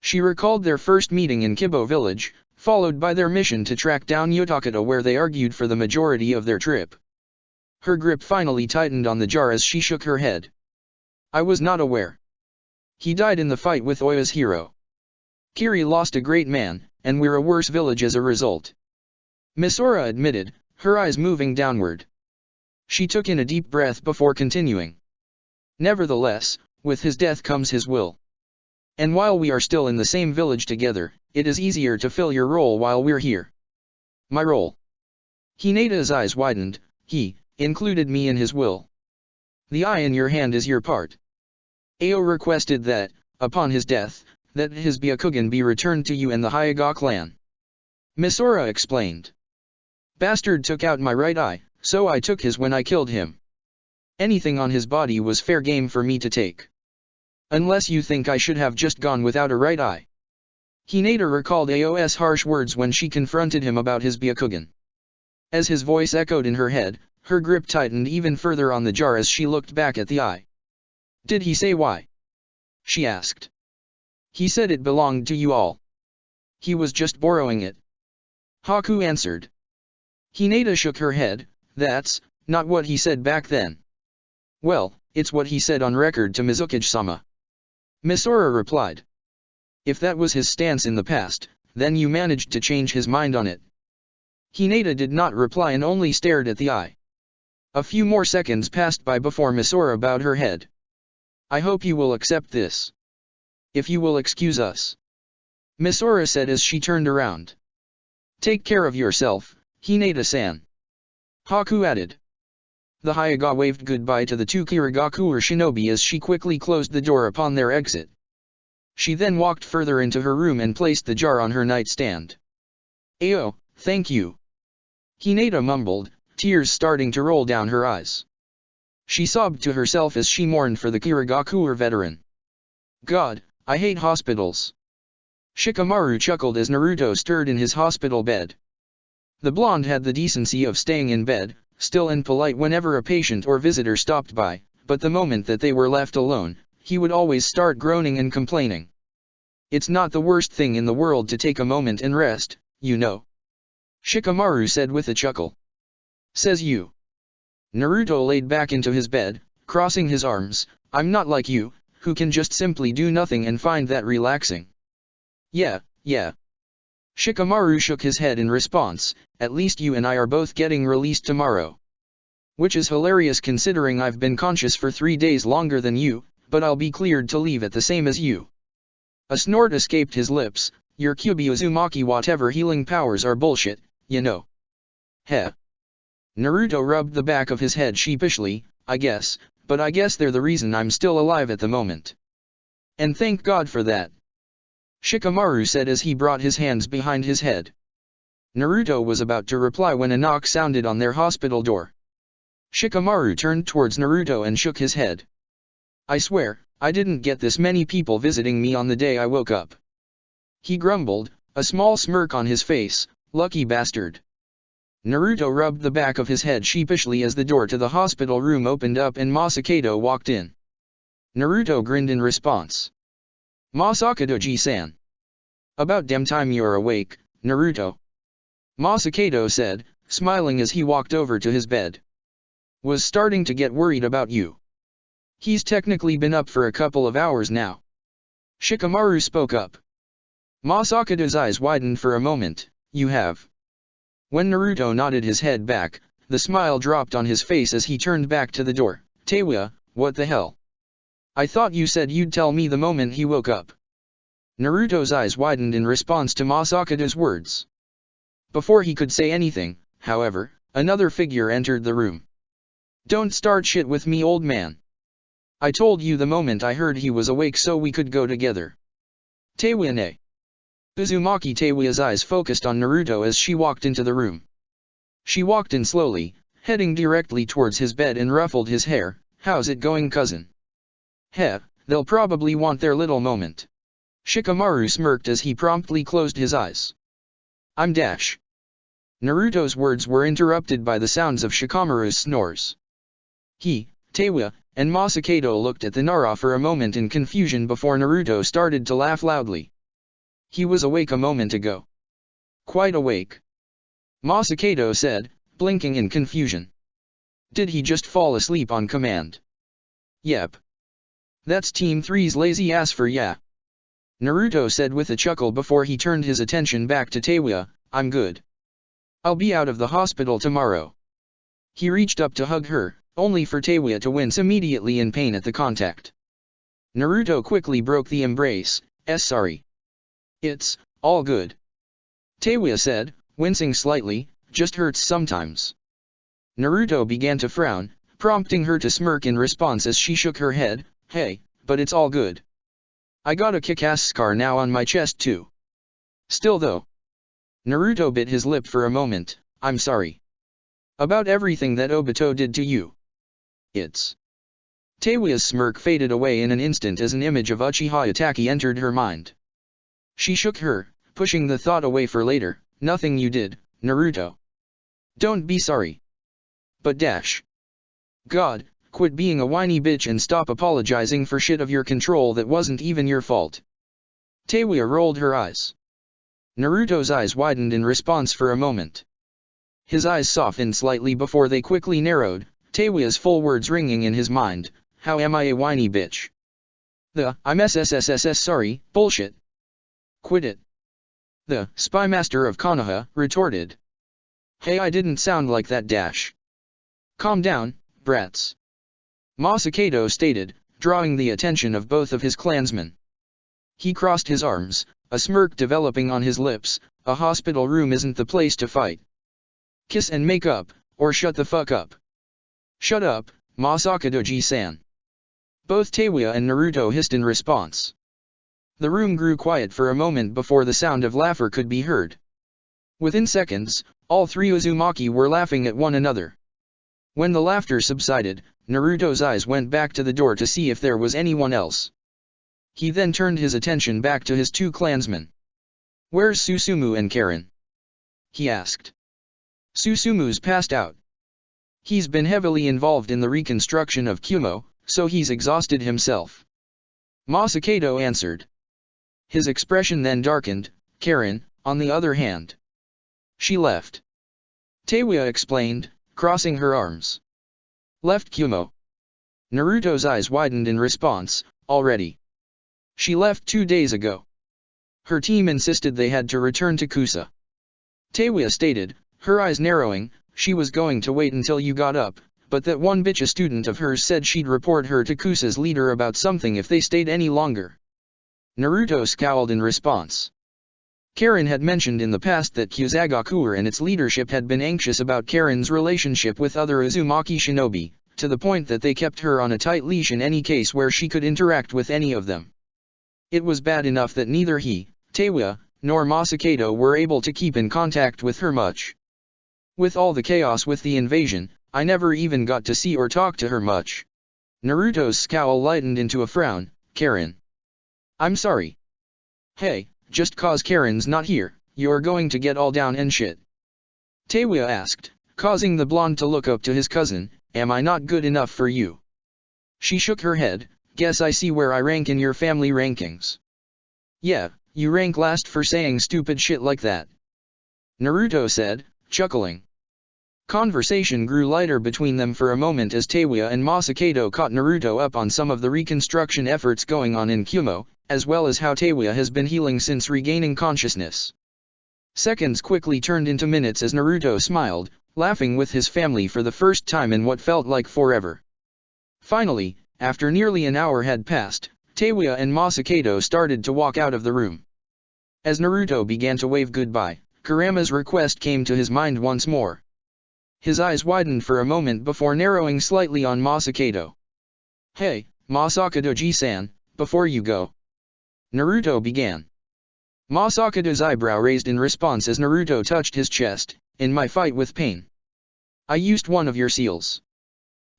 She recalled their first meeting in Kibo village, followed by their mission to track down Yotakata where they argued for the majority of their trip. Her grip finally tightened on the jar as she shook her head. I was not aware. He died in the fight with Oya's hero. Kiri lost a great man, and we're a worse village as a result. Misora admitted, her eyes moving downward. She took in a deep breath before continuing. Nevertheless, with his death comes his will. And while we are still in the same village together, it is easier to fill your role while we're here. My role. Hinata's eyes widened. He included me in his will. The eye in your hand is your part. Ao requested that, upon his death, that his Byakugan be returned to you and the Hyuga clan. Misora explained. Bastard took out my right eye, so I took his when I killed him. Anything on his body was fair game for me to take. Unless you think I should have just gone without a right eye. Hinata recalled Ao's harsh words when she confronted him about his Byakugan. As his voice echoed in her head, her grip tightened even further on the jar as she looked back at the eye. Did he say why? She asked. He said it belonged to you all. He was just borrowing it. Haku answered. Hinata shook her head. That's not what he said back then. Well, it's what he said on record to Mizukage-sama. Misora replied. If that was his stance in the past, then you managed to change his mind on it. Hinata did not reply and only stared at the eye. A few more seconds passed by before Misora bowed her head. I hope you will accept this. If you will excuse us. Misora said as she turned around. Take care of yourself, Hinata-san. Haku added. The Hyuga waved goodbye to the two Kirigakure shinobi as she quickly closed the door upon their exit. She then walked further into her room and placed the jar on her nightstand. Ao, thank you. Hinata mumbled, tears starting to roll down her eyes. She sobbed to herself as she mourned for the Kirigakure veteran. God, I hate hospitals. Shikamaru chuckled as Naruto stirred in his hospital bed. The blonde had the decency of staying in bed, still and polite whenever a patient or visitor stopped by, but the moment that they were left alone, he would always start groaning and complaining. It's not the worst thing in the world to take a moment and rest, you know. Shikamaru said with a chuckle. Says you. Naruto laid back into his bed, crossing his arms. I'm not like you, who can just simply do nothing and find that relaxing. Yeah. Shikamaru shook his head in response, at least you and I are both getting released tomorrow. Which is hilarious considering I've been conscious for 3 days longer than you, but I'll be cleared to leave at the same as you. A snort escaped his lips. Your Kyuubi Uzumaki whatever healing powers are bullshit, you know. Heh. Naruto rubbed the back of his head sheepishly. I guess, but I guess they're the reason I'm still alive at the moment. And thank God for that. Shikamaru said as he brought his hands behind his head. Naruto was about to reply when a knock sounded on their hospital door. Shikamaru turned towards Naruto and shook his head. I swear, I didn't get this many people visiting me on the day I woke up. He grumbled, a small smirk on his face. Lucky bastard. Naruto rubbed the back of his head sheepishly as the door to the hospital room opened up and Masakado walked in. Naruto grinned in response. Masakado-ji-san. About damn time you're awake, Naruto. Masakado said, smiling as he walked over to his bed. Was starting to get worried about you. He's technically been up for a couple of hours now. Shikamaru spoke up. Masakado's eyes widened for a moment. You have. When Naruto nodded his head back, the smile dropped on his face as he turned back to the door. Teiwa, what the hell? I thought you said you'd tell me the moment he woke up. Naruto's eyes widened in response to Masakado's words. Before he could say anything, however, another figure entered the room. Don't start shit with me, old man. I told you the moment I heard he was awake so we could go together. Teiwa ne. Uzumaki Teiwa's eyes focused on Naruto as she walked into the room. She walked in slowly, heading directly towards his bed and ruffled his hair. How's it going, cousin? Heh, they'll probably want their little moment. Shikamaru smirked as he promptly closed his eyes. I'm dash. Naruto's words were interrupted by the sounds of Shikamaru's snores. He, Teiwa, and Masakado looked at the Nara for a moment in confusion before Naruto started to laugh loudly. He was awake a moment ago. Quite awake. Masakado said, blinking in confusion. Did he just fall asleep on command? Yep. That's Team 3's lazy ass for ya. Naruto said with a chuckle before he turned his attention back to Teiwa. I'm good. I'll be out of the hospital tomorrow. He reached up to hug her, only for Teiwa to wince immediately in pain at the contact. Naruto quickly broke the embrace. Sorry. It's all good. Teiwa said, wincing slightly, just hurts sometimes. Naruto began to frown, prompting her to smirk in response as she shook her head. Hey, but it's all good. I got a kick-ass scar now on my chest too. Still though. Naruto bit his lip for a moment. I'm sorry. About everything that Obito did to you. It's... Teiwa's smirk faded away in an instant as an image of Uchiha Itachi entered her mind. She shook her, pushing the thought away for later. Nothing you did, Naruto. Don't be sorry. But God, quit being a whiny bitch and stop apologizing for shit of your control that wasn't even your fault. Teiwa rolled her eyes. Naruto's eyes widened in response for a moment. His eyes softened slightly before they quickly narrowed, Teiwa's full words ringing in his mind. How am I a whiny bitch? I'm SSSSS sorry, bullshit. Quit it. The spy master of Konoha retorted. Hey, I didn't sound like that. Calm down, brats. Masakado stated, drawing the attention of both of his clansmen. He crossed his arms, a smirk developing on his lips. A hospital room isn't the place to fight. Kiss and make up, or shut the fuck up. Shut up, Masakado-ji-san. Both Teiwa and Naruto hissed in response. The room grew quiet for a moment before the sound of laughter could be heard. Within seconds, all three Uzumaki were laughing at one another. When the laughter subsided, Naruto's eyes went back to the door to see if there was anyone else. He then turned his attention back to his two clansmen. Where's Susumu and Karen? He asked. Susumu's passed out. He's been heavily involved in the reconstruction of Kumo, so he's exhausted himself. Masakado answered. His expression then darkened. Karen, on the other hand. She left. Teiwa explained, crossing her arms. Left Kumo. Naruto's eyes widened in response. Already. She left 2 days ago. Her team insisted they had to return to Kusa. Teiwa stated, her eyes narrowing. She was going to wait until you got up, but that one bitch a student of hers said she'd report her to Kusa's leader about something if they stayed any longer. Naruto scowled in response. Karen had mentioned in the past that Kusagakuer and its leadership had been anxious about Karen's relationship with other Uzumaki shinobi, to the point that they kept her on a tight leash in any case where she could interact with any of them. It was bad enough that neither he, Teiwa, nor Masakado were able to keep in contact with her much. With all the chaos with the invasion, I never even got to see or talk to her much. Naruto's scowl lightened into a frown. Karen. I'm sorry. Hey, just cause Karen's not here, you're going to get all down and shit. Teiwa asked, causing the blonde to look up to his cousin. Am I not good enough for you? She shook her head. Guess I see where I rank in your family rankings. Yeah, you rank last for saying stupid shit like that. Naruto said, chuckling. Conversation grew lighter between them for a moment as Teiwa and Masakado caught Naruto up on some of the reconstruction efforts going on in Kumo, as well as how Teiwa has been healing since regaining consciousness. Seconds quickly turned into minutes as Naruto smiled, laughing with his family for the first time in what felt like forever. Finally, after nearly an hour had passed, Teiwa and Masakado started to walk out of the room. As Naruto began to wave goodbye, Kurama's request came to his mind once more. His eyes widened for a moment before narrowing slightly on Masakado. Hey, Masakado-ji-san, before you go. Naruto began. Masakado's eyebrow raised in response as Naruto touched his chest. In my fight with pain, I used one of your seals.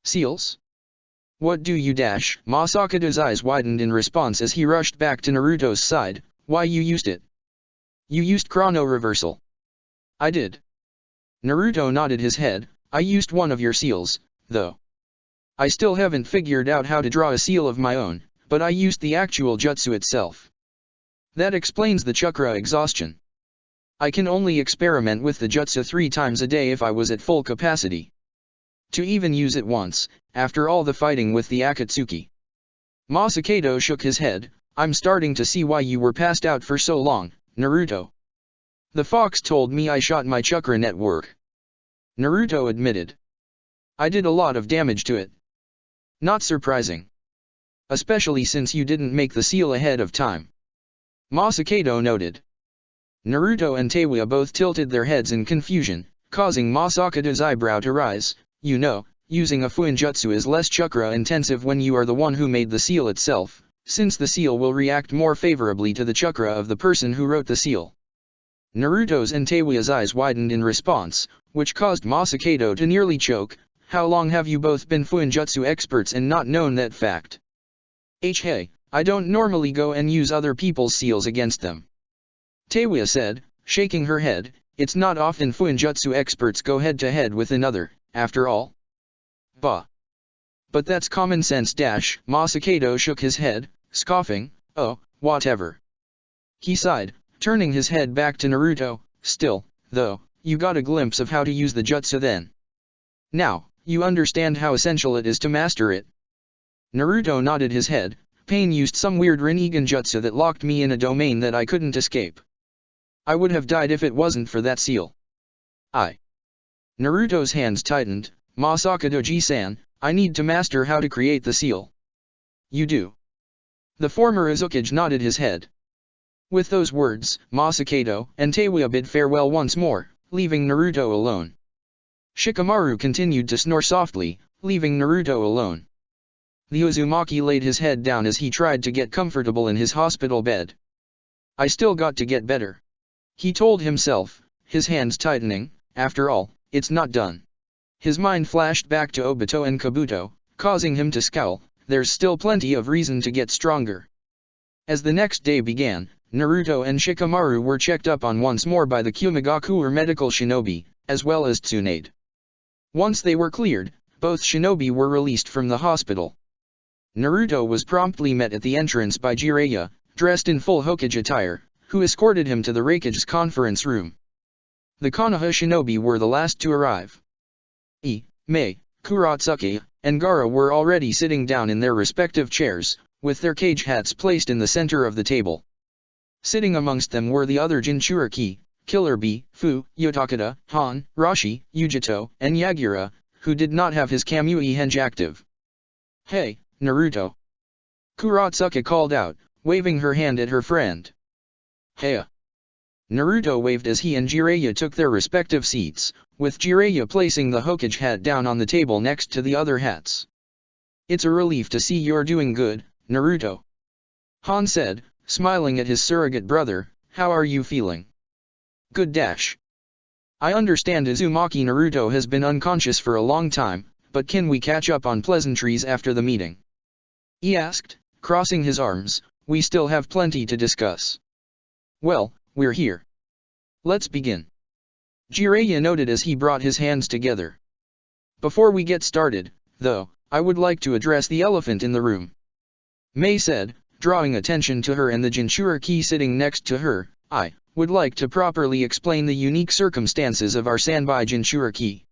Seals? What do you ? Masakado's eyes widened in response as he rushed back to Naruto's side. Why you used it? You used chrono reversal. I did. Naruto nodded his head. I used one of your seals, though. I still haven't figured out how to draw a seal of my own, but I used the actual jutsu itself. That explains the chakra exhaustion. I can only experiment with the jutsu 3 times a day if I was at full capacity. To even use it once, after all the fighting with the Akatsuki. Masakado shook his head. I'm starting to see why you were passed out for so long, Naruto. The fox told me I shot my chakra network. Naruto admitted. I did a lot of damage to it. Not surprising. Especially since you didn't make the seal ahead of time. Masakado noted. Naruto and Teiwa both tilted their heads in confusion, causing Masakado's eyebrow to rise. You know, using a Fuinjutsu is less chakra intensive when you are the one who made the seal itself, since the seal will react more favorably to the chakra of the person who wrote the seal. Naruto's and Teiwa's eyes widened in response, which caused Masakado to nearly choke. How long have you both been Fuinjutsu experts and not known that fact? Hey, I don't normally go and use other people's seals against them. Teiwa said, shaking her head. It's not often Fuinjutsu experts go head-to-head with another, after all. Bah. But that's common sense. Masakado shook his head, scoffing, oh, whatever. He sighed, turning his head back to Naruto. Still, though, you got a glimpse of how to use the jutsu then. Now, you understand how essential it is to master it. Naruto nodded his head. Pain used some weird Rinnegan jutsu that locked me in a domain that I couldn't escape. I would have died if it wasn't for that seal. Naruto's hands tightened. Masakado-ji-san, I need to master how to create the seal. You do. The former Izukage nodded his head. With those words, Masakado and Teiwa bid farewell once more, leaving Naruto alone. Shikamaru continued to snore softly, leaving Naruto alone. The Uzumaki laid his head down as he tried to get comfortable in his hospital bed. I still got to get better. He told himself, his hands tightening. After all, it's not done. His mind flashed back to Obito and Kabuto, causing him to scowl. There's still plenty of reason to get stronger. As the next day began, Naruto and Shikamaru were checked up on once more by the Kumigakure medical shinobi, as well as Tsunade. Once they were cleared, both shinobi were released from the hospital. Naruto was promptly met at the entrance by Jiraiya, dressed in full Hokage attire, who escorted him to the Raikage's conference room. The Konoha shinobi were the last to arrive. Mei, Kurotsuki, and Gaara were already sitting down in their respective chairs, with their cage hats placed in the center of the table. Sitting amongst them were the other Jinchuriki, Killer Bee, Fu, Yotakata, Han, Rashi, Yujito, and Yagura, who did not have his Kamui Henge active. Hey, Naruto! Kurotsuki called out, waving her hand at her friend. Hey! Naruto waved as he and Jiraiya took their respective seats, with Jiraiya placing the Hokage hat down on the table next to the other hats. It's a relief to see you're doing good, Naruto. Han said, smiling at his surrogate brother. How are you feeling? Good. I understand Uzumaki Naruto has been unconscious for a long time, but can we catch up on pleasantries after the meeting? He asked, crossing his arms. We still have plenty to discuss. Well, we're here. Let's begin. Jiraiya noted as he brought his hands together. Before we get started, though, I would like to address the elephant in the room. Mei said, drawing attention to her and the Jinchuriki sitting next to her. I would like to properly explain the unique circumstances of our Sanbai Jinchuriki.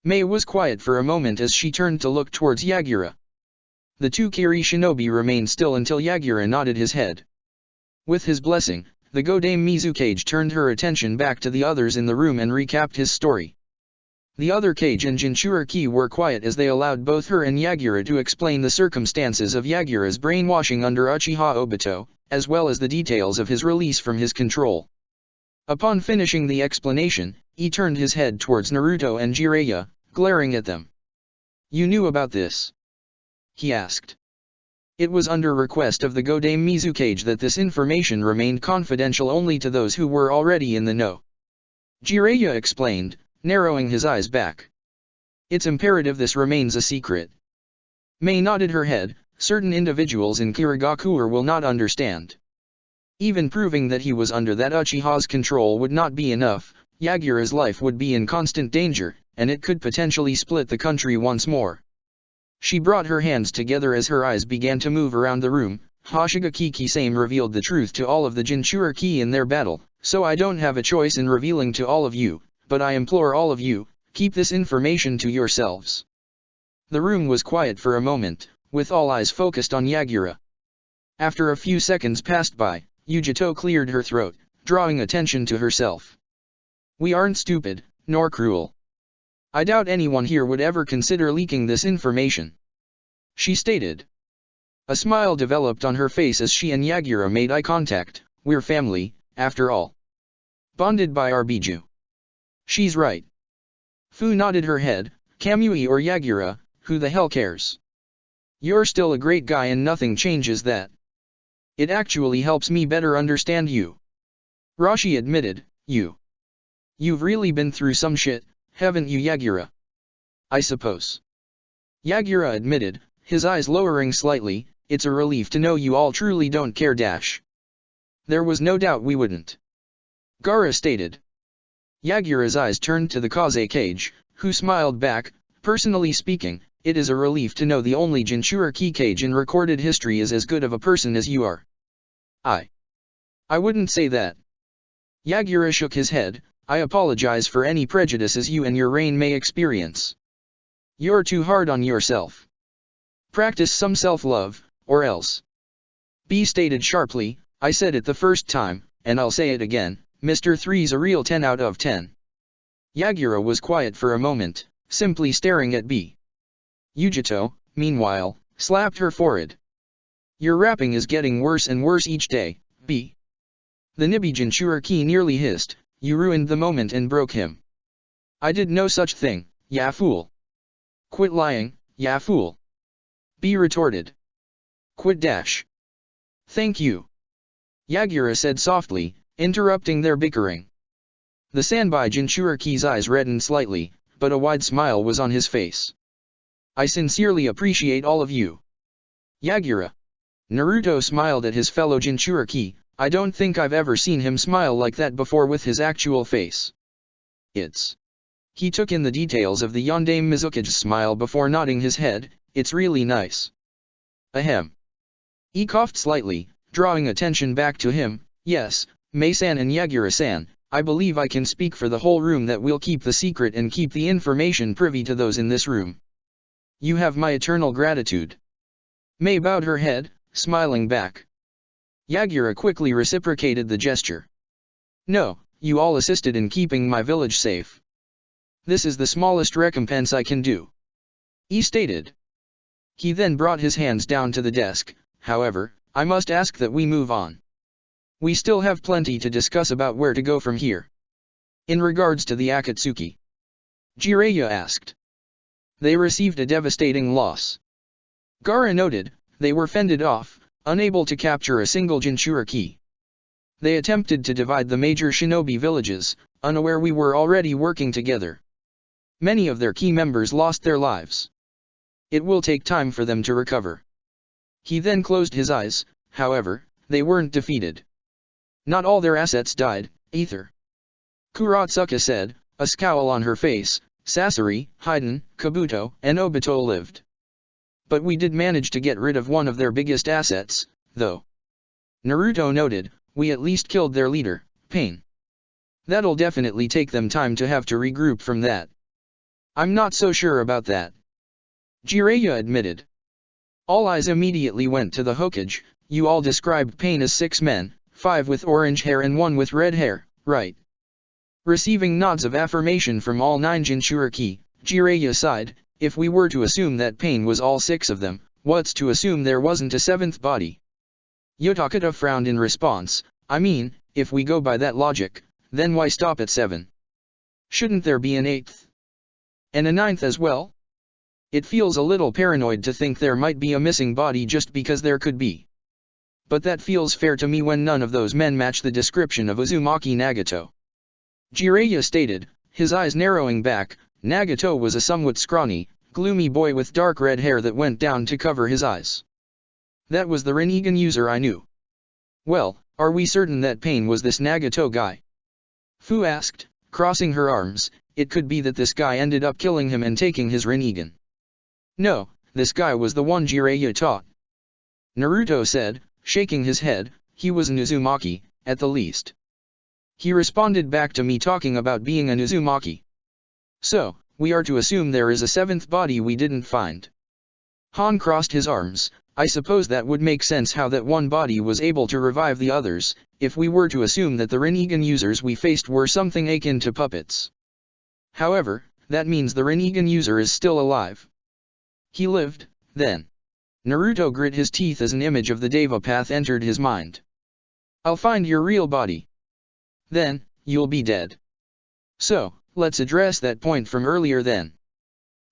Mei was quiet for a moment as she turned to look towards Yagura. The two Kiri shinobi remained still until Yagura nodded his head. With his blessing, the Godame Mizukage turned her attention back to the others in the room and recapped his story. The other Kage and Jinchuriki were quiet as they allowed both her and Yagura to explain the circumstances of Yagura's brainwashing under Uchiha Obito, as well as the details of his release from his control. Upon finishing the explanation, he turned his head towards Naruto and Jiraiya, glaring at them. You knew about this? He asked. It was under request of the Godame Mizukage that this information remained confidential only to those who were already in the know. Jiraiya explained, narrowing his eyes back. It's imperative this remains a secret. Mei nodded her head. Certain individuals in Kirigakure will not understand. Even proving that he was under that Uchiha's control would not be enough. Yagura's life would be in constant danger, and it could potentially split the country once more. She brought her hands together as her eyes began to move around the room. Hoshigaki Kisame revealed the truth to all of the Jinchuriki in their battle, so I don't have a choice in revealing to all of you, but I implore all of you, keep this information to yourselves. The room was quiet for a moment, with all eyes focused on Yagura. After a few seconds passed by, Yujito cleared her throat, drawing attention to herself. We aren't stupid, nor cruel. I doubt anyone here would ever consider leaking this information, she stated. A smile developed on her face as she and Yagura made eye contact. We're family, after all. Bonded by our Biju. She's right. Fu nodded her head. Kamui or Yagura, who the hell cares? You're still a great guy and nothing changes that. It actually helps me better understand you. Rashi admitted. You've really been through some shit, haven't you, Yagura? I suppose. Yagura admitted, his eyes lowering slightly. It's a relief to know you all truly don't care. There was no doubt we wouldn't. Gaara stated. Yagura's eyes turned to the Kaze Kage, who smiled back. Personally speaking, it is a relief to know the only Jinchuriki Kage in recorded history is as good of a person as you are. I wouldn't say that. Yagura shook his head. I apologize for any prejudices you and your reign may experience. You're too hard on yourself. Practice some self-love, or else. B stated sharply, I said it the first time, and I'll say it again, Mr. 3's a real 10 out of 10. Yagura was quiet for a moment, simply staring at B. Yujito, meanwhile, slapped her forehead. Your rapping is getting worse and worse each day, B. The Nibi Jinchuriki nearly hissed, you ruined the moment and broke him. I did no such thing, ya fool. Quit lying, ya fool. B retorted. Quit dash. Thank you. Yagura said softly, interrupting their bickering. The Sanbai Jinchuriki's eyes reddened slightly, but a wide smile was on his face. I sincerely appreciate all of you. Yagura. Naruto smiled at his fellow Jinchuriki. I don't think I've ever seen him smile like that before with his actual face. He took in the details of the Yondaime Mizukage's smile before nodding his head. It's really nice. Ahem. He coughed slightly, drawing attention back to him. Yes, Mei-san and Yagura-san, I believe I can speak for the whole room that we'll keep the secret and keep the information privy to those in this room. You have my eternal gratitude. Mei bowed her head, smiling back. Yagura quickly reciprocated the gesture. No, you all assisted in keeping my village safe. This is the smallest recompense I can do. He stated. He then brought his hands down to the desk. However, I must ask that we move on. We still have plenty to discuss about where to go from here. In regards to the Akatsuki, Jiraiya asked. They received a devastating loss. Gaara noted, they were fended off, unable to capture a single Jinchuriki. They attempted to divide the major shinobi villages, unaware we were already working together. Many of their key members lost their lives. It will take time for them to recover. He then closed his eyes. However, they weren't defeated. Not all their assets died, either. Kuratsuka said, a scowl on her face. Sasori, Haiden, Kabuto, and Obito lived. But we did manage to get rid of one of their biggest assets, though. Naruto noted, we at least killed their leader, Pain. That'll definitely take them time to have to regroup from that. I'm not so sure about that. Jiraiya admitted. All eyes immediately went to the Hokage. You all described Pain as 6 men, 5 with orange hair and 1 with red hair, right? Receiving nods of affirmation from all 9 Jinchuriki, Jiraiya sighed. If we were to assume that Pain was all 6 of them, what's to assume there wasn't a 7th body? Yotakata frowned in response. I mean, if we go by that logic, then why stop at 7? Shouldn't there be an 8th? And a 9th as well? It feels a little paranoid to think there might be a missing body just because there could be. But that feels fair to me when none of those men match the description of Uzumaki Nagato. Jiraiya stated, his eyes narrowing back. Nagato was a somewhat scrawny, gloomy boy with dark red hair that went down to cover his eyes. That was the Rinnegan user I knew. Well, are we certain that Pain was this Nagato guy? Fu asked, crossing her arms. It could be that this guy ended up killing him and taking his Rinnegan. No, this guy was the one Jiraiya taught. Naruto said, shaking his head, he was an Uzumaki, at the least. He responded back to me talking about being an Uzumaki. So, we are to assume there is a 7th body we didn't find. Han crossed his arms. I suppose that would make sense how that one body was able to revive the others, if we were to assume that the Rinnegan users we faced were something akin to puppets. However, that means the Rinnegan user is still alive. He lived, then. Naruto grit his teeth as an image of the Deva path entered his mind. I'll find your real body. Then, you'll be dead. So, let's address that point from earlier then.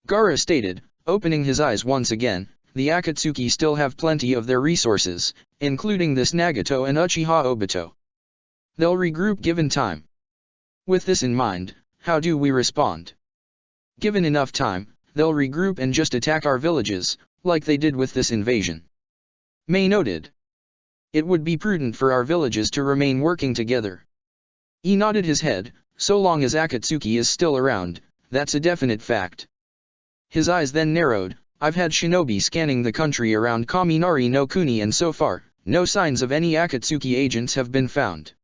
Gaara stated, opening his eyes once again. The Akatsuki still have plenty of their resources, including this Nagato and Uchiha Obito. They'll regroup given time. With this in mind, how do we respond? Given enough time, they'll regroup and just attack our villages, like they did with this invasion. May noted. It would be prudent for our villages to remain working together. He nodded his head, so long as Akatsuki is still around, that's a definite fact. His eyes then narrowed. I've had shinobi scanning the country around Kaminari no Kuni and so far, no signs of any Akatsuki agents have been found.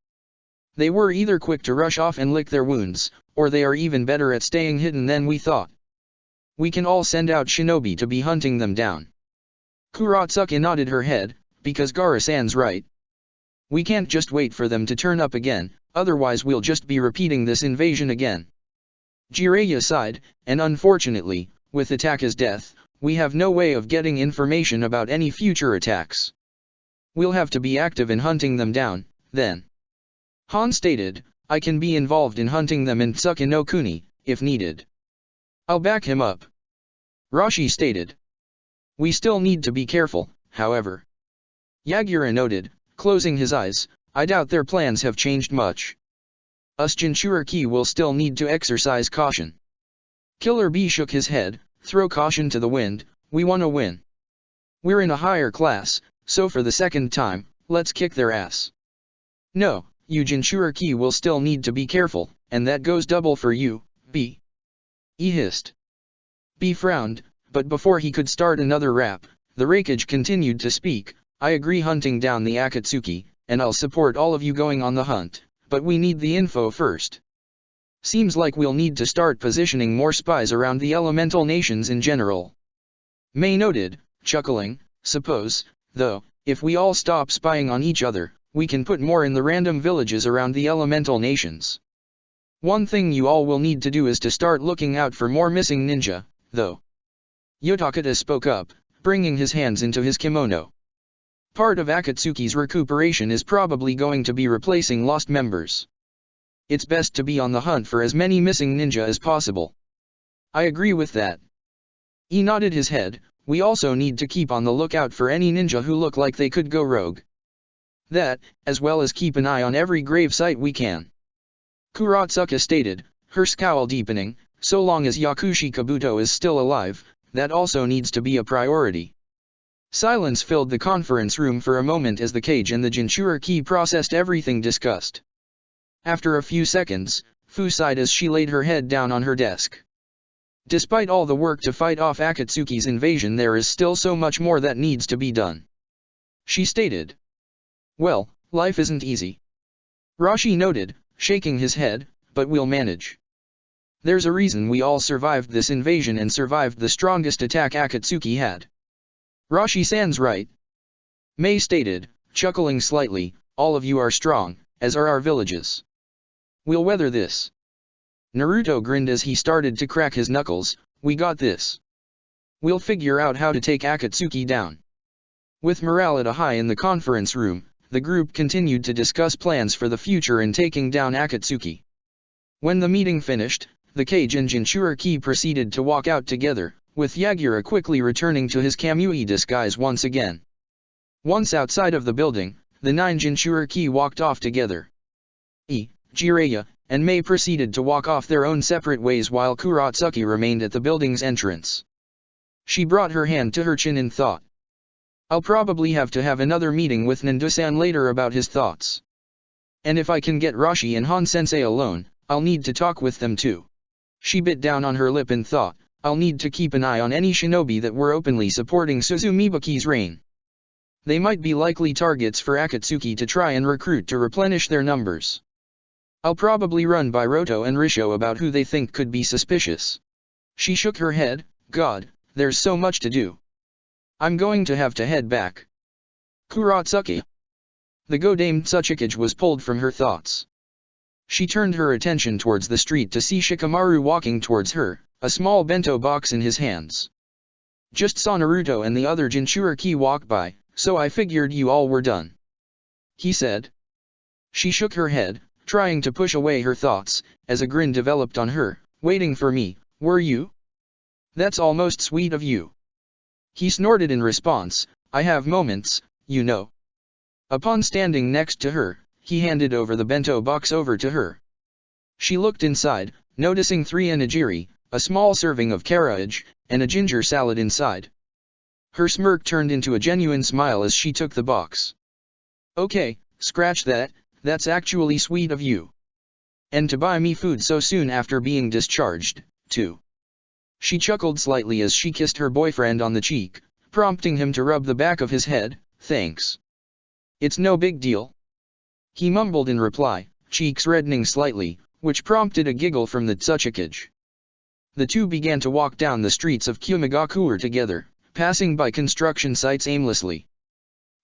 They were either quick to rush off and lick their wounds, or they are even better at staying hidden than we thought. We can all send out shinobi to be hunting them down. Kuratsuki nodded her head, because Gaara-san's right. We can't just wait for them to turn up again, otherwise we'll just be repeating this invasion again. Jiraiya sighed, and unfortunately, with Ataka's death, we have no way of getting information about any future attacks. We'll have to be active in hunting them down, then. Han stated, I can be involved in hunting them in Tsuki no Kuni, if needed. I'll back him up. Rashi stated. We still need to be careful, however. Yagura noted, closing his eyes, I doubt their plans have changed much. Us Jinchuriki will still need to exercise caution. Killer B shook his head, throw caution to the wind, we wanna win. We're in a higher class, so for the second time, let's kick their ass. No, you Jinchuriki will still need to be careful, and that goes double for you, B. E hissed. B frowned, but before he could start another rap, the Raikage continued to speak, I agree hunting down the Akatsuki, and I'll support all of you going on the hunt, but we need the info first. Seems like we'll need to start positioning more spies around the elemental nations in general. May noted, chuckling, suppose, though, if we all stop spying on each other, we can put more in the random villages around the elemental nations. One thing you all will need to do is to start looking out for more missing ninja, though. Yotakata spoke up, bringing his hands into his kimono. Part of Akatsuki's recuperation is probably going to be replacing lost members. It's best to be on the hunt for as many missing ninja as possible. I agree with that. He nodded his head, we also need to keep on the lookout for any ninja who look like they could go rogue. That, as well as keep an eye on every grave site we can. Kuratsuka stated, her scowl deepening, so long as Yakushi Kabuto is still alive, that also needs to be a priority. Silence filled the conference room for a moment as the Cage and the Jinchuriki processed everything discussed. After a few seconds, Fu sighed as she laid her head down on her desk. Despite all the work to fight off Akatsuki's invasion, there is still so much more that needs to be done. She stated. Well, life isn't easy. Rashi noted, shaking his head, but we'll manage. There's a reason we all survived this invasion and survived the strongest attack Akatsuki had. Rashi-san's right. May stated, chuckling slightly, all of you are strong, as are our villages. We'll weather this. Naruto grinned as he started to crack his knuckles, we got this. We'll figure out how to take Akatsuki down. With morale at a high in the conference room, the group continued to discuss plans for the future in taking down Akatsuki. When the meeting finished, the Cage and Jinchuriki proceeded to walk out together, with Yagura quickly returning to his Kamui disguise once again. Once outside of the building, the 9 Jinchuriki walked off together. Jiraiya and May proceeded to walk off their own separate ways while Kuratsuki remained at the building's entrance. She brought her hand to her chin in thought. I'll probably have to have another meeting with Nandu-san later about his thoughts. And if I can get Rashi and Han-sensei alone, I'll need to talk with them too. She bit down on her lip and thought, I'll need to keep an eye on any shinobi that were openly supporting Suzumibaki's reign. They might be likely targets for Akatsuki to try and recruit to replenish their numbers. I'll probably run by Roto and Risho about who they think could be suspicious. She shook her head, God, there's so much to do. I'm going to have to head back. Kuratsuki. The Godame Tsuchikage was pulled from her thoughts. She turned her attention towards the street to see Shikamaru walking towards her, a small bento box in his hands. Just saw Naruto and the other Jinchuriki walk by, so I figured you all were done, he said. She shook her head, trying to push away her thoughts, as a grin developed on her. Waiting for me, were you? That's almost sweet of you. He snorted in response. I have moments, you know. Upon standing next to her, he handed over the bento box over to her. She looked inside, noticing 3 onigiri, a small serving of carrot, and a ginger salad inside. Her smirk turned into a genuine smile as she took the box. Okay, scratch that, that's actually sweet of you. And to buy me food so soon after being discharged, too. She chuckled slightly as she kissed her boyfriend on the cheek, prompting him to rub the back of his head. Thanks. It's no big deal. He mumbled in reply, cheeks reddening slightly, which prompted a giggle from the Tsuchikage. The two began to walk down the streets of Kumogakure together, passing by construction sites aimlessly.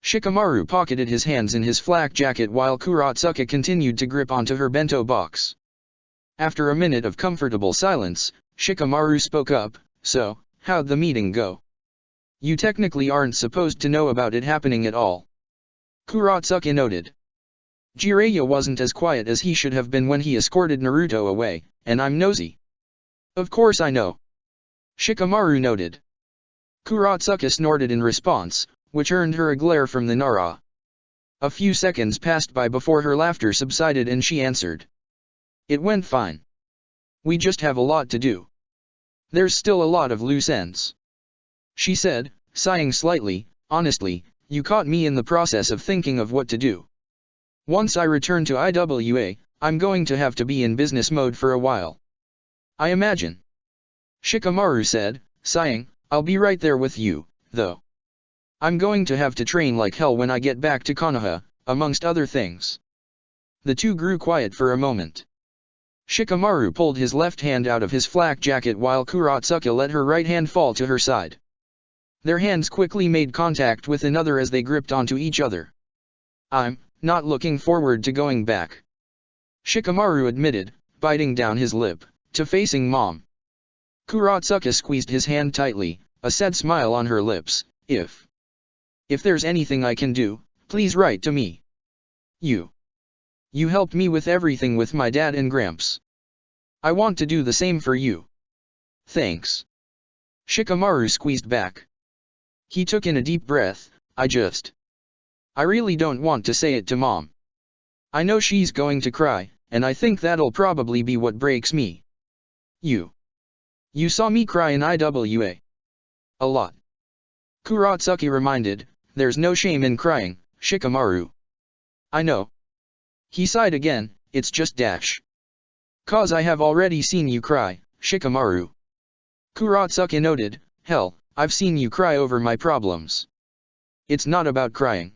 Shikamaru pocketed his hands in his flak jacket while Kuratsuka continued to grip onto her bento box. After a minute of comfortable silence, Shikamaru spoke up, so, how'd the meeting go? You technically aren't supposed to know about it happening at all. Kuratsuka noted. Jiraiya wasn't as quiet as he should have been when he escorted Naruto away, and I'm nosy. Of course I know. Shikamaru noted. Kuratsuka snorted in response, which earned her a glare from the Nara. A few seconds passed by before her laughter subsided and she answered. It went fine. We just have a lot to do. There's still a lot of loose ends. She said, sighing slightly. Honestly, you caught me in the process of thinking of what to do. Once I return to IWA, I'm going to have to be in business mode for a while. I imagine. Shikamaru said, sighing, I'll be right there with you, though. I'm going to have to train like hell when I get back to Konoha, amongst other things. The two grew quiet for a moment. Shikamaru pulled his left hand out of his flak jacket while Kuratsuka let her right hand fall to her side. Their hands quickly made contact with another as they gripped onto each other. I'm not looking forward to going back, Shikamaru admitted, biting down his lip, to facing Mom. Kuratsuka squeezed his hand tightly, a sad smile on her lips. If there's anything I can do, please write to me. You helped me with everything with my dad and Gramps. I want to do the same for you. Thanks. Shikamaru squeezed back. He took in a deep breath. I really don't want to say it to Mom. I know she's going to cry, and I think that'll probably be what breaks me. You saw me cry in IWA. A lot. Kuratsuka reminded. There's no shame in crying, Shikamaru. I know. He sighed again. It's just dash. 'Cause I have already seen you cry, Shikamaru. Kuratsuka noted. Hell, I've seen you cry over my problems. It's not about crying.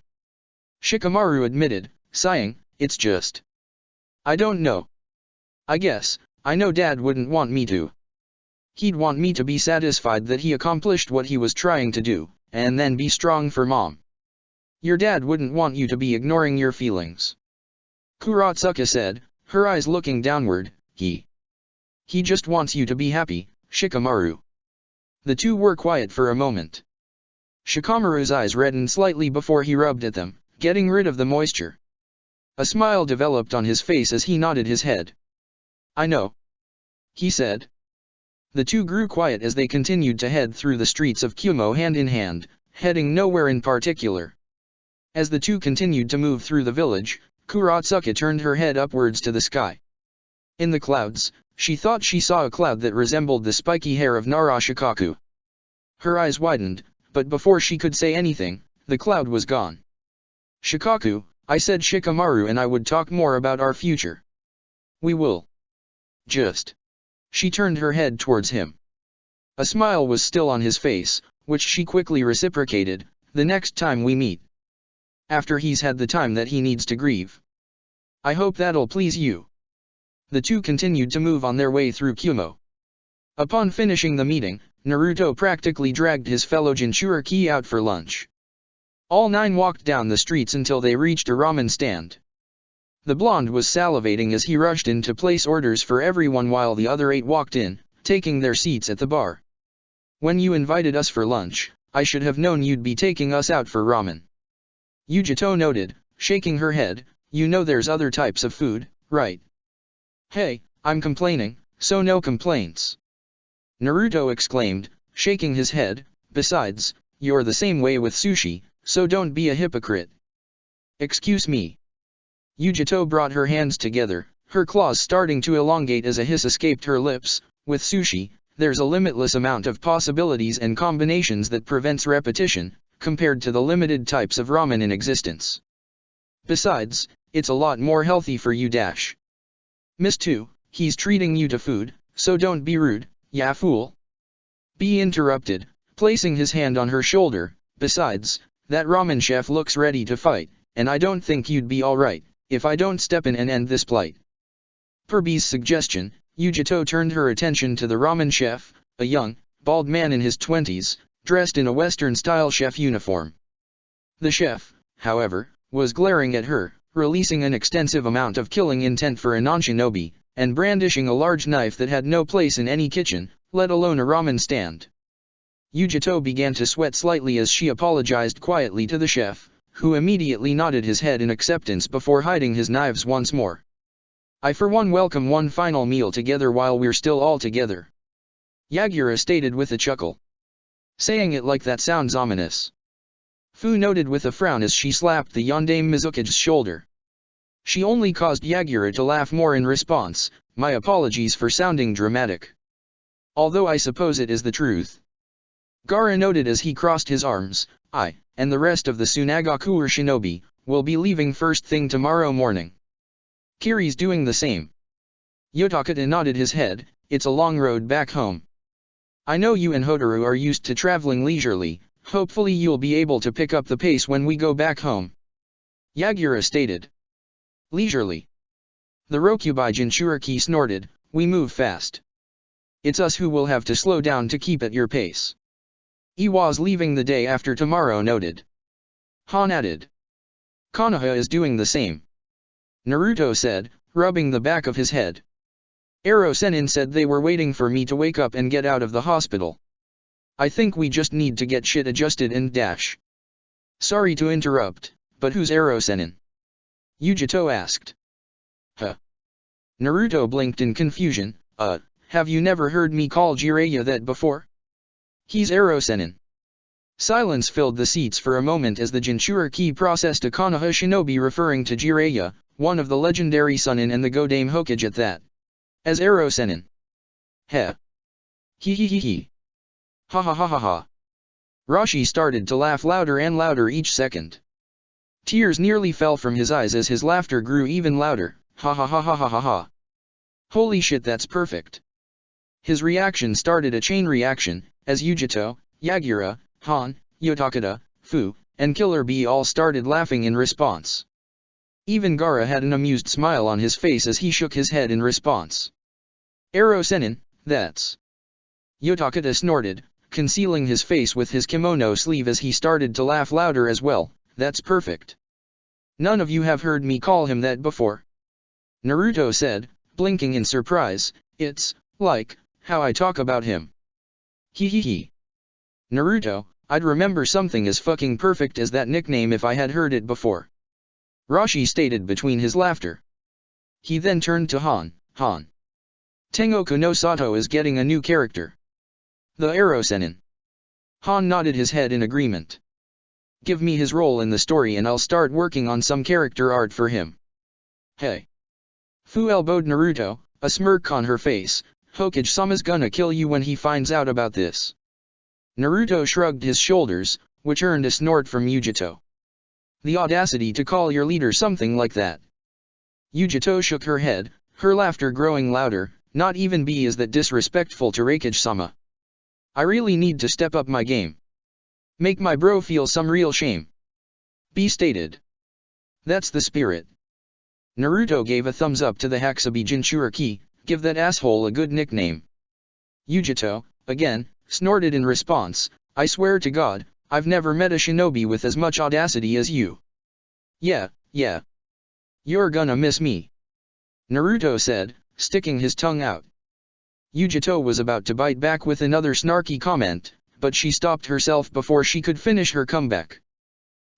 Shikamaru admitted, sighing, it's just. I don't know. I guess, I know Dad wouldn't want me to. He'd want me to be satisfied that he accomplished what he was trying to do, and then be strong for Mom. Your dad wouldn't want you to be ignoring your feelings. Kuratsuka said, her eyes looking downward. He just wants you to be happy, Shikamaru. The two were quiet for a moment. Shikamaru's eyes reddened slightly before he rubbed at them, getting rid of the moisture. A smile developed on his face as he nodded his head. I know, he said. The two grew quiet as they continued to head through the streets of Kumo hand in hand, heading nowhere in particular. As the two continued to move through the village, Kuratsuka turned her head upwards to the sky. In the clouds, she thought she saw a cloud that resembled the spiky hair of Narashikaku. Her eyes widened, but before she could say anything, the cloud was gone. Shikaku, I said Shikamaru and I would talk more about our future. We will. She turned her head towards him. A smile was still on his face, which she quickly reciprocated. The next time we meet. After he's had the time that he needs to grieve. I hope that'll please you. The two continued to move on their way through Kumo. Upon finishing the meeting, Naruto practically dragged his fellow Jinchuriki out for lunch. All 9 walked down the streets until they reached a ramen stand. The blonde was salivating as he rushed in to place orders for everyone while the other 8 walked in, taking their seats at the bar. When you invited us for lunch, I should have known you'd be taking us out for ramen. Yujito noted, shaking her head, you know there's other types of food, right? Hey, I'm complaining, so no complaints. Naruto exclaimed, shaking his head, besides, you're the same way with sushi, so don't be a hypocrite. Excuse me. Yujito brought her hands together, her claws starting to elongate as a hiss escaped her lips. With sushi, there's a limitless amount of possibilities and combinations that prevents repetition, compared to the limited types of ramen in existence. Besides, it's a lot more healthy for you. Miss 2, he's treating you to food, so don't be rude, ya fool. B interrupted, placing his hand on her shoulder, besides, that ramen chef looks ready to fight, and I don't think you'd be alright, if I don't step in and end this plight. Per B's suggestion, Yujito turned her attention to the ramen chef, a young, bald man in his 20s, dressed in a Western-style chef uniform. The chef, however, was glaring at her, releasing an extensive amount of killing intent for a non-shinobi, and brandishing a large knife that had no place in any kitchen, let alone a ramen stand. Yujito began to sweat slightly as she apologized quietly to the chef, who immediately nodded his head in acceptance before hiding his knives once more. I for one welcome one final meal together while we're still all together. Yagura stated with a chuckle. Saying it like that sounds ominous. Fu noted with a frown as she slapped the yondaime Mizuki's shoulder. She only caused Yagura to laugh more in response, my apologies for sounding dramatic. Although I suppose it is the truth. Gaara noted as he crossed his arms, I, and the rest of the Tsunagakuer shinobi, will be leaving first thing tomorrow morning. Kiri's doing the same. Yotaka nodded his head, it's a long road back home. I know you and Hotaru are used to traveling leisurely, hopefully you'll be able to pick up the pace when we go back home. Yagura stated. Leisurely. The Rokubai Jinchuriki snorted, we move fast. It's us who will have to slow down to keep at your pace. Iwa's leaving the day after tomorrow noted. Han added. Konoha is doing the same. Naruto said, rubbing the back of his head. Ero Sennin said they were waiting for me to wake up and get out of the hospital. I think we just need to get shit adjusted and dash. Sorry to interrupt, but who's Ero Sennin? Yujito asked. Huh? Naruto blinked in confusion, have you never heard me call Jiraiya that before? He's Ero Sennin. Silence filled the seats for a moment as the Jinchuriki processed a Konoha shinobi referring to Jiraiya, one of the legendary Sannin and the Godame Hokage at that. As Ero Sennin. Heh. Hee hee hee hee. Ha ha ha ha ha. Rashi started to laugh louder and louder each second. Tears nearly fell from his eyes as his laughter grew even louder, ha ha ha ha ha ha ha. Holy shit, that's perfect. His reaction started a chain reaction, as Yujito, Yagura, Han, Yotaka, Fu, and Killer Bee all started laughing in response. Even Gaara had an amused smile on his face as he shook his head in response. Ero Sennin, that's... Yotaka snorted, concealing his face with his kimono sleeve as he started to laugh louder as well, that's perfect. None of you have heard me call him that before. Naruto said, blinking in surprise, it's, like, how I talk about him. Hee hee hee. Naruto, I'd remember something as fucking perfect as that nickname if I had heard it before. Rashi stated between his laughter. He then turned to Han, Tengoku no Sato is getting a new character. The Ero Sennin. Han nodded his head in agreement. Give me his role in the story and I'll start working on some character art for him. Hey. Fu elbowed Naruto, a smirk on her face, Hokage-sama's gonna kill you when he finds out about this. Naruto shrugged his shoulders, which earned a snort from Yujito. The audacity to call your leader something like that. Yujito shook her head, her laughter growing louder, not even B is that disrespectful to Raikage-sama. I really need to step up my game. Make my bro feel some real shame. B stated. That's the spirit. Naruto gave a thumbs up to the Hakusabi Jinchuriki, give that asshole a good nickname. Yujito, again, snorted in response, I swear to God, I've never met a shinobi with as much audacity as you. Yeah. You're gonna miss me, Naruto said, sticking his tongue out. Yujito was about to bite back with another snarky comment, but she stopped herself before she could finish her comeback.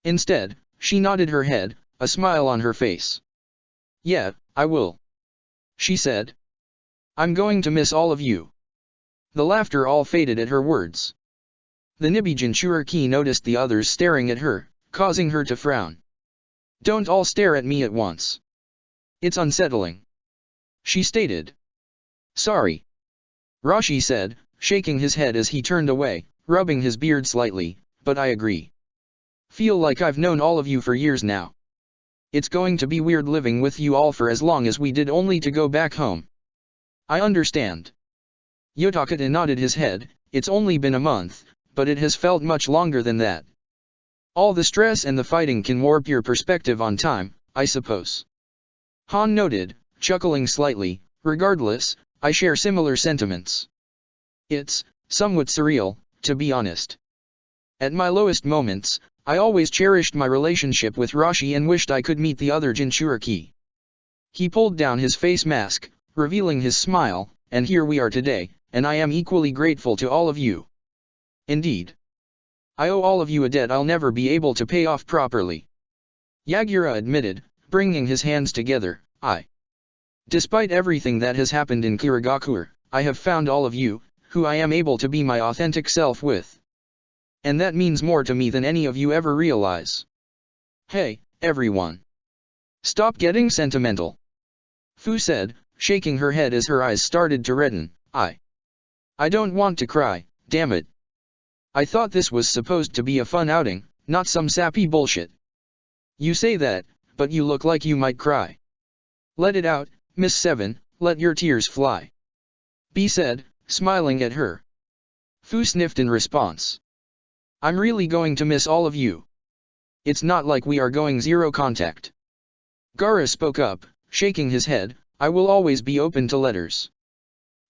Instead, she nodded her head, a smile on her face. Yeah, I will, she said. I'm going to miss all of you. The laughter all faded at her words. The Nibi Jinchuriki noticed the others staring at her, causing her to frown. Don't all stare at me at once. It's unsettling, she stated. Sorry, Rashi said, shaking his head as he turned away, rubbing his beard slightly, but I agree. Feel like I've known all of you for years now. It's going to be weird living with you all for as long as we did only to go back home. I understand. Yotaka nodded his head. It's only been a month, but it has felt much longer than that. All the stress and the fighting can warp your perspective on time, I suppose. Han noted, chuckling slightly. Regardless, I share similar sentiments. It's somewhat surreal, to be honest. At my lowest moments, I always cherished my relationship with Rashi and wished I could meet the other Jinchuriki. He pulled down his face mask, revealing his smile, and here we are today, and I am equally grateful to all of you. Indeed. I owe all of you a debt I'll never be able to pay off properly. Yagura admitted, bringing his hands together. Despite everything that has happened in Kirigakure, I have found all of you, who I am able to be my authentic self with. And that means more to me than any of you ever realize. Hey, everyone. Stop getting sentimental, Fu said, shaking her head as her eyes started to redden. I don't want to cry, damn it. I thought this was supposed to be a fun outing, not some sappy bullshit. You say that, but you look like you might cry. Let it out, Miss Seven, let your tears fly. B said, smiling at her. Fu sniffed in response. I'm really going to miss all of you. It's not like we are going zero contact. Gaara spoke up, shaking his head. I will always be open to letters.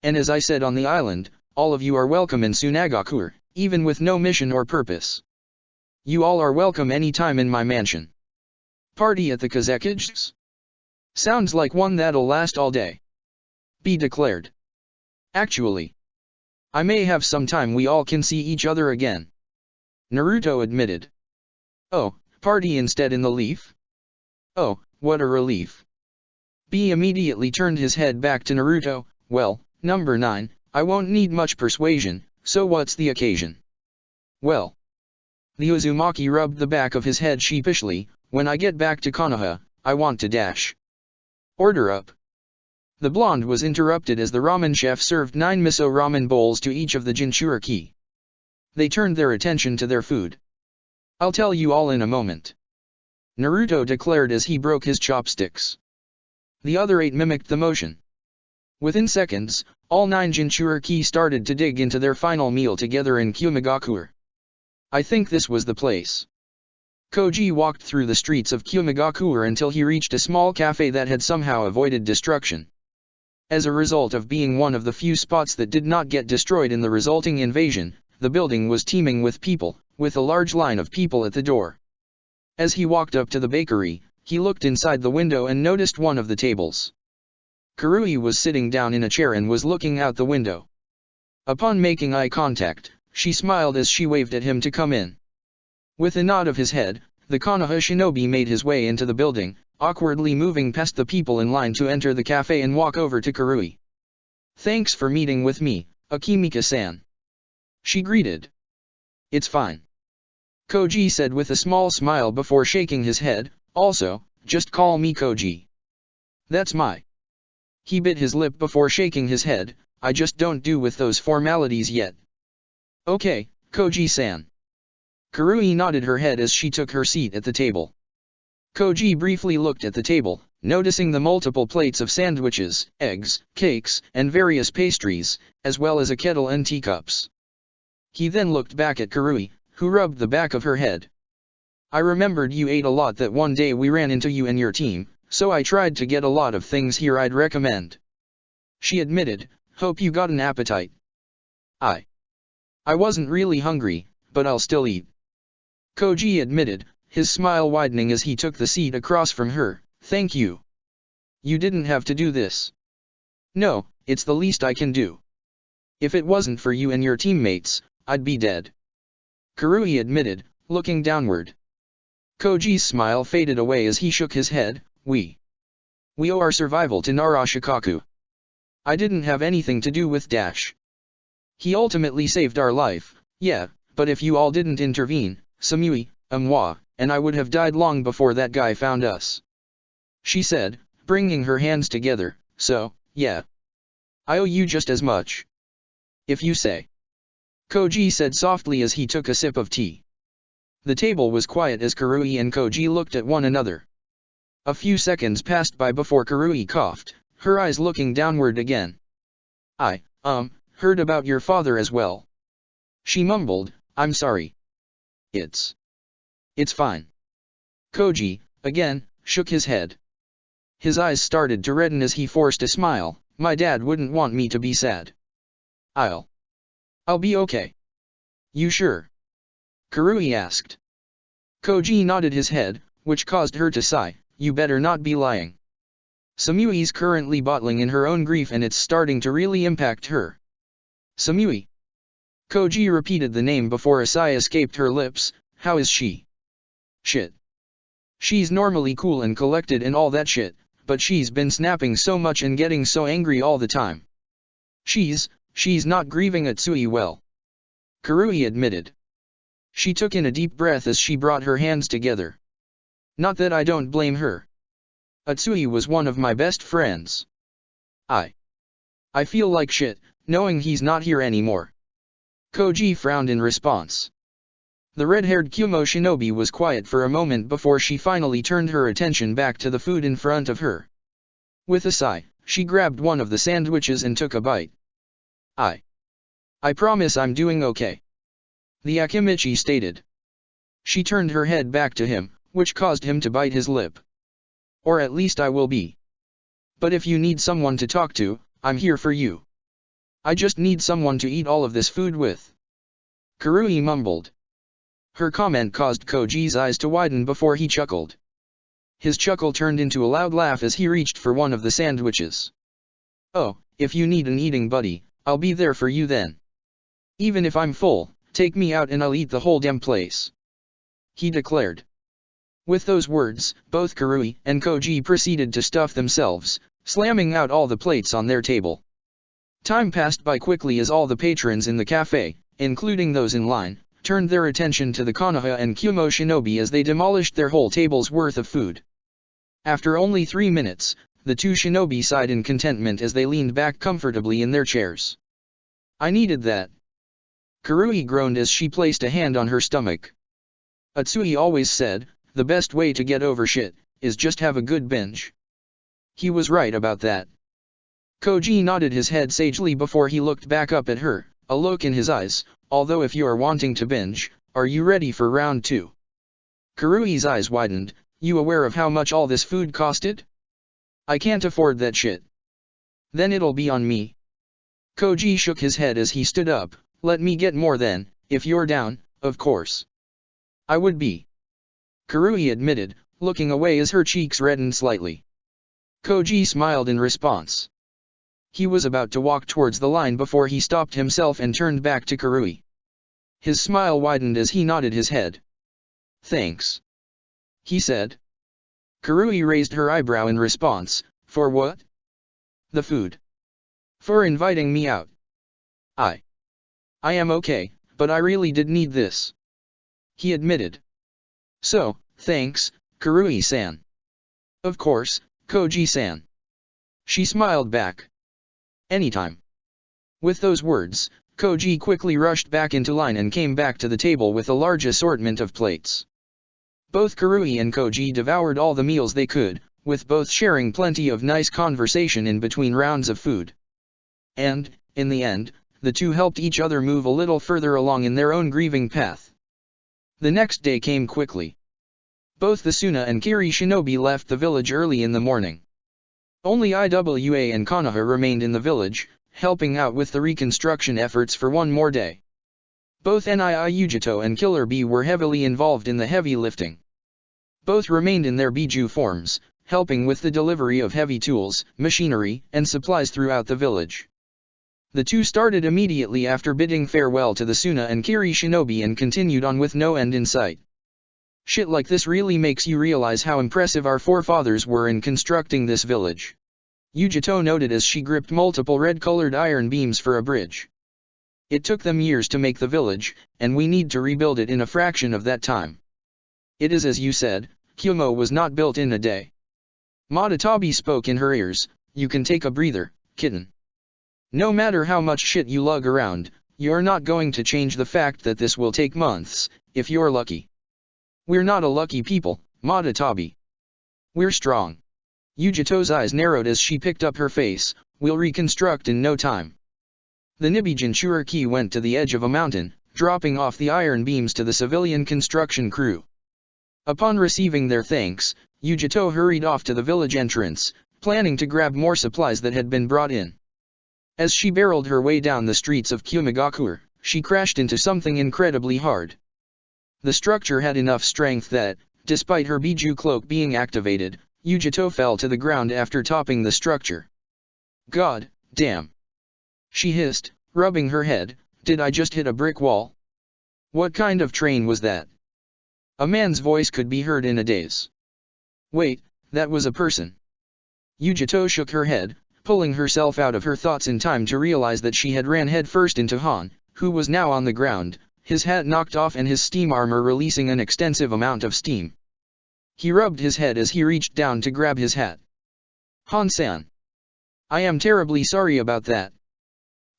And as I said on the island, all of you are welcome in Sunagakure, even with no mission or purpose. You all are welcome anytime in my mansion. Party at the Kazekij's? Sounds like one that'll last all day. B declared. Actually, I may have some time we all can see each other again. Naruto admitted. Oh, party instead in the leaf? Oh, what a relief. B immediately turned his head back to Naruto. Well, number 9, I won't need much persuasion, so what's the occasion? Well. The Uzumaki rubbed the back of his head sheepishly. When I get back to Konoha, I want to dash. Order up. The blonde was interrupted as the ramen chef served 9 miso ramen bowls to each of the Jinchuriki. They turned their attention to their food. I'll tell you all in a moment, Naruto declared as he broke his chopsticks. The other 8 mimicked the motion. Within seconds, all 9 Jinchuriki started to dig into their final meal together in Kumigakure. I think this was the place. Koji walked through the streets of Kumigakure until he reached a small cafe that had somehow avoided destruction. As a result of being one of the few spots that did not get destroyed in the resulting invasion, the building was teeming with people, with a large line of people at the door. As he walked up to the bakery, he looked inside the window and noticed one of the tables. Karui was sitting down in a chair and was looking out the window. Upon making eye contact, she smiled as she waved at him to come in. With a nod of his head, the Konoha shinobi made his way into the building, awkwardly moving past the people in line to enter the cafe and walk over to Karui. Thanks for meeting with me, Akimika-san. She greeted. It's fine, Koji said with a small smile before shaking his head. Also, just call me Koji. That's my. He bit his lip before shaking his head. I just don't do with those formalities yet. Okay, Koji-san. Karui nodded her head as she took her seat at the table. Koji briefly looked at the table, noticing the multiple plates of sandwiches, eggs, cakes, and various pastries, as well as a kettle and teacups. He then looked back at Karui, who rubbed the back of her head. I remembered you ate a lot that one day we ran into you and your team, so I tried to get a lot of things here I'd recommend. She admitted, hope you got an appetite. I wasn't really hungry, but I'll still eat. Koji admitted, his smile widening as he took the seat across from her. Thank you. You didn't have to do this. No, it's the least I can do. If it wasn't for you and your teammates, I'd be dead. Karui admitted, looking downward. Koji's smile faded away as he shook his head. We owe our survival to Narashikaku. I didn't have anything to do with Dash. He ultimately saved our life, yeah, but if you all didn't intervene, Samui, moi, and I would have died long before that guy found us. She said, bringing her hands together, so, yeah. I owe you just as much. If you say. Koji said softly as he took a sip of tea. The table was quiet as Karui and Koji looked at one another. A few seconds passed by before Karui coughed, her eyes looking downward again. I heard about your father as well. She mumbled, I'm sorry. It's fine. Koji, again, shook his head. His eyes started to redden as he forced a smile. My dad wouldn't want me to be sad. I'll be okay. You sure? Karui asked. Koji nodded his head, which caused her to sigh. You better not be lying. Samui's currently bottling in her own grief and it's starting to really impact her. Samui. Koji repeated the name before a sigh escaped her lips. How is she? Shit. She's normally cool and collected and all that shit, but she's been snapping so much and getting so angry all the time. She's not grieving Atsui well. Karui admitted. She took in a deep breath as she brought her hands together. Not that I don't blame her. Atsui was one of my best friends. I feel like shit, knowing he's not here anymore. Koji frowned in response. The red-haired Kumo shinobi was quiet for a moment before she finally turned her attention back to the food in front of her. With a sigh, she grabbed one of the sandwiches and took a bite. I promise I'm doing okay. The Akimichi stated. She turned her head back to him, which caused him to bite his lip. Or at least I will be. But if you need someone to talk to, I'm here for you. I just need someone to eat all of this food with. Karui mumbled. Her comment caused Koji's eyes to widen before he chuckled. His chuckle turned into a loud laugh as he reached for one of the sandwiches. Oh, if you need an eating buddy, I'll be there for you then. Even if I'm full, take me out and I'll eat the whole damn place. He declared. With those words, both Karui and Koji proceeded to stuff themselves, slamming out all the plates on their table. Time passed by quickly as all the patrons in the cafe, including those in line, turned their attention to the Konoha and Kumo shinobi as they demolished their whole table's worth of food. After only 3 minutes, the two shinobi sighed in contentment as they leaned back comfortably in their chairs. I needed that. Karui groaned as she placed a hand on her stomach. Atsui always said, the best way to get over shit, is just have a good binge. He was right about that. Koji nodded his head sagely before he looked back up at her, a look in his eyes, although if you are wanting to binge, are you ready for round 2? Karui's eyes widened, you aware of how much all this food costed? I can't afford that shit. Then it'll be on me. Koji shook his head as he stood up, let me get more then, if you're down, of course. I would be. Karui admitted, looking away as her cheeks reddened slightly. Koji smiled in response. He was about to walk towards the line before he stopped himself and turned back to Karui. His smile widened as he nodded his head. Thanks. He said. Karui raised her eyebrow in response, for what? The food. For inviting me out. I am okay, but I really did need this. He admitted. So, thanks, Karui-san. Of course, Koji-san. She smiled back. Anytime. With those words, Koji quickly rushed back into line and came back to the table with a large assortment of plates. Both Karui and Koji devoured all the meals they could, with both sharing plenty of nice conversation in between rounds of food. And, in the end, the two helped each other move a little further along in their own grieving path. The next day came quickly. Both the Suna and Kiri shinobi left the village early in the morning. Only Iwa and Konoha remained in the village, helping out with the reconstruction efforts for one more day. Both Niijito and Killer Bee were heavily involved in the heavy lifting. Both remained in their Biju forms, helping with the delivery of heavy tools, machinery, and supplies throughout the village. The two started immediately after bidding farewell to the Suna and Kiri shinobi and continued on with no end in sight. Shit like this really makes you realize how impressive our forefathers were in constructing this village. Yujito noted as she gripped multiple red-colored iron beams for a bridge. It took them years to make the village, and we need to rebuild it in a fraction of that time. It is as you said, Kyumo was not built in a day. Matatabi spoke in her ears, you can take a breather, kitten. No matter how much shit you lug around, you're not going to change the fact that this will take months, if you're lucky. We're not a lucky people, Matatabi. We're strong. Yujito's eyes narrowed as she picked up her face, we'll reconstruct in no time. The Nibijin Cherokee went to the edge of a mountain, dropping off the iron beams to the civilian construction crew. Upon receiving their thanks, Yujito hurried off to the village entrance, planning to grab more supplies that had been brought in. As she barreled her way down the streets of Kumigakure, she crashed into something incredibly hard. The structure had enough strength that, despite her Biju cloak being activated, Yujito fell to the ground after topping the structure. God damn! She hissed, rubbing her head, did I just hit a brick wall? What kind of train was that? A man's voice could be heard in a daze. Wait, that was a person. Yujito shook her head, pulling herself out of her thoughts in time to realize that she had ran headfirst into Han, who was now on the ground, his hat knocked off and his steam armor releasing an extensive amount of steam. He rubbed his head as he reached down to grab his hat. Han-san. I am terribly sorry about that.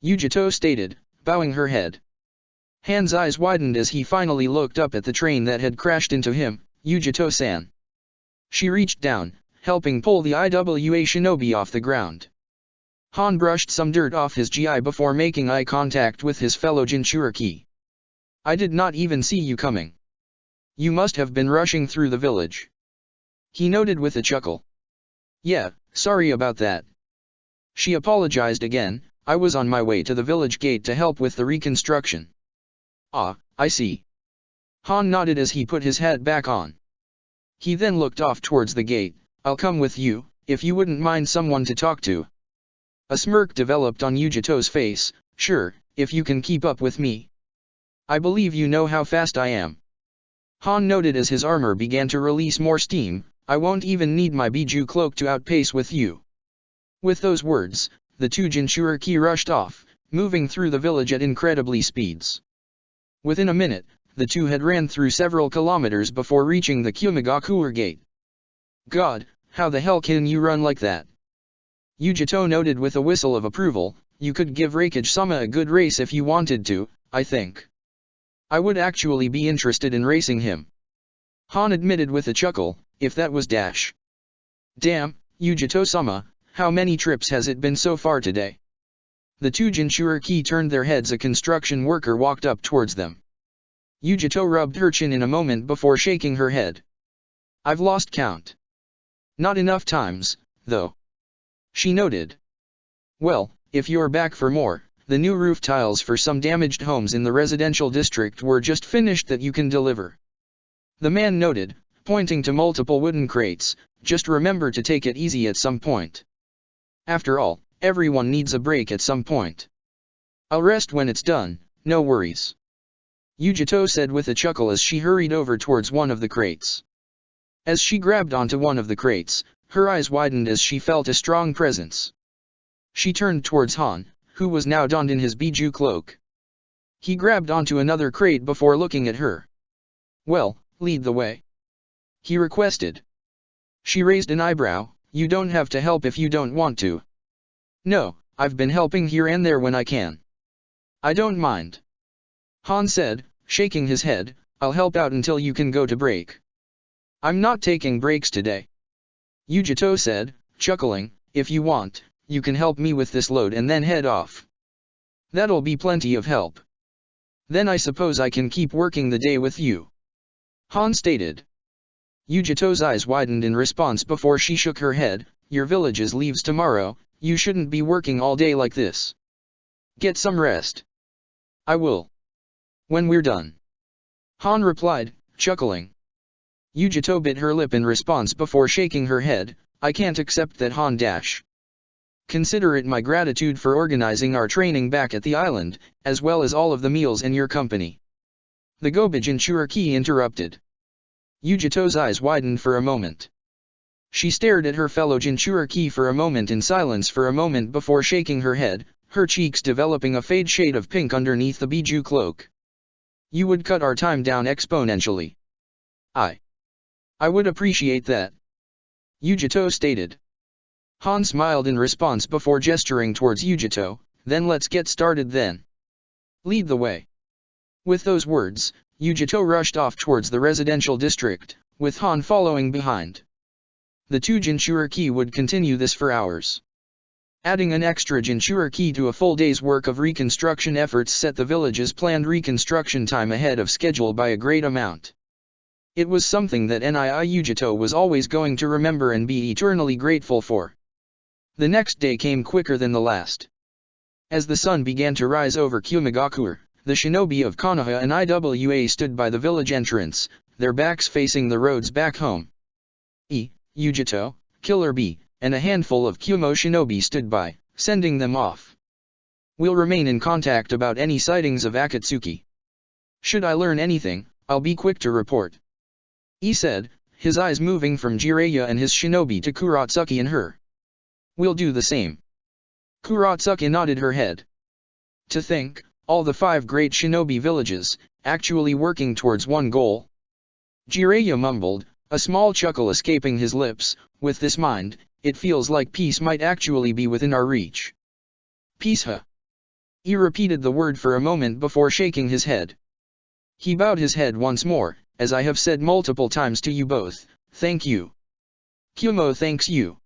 Yujito stated, bowing her head. Han's eyes widened as he finally looked up at the train that had crashed into him, Yujito-san. She reached down, helping pull the IWA shinobi off the ground. Han brushed some dirt off his GI before making eye contact with his fellow Jinchuriki. I did not even see you coming. You must have been rushing through the village. He noted with a chuckle. Yeah, sorry about that. She apologized again, I was on my way to the village gate to help with the reconstruction. Ah, I see. Han nodded as he put his hat back on. He then looked off towards the gate, I'll come with you, if you wouldn't mind someone to talk to. A smirk developed on Yujito's face, sure, if you can keep up with me. I believe you know how fast I am. Han noted as his armor began to release more steam, I won't even need my Biju cloak to outpace with you. With those words, the two Jinchuriki rushed off, moving through the village at incredibly speeds. Within a minute, the two had ran through several kilometers before reaching the Kumigakure gate. God, how the hell can you run like that? Yujito noted with a whistle of approval, you could give Raikage-sama a good race if you wanted to, I think. I would actually be interested in racing him. Han admitted with a chuckle, if that was dash. Damn, Yujito-sama, how many trips has it been so far today? The two Jinchuriki turned their heads. A construction worker walked up towards them. Yujito rubbed her chin in a moment before shaking her head. I've lost count. Not enough times, though. She noted. Well, if you're back for more, the new roof tiles for some damaged homes in the residential district were just finished that you can deliver. The man noted, pointing to multiple wooden crates, just remember to take it easy at some point. After all, everyone needs a break at some point. I'll rest when it's done, no worries. Yujito said with a chuckle as she hurried over towards one of the crates. As she grabbed onto one of the crates, her eyes widened as she felt a strong presence. She turned towards Han, who was now donned in his Biju cloak. He grabbed onto another crate before looking at her. Well, lead the way. He requested. She raised an eyebrow, you don't have to help if you don't want to. No, I've been helping here and there when I can. I don't mind. Han said, shaking his head, I'll help out until you can go to break. I'm not taking breaks today. Yujito said, chuckling, if you want, you can help me with this load and then head off. That'll be plenty of help. Then I suppose I can keep working the day with you. Han stated. Yujito's eyes widened in response before she shook her head, your village leaves tomorrow, you shouldn't be working all day like this. Get some rest. I will. When we're done. Han replied, chuckling. Yujito bit her lip in response before shaking her head. I can't accept that, Han dash. Consider it my gratitude for organizing our training back at the island, as well as all of the meals in your company. The Gobi Jinchuriki interrupted. Yujito's eyes widened for a moment. She stared at her fellow Jinchuriki for a moment in silence for a moment before shaking her head, her cheeks developing a fade shade of pink underneath the Biju cloak. You would cut our time down exponentially. I would appreciate that. Yujito stated. Han smiled in response before gesturing towards Yujito, then let's get started then. Lead the way. With those words, Yujito rushed off towards the residential district, with Han following behind. The two Jinchuriki would continue this for hours. Adding an extra Jinchuriki to a full day's work of reconstruction efforts set the village's planned reconstruction time ahead of schedule by a great amount. It was something that Yujito was always going to remember and be eternally grateful for. The next day came quicker than the last. As the sun began to rise over Kumigakure, the shinobi of Konoha and Iwa stood by the village entrance, their backs facing the roads back home. Yujito, Killer B, and a handful of Kumo shinobi stood by, sending them off. We'll remain in contact about any sightings of Akatsuki. Should I learn anything, I'll be quick to report. He said, his eyes moving from Jiraiya and his shinobi to Kuratsuki and her. We'll do the same. Kuratsuki nodded her head. To think, all the 5 great shinobi villages, actually working towards one goal. Jiraiya mumbled, a small chuckle escaping his lips. With this mind, it feels like peace might actually be within our reach. Peace, huh? He repeated the word for a moment before shaking his head. He bowed his head once more, as I have said multiple times to you both, thank you. Kumo thanks you.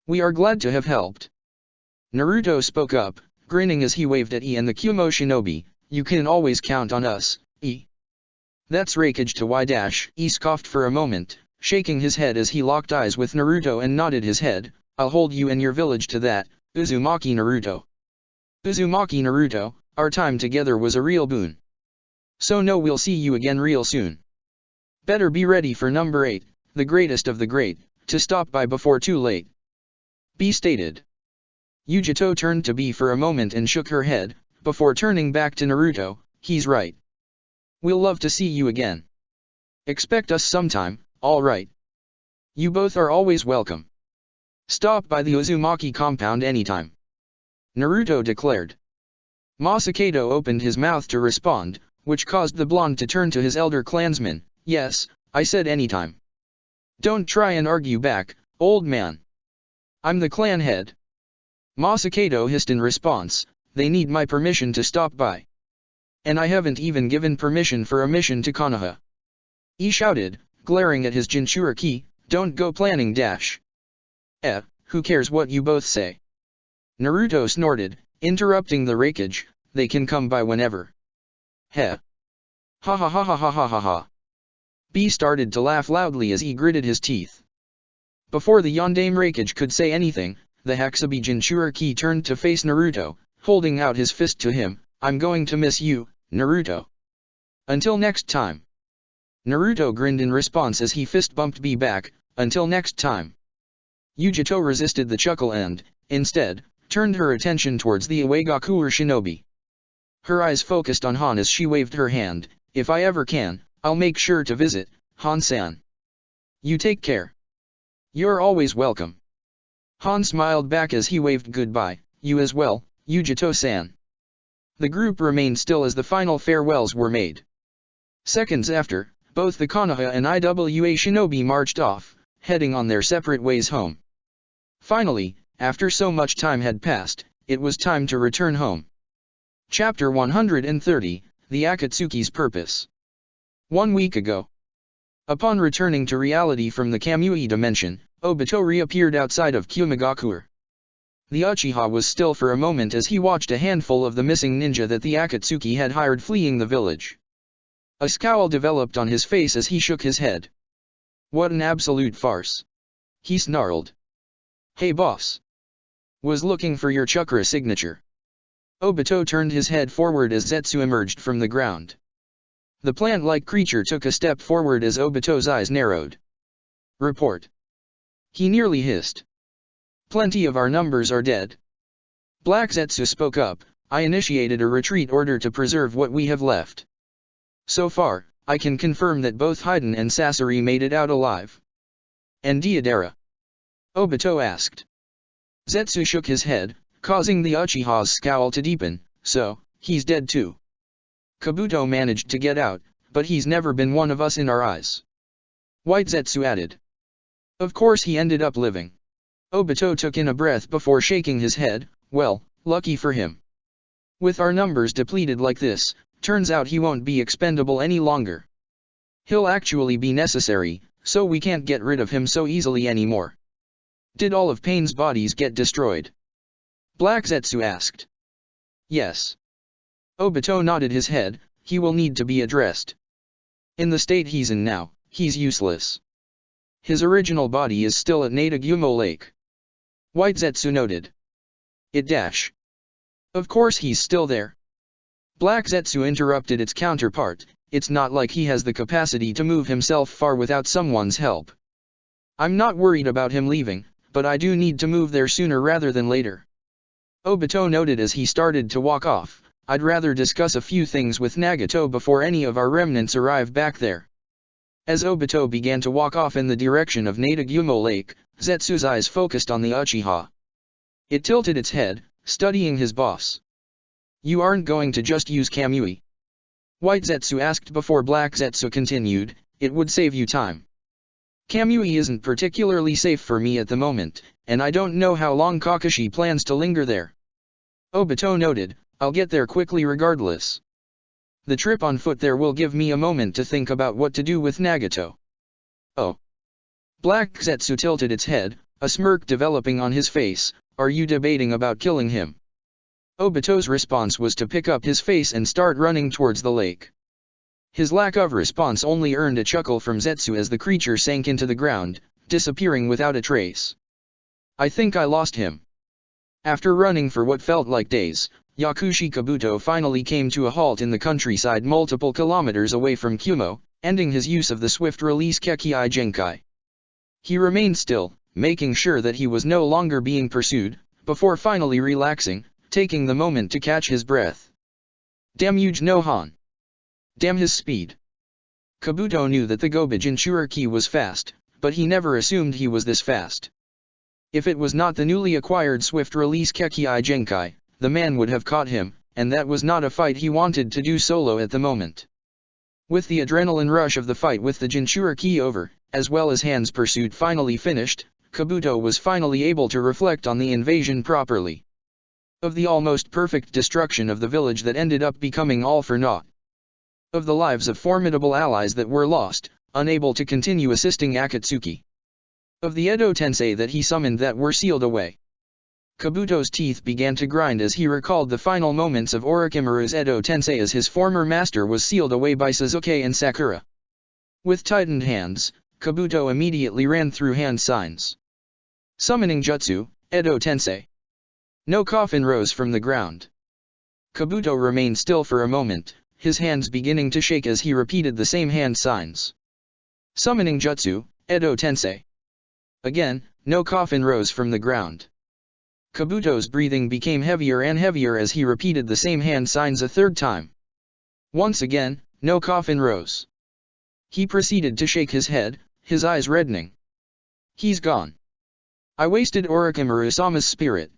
We are glad to have helped. Naruto spoke up, grinning as he waved at and the Kumo shinobi, you can always count on us, That's Raikage to Y-. He scoffed for a moment, shaking his head as he locked eyes with Naruto and nodded his head, I'll hold you and your village to that, Uzumaki Naruto. Uzumaki Naruto, our time together was a real boon. So no, we'll see you again real soon. Better be ready for number 8, the greatest of the great, to stop by before too late. B stated. Yujito turned to B for a moment and shook her head, before turning back to Naruto, he's right. We'll love to see you again. Expect us sometime, alright. You both are always welcome. Stop by the Uzumaki compound anytime. Naruto declared. Masakado opened his mouth to respond, which caused the blonde to turn to his elder clansman, yes, I said anytime. Don't try and argue back, old man. I'm the clan head. Masakado hissed in response, they need my permission to stop by. And I haven't even given permission for a mission to Konoha. He shouted, glaring at his Jinchuriki, don't go planning dash. Who cares what you both say? Naruto snorted, interrupting the Raikage, they can come by whenever. Heh. Ha ha ha ha ha ha ha ha. B started to laugh loudly as he gritted his teeth. Before the Yondaime Raikage could say anything, the Hakusabi Jinchuriki turned to face Naruto, holding out his fist to him, I'm going to miss you, Naruto. Until next time. Naruto grinned in response as he fist bumped B back, until next time. Yujito resisted the chuckle and, instead, turned her attention towards the Iwagakure shinobi. Her eyes focused on Han as she waved her hand, if I ever can, I'll make sure to visit, Han-san. You take care. You're always welcome. Han smiled back as he waved goodbye, you as well, Yujito-san. The group remained still as the final farewells were made. Seconds after, both the Konoha and Iwa shinobi marched off, heading on their separate ways home. Finally, after so much time had passed, it was time to return home. Chapter 130, The Akatsuki's Purpose. 1 week ago. Upon returning to reality from the Kamui dimension, Obito reappeared outside of Kumigakure. The Uchiha was still for a moment as he watched a handful of the missing ninja that the Akatsuki had hired fleeing the village. A scowl developed on his face as he shook his head. What an absolute farce. He snarled. Hey boss. Was looking for your chakra signature. Obito turned his head forward as Zetsu emerged from the ground. The plant-like creature took a step forward as Obito's eyes narrowed. Report. He nearly hissed. Plenty of our numbers are dead. Black Zetsu spoke up. I initiated a retreat order to preserve what we have left. So far, I can confirm that both Haiden and Sasori made it out alive. And Deidara? Obito asked. Zetsu shook his head, causing the Uchiha's scowl to deepen. So, he's dead too. Kabuto managed to get out, but he's never been one of us in our eyes. White Zetsu added. Of course he ended up living. Obito took in a breath before shaking his head. Well, lucky for him. With our numbers depleted like this, turns out he won't be expendable any longer. He'll actually be necessary, so we can't get rid of him so easily anymore. Did all of Pain's bodies get destroyed? Black Zetsu asked. Yes. Obito nodded his head. He will need to be addressed. In the state he's in now, he's useless. His original body is still at Nadagumo Lake. White Zetsu noted. It dash. Of course he's still there. Black Zetsu interrupted its counterpart. It's not like he has the capacity to move himself far without someone's help. I'm not worried about him leaving, but I do need to move there sooner rather than later. Obito noted as he started to walk off. I'd rather discuss a few things with Nagato before any of our remnants arrive back there. As Obito began to walk off in the direction of Nadagumo Lake, Zetsu's eyes focused on the Uchiha. It tilted its head, studying his boss. You aren't going to just use Kamui? White Zetsu asked before Black Zetsu continued. It would save you time. Kamui isn't particularly safe for me at the moment, and I don't know how long Kakashi plans to linger there. Obito noted. I'll get there quickly regardless. The trip on foot there will give me a moment to think about what to do with Nagato. Oh. Black Zetsu tilted its head, a smirk developing on his face. Are you debating about killing him? Obito's response was to pick up his face and start running towards the lake. His lack of response only earned a chuckle from Zetsu as the creature sank into the ground, disappearing without a trace. I think I lost him. After running for what felt like days, Yakushi Kabuto finally came to a halt in the countryside multiple kilometers away from Kumo, ending his use of the swift-release Kekkai Genkai. He remained still, making sure that he was no longer being pursued, before finally relaxing, taking the moment to catch his breath. Damn Yuji no Han. Damn his speed. Kabuto knew that the Gobi Jinchuriki was fast, but he never assumed he was this fast. If it was not the newly acquired swift-release Kekkai Genkai, the man would have caught him, and that was not a fight he wanted to do solo at the moment. With the adrenaline rush of the fight with the Jinchuriki over, as well as Han's pursuit finally finished, Kabuto was finally able to reflect on the invasion properly. Of the almost perfect destruction of the village that ended up becoming all for naught. Of the lives of formidable allies that were lost, unable to continue assisting Akatsuki. Of the Edo Tensei that he summoned that were sealed away. Kabuto's teeth began to grind as he recalled the final moments of Orochimaru's Edo Tensei as his former master was sealed away by Sasuke and Sakura. With tightened hands, Kabuto immediately ran through hand signs. Summoning Jutsu, Edo Tensei. No coffin rose from the ground. Kabuto remained still for a moment, his hands beginning to shake as he repeated the same hand signs. Summoning Jutsu, Edo Tensei. Again, no coffin rose from the ground. Kabuto's breathing became heavier and heavier as he repeated the same hand signs a third time. Once again, no coffin rose. He proceeded to shake his head, his eyes reddening. He's gone. I wasted Orochimaru-sama's spirit.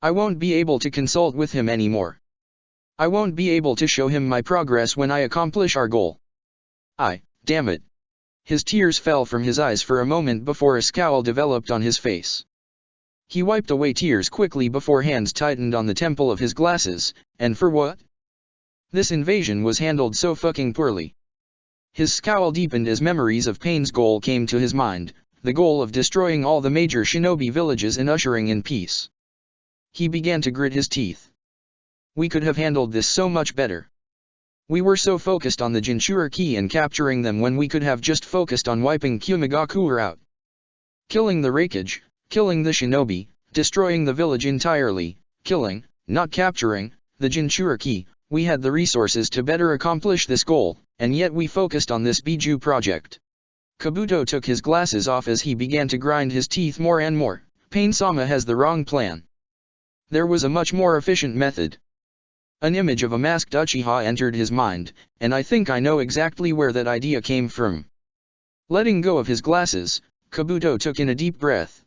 I won't be able to consult with him anymore. I won't be able to show him my progress when I accomplish our goal. Damn it. His tears fell from his eyes for a moment before a scowl developed on his face. He wiped away tears quickly before hands tightened on the temple of his glasses, and for what? This invasion was handled so fucking poorly. His scowl deepened as memories of Pain's goal came to his mind, the goal of destroying all the major shinobi villages and ushering in peace. He began to grit his teeth. We could have handled this so much better. We were so focused on the Jinchuriki and capturing them when we could have just focused on wiping Kumogakure out. Killing the Raikage, killing the shinobi, destroying the village entirely, killing, not capturing, the Jinchuriki. We had the resources to better accomplish this goal, and yet we focused on this Biju project. Kabuto took his glasses off as he began to grind his teeth more and more. Pain-sama has the wrong plan. There was a much more efficient method. An image of a masked Uchiha entered his mind, and I think I know exactly where that idea came from. Letting go of his glasses, Kabuto took in a deep breath.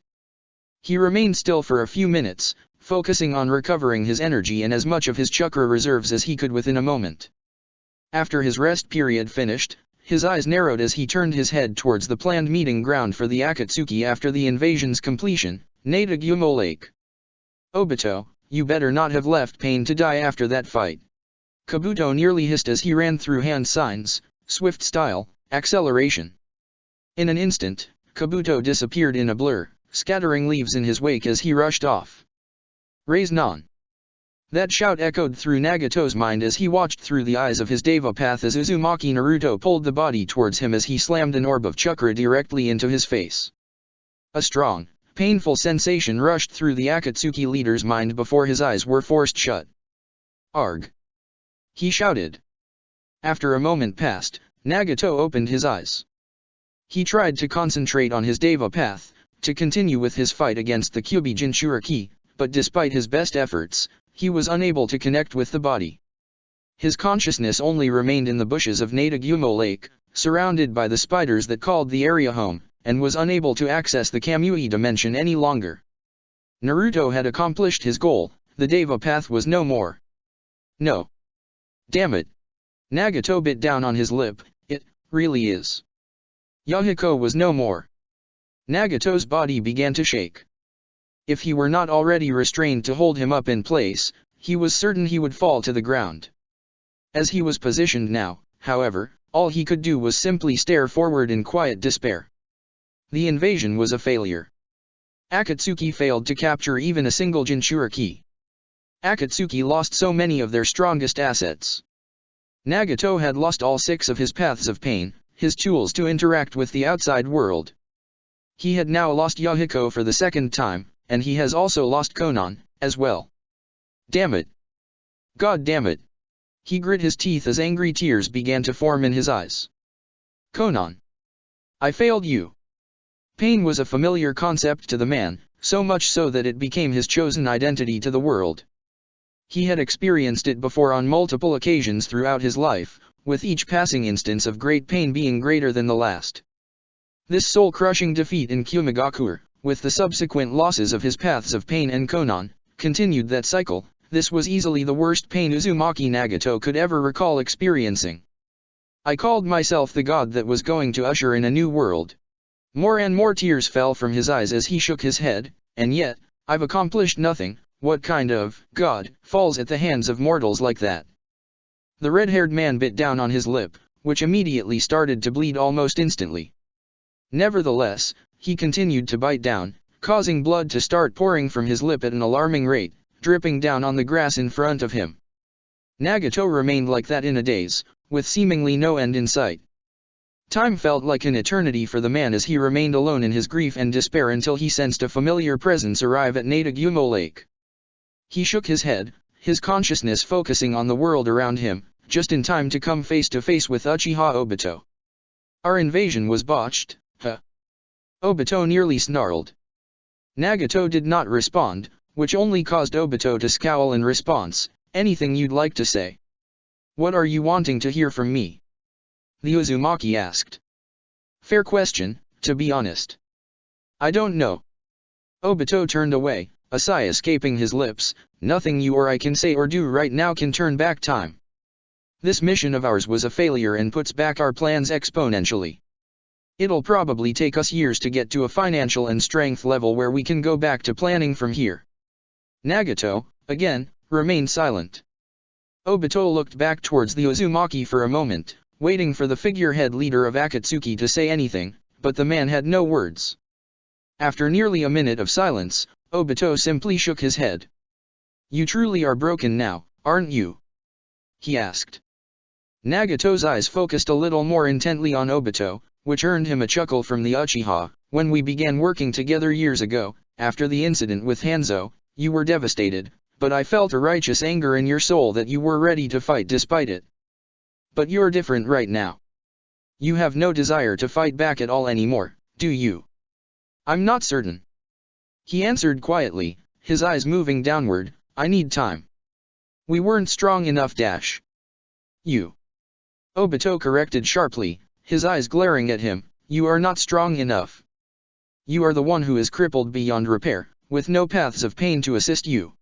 He remained still for a few minutes, focusing on recovering his energy and as much of his chakra reserves as he could within a moment. After his rest period finished, his eyes narrowed as he turned his head towards the planned meeting ground for the Akatsuki after the invasion's completion, Nadagumo Lake. Obito, you better not have left Pain to die after that fight. Kabuto nearly hissed as he ran through hand signs, swift style, acceleration. In an instant, Kabuto disappeared in a blur, scattering leaves in his wake as he rushed off. Raise Non. That shout echoed through Nagato's mind as he watched through the eyes of his Deva path as Uzumaki Naruto pulled the body towards him as he slammed an orb of chakra directly into his face. A strong, painful sensation rushed through the Akatsuki leader's mind before his eyes were forced shut. Arg! He shouted. After a moment passed, Nagato opened his eyes. He tried to concentrate on his Deva path, to continue with his fight against the Kyubi Jinchuriki, but despite his best efforts, he was unable to connect with the body. His consciousness only remained in the bushes of Nadagumo Lake, surrounded by the spiders that called the area home, and was unable to access the Kamui dimension any longer. Naruto had accomplished his goal, the Deva path was no more. No. Damn it. Nagato bit down on his lip, it really is. Yahiko was no more. Nagato's body began to shake. If he were not already restrained to hold him up in place, he was certain he would fall to the ground. As he was positioned now, however, all he could do was simply stare forward in quiet despair. The invasion was a failure. Akatsuki failed to capture even a single Jinchuriki. Akatsuki lost so many of their strongest assets. Nagato had lost all 6 of his paths of pain, his tools to interact with the outside world. He had now lost Yahiko for the 2nd time, and he has also lost Konan, as well. Damn it. God damn it. He grit his teeth as angry tears began to form in his eyes. Konan. I failed you. Pain was a familiar concept to the man, so much so that it became his chosen identity to the world. He had experienced it before on multiple occasions throughout his life, with each passing instance of great pain being greater than the last. This soul-crushing defeat in Kumigakure, with the subsequent losses of his paths of pain and Konan, continued that cycle. This was easily the worst pain Uzumaki Nagato could ever recall experiencing. I called myself the god that was going to usher in a new world. More and more tears fell from his eyes as he shook his head, and yet, I've accomplished nothing. What kind of god falls at the hands of mortals like that? The red-haired man bit down on his lip, which immediately started to bleed almost instantly. Nevertheless, he continued to bite down, causing blood to start pouring from his lip at an alarming rate, dripping down on the grass in front of him. Nagato remained like that in a daze, with seemingly no end in sight. Time felt like an eternity for the man as he remained alone in his grief and despair until he sensed a familiar presence arrive at Nadagumo Lake. He shook his head, his consciousness focusing on the world around him, just in time to come face to face with Uchiha Obito. Our invasion was botched, huh? Obito nearly snarled. Nagato did not respond, which only caused Obito to scowl in response. Anything you'd like to say? What are you wanting to hear from me? The Uzumaki asked. Fair question, to be honest. I don't know. Obito turned away, a sigh escaping his lips. Nothing you or I can say or do right now can turn back time. This mission of ours was a failure and puts back our plans exponentially. It'll probably take us years to get to a financial and strength level where we can go back to planning from here. Nagato, again, remained silent. Obito looked back towards the Uzumaki for a moment, waiting for the figurehead leader of Akatsuki to say anything, but the man had no words. After nearly a minute of silence, Obito simply shook his head. You truly are broken now, aren't you? He asked. Nagato's eyes focused a little more intently on Obito, which earned him a chuckle from the Uchiha. When we began working together years ago, after the incident with Hanzo, you were devastated, but I felt a righteous anger in your soul that you were ready to fight despite it. But you're different right now. You have no desire to fight back at all anymore, do you? I'm not certain. He answered quietly, his eyes moving downward, I need time. We weren't strong enough. You. Obito corrected sharply, his eyes glaring at him, you are not strong enough. You are the one who is crippled beyond repair, with no paths of pain to assist you.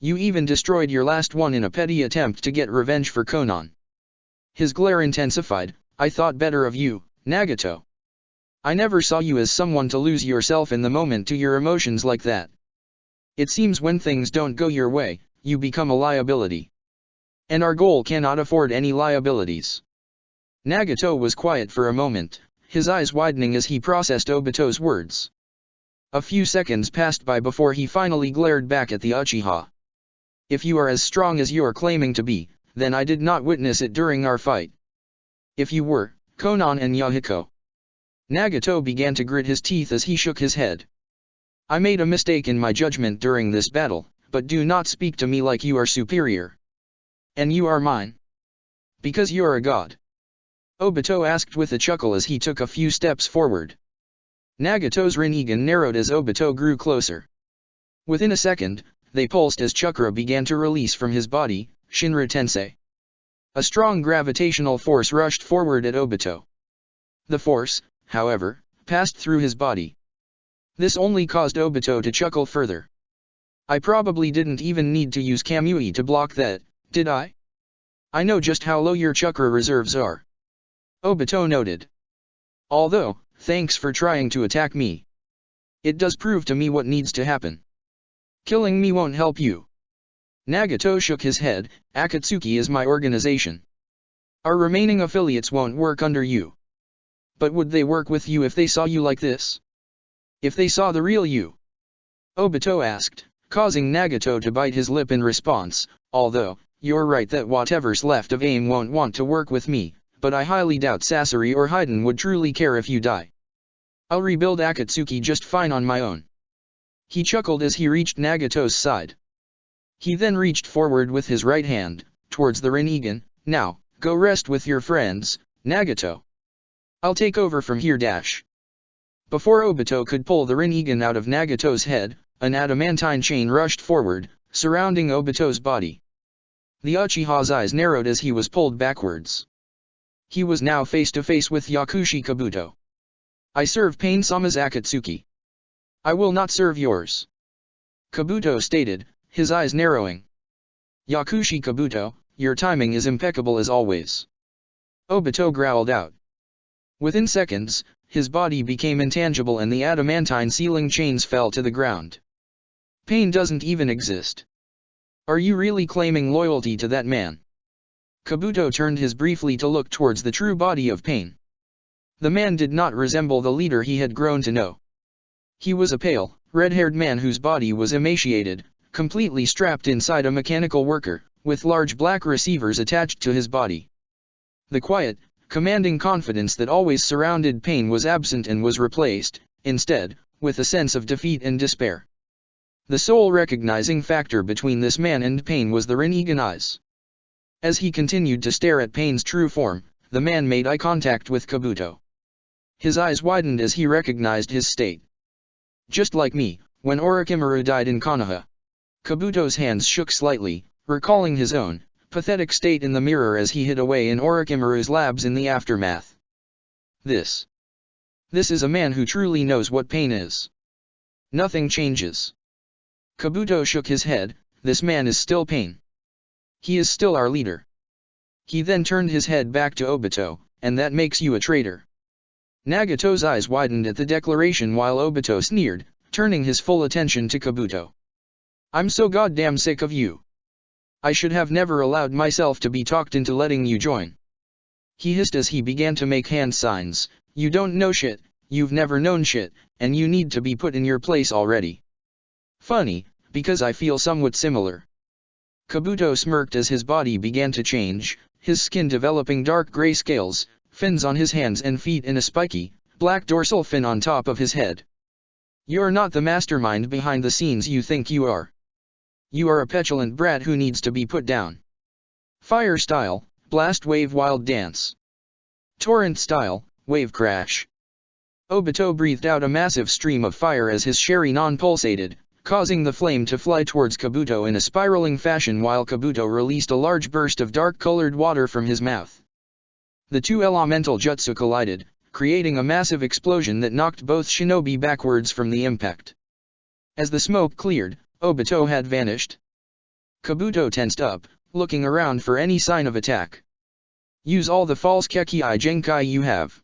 You even destroyed your last one in a petty attempt to get revenge for Konan. His glare intensified, I thought better of you, Nagato. I never saw you as someone to lose yourself in the moment to your emotions like that. It seems when things don't go your way, you become a liability. And our goal cannot afford any liabilities. Nagato was quiet for a moment, his eyes widening as he processed Obito's words. A few seconds passed by before he finally glared back at the Uchiha. If you are as strong as you are claiming to be, then I did not witness it during our fight. If you were, Konan and Yahiko. Nagato began to grit his teeth as he shook his head. I made a mistake in my judgment during this battle, but do not speak to me like you are superior. And you are mine. Because you're a god. Obito asked with a chuckle as he took a few steps forward. Nagato's Rinnegan narrowed as Obito grew closer. Within a second, they pulsed as chakra began to release from his body, Shinra Tensei. A strong gravitational force rushed forward at Obito. The force, however, passed through his body. This only caused Obito to chuckle further. I probably didn't even need to use Kamui to block that, did I? I know just how low your chakra reserves are. Obito noted. Although, thanks for trying to attack me. It does prove to me what needs to happen. Killing me won't help you. Nagato shook his head, Akatsuki is my organization. Our remaining affiliates won't work under you. But would they work with you if they saw you like this? If they saw the real you? Obito asked, causing Nagato to bite his lip in response, although, you're right that whatever's left of AIM won't want to work with me, but I highly doubt Sasori or Haiden would truly care if you die. I'll rebuild Akatsuki just fine on my own. He chuckled as he reached Nagato's side. He then reached forward with his right hand, towards the Rinnegan, now, go rest with your friends, Nagato. I'll take over from here. Before Obito could pull the Rinnegan out of Nagato's head, an adamantine chain rushed forward, surrounding Obito's body. The Uchiha's eyes narrowed as he was pulled backwards. He was now face to face with Yakushi Kabuto. I serve Pain-sama's Akatsuki. I will not serve yours. Kabuto stated, his eyes narrowing. Yakushi Kabuto, your timing is impeccable as always. Obito growled out. Within seconds, his body became intangible and the adamantine sealing chains fell to the ground. Pain doesn't even exist. Are you really claiming loyalty to that man? Kabuto turned his briefly to look towards the true body of Pain. The man did not resemble the leader he had grown to know. He was a pale, red-haired man whose body was emaciated, completely strapped inside a mechanical worker, with large black receivers attached to his body. The quiet, commanding confidence that always surrounded Pain was absent and was replaced, instead, with a sense of defeat and despair. The sole recognizing factor between this man and Pain was the Rinnegan eyes. As he continued to stare at Pain's true form, the man made eye contact with Kabuto. His eyes widened as he recognized his state. Just like me, when Orochimaru died in Konoha. Kabuto's hands shook slightly, recalling his own pathetic state in the mirror as he hid away in Orochimaru's labs in the aftermath. This is a man who truly knows what pain is. Nothing changes. Kabuto shook his head, this man is still Pain. He is still our leader. He then turned his head back to Obito, and that makes you a traitor. Nagato's eyes widened at the declaration while Obito sneered, turning his full attention to Kabuto. I'm so goddamn sick of you. I should have never allowed myself to be talked into letting you join. He hissed as he began to make hand signs, you don't know shit, you've never known shit, and you need to be put in your place already. Funny, because I feel somewhat similar. Kabuto smirked as his body began to change, his skin developing dark gray scales, fins on his hands and feet and a spiky, black dorsal fin on top of his head. You're not the mastermind behind the scenes you think you are. You are a petulant brat who needs to be put down. Fire style, Blast Wave Wild Dance. Torrent Style, Wave Crash. Obito breathed out a massive stream of fire as his Sharingan pulsated, causing the flame to fly towards Kabuto in a spiraling fashion while Kabuto released a large burst of dark-colored water from his mouth. The two elemental jutsu collided, creating a massive explosion that knocked both shinobi backwards from the impact. As the smoke cleared, Obito had vanished. Kabuto tensed up, looking around for any sign of attack. Use all the false Kekkei Genkai you have.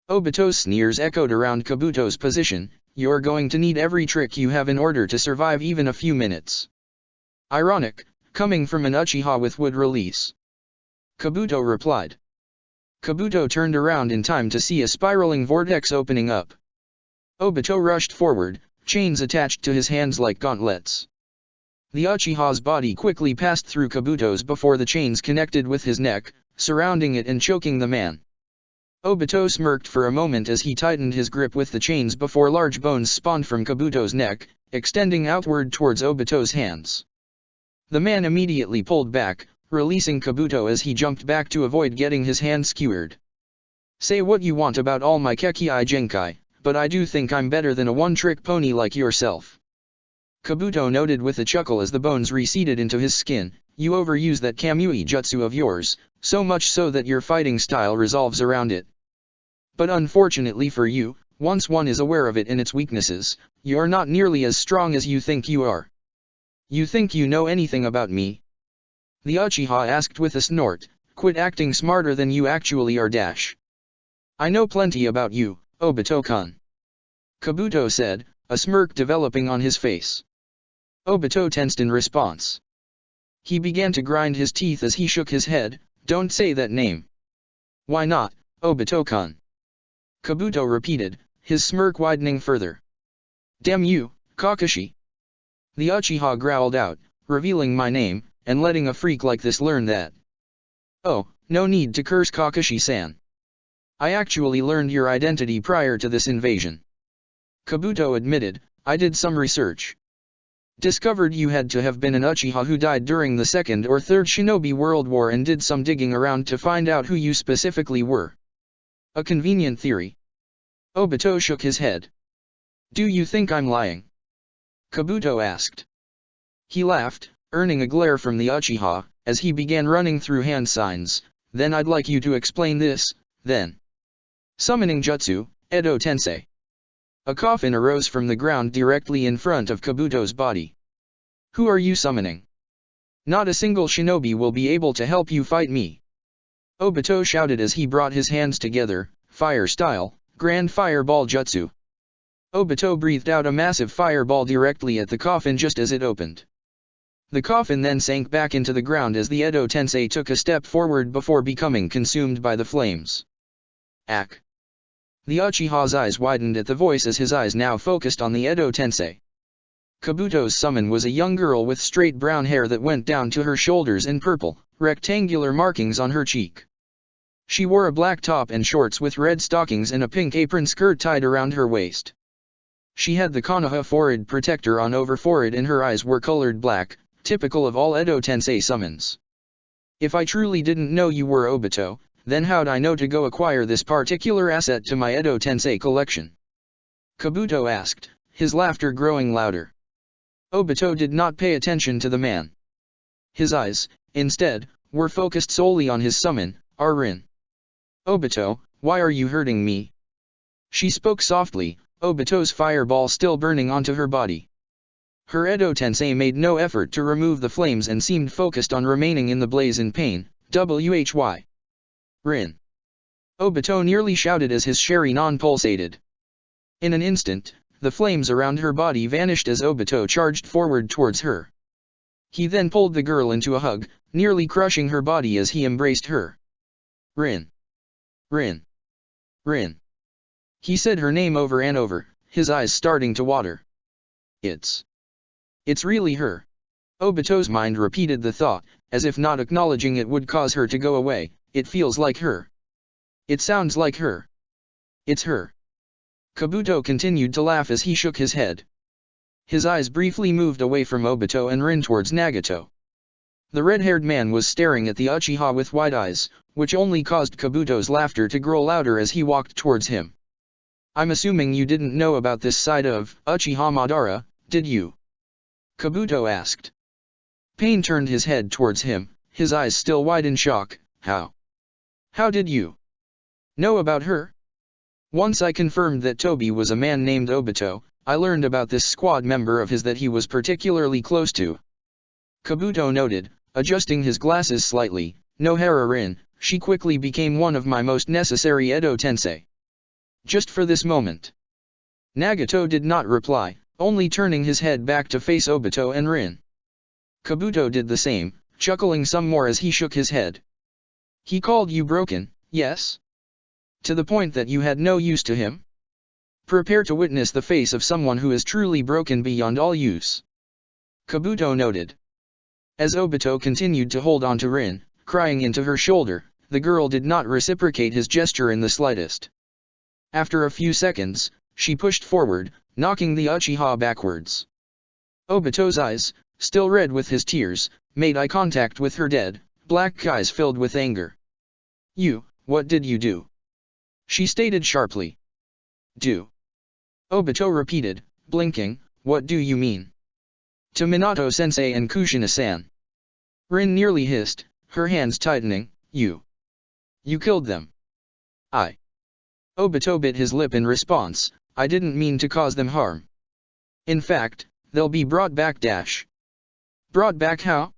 Obito's sneers echoed around Kabuto's position. You're going to need every trick you have in order to survive even a few minutes. Ironic, coming from an Uchiha with wood release. Kabuto replied. Kabuto turned around in time to see a spiraling vortex opening up. Obito rushed forward, chains attached to his hands like gauntlets. The Uchiha's body quickly passed through Kabuto's before the chains connected with his neck, surrounding it and choking the man. Obito smirked for a moment as he tightened his grip with the chains before large bones spawned from Kabuto's neck, extending outward towards Obito's hands. The man immediately pulled back, releasing Kabuto as he jumped back to avoid getting his hand skewered. Say what you want about all my Kekkei Genkai, but I do think I'm better than a one-trick pony like yourself. Kabuto noted with a chuckle as the bones receded into his skin. You overuse that Kamui jutsu of yours, so much so that your fighting style revolves around it. But unfortunately for you, once one is aware of it and its weaknesses, you're not nearly as strong as you think you are. You think you know anything about me? The Uchiha asked with a snort. Quit acting smarter than you actually are. I know plenty about you, Obito-kun. Kabuto said, a smirk developing on his face. Obito tensed in response. He began to grind his teeth as he shook his head. Don't say that name. Why not, Obito-kun? Kabuto repeated, his smirk widening further. Damn you, Kakashi. The Uchiha growled out, revealing my name, and letting a freak like this learn that. Oh, no need to curse Kakashi-san. I actually learned your identity prior to this invasion. Kabuto admitted, I did some research. Discovered you had to have been an Uchiha who died during the Second or Third Shinobi World War and did some digging around to find out who you specifically were. A convenient theory. Obito shook his head. Do you think I'm lying? Kabuto asked. He laughed, earning a glare from the Uchiha, as he began running through hand signs. Then I'd like you to explain this, then. Summoning Jutsu, Edo Tensei. A coffin arose from the ground directly in front of Kabuto's body. Who are you summoning? Not a single shinobi will be able to help you fight me. Obito shouted as he brought his hands together, fire style, grand fireball jutsu. Obito breathed out a massive fireball directly at the coffin just as it opened. The coffin then sank back into the ground as the Edo Tensei took a step forward before becoming consumed by the flames. Ack. The Uchiha's eyes widened at the voice as his eyes now focused on the Edo Tensei. Kabuto's summon was a young girl with straight brown hair that went down to her shoulders and purple, rectangular markings on her cheek. She wore a black top and shorts with red stockings and a pink apron skirt tied around her waist. She had the Konoha forehead protector on over forehead and her eyes were colored black, typical of all Edo Tensei summons. If I truly didn't know you were Obito, then how'd I know to go acquire this particular asset to my Edo Tensei collection? Kabuto asked, his laughter growing louder. Obito did not pay attention to the man. His eyes, instead, were focused solely on his summon, Rin. Obito, why are you hurting me? She spoke softly, Obito's fireball still burning onto her body. Her Edo Tensei made no effort to remove the flames and seemed focused on remaining in the blaze in pain. Why? Rin. Obito nearly shouted as his Sharingan pulsated. In an instant, the flames around her body vanished as Obito charged forward towards her. He then pulled the girl into a hug, nearly crushing her body as he embraced her. Rin. Rin. Rin. He said her name over and over, his eyes starting to water. It's really her. Obito's mind repeated the thought, as if not acknowledging it would cause her to go away. It feels like her. It sounds like her. It's her. Kabuto continued to laugh as he shook his head. His eyes briefly moved away from Obito and Rin towards Nagato. The red-haired man was staring at the Uchiha with wide eyes, which only caused Kabuto's laughter to grow louder as he walked towards him. I'm assuming you didn't know about this side of Uchiha Madara, did you? Kabuto asked. Pain turned his head towards him, his eyes still wide in shock. How? How did you know about her? Once I confirmed that Tobi was a man named Obito, I learned about this squad member of his that he was particularly close to. Kabuto noted, adjusting his glasses slightly. Nohara Rin, she quickly became one of my most necessary Edo Tensei. Just for this moment. Nagato did not reply, only turning his head back to face Obito and Rin. Kabuto did the same, chuckling some more as he shook his head. He called you broken, yes? To the point that you had no use to him? Prepare to witness the face of someone who is truly broken beyond all use. Kabuto noted. As Obito continued to hold on to Rin, crying into her shoulder, the girl did not reciprocate his gesture in the slightest. After a few seconds, she pushed forward, knocking the Uchiha backwards. Obito's eyes, still red with his tears, made eye contact with her dead, black eyes filled with anger. You, what did you do? She stated sharply. Do. Obito repeated, blinking, what do you mean? To Minato-sensei and Kushina-san. Rin nearly hissed, her hands tightening, You killed them. I. Obito bit his lip in response, I didn't mean to cause them harm. In fact, they'll be brought back dash. Brought back how?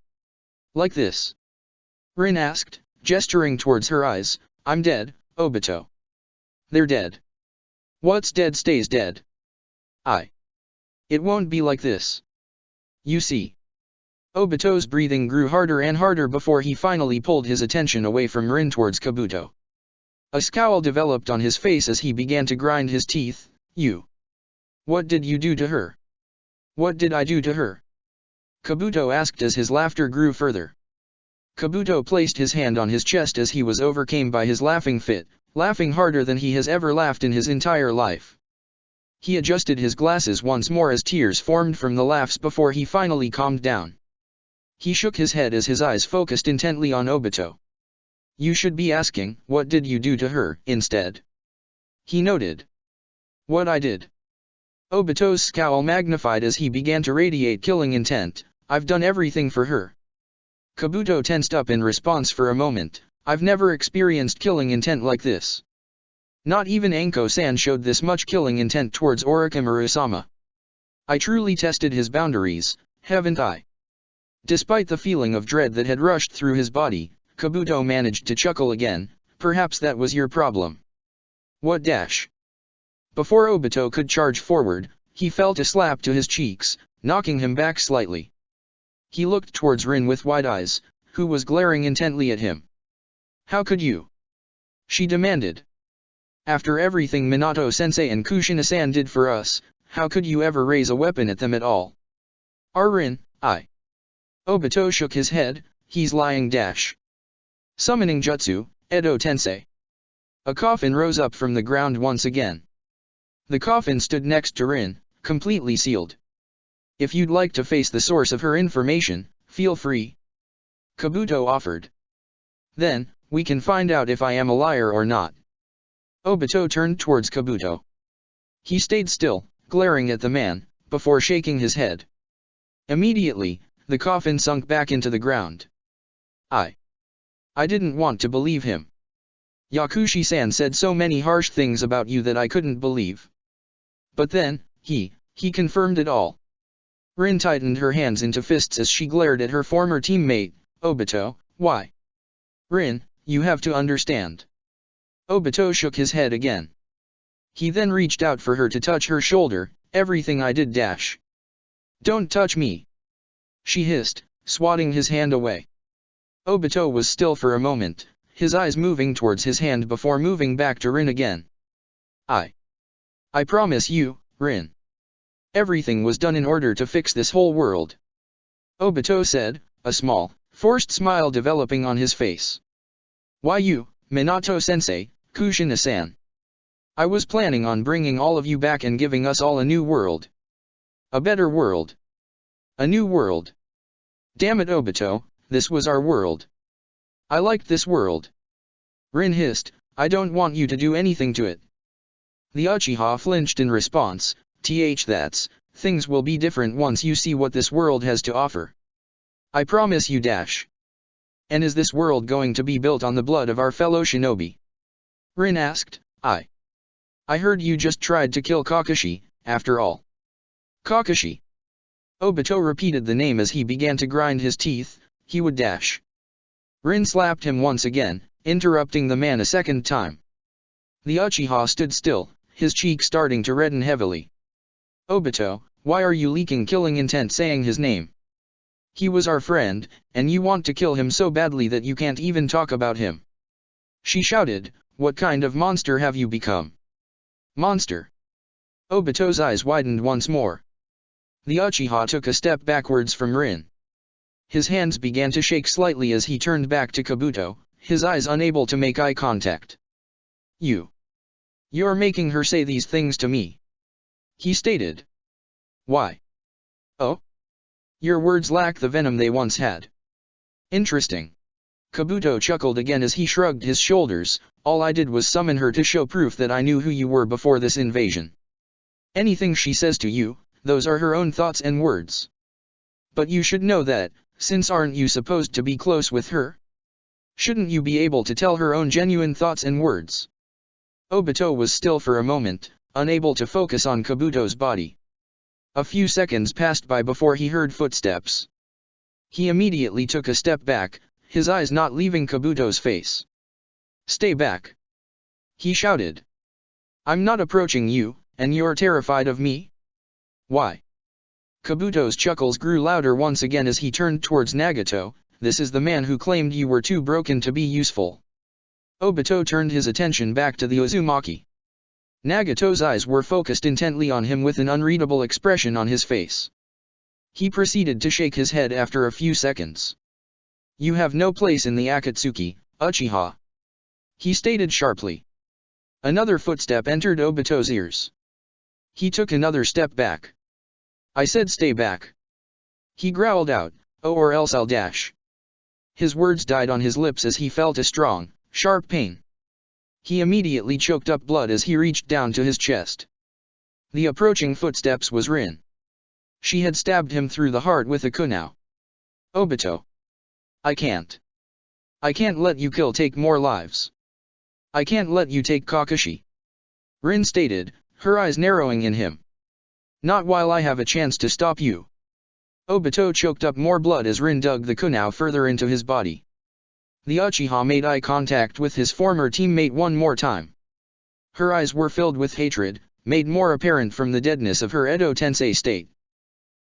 Like this. Rin asked, gesturing towards her eyes, I'm dead, Obito. They're dead. What's dead stays dead. It won't be like this. You see. Obito's breathing grew harder and harder before he finally pulled his attention away from Rin towards Kabuto. A scowl developed on his face as he began to grind his teeth. You. What did you do to her? What did I do to her? Kabuto asked as his laughter grew further. Kabuto placed his hand on his chest as he was overcome by his laughing fit, laughing harder than he has ever laughed in his entire life. He adjusted his glasses once more as tears formed from the laughs before he finally calmed down. He shook his head as his eyes focused intently on Obito. You should be asking, what did you do to her, instead? He noted. What I did. Obito's scowl magnified as he began to radiate killing intent. I've done everything for her. Kabuto tensed up in response for a moment. I've never experienced killing intent like this. Not even Anko-san showed this much killing intent towards Orochimaru-sama. I truly tested his boundaries, haven't I? Despite the feeling of dread that had rushed through his body, Kabuto managed to chuckle again. Perhaps that was your problem. What dash? Before Obito could charge forward, he felt a slap to his cheeks, knocking him back slightly. He looked towards Rin with wide eyes, who was glaring intently at him. How could you? She demanded. After everything Minato-sensei and Kushina-san did for us, how could you ever raise a weapon at them at all? Rin, Obito shook his head, he's lying dash. Summoning jutsu, Edo Tensei. A coffin rose up from the ground once again. The coffin stood next to Rin, completely sealed. If you'd like to face the source of her information, feel free. Kabuto offered. Then, we can find out if I am a liar or not. Obito turned towards Kabuto. He stayed still, glaring at the man, before shaking his head. Immediately, the coffin sunk back into the ground. I didn't want to believe him. Yakushi-san said so many harsh things about you that I couldn't believe. But then, he confirmed it all. Rin tightened her hands into fists as she glared at her former teammate. Obito, why? Rin, you have to understand. Obito shook his head again. He then reached out for her to touch her shoulder. Everything I did dash. Don't touch me. She hissed, swatting his hand away. Obito was still for a moment, his eyes moving towards his hand before moving back to Rin again. I promise you, Rin. Everything was done in order to fix this whole world. Obito said, a small, forced smile developing on his face. Why you, Minato-sensei, Kushina-san? I was planning on bringing all of you back and giving us all a new world. A better world. A new world. Damn it Obito, This was our world. I liked this world. Rin hissed, I don't want you to do anything to it. The Uchiha flinched in response, that's, things will be different once you see what this world has to offer. I promise you. And is this world going to be built on the blood of our fellow shinobi? Rin asked. I heard you just tried to kill Kakashi, after all. Kakashi. Obito repeated the name as he began to grind his teeth, he would dash. Rin slapped him once again, interrupting the man a second time. The Uchiha stood still, his cheek starting to redden heavily. Obito, why are you leaking killing intent saying his name? He was our friend, and you want to kill him so badly that you can't even talk about him. She shouted, what kind of monster have you become? Monster. Obito's eyes widened once more. The Uchiha took a step backwards from Rin. His hands began to shake slightly as he turned back to Kabuto, his eyes unable to make eye contact. You're making her say these things to me. He stated. Why? Oh? Your words lack the venom they once had. Interesting. Kabuto chuckled again as he shrugged his shoulders, all I did was summon her to show proof that I knew who you were before this invasion. Anything she says to you, those are her own thoughts and words. But you should know that, since aren't you supposed to be close with her? Shouldn't you be able to tell her own genuine thoughts and words? Obito was still for a moment, unable to focus on Kabuto's body. A few seconds passed by before he heard footsteps. He immediately took a step back, his eyes not leaving Kabuto's face. Stay back. He shouted. I'm not approaching you, and you're terrified of me? Why? Kabuto's chuckles grew louder once again as he turned towards Nagato, this is the man who claimed you were too broken to be useful. Obito turned his attention back to the Uzumaki. Nagato's eyes were focused intently on him with an unreadable expression on his face. He proceeded to shake his head after a few seconds. You have no place in the Akatsuki, Uchiha. He stated sharply. Another footstep entered Obito's ears. He took another step back. I said stay back. He growled out, oh or else I'll dash. His words died on his lips as he felt a strong, sharp pain. He immediately choked up blood as he reached down to his chest. The approaching footsteps was Rin. She had stabbed him through the heart with a kunai. Obito. I can't let you take more lives. I can't let you take Kakashi. Rin stated, her eyes narrowing in him. Not while I have a chance to stop you. Obito choked up more blood as Rin dug the kunai further into his body. The Uchiha made eye contact with his former teammate one more time. Her eyes were filled with hatred, made more apparent from the deadness of her Edo Tensei state.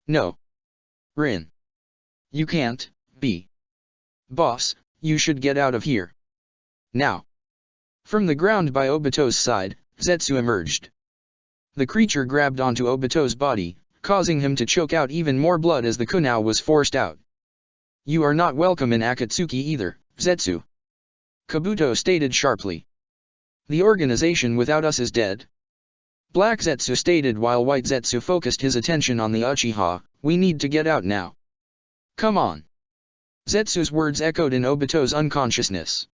No. Rin. You can't be. Boss, you should get out of here. Now. From the ground by Obito's side, Zetsu emerged. The creature grabbed onto Obito's body, causing him to choke out even more blood as the kunai was forced out. You are not welcome in Akatsuki either, Zetsu. Kabuto stated sharply. The organization without us is dead. Black Zetsu stated while White Zetsu focused his attention on the Uchiha, we need to get out now. Come on. Zetsu's words echoed in Obito's unconsciousness.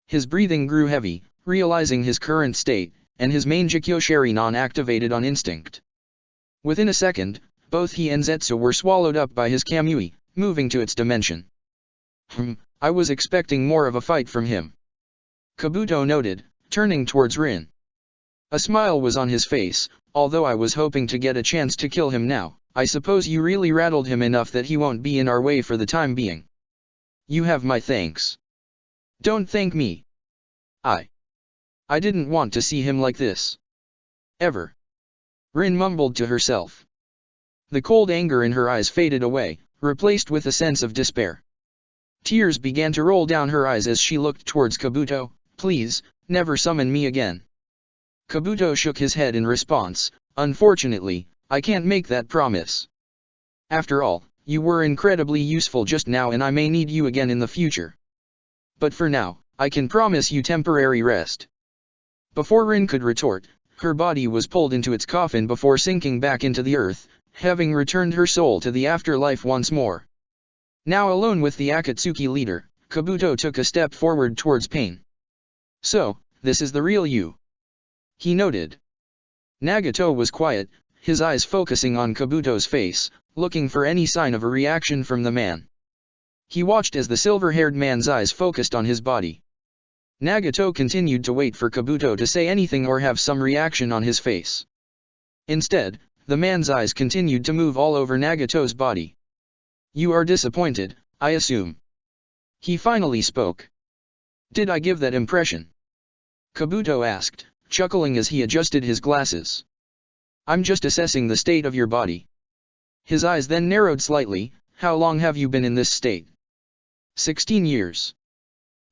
His breathing grew heavy, realizing his current state, and his main Jikyo Sharingan activated on instinct. Within a second, both he and Zetsu were swallowed up by his Kamui, moving to its dimension. I was expecting more of a fight from him. Kabuto noted, turning towards Rin. A smile was on his face, although I was hoping to get a chance to kill him now, I suppose you really rattled him enough that he won't be in our way for the time being. You have my thanks. Don't thank me. I didn't want to see him like this. Ever. Rin mumbled to herself. The cold anger in her eyes faded away, replaced with a sense of despair. Tears began to roll down her eyes as she looked towards Kabuto, please, never summon me again. Kabuto shook his head in response, unfortunately, I can't make that promise. After all, you were incredibly useful just now and I may need you again in the future. But for now, I can promise you temporary rest. Before Rin could retort, her body was pulled into its coffin before sinking back into the earth, having returned her soul to the afterlife once more. Now alone with the Akatsuki leader, Kabuto took a step forward towards Pain. So, this is the real you, he noted. Nagato was quiet, his eyes focusing on Kabuto's face, looking for any sign of a reaction from the man. He watched as the silver-haired man's eyes focused on his body. Nagato continued to wait for Kabuto to say anything or have some reaction on his face. Instead, the man's eyes continued to move all over Nagato's body. You are disappointed, I assume. He finally spoke. Did I give that impression? Kabuto asked, chuckling as he adjusted his glasses. I'm just assessing the state of your body. His eyes then narrowed slightly. How long have you been in this state? 16 years.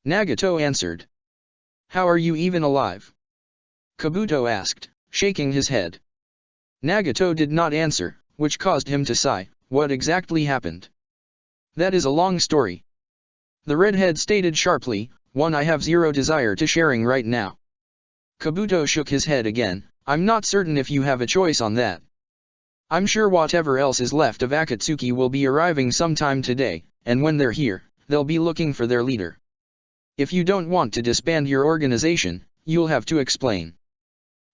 Nagato answered. How are you even alive? Kabuto asked, shaking his head. Nagato did not answer, which caused him to sigh. What exactly happened? That is a long story. The redhead stated sharply, one I have zero desire to sharing right now. Kabuto shook his head again. I'm not certain if you have a choice on that. I'm sure whatever else is left of Akatsuki will be arriving sometime today, and when they're here, they'll be looking for their leader. If you don't want to disband your organization, you'll have to explain.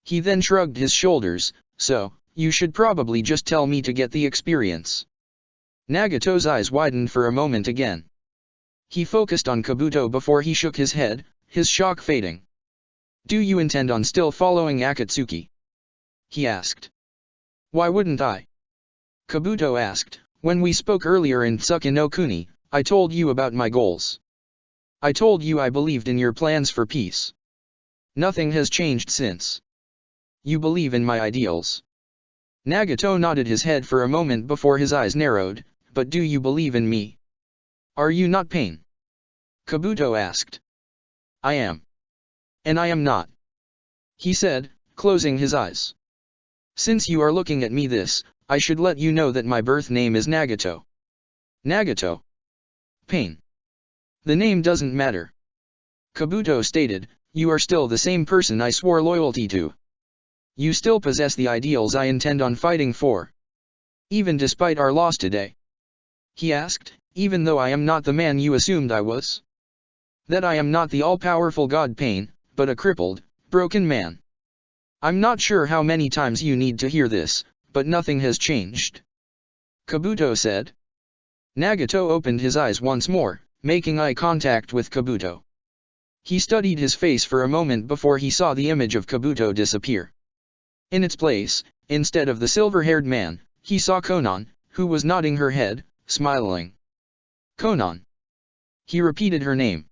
He then shrugged his shoulders, so, you should probably just tell me to get the experience. Nagato's eyes widened for a moment again. He focused on Kabuto before he shook his head, his shock fading. Do you intend on still following Akatsuki? He asked. Why wouldn't I? Kabuto asked. When we spoke earlier in Tsukinokuni, I told you about my goals. I told you I believed in your plans for peace. Nothing has changed since. You believe in my ideals. Nagato nodded his head for a moment before his eyes narrowed, but do you believe in me? Are you not Pain? Kabuto asked. I am. And I am not. He said, closing his eyes. Since you are looking at me this, I should let you know that my birth name is Nagato. Nagato. Pain. The name doesn't matter. Kabuto stated, you are still the same person I swore loyalty to. You still possess the ideals I intend on fighting for. Even despite our loss today. He asked, even though I am not the man you assumed I was. That I am not the all-powerful god Pain, but a crippled, broken man. I'm not sure how many times you need to hear this, but nothing has changed. Kabuto said. Nagato opened his eyes once more, making eye contact with Kabuto. He studied his face for a moment before he saw the image of Kabuto disappear. In its place, instead of the silver-haired man, he saw Konan, who was nodding her head, smiling. Konan. He repeated her name.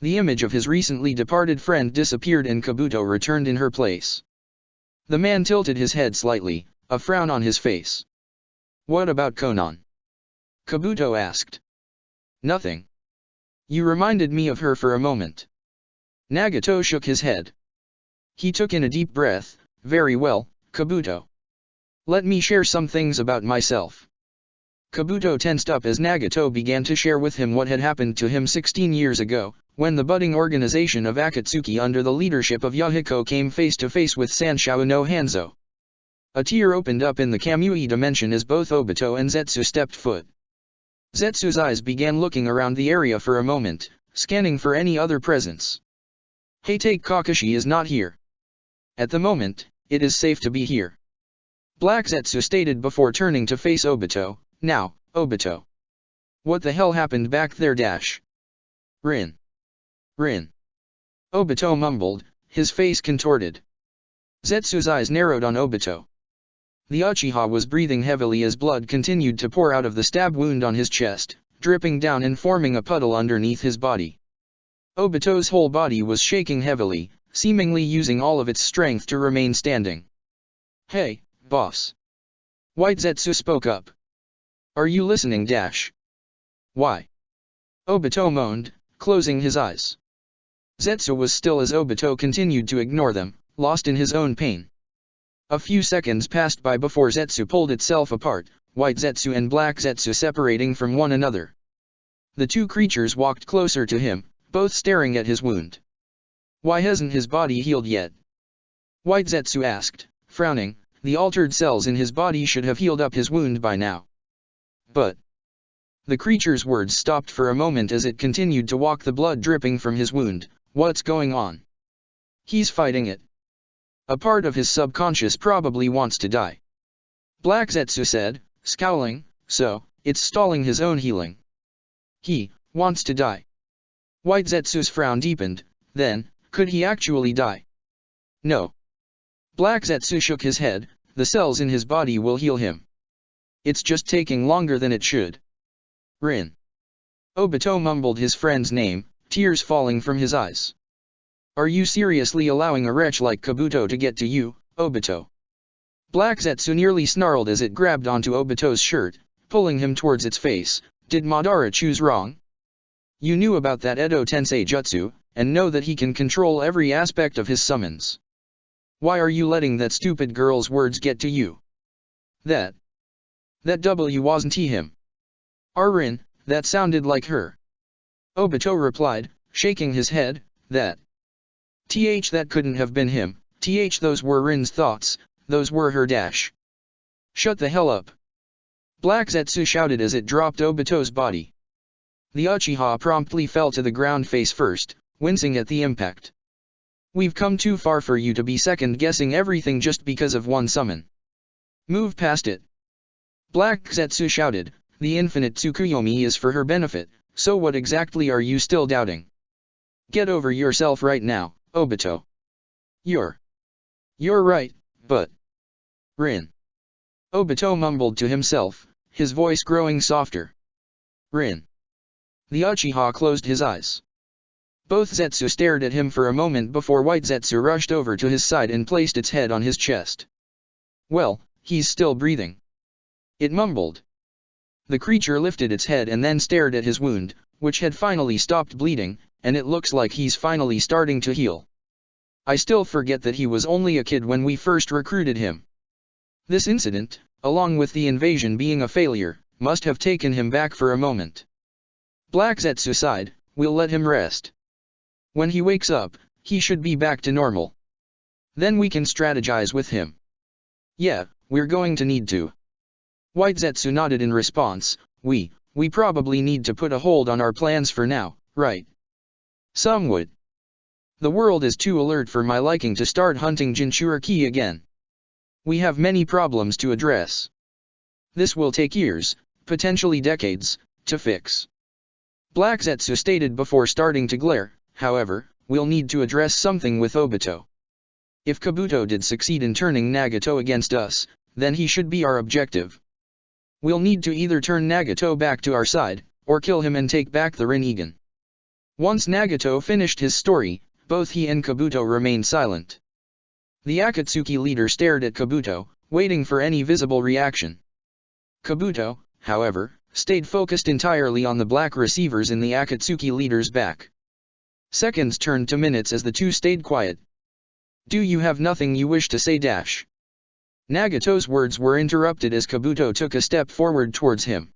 The image of his recently departed friend disappeared and Kabuto returned in her place. The man tilted his head slightly, a frown on his face. What about Konan? Kabuto asked. Nothing. You reminded me of her for a moment. Nagato shook his head. He took in a deep breath. Very well, Kabuto. Let me share some things about myself. Kabuto tensed up as Nagato began to share with him what had happened to him 16 years ago, when the budding organization of Akatsuki under the leadership of Yahiko came face to face with Sanshou no Hanzo. A tear opened up in the Kamui dimension as both Obito and Zetsu stepped foot. Zetsu's eyes began looking around the area for a moment, scanning for any other presence. Heitake Kakashi is not here. At the moment, it is safe to be here. Black Zetsu stated before turning to face Obito. Now, Obito. What the hell happened back there dash? Rin. Obito mumbled, his face contorted. Zetsu's eyes narrowed on Obito. The Uchiha was breathing heavily as blood continued to pour out of the stab wound on his chest, dripping down and forming a puddle underneath his body. Obito's whole body was shaking heavily, seemingly using all of its strength to remain standing. Hey, boss. White Zetsu spoke up. Are you listening dash? Why? Obito moaned, closing his eyes. Zetsu was still as Obito continued to ignore them, lost in his own pain. A few seconds passed by before Zetsu pulled itself apart, White Zetsu and Black Zetsu separating from one another. The two creatures walked closer to him, both staring at his wound. Why hasn't his body healed yet? White Zetsu asked, frowning. The altered cells in his body should have healed up his wound by now. But The creature's words stopped for a moment as it continued to walk, the blood dripping from his wound. What's going on? He's fighting it. A part of his subconscious probably wants to die. Black Zetsu said, scowling, so, it's stalling his own healing. He wants to die. White Zetsu's frown deepened. Then, could he actually die? No. Black Zetsu shook his head. The cells in his body will heal him. It's just taking longer than it should. Rin. Obito mumbled his friend's name, tears falling from his eyes. Are you seriously allowing a wretch like Kabuto to get to you, Obito? Black Zetsu nearly snarled as it grabbed onto Obito's shirt, pulling him towards its face. Did Madara choose wrong? You knew about that Edo Tensei jutsu, and know that he can control every aspect of his summons. Why are you letting that stupid girl's words get to you? That wasn't him. Rin, that sounded like her. Obito replied, shaking his head, that couldn't have been him, those were Rin's thoughts, those were her dash. Shut the hell up. Black Zetsu shouted as it dropped Obito's body. The Uchiha promptly fell to the ground face first, wincing at the impact. We've come too far for you to be second-guessing everything just because of one summon. Move past it. Black Zetsu shouted, the infinite Tsukuyomi is for her benefit, so what exactly are you still doubting? Get over yourself right now, Obito. You're right, but... Rin. Obito mumbled to himself, his voice growing softer. Rin. The Uchiha closed his eyes. Both Zetsu stared at him for a moment before White Zetsu rushed over to his side and placed its head on his chest. Well, he's still breathing. It mumbled. The creature lifted its head and then stared at his wound, which had finally stopped bleeding, and it looks like he's finally starting to heal. I still forget that he was only a kid when we first recruited him. This incident, along with the invasion being a failure, must have taken him back for a moment. Black Zetsu sighed, we'll let him rest. When he wakes up, he should be back to normal. Then we can strategize with him. Yeah, we're going to need to. White Zetsu nodded in response, we probably need to put a hold on our plans for now, right? Some would. The world is too alert for my liking to start hunting Jinchuriki again. We have many problems to address. This will take years, potentially decades, to fix. Black Zetsu stated before starting to glare. However, we'll need to address something with Obito. If Kabuto did succeed in turning Nagato against us, then he should be our objective. We'll need to either turn Nagato back to our side, or kill him and take back the Rinnegan. Once Nagato finished his story, both he and Kabuto remained silent. The Akatsuki leader stared at Kabuto, waiting for any visible reaction. Kabuto, however, stayed focused entirely on the black receivers in the Akatsuki leader's back. Seconds turned to minutes as the two stayed quiet. Do you have nothing you wish to say? Nagato's words were interrupted as Kabuto took a step forward towards him.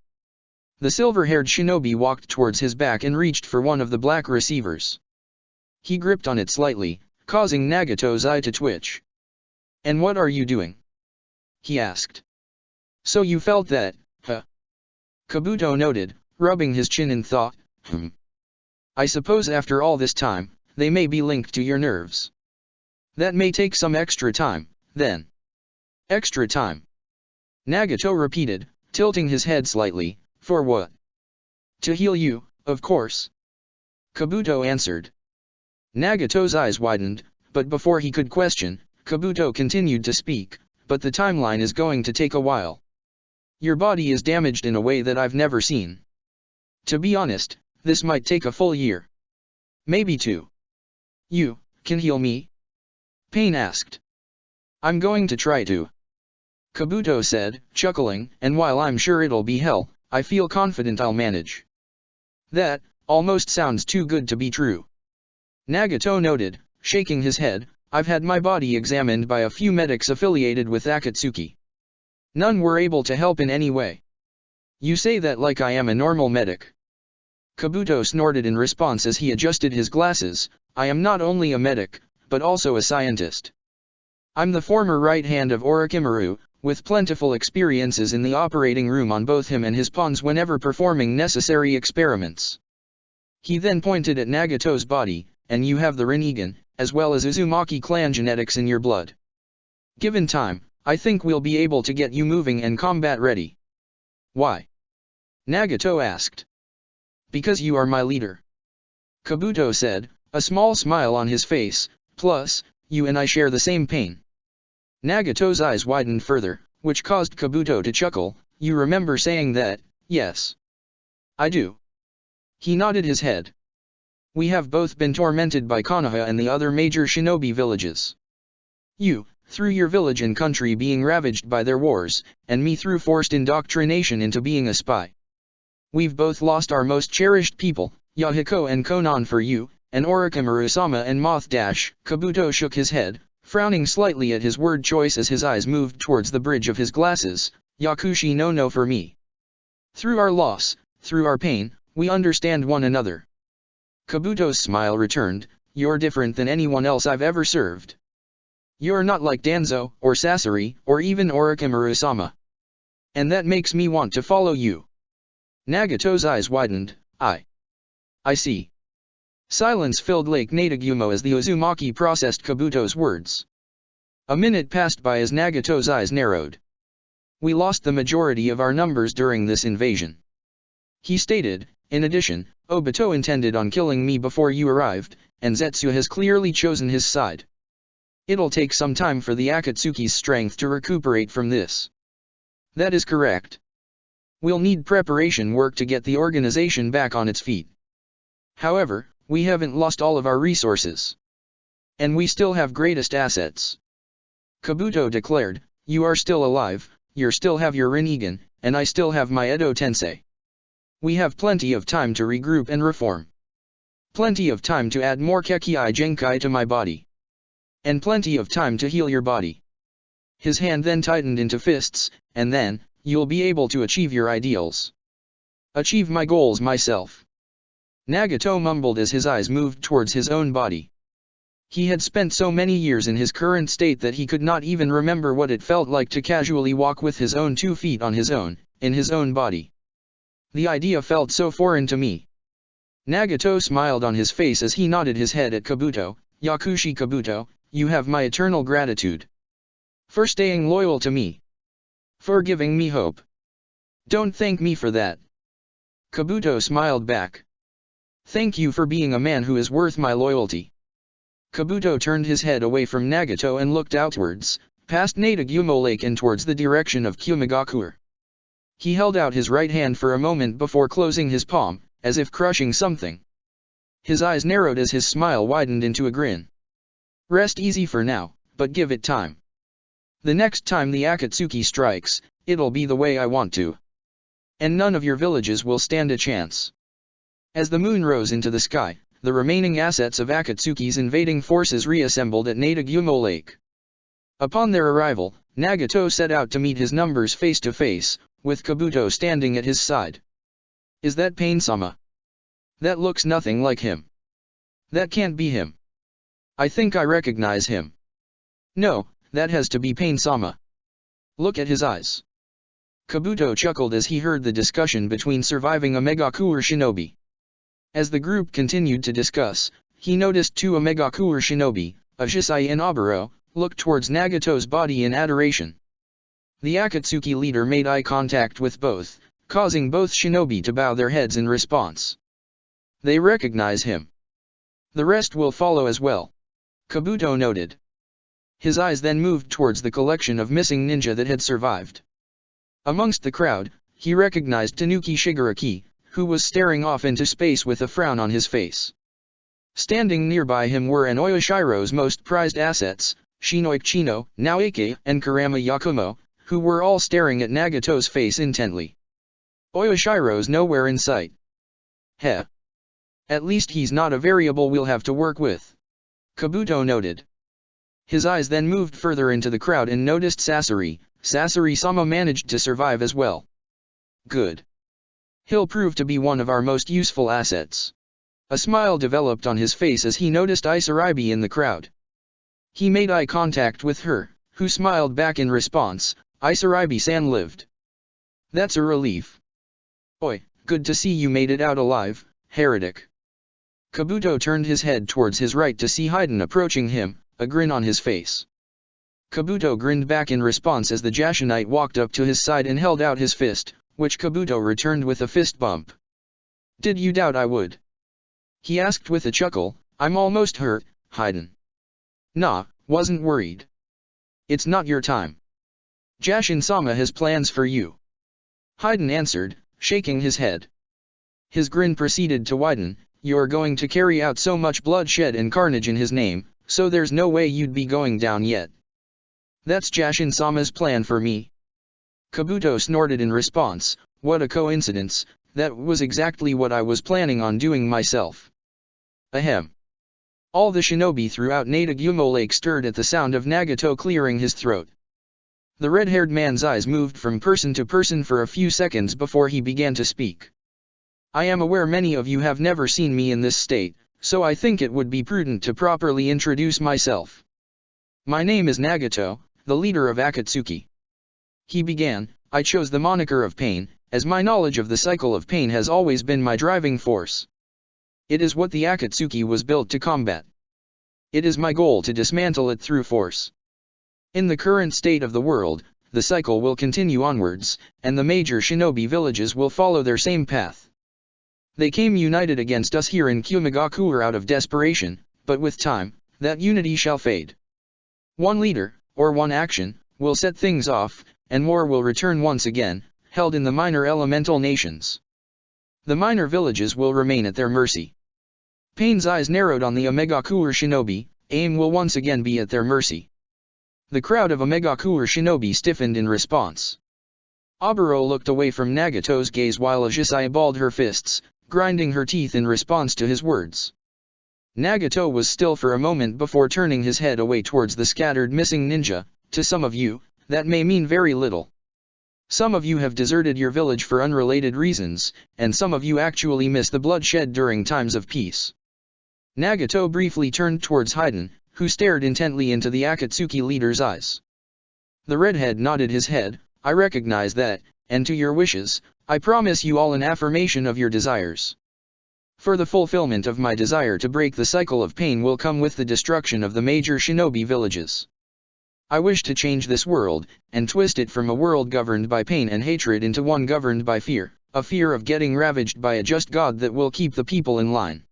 The silver-haired shinobi walked towards his back and reached for one of the black receivers. He gripped on it slightly, causing Nagato's eye to twitch. And what are you doing? He asked. So you felt that, huh? Kabuto noted, rubbing his chin in thought, I suppose after all this time, they may be linked to your nerves. That may take some extra time, then. Extra time. Nagato repeated, tilting his head slightly, for what? To heal you, of course. Kabuto answered. Nagato's eyes widened, but before he could question, Kabuto continued to speak, but the timeline is going to take a while. Your body is damaged in a way that I've never seen. To be honest, this might take a full year. Maybe 2. You can heal me? Pain asked. I'm going to try to. Kabuto said, chuckling, and while I'm sure it'll be hell, I feel confident I'll manage. That almost sounds too good to be true. Nagato noted, shaking his head, I've had my body examined by a few medics affiliated with Akatsuki. None were able to help in any way. You say that like I am a normal medic. Kabuto snorted in response as he adjusted his glasses, I am not only a medic, but also a scientist. I'm the former right hand of Orochimaru, with plentiful experiences in the operating room on both him and his pawns whenever performing necessary experiments. He then pointed at Nagato's body, and you have the Rinnegan, as well as Uzumaki clan genetics in your blood. Given time, I think we'll be able to get you moving and combat ready. Why? Nagato asked. Because you are my leader. Kabuto said, a small smile on his face, plus, you and I share the same pain. Nagato's eyes widened further, which caused Kabuto to chuckle. You remember saying that, yes. I do. He nodded his head. We have both been tormented by Konoha and the other major shinobi villages. You, through your village and country being ravaged by their wars, and me through forced indoctrination into being a spy. We've both lost our most cherished people, Yahiko and Konan for you, and Orochimaru-sama and Moth Dash. Kabuto shook his head, frowning slightly at his word choice as his eyes moved towards the bridge of his glasses. Yakushi no for me. Through our loss, through our pain, we understand one another. Kabuto's smile returned. You're different than anyone else I've ever served. You're not like Danzo, or Sasori, or even Orochimaru-sama. And that makes me want to follow you. Nagato's eyes widened. I see. Silence filled Lake Natagumo as the Uzumaki processed Kabuto's words. A minute passed by as Nagato's eyes narrowed. We lost the majority of our numbers during this invasion. He stated, in addition, Obito intended on killing me before you arrived, and Zetsu has clearly chosen his side. It'll take some time for the Akatsuki's strength to recuperate from this. That is correct. We'll need preparation work to get the organization back on its feet. However, we haven't lost all of our resources. And we still have greatest assets. Kabuto declared, you are still alive, you still have your Rinnegan, and I still have my Edo Tensei. We have plenty of time to regroup and reform. Plenty of time to add more Kekkei Genkai to my body. And plenty of time to heal your body. His hand then tightened into fists, and then, you'll be able to achieve your ideals. Achieve my goals myself. Nagato mumbled as his eyes moved towards his own body. He had spent so many years in his current state that he could not even remember what it felt like to casually walk with his own 2 feet on his own, in his own body. The idea felt so foreign to me. Nagato smiled on his face as he nodded his head at Kabuto. Yakushi Kabuto, you have my eternal gratitude. For staying loyal to me. For giving me hope. Don't thank me for that. Kabuto smiled back. Thank you for being a man who is worth my loyalty. Kabuto turned his head away from Nagato and looked outwards, past Natagumo Lake and towards the direction of Kumegakure. He held out his right hand for a moment before closing his palm, as if crushing something. His eyes narrowed as his smile widened into a grin. Rest easy for now, but give it time. The next time the Akatsuki strikes, it'll be the way I want to. And none of your villages will stand a chance. As the moon rose into the sky, the remaining assets of Akatsuki's invading forces reassembled at Natagumo Lake. Upon their arrival, Nagato set out to meet his numbers face to face, with Kabuto standing at his side. Is that Pain-sama? That looks nothing like him. That can't be him. I think I recognize him. No, that has to be Pain-sama. Look at his eyes. Kabuto chuckled as he heard the discussion between surviving Omegakure shinobi. As the group continued to discuss, he noticed 2 Omegakure shinobi, Ajisai and Oboro, look towards Nagato's body in adoration. The Akatsuki leader made eye contact with both, causing both shinobi to bow their heads in response. They recognize him. The rest will follow as well. Kabuto noted. His eyes then moved towards the collection of missing ninja that had survived. Amongst the crowd, he recognized Tanuki Shigaraki, who was staring off into space with a frown on his face. Standing nearby him were an Oyashiro's most prized assets, Shinoik Chino, Naoike, and Kurama Yakumo, who were all staring at Nagato's face intently. Oyashiro's nowhere in sight. Heh. At least he's not a variable we'll have to work with. Kabuto noted. His eyes then moved further into the crowd and noticed Sasori. Sasori-sama managed to survive as well. Good. He'll prove to be one of our most useful assets. A smile developed on his face as he noticed Isaribi in the crowd. He made eye contact with her, who smiled back in response. Isaribe-san lived. That's a relief. Oi, good to see you made it out alive, heretic. Kabuto turned his head towards his right to see Haiden approaching him, a grin on his face. Kabuto grinned back in response as the Jashinite walked up to his side and held out his fist, which Kabuto returned with a fist bump. Did you doubt I would? He asked with a chuckle. I'm almost hurt, Haiden. Nah, wasn't worried. It's not your time. Jashin-sama has plans for you. Haiden answered, shaking his head. His grin proceeded to widen. You're going to carry out so much bloodshed and carnage in his name, so there's no way you'd be going down yet. That's Jashin-sama's plan for me. Kabuto snorted in response. What a coincidence, that was exactly what I was planning on doing myself. Ahem. All the shinobi throughout Natagumo Lake stirred at the sound of Nagato clearing his throat. The red-haired man's eyes moved from person to person for a few seconds before he began to speak. I am aware many of you have never seen me in this state, so I think it would be prudent to properly introduce myself. My name is Nagato, the leader of Akatsuki. He began. I chose the moniker of pain, as my knowledge of the cycle of pain has always been my driving force. It is what the Akatsuki was built to combat. It is my goal to dismantle it through force. In the current state of the world, the cycle will continue onwards, and the major shinobi villages will follow their same path. They came united against us here in Kumigakure out of desperation, but with time, that unity shall fade. One leader, or one action, will set things off, and war will return once again, held in the minor elemental nations. The minor villages will remain at their mercy. Pain's eyes narrowed on the Omegakure shinobi. AIM will once again be at their mercy. The crowd of Omegakure shinobi stiffened in response. Oboro looked away from Nagato's gaze while Ajisai balled her fists, grinding her teeth in response to his words. Nagato was still for a moment before turning his head away towards the scattered missing ninja. To some of you, that may mean very little. Some of you have deserted your village for unrelated reasons, and some of you actually miss the bloodshed during times of peace. Nagato briefly turned towards Haiden, who stared intently into the Akatsuki leader's eyes. The redhead nodded his head. I recognize that, and to your wishes, I promise you all an affirmation of your desires. For the fulfillment of my desire to break the cycle of pain will come with the destruction of the major shinobi villages. I wish to change this world, and twist it from a world governed by pain and hatred into one governed by fear, a fear of getting ravaged by a just God that will keep the people in line.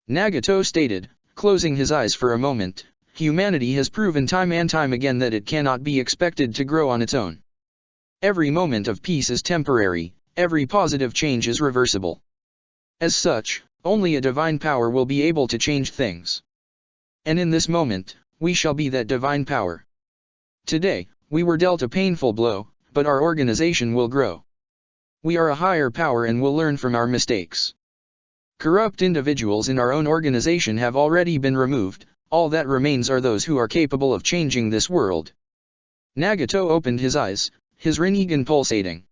Nagato stated, closing his eyes for a moment. Humanity has proven time and time again that it cannot be expected to grow on its own. Every moment of peace is temporary, every positive change is reversible. As such, only a divine power will be able to change things. And in this moment, we shall be that divine power. Today, we were dealt a painful blow, but our organization will grow. We are a higher power and will learn from our mistakes. Corrupt individuals in our own organization have already been removed, all that remains are those who are capable of changing this world. Nagato opened his eyes, his Rinnegan pulsating.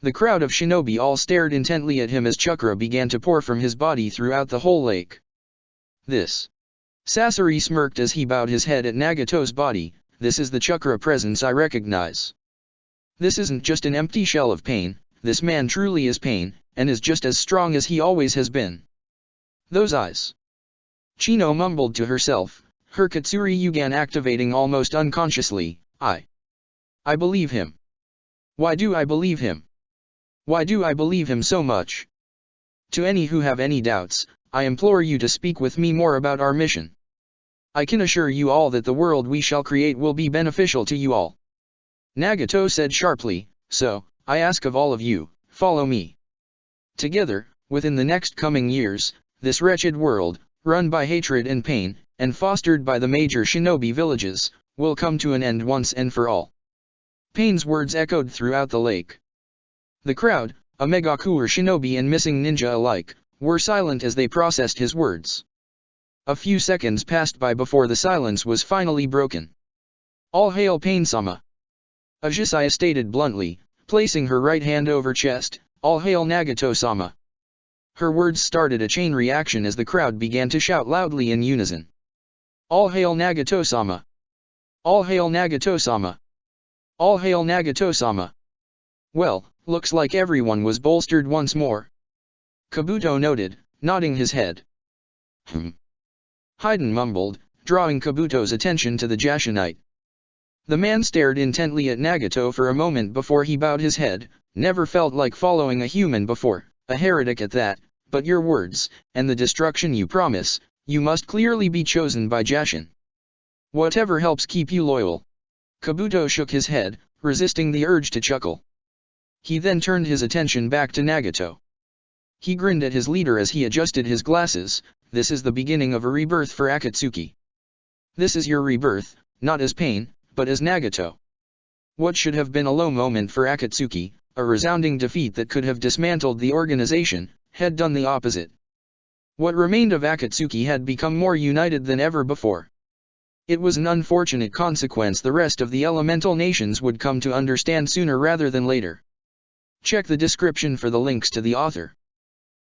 The crowd of shinobi all stared intently at him as chakra began to pour from his body throughout the whole lake. This. Sasori smirked as he bowed his head at Nagato's body. This is the chakra presence I recognize. This isn't just an empty shell of pain, this man truly is pain, and is just as strong as he always has been. Those eyes. Chino mumbled to herself, her Katsuri Yugan activating almost unconsciously. I believe him. Why do I believe him? Why do I believe him so much? To any who have any doubts, I implore you to speak with me more about our mission. I can assure you all that the world we shall create will be beneficial to you all. Nagato said sharply, so, I ask of all of you, follow me. Together, within the next coming years, this wretched world, run by hatred and pain, and fostered by the major shinobi villages, will come to an end once and for all. Pain's words echoed throughout the lake. The crowd, Omegakure shinobi and missing ninja alike, were silent as they processed his words. A few seconds passed by before the silence was finally broken. All hail Pain-sama. Ajisai stated bluntly, placing her right hand over chest, all hail Nagato-sama. Her words started a chain reaction as the crowd began to shout loudly in unison. All hail Nagato-sama. All hail Nagato-sama. All hail Nagato-sama. Well, looks like everyone was bolstered once more. Kabuto noted, nodding his head. Haiden mumbled, drawing Kabuto's attention to the Jashinite. The man stared intently at Nagato for a moment before he bowed his head. Never felt like following a human before, a heretic at that, but your words, and the destruction you promise, you must clearly be chosen by Jashin. Whatever helps keep you loyal. Kabuto shook his head, resisting the urge to chuckle. He then turned his attention back to Nagato. He grinned at his leader as he adjusted his glasses. This is the beginning of a rebirth for Akatsuki. This is your rebirth, not as pain, but as Nagato. What should have been a low moment for Akatsuki, a resounding defeat that could have dismantled the organization, had done the opposite. What remained of Akatsuki had become more united than ever before. It was an unfortunate consequence the rest of the elemental nations would come to understand sooner rather than later. Check the description for the links to the author.